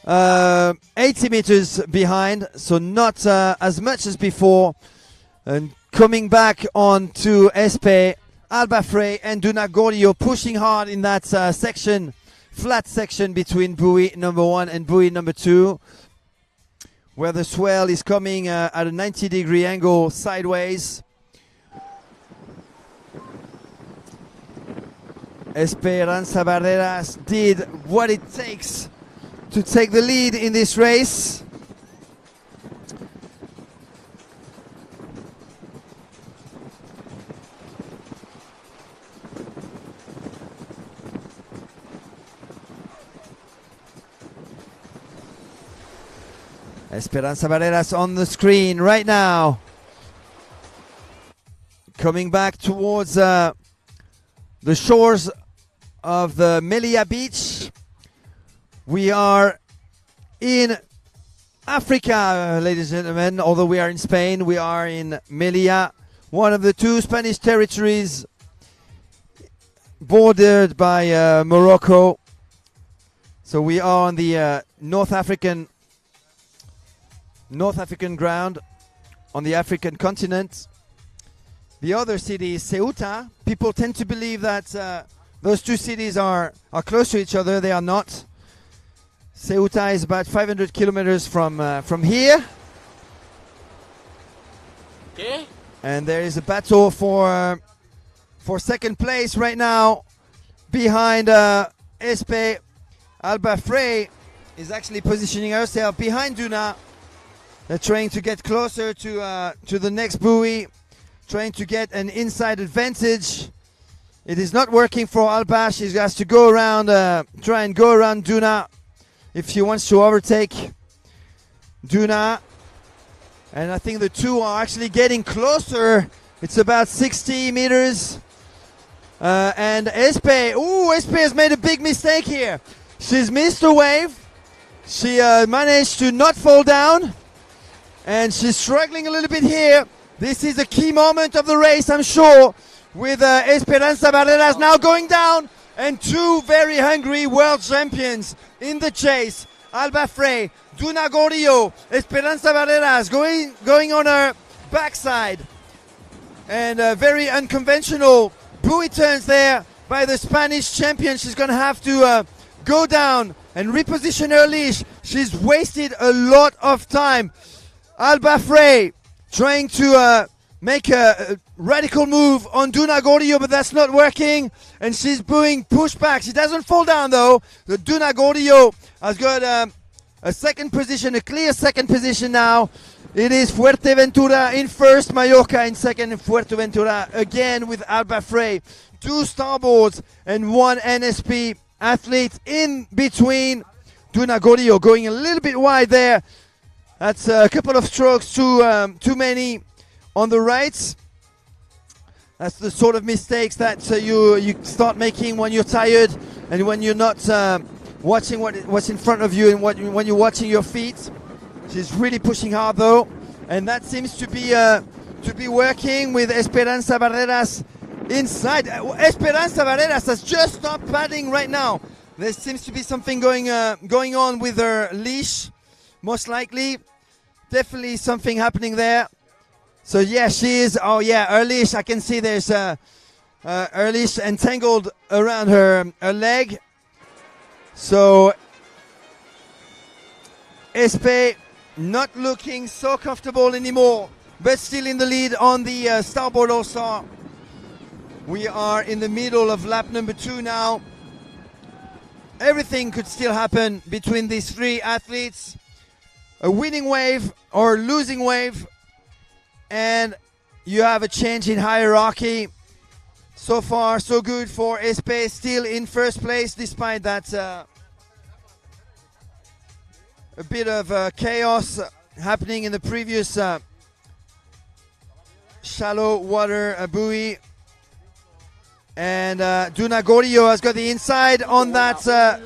A: 80 meters behind, so not as much as before. And coming back on to Espe, Alba Frey and Duna Gordillo pushing hard in that section, flat section between buoy number 1 and buoy number 2, where the swell is coming at a 90-degree angle sideways. Esperanza Barreras did what it takes to take the lead in this race. Esperanza Barreras on the screen right now. coming back towards the shores of the Melia beach. We are in Africa, ladies and gentlemen. Although we are in Spain, we are in Melia, one of the two Spanish territories bordered by Morocco. So we are on the North African ground, on the African continent. The other city is Ceuta. People tend to believe that those two cities are close to each other. They are not. Ceuta is about 500 kilometers from here.
P: Okay.
A: And there is a battle for second place right now behind ESE. Alba Frey is actually positioning herself behind Duna. They're trying to get closer to the next buoy, trying to get an inside advantage. It is not working for Alba. She has to go around, try and go around Duna if she wants to overtake Duna. And I think the two are actually getting closer. It's about 60 meters. And ESE has made a big mistake here. She's missed a wave. She managed to not fall down. And she's struggling a little bit here. This is a key moment of the race, I'm sure, with Esperanza Barreras now going down. And two very hungry world champions in the chase. Alba Frey, Duna Gorillo, Esperanza Barreras going on her backside. And very unconventional buoy turns there by the Spanish champion. She's going to have to go down and reposition her leash. She's wasted a lot of time. Alba Frey trying to make a radical move on Duna Gorillo, but that's not working. And she's doing pushback. She doesn't fall down though. The Duna Gorillo has got a second position, a clear second position now. It is Fuerteventura in first, Mallorca in second, and Fuerteventura again with Alba Frey. Two starboards and one NSP athlete in between. Duna Gorillo going a little bit wide there. That's a couple of strokes too many on the right. That's the sort of mistakes that you start making when you're tired and when you're not watching what's in front of you and when you're watching your feet. She's really pushing hard though, and that seems to be working with Esperanza Barreras inside. Esperanza Barreras has just stopped paddling right now. There seems to be something going on with her leash, most likely. Definitely something happening there. So yeah, she is. Oh yeah, her leash. I can see there's her leash entangled around her leg. So ESE not looking so comfortable anymore, but still in the lead on the Starboard All-Star. We are in the middle of lap number 2 now. Everything could still happen between these three athletes. A winning wave or losing wave, and you have a change in hierarchy. So far, so good for ESE, still in first place despite that a bit of chaos happening in the previous shallow water buoy. And Duna Gorillo has got the inside on that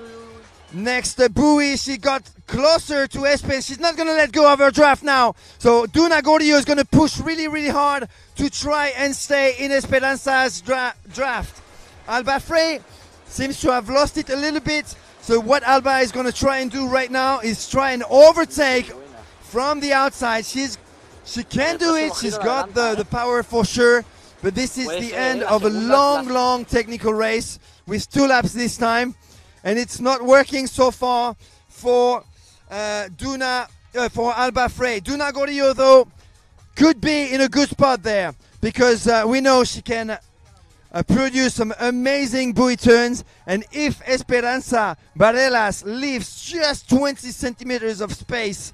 A: next buoy. She got closer to ESE. She's not going to let go of her draft now. So Duna Gorillo is going to push really, really hard to try and stay in Esperanza's draft. Alba Frey seems to have lost it a little bit. So what Alba is going to try and do right now is try and overtake from the outside. She can do it. She's got the power for sure. But this is the end of a long technical race with 2 laps this time. And it's not working so far for for Alba Frey. Duna Gorillo, though, could be in a good spot there because we know she can produce some amazing buoy turns. And if Esperanza Barreras leaves just 20 centimeters of space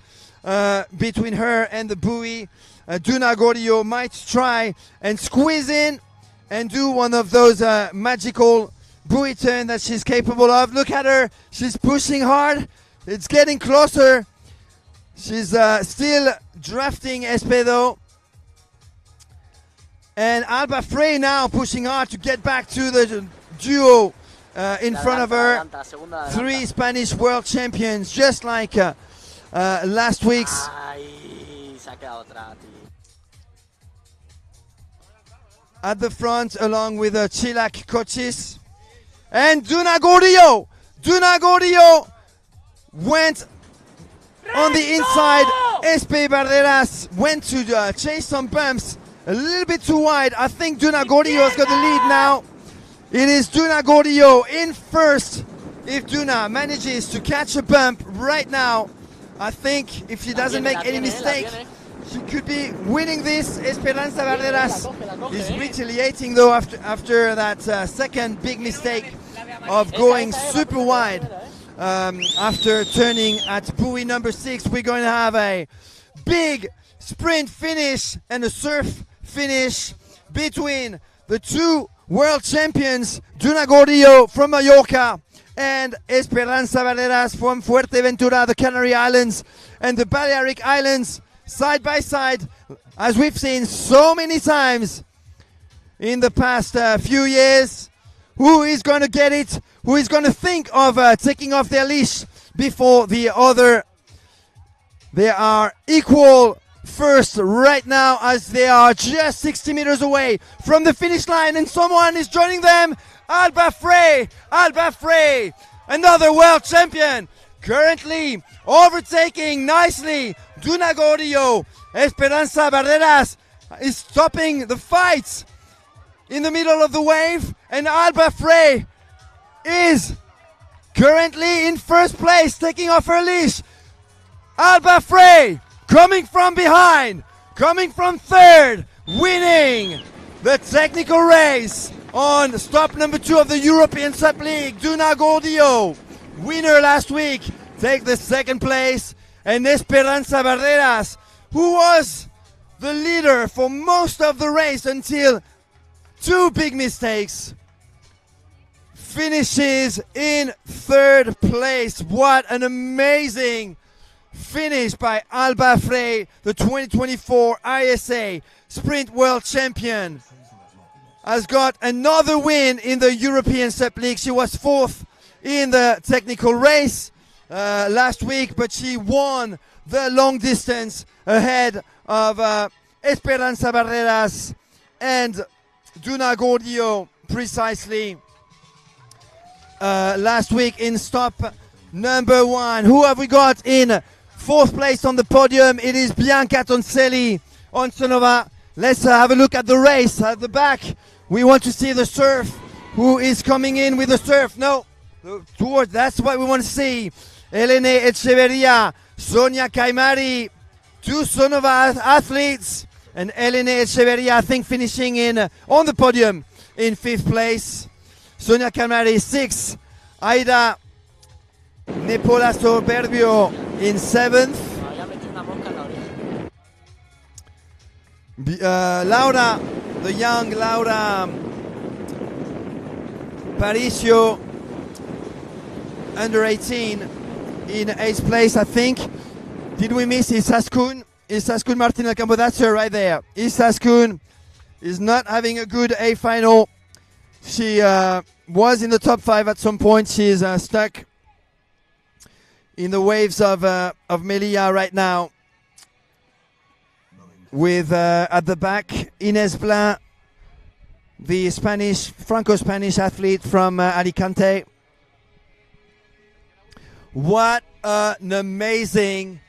A: between her and the buoy, Duna Gorillo might try and squeeze in and do one of those magical buoy turn that she's capable of. Look at her. She's pushing hard. It's getting closer. She's still drafting ESE though. And Alba Frey now pushing hard to get back to the duo in front of her. 3 Spanish world champions, just like last week's.
P: Ay, se ha quedado atrás, tío.
A: At the front, along with Chilak Cochis. And Duna Gordillo! Duna Gordillo went on the inside. Espe Barderas went to chase some bumps. A little bit too wide. I think Duna Gordillo's got the lead now. It is Duna Gordillo in first. If Duna manages to catch a bump right now, I think if she doesn't make any mistake, she could be winning this. Esperanza Barderas is retaliating though after that second big mistake of going super wide. After turning at buoy number 6, we're going to have a big sprint finish and a surf finish between the 2 world champions, Duna Gordillo from Mallorca and Esperanza Barderas from Fuerteventura, the Canary Islands and the Balearic Islands, side by side, as we've seen so many times in the past few years. Who is going to get it? Who is going to think of taking off their leash before the other? They are equal first right now as they are just 60 meters away from the finish line, and someone is joining them. Alba Frey, another world champion, currently overtaking nicely Duna Gordillo. Esperanza Barderas is stopping the fight in the middle of the wave, and Alba Frey is currently in first place, taking off her leash. Alba Frey coming from behind, coming from third, winning the technical race on stop number 2 of the European SUP League. Duna Gordillo, winner last week, take the second place, and Esperanza Barderas, who was the leader for most of the race until 2 big mistakes, finishes in third place. What an amazing finish by Alba Frey, the 2024 ESE Sprint World Champion. Has got another win in the European SUP League. She was 4th in the technical race last week, but she won the long distance ahead of Esperanza Barderas and Duna Gordillo precisely last week in stop number 1. Who have we got in 4th place on the podium? It is Bianca Tonselli Onsonova. Let's have a look at the race at the back. We want to see the surf. Who is coming in with the surf? No, towards, that's what we want to see. Elene Echeverria, Sonia Caimari, 2 Sonova athletes, and Elene Echeverria, I think, finishing in on the podium in 5th place. Sonia Caimari 6th. Aida Nepola Soberbio in 7th. Laura, the young Laura Parisio, under 18, in 8th place, I think. Did we miss Isaskun? Isaskun Martin El Campo, that's her right there. Isaskun is not having a good A final. She was in the top 5 at some point. She's stuck in the waves of Melia right now. With at the back Inés Blanc, the Franco-Spanish athlete from Alicante. What an amazing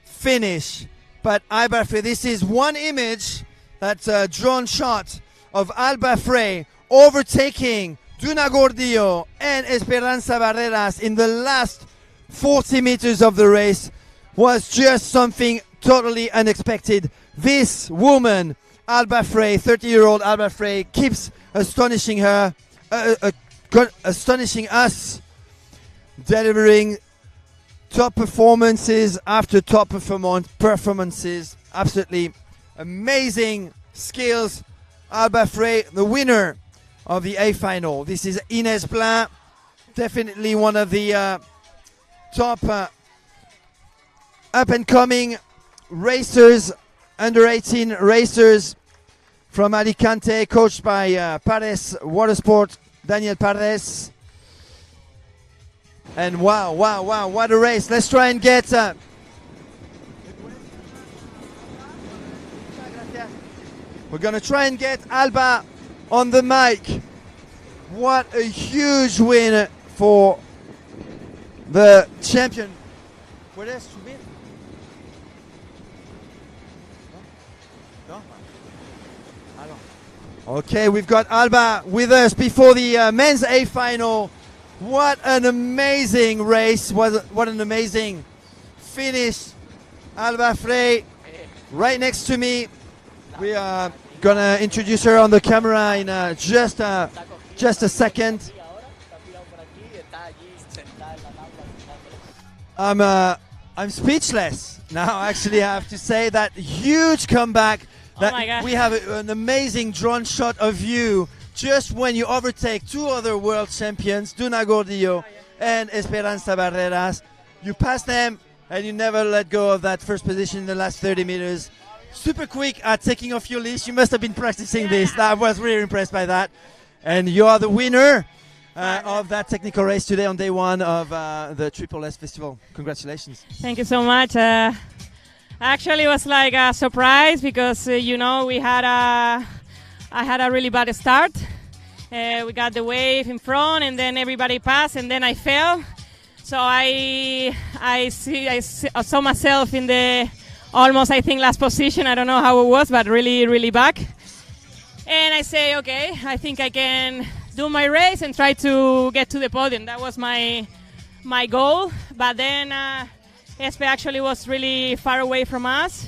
A: finish. But Alba Frey, this is one image, that's a drone shot of Alba Frey overtaking Duna Gordillo and Esperanza Barderas in the last 40 meters of the race. Was just something totally unexpected. This woman, Alba Frey, 30-year-old Alba Frey, keeps astonishing her, astonishing us, delivering top performances after top performances. Absolutely amazing skills. Alba Frey, the winner of the A final. This is Inés Blanc, definitely one of the top up-and-coming racers, under 18 racers from Alicante, coached by Pares Watersport, Daniel Pares. And wow, what a race. Let's try and get... we're going to try and get Alba on the mic. What a huge win for the champion. ¿Puedes subir? Okay, we've got Alba with us before the men's A final. What an amazing race. What an amazing finish. Alba Frey right next to me. We are gonna introduce her on the camera in just a second. I'm speechless now. Actually, I have to say that huge comeback. That we have an amazing drone shot of you just when you overtake two other world champions, Duna Gordillo and Esperanza Barreras. You pass them and you never let go of that first position in the last 30 meters. Super quick at taking off your leash. You must have been practicing this. I was really impressed by that. And you are the winner of that technical race today on day one of the Triple S Festival. Congratulations.
Q: Thank you so much. Actually, it was like a surprise because, I had a really bad start. We got the wave in front and then everybody passed and then I fell. So I saw myself in the almost, I think, last position. I don't know how it was, but really, really back. And I say, okay, I think I can do my race and try to get to the podium. That was my goal. But then Espe actually was really far away from us.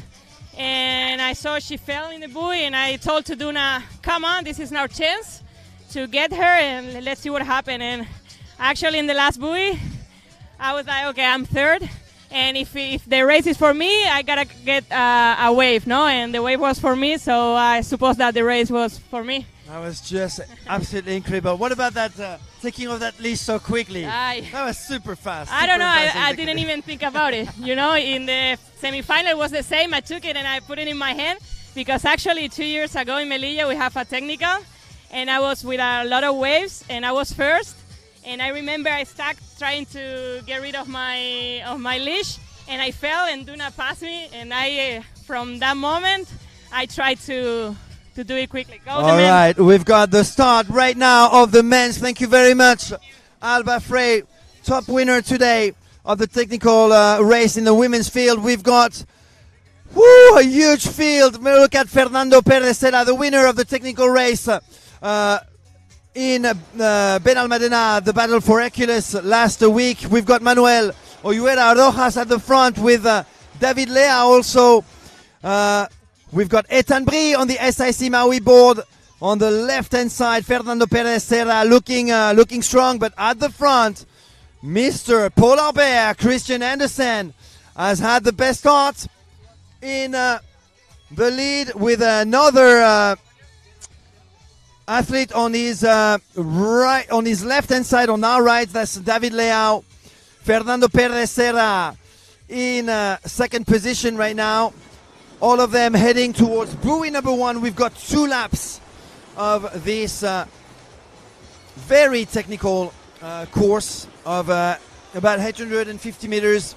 Q: And I saw she fell in the buoy and I told to Duna, come on, this is our chance to get her and let's see what happened. And actually in the last buoy, I was like, okay, I'm third. And if the race is for me, I gotta get a wave, no? And the wave was for me, so I suppose that the race was for me.
A: That was just absolutely incredible. What about that taking off that leash so quickly? That was super fast.
Q: I don't know, I didn't even think about it. In the semifinal it was the same. I took it and I put it in my hand because actually 2 years ago in Melilla we have a technical and I was with a lot of waves and I was first. And I remember I stuck trying to get rid of my leash and I fell and Duna passed me and from that moment I tried to do it quickly. Go
A: All right, we've got the start right now of the men's. Thank you very much, Alba Frey, top winner today of the technical race in the women's field. We've got a huge field. Look at Fernando Perez, the winner of the technical race in Benalmádena, the battle for Hercules last week. We've got Manuel Oyuela Rojas at the front with David Lea also. We've got Ethan Brie on the SIC Maui board. On the left-hand side, Fernando Perez Serra looking strong, but at the front, Mr. Paul Albert, Christian Andersen, has had the best start in the lead with another athlete on his right, on his left-hand side, on our right. That's David Leao. Fernando Perez Serra in second position right now. All of them heading towards buoy number one. We've got 2 laps of this very technical course of about 850 meters.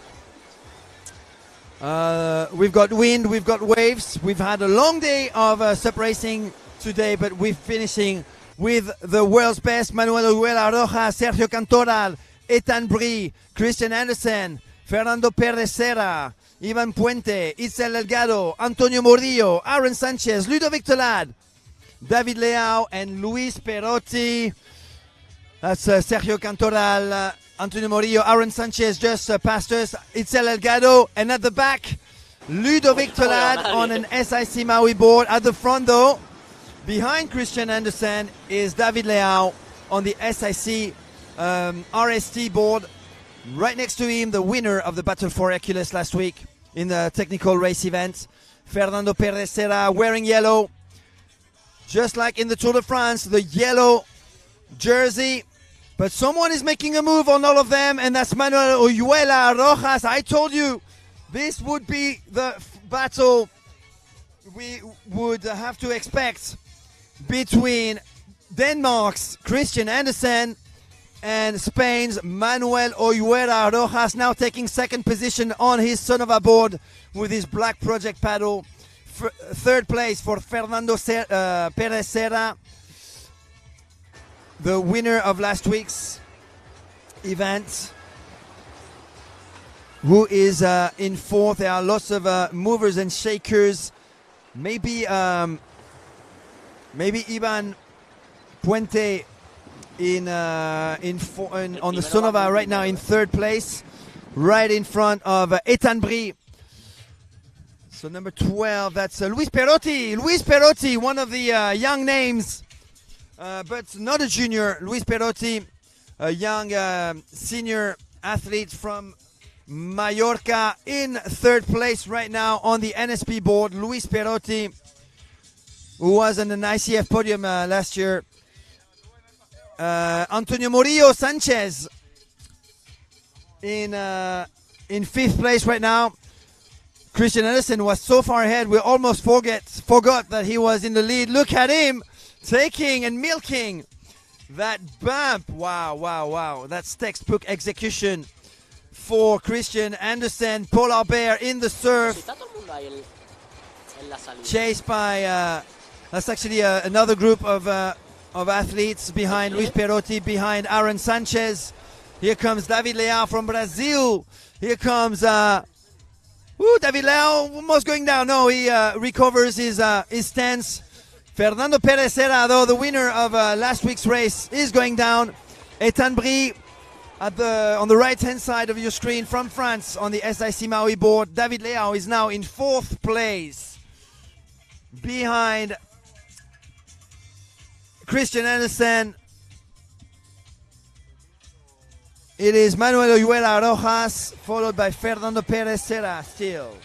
A: We've got wind, we've got waves. We've had a long day of SUP racing today, but we're finishing with the world's best: Manuel Oyuela Rojas, Sergio Cantoral, Ethan Brie, Christian Andersen, Fernando Perez Serra, Ivan Puente, Itzel Delgado, Antonio Morillo, Aaron Sanchez, Ludovic Teulade, David Leao, and Luis Perotti. That's Sergio Cantoral, Antonio Morillo, Aaron Sanchez just past us, Itzel Delgado, and at the back, Ludovic Teulade on an SIC Maui board. At the front though, behind Christian Andersen, is David Leao on the SIC RST board. Right next to him, the winner of the Battle for Hercules last week in the technical race event, Fernando Perez Serra, wearing yellow, just like in the Tour de France, the yellow jersey. But someone is making a move on all of them, and that's Manuel Oyuela Rojas. I told you this would be the battle we would have to expect between Denmark's Christian Andersen and Spain's Manuel Oyuela Rojas, now taking second position on his Sonova board with his black project paddle. Third place for Fernando Perez Serra, the winner of last week's event, who is in fourth. There are lots of movers and shakers. Maybe Ivan Puente on the Sonova right now in third place, right in front of Ethan Brie. So number 12, that's Luis Perotti. Luis Perotti, one of the young names, but not a junior. Luis Perotti, a young senior athlete from Mallorca, in third place right now on the NSP board. Luis Perotti, who was on an ICF podium last year. Antonio Murillo Sanchez in fifth place right now. Christian Andersen was so far ahead we almost forgot that he was in the lead. Look at him taking and milking that bump. Wow. That's textbook execution for Christian Andersen. Paul Albert in the surf, chased by that's actually another group of athletes behind Luis Perotti, behind Aaron Sanchez. Here comes David Leal from Brazil. Here comes David Leal almost going down. No, he recovers his stance. Fernando Perez Serra, though, the winner of last week's race, is going down. Ethan Brie on the right-hand side of your screen from France on the SIC Maui board. David Leal is now in fourth place behind Christian Andersen. It is Manuel Oyuela Rojas, followed by Fernando Perez Serra still.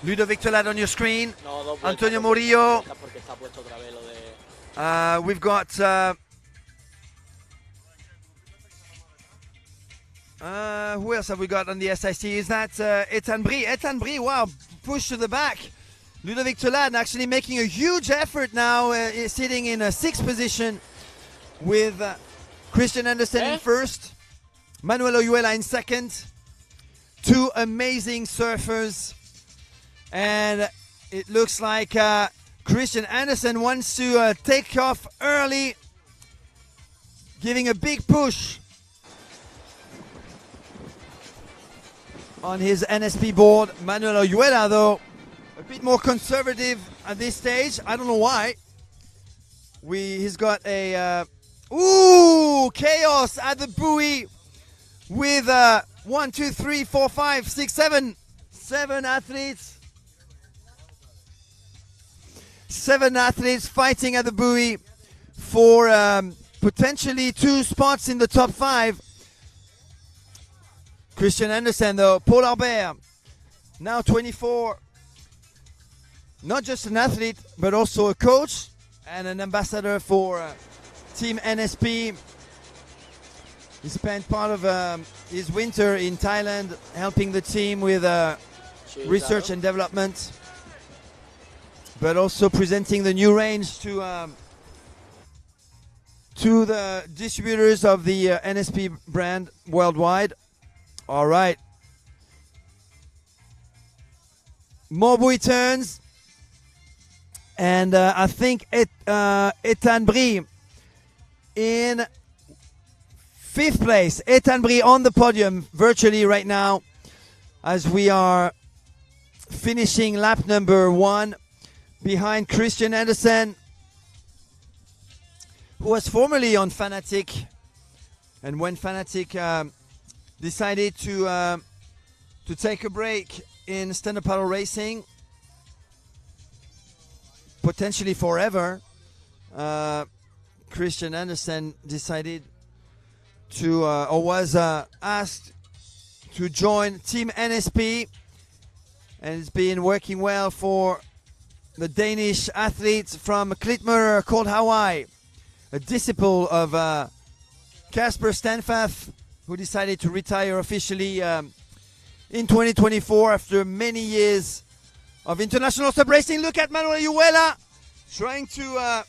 A: Ludovic Teulade on your screen. Antonio Murillo. We've got who else have we got on the SIC? Is that Ethan Brie? Ethan Brie, wow, push to the back. Ludovic Teulade actually making a huge effort now, sitting in a sixth position with Christian Andersen in first, Manuel Oyuela in second. Two amazing surfers, and it looks like Christian Andersen wants to take off early, giving a big push on his NSP board. Manuel Oyuela, though, a bit more conservative at this stage. I don't know why. He's got a chaos at the buoy with 1, 2, 3, 4, 5, 6, 7 athletes. 7 athletes fighting at the buoy for potentially 2 spots in the top 5. Christian Andersen, though, Paul Albert, now 24. Not just an athlete, but also a coach and an ambassador for Team NSP. He spent part of his winter in Thailand helping the team with research and development, but also presenting the new range to the distributors of the NSP brand worldwide. All right. More buoy turns. And I think Ethan Brie in 5th place. Ethan Brie on the podium virtually right now as we are finishing lap number 1 behind Christian Andersen, who was formerly on Fanatic. And when Fanatic decided to take a break in stand-up paddle racing, potentially forever, Christian Andersen decided to, or was asked to join Team NSP, and it's been working well for the Danish athletes from Klitmøller, called Hawaii, a disciple of Casper Stanfath, who decided to retire officially in 2024 after many years of international SUP racing. Look at Manuel Oyuela trying to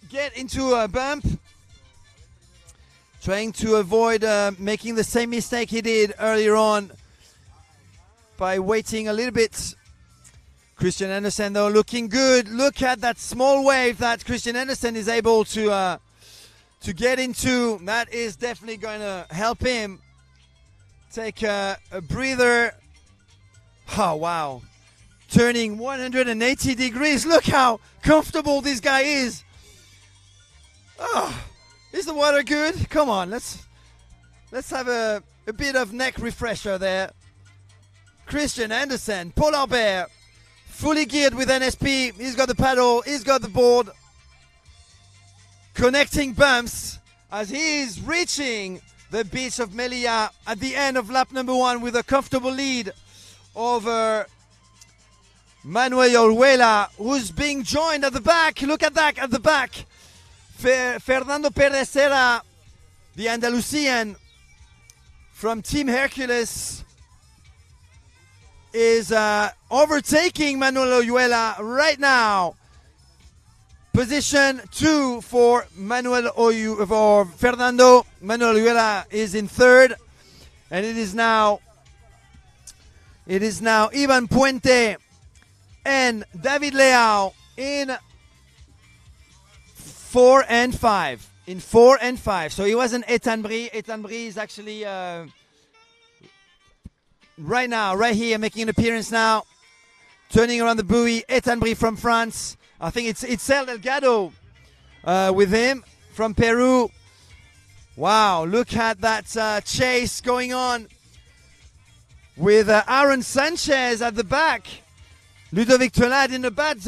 A: get into a bump, trying to avoid making the same mistake he did earlier on by waiting a little bit. Christian Andersen though looking good. Look at that small wave that Christian Andersen is able to get into. That is definitely going to help him take a breather. Oh wow, turning 180 degrees. Look how comfortable this guy is. Oh, is the water good? Come on, let's have a bit of neck refresher there. Christian Andersen, Polar Bear, fully geared with NSP. He's got the paddle, he's got the board. Connecting bumps as he's reaching the beach of Melia at the end of lap number 1 with a comfortable lead over Manuel Oyuela, who's being joined at the back. Look at that at the back. Fernando Perdesera, the Andalusian from Team Hercules, is overtaking Manuel Oyuela right now. Position 2 for Fernando. Manuel Oyuela is in 3rd, and it is now Ivan Puente and David Leao in 4 and 5. In 4 and 5. So it wasn't Ethan Brie. Ethan Brie is actually right here, making an appearance now. Turning around the buoy. Ethan Brie from France. I think it's Itzel Delgado with him from Peru. Wow, look at that chase going on with Aaron Sanchez at the back. Ludovic Teulade in a bad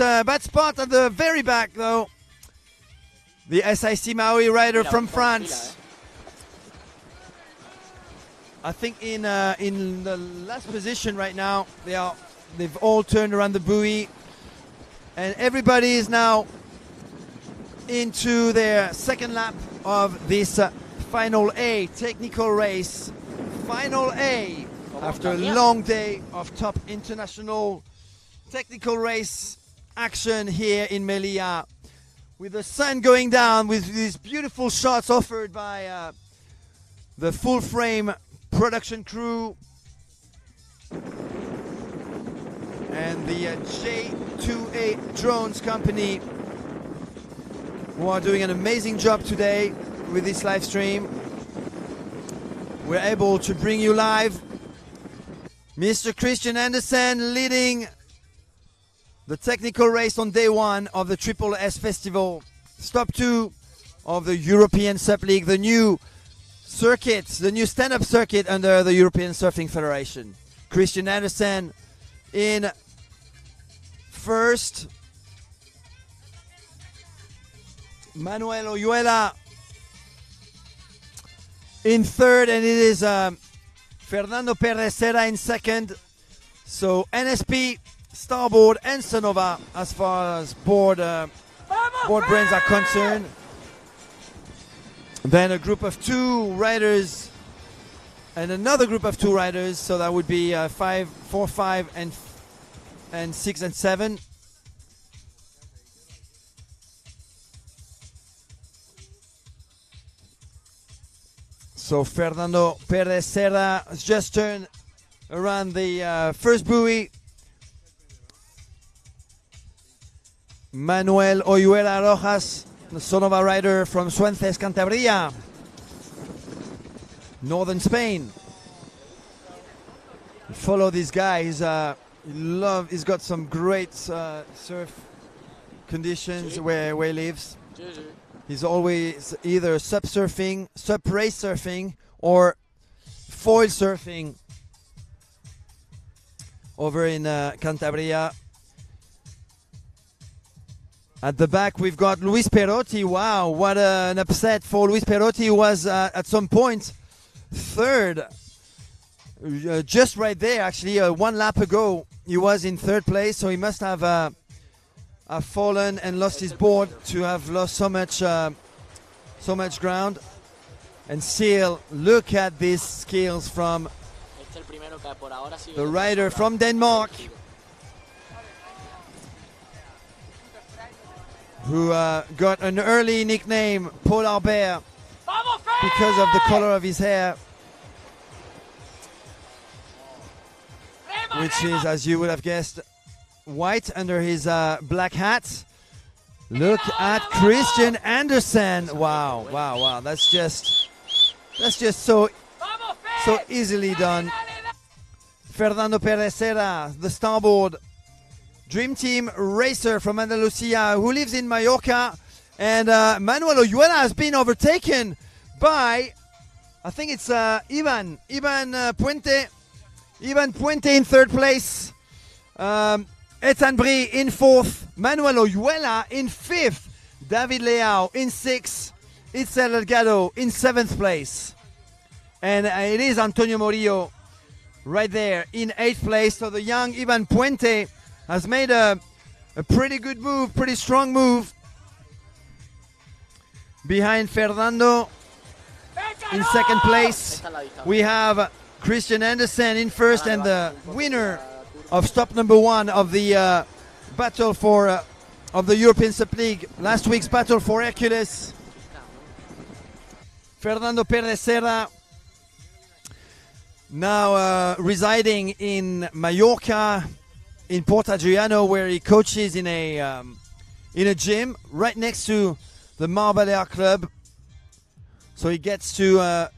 A: spot at the very back though. The SIC Maui rider from France. I think in the last position right now. They've all turned around the buoy, and everybody is now into their second lap of this Final A technical race. Final A after a long day of top international technical race action here in Melia, with the sun going down, with these beautiful shots offered by the full frame production crew and the J2A Drones company, who are doing an amazing job today with this live stream. We're able to bring you live Mr. Christian Andersen leading the technical race on day 1 of the Triple S Festival. Stop 2 of the European SUP League, the new circuit, the new stand-up circuit under the European Surfing Federation. Christian Andersen in 1st. Manuel Oyuela in 3rd, and it is Fernando Perdesera in 2nd. So NSP, Starboard and Sonova as far as board brands are concerned. Then a group of 2 riders and another group of 2 riders, so that would be 4, 5 and 6 and 7. So Fernando Perdesera has just turned around the first buoy. Manuel Oyuela Rojas, the Sonova rider from Suences, Cantabria, northern Spain. Follow this guy. He's got some great surf conditions where he lives. He's always either SUP surfing, SUP race surfing, or foil surfing over in Cantabria. At the back, we've got Luis Perotti. Wow, what an upset for Luis Perotti, who was at some point 3rd. Just right there, actually, 1 lap ago, he was in 3rd place, so he must have fallen and lost his board to have lost so much ground. And still, look at these skills from the rider from Denmark, who got an early nickname, Polar Bear, because of the color of his hair, which is, as you would have guessed, white under his black hat. Look at Christian Andersen. Wow, wow, wow. That's just so easily done. Fernando Perez-Serra, the Starboard Dream Team racer from Andalusia, who lives in Mallorca. And Manuel Oyuela has been overtaken by, I think it's Ivan Puente. Ivan Puente in third place. Ethan Brie in fourth. Manuel Oyuela in fifth. David Leao in sixth. Itzel Delgado in seventh place. And it is Antonio Morillo right there in eighth place. So the young Ivan Puente has made a pretty good move, pretty strong move. Behind Fernando in second place, we have Christian Andersen in first, and the winner of stop number one of the battle for of the European SUP League, last week's battle for Hercules, Fernando Perez-Serra, now residing in Mallorca, in Port Adriano, where he coaches in a gym right next to the Mar Balear Club. So he gets to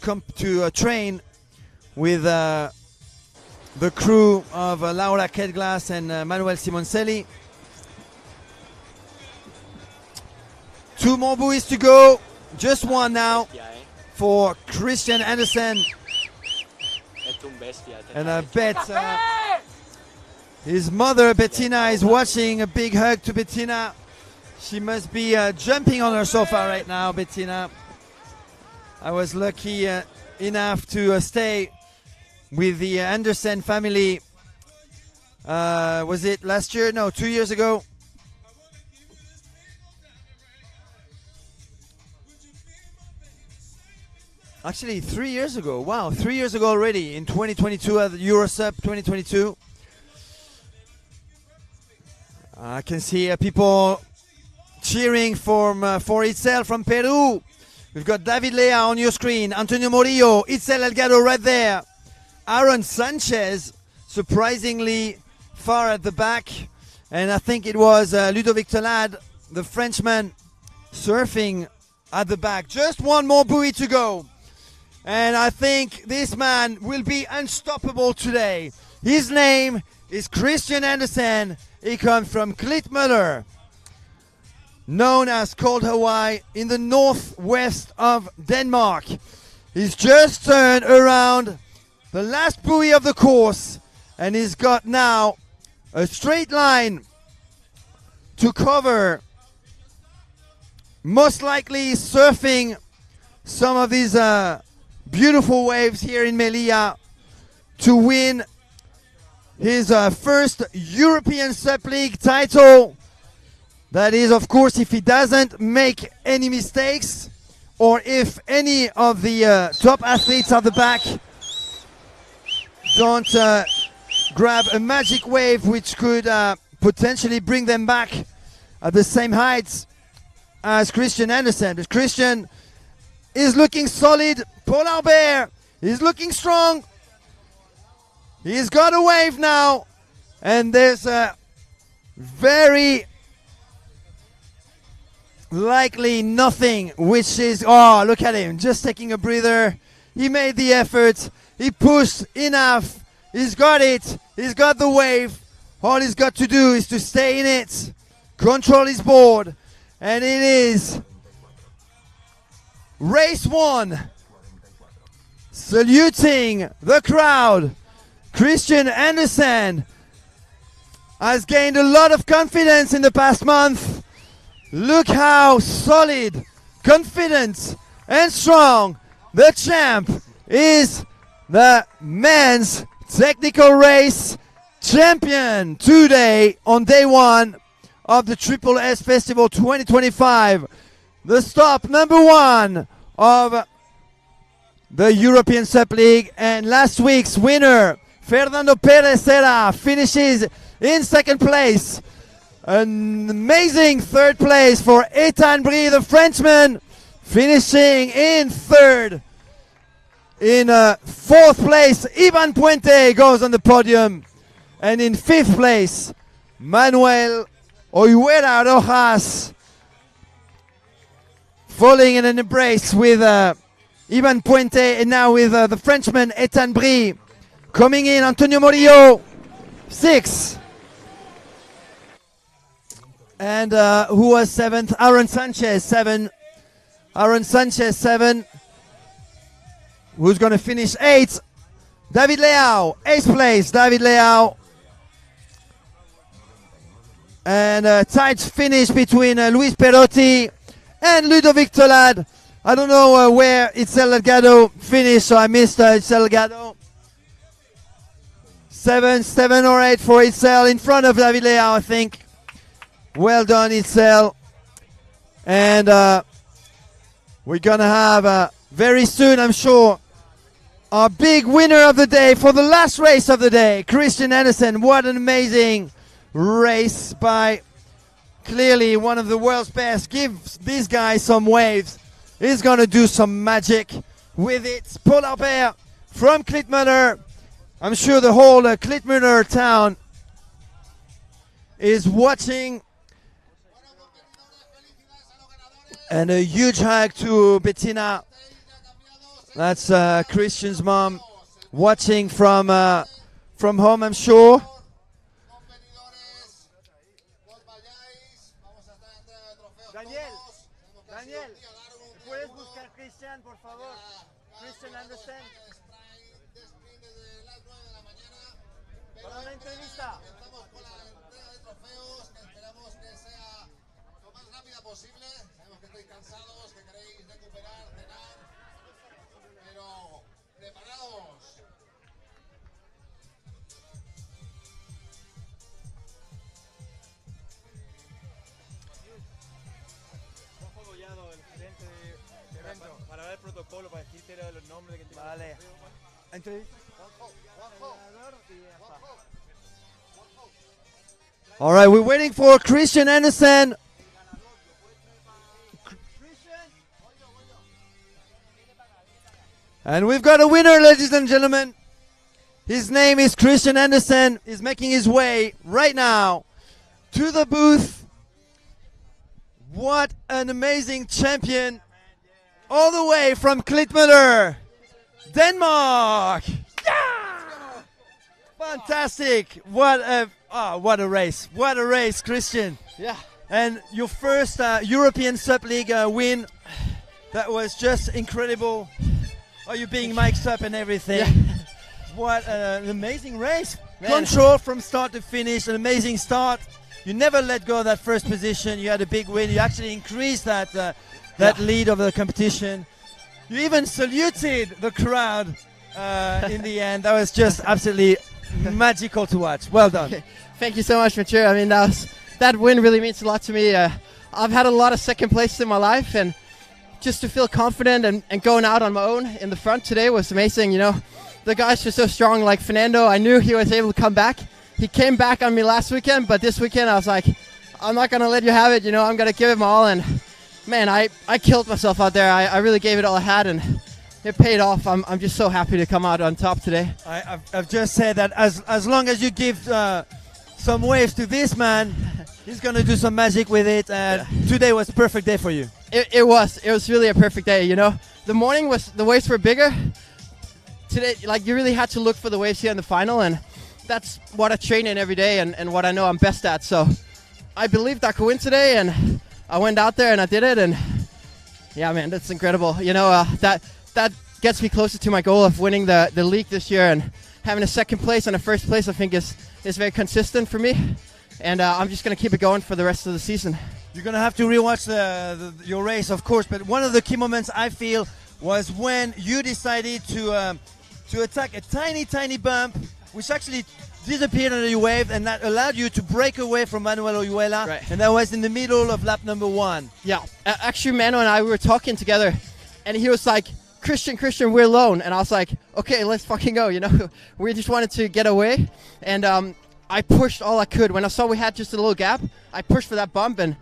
A: come to train with the crew of Laura Kedglas and Manuel Simoncelli. 2 more buoys to go, just one now for Christian Andersen. And I bet his mother Bettina is watching. A big hug to Bettina. She must be jumping on her sofa right now, Bettina. I was lucky enough to stay with the Andersen family. Was it last year? No, 2 years ago. Actually, 3 years ago. Wow, 3 years ago already, in 2022 at the EuroSUP 2022. I can see people cheering for Itzel from Peru. We've got David Lea on your screen, Antonio Morillo, Itzel Delgado right there. Aaron Sanchez, surprisingly far at the back. And I think it was Ludovic Teulade, the Frenchman, surfing at the back. Just one more buoy to go. And I think this man will be unstoppable today. His name is Christian Andersen. He comes from Klitmøller, known as Cold Hawaii, in the northwest of Denmark. He's just turned around the last buoy of the course, and he's got now a straight line to cover, most likely surfing some of these beautiful waves here in Melia to win his first European SUP League title. That is, of course, if he doesn't make any mistakes, or if any of the top athletes at the back don't grab a magic wave which could potentially bring them back at the same heights as Christian Andersen. But Christian is looking solid. Polar Bear is looking strong. He's got a wave now, and there's a very likely nothing, which is, oh, look at him, just taking a breather. He made the effort. He pushed enough. He's got it. He's got the wave. All he's got to do is to stay in it, control his board, and it is race one. Saluting the crowd, Christian Andersen has gained a lot of confidence in the past month. Look how solid, confident, and strong the champ is. The men's technical race champion today on day one of the Triple S Festival 2025. The stop number one of the European SUP League. And last week's winner, Fernando Perez Serra, finishes in second place. An amazing third place for Ethan Brie, the Frenchman, finishing in third. In fourth place, Ivan Puente goes on the podium. And in fifth place, Manuel Oyuela Rojas, falling in an embrace with Ivan Puente, and now with the Frenchman Ethan Brie. Coming in, Antonio Morillo, 6. And who was 7th? Aaron Sanchez, 7. Aaron Sanchez, 7. Who's going to finish 8th? David Leao, 8th place, David Leao. And a tight finish between Luis Perotti and Ludovic Teulade. I don't know where Itzel Delgado finished, so I missed Itzel Delgado. 7 or 8 for Itzel, in front of David Leao, I think. Well done, Itzel. And we're going to have very soon, I'm sure, our big winner of the day for the last race of the day, Christian Andersen. What an amazing race by clearly one of the world's best. Give these guys some waves. He's going to do some magic with it. Paul Albert from Klitmüller. I'm sure the whole Klitmüller town is watching. And a huge hug to Bettina. That's Christian's mom, watching from home, I'm sure. Daniel, ¿puedes buscar Christian, por favor? Christian Andersen. Para una entrevista. Estamos con la entrega de trofeos, que esperamos que sea lo más rápida posible. Sabemos que estáis cansados, que queréis recuperar, cenar, pero preparados.
R: Para ver el protocolo, para decirte los nombres que tiene.
A: Vale. All right, we're waiting for Christian Andersen. And we've got a winner, ladies and gentlemen. His name is Christian Andersen. He's making his way right now to the booth. What an amazing champion. All the way from Klitmüller, Denmark. Yeah! Fantastic. What a race. What a race, Christian.
N: Yeah.
A: And your first European SUP League win. That was just incredible. Oh, you being mic'd up and everything.
N: Yeah.
A: What an amazing race.
N: Man.
A: Control from start to finish. An amazing start. You never let go of that first position. You had a big win. You actually increased that lead of the competition. You even saluted the crowd in the end. That was just absolutely magical to watch. Well done.
N: Okay. Thank you so much, Mathieu. I mean, that win really means a lot to me. I've had a lot of second places in my life, and just to feel confident and going out on my own in the front today was amazing. You know, the guys are so strong. Like Fernando, I knew he was able to come back. He came back on me last weekend, but this weekend I was like, I'm not going to let you have it. You know, I'm going to give it my all. And man, I killed myself out there. I really gave it all I had, and it paid off. I'm just so happy to come out on top today.
A: I've just said that as long as you give some waves to this man, he's going to do some magic with it. Today was a perfect day for you.
N: It was really a perfect day. You know, the morning the waves were bigger. Today, like, you really had to look for the waves here in the final, and that's what I train in every day and what I know I'm best at. So I believed I could win today, and I went out there and I did it, and yeah, man, that's incredible. You know, that gets me closer to my goal of winning the league this year, and having a second place and a first place, I think is very consistent for me, and I'm just going to keep it going for the rest of the season.
A: You're going to have to rewatch your race, of course, but one of the key moments I feel was when you decided to attack a tiny bump, which actually disappeared under your wave, and that allowed you to break away from Manuel Oyuela,
N: right.
A: And that was in the middle of lap number 1.
N: Yeah, actually Manu and I, we were talking together, and he was like, Christian, we're alone. And I was like, okay, let's fucking go, you know. We just wanted to get away. And I pushed all I could. When I saw we had just a little gap, I pushed for that bump, and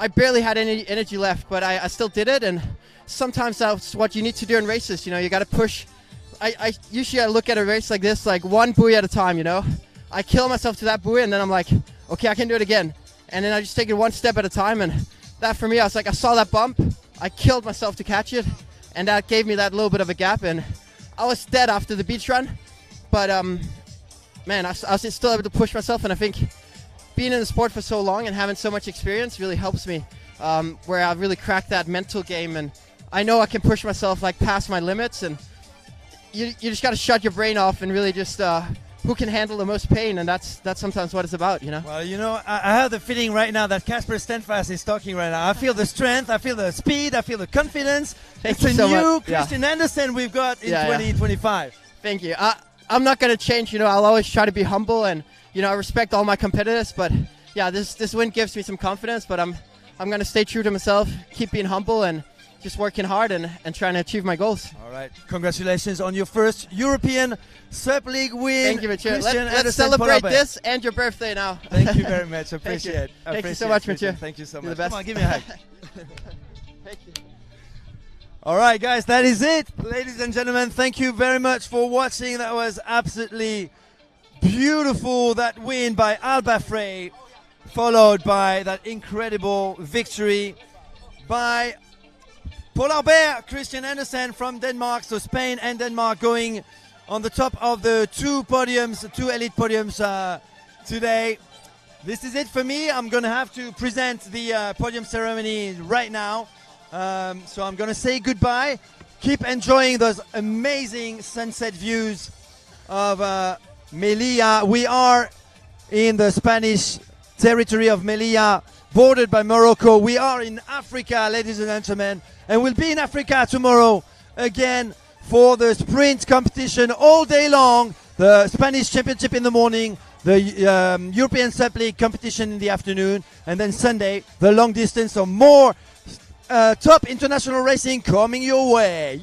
N: I barely had any energy left, but I still did it. And sometimes that's what you need to do in races, you know. You got to push. I usually look at a race like this, like one buoy at a time, you know. I kill myself to that buoy, and then I'm like, okay, I can do it again. And then I just take it one step at a time, and that for me, I was like, I saw that bump, I killed myself to catch it, and that gave me that little bit of a gap, and I was dead after the beach run, but man, I was still able to push myself, and I think being in the sport for so long and having so much experience really helps me, where I've really cracked that mental game, and I know I can push myself like past my limits, and you just got to shut your brain off and really just who can handle the most pain, and that's sometimes what it's about, you know.
A: Well, you know, I have the feeling right now that Casper Stenfast is talking right now. I feel the strength, I feel the speed, I feel the confidence.
N: Thank
A: it's
N: you
A: a
N: so
A: new
N: much.
A: Christian Andersen we've got in 2025.
N: Thank you. I'm not going to change, you know. I'll always try to be humble, and, you know, I respect all my competitors, but yeah, this win gives me some confidence, but I'm going to stay true to myself, keep being humble, and just working hard and trying to achieve my goals.
A: All right. Congratulations on your first European SUP League win.
N: Thank you, Mathieu.
A: Christian
N: Let's
A: Andersen
N: celebrate
A: Polarberg.
N: this and your birthday now.
A: Thank you very much. Appreciate it.
N: Thank you so much, Mathieu.
A: Thank you so
N: You're
A: much.
N: the best.
A: Come on, give me a hug.
N: Thank you.
A: All right, guys, that is it. Ladies and gentlemen, thank you very much for watching. That was absolutely beautiful, that win by Alba Frey, followed by that incredible victory by Polarberg, Christian Andersen from Denmark. So Spain and Denmark going on the top of the two elite podiums today. This is it for me. I'm going to have to present the podium ceremony right now. So I'm going to say goodbye. Keep enjoying those amazing sunset views of Melia. We are in the Spanish territory of Melilla, bordered by Morocco. We are in Africa, ladies and gentlemen, and we'll be in Africa tomorrow again for the sprint competition all day long, the Spanish Championship in the morning, the European SUP League competition in the afternoon, and then Sunday, the long distance. So more top international racing coming your way.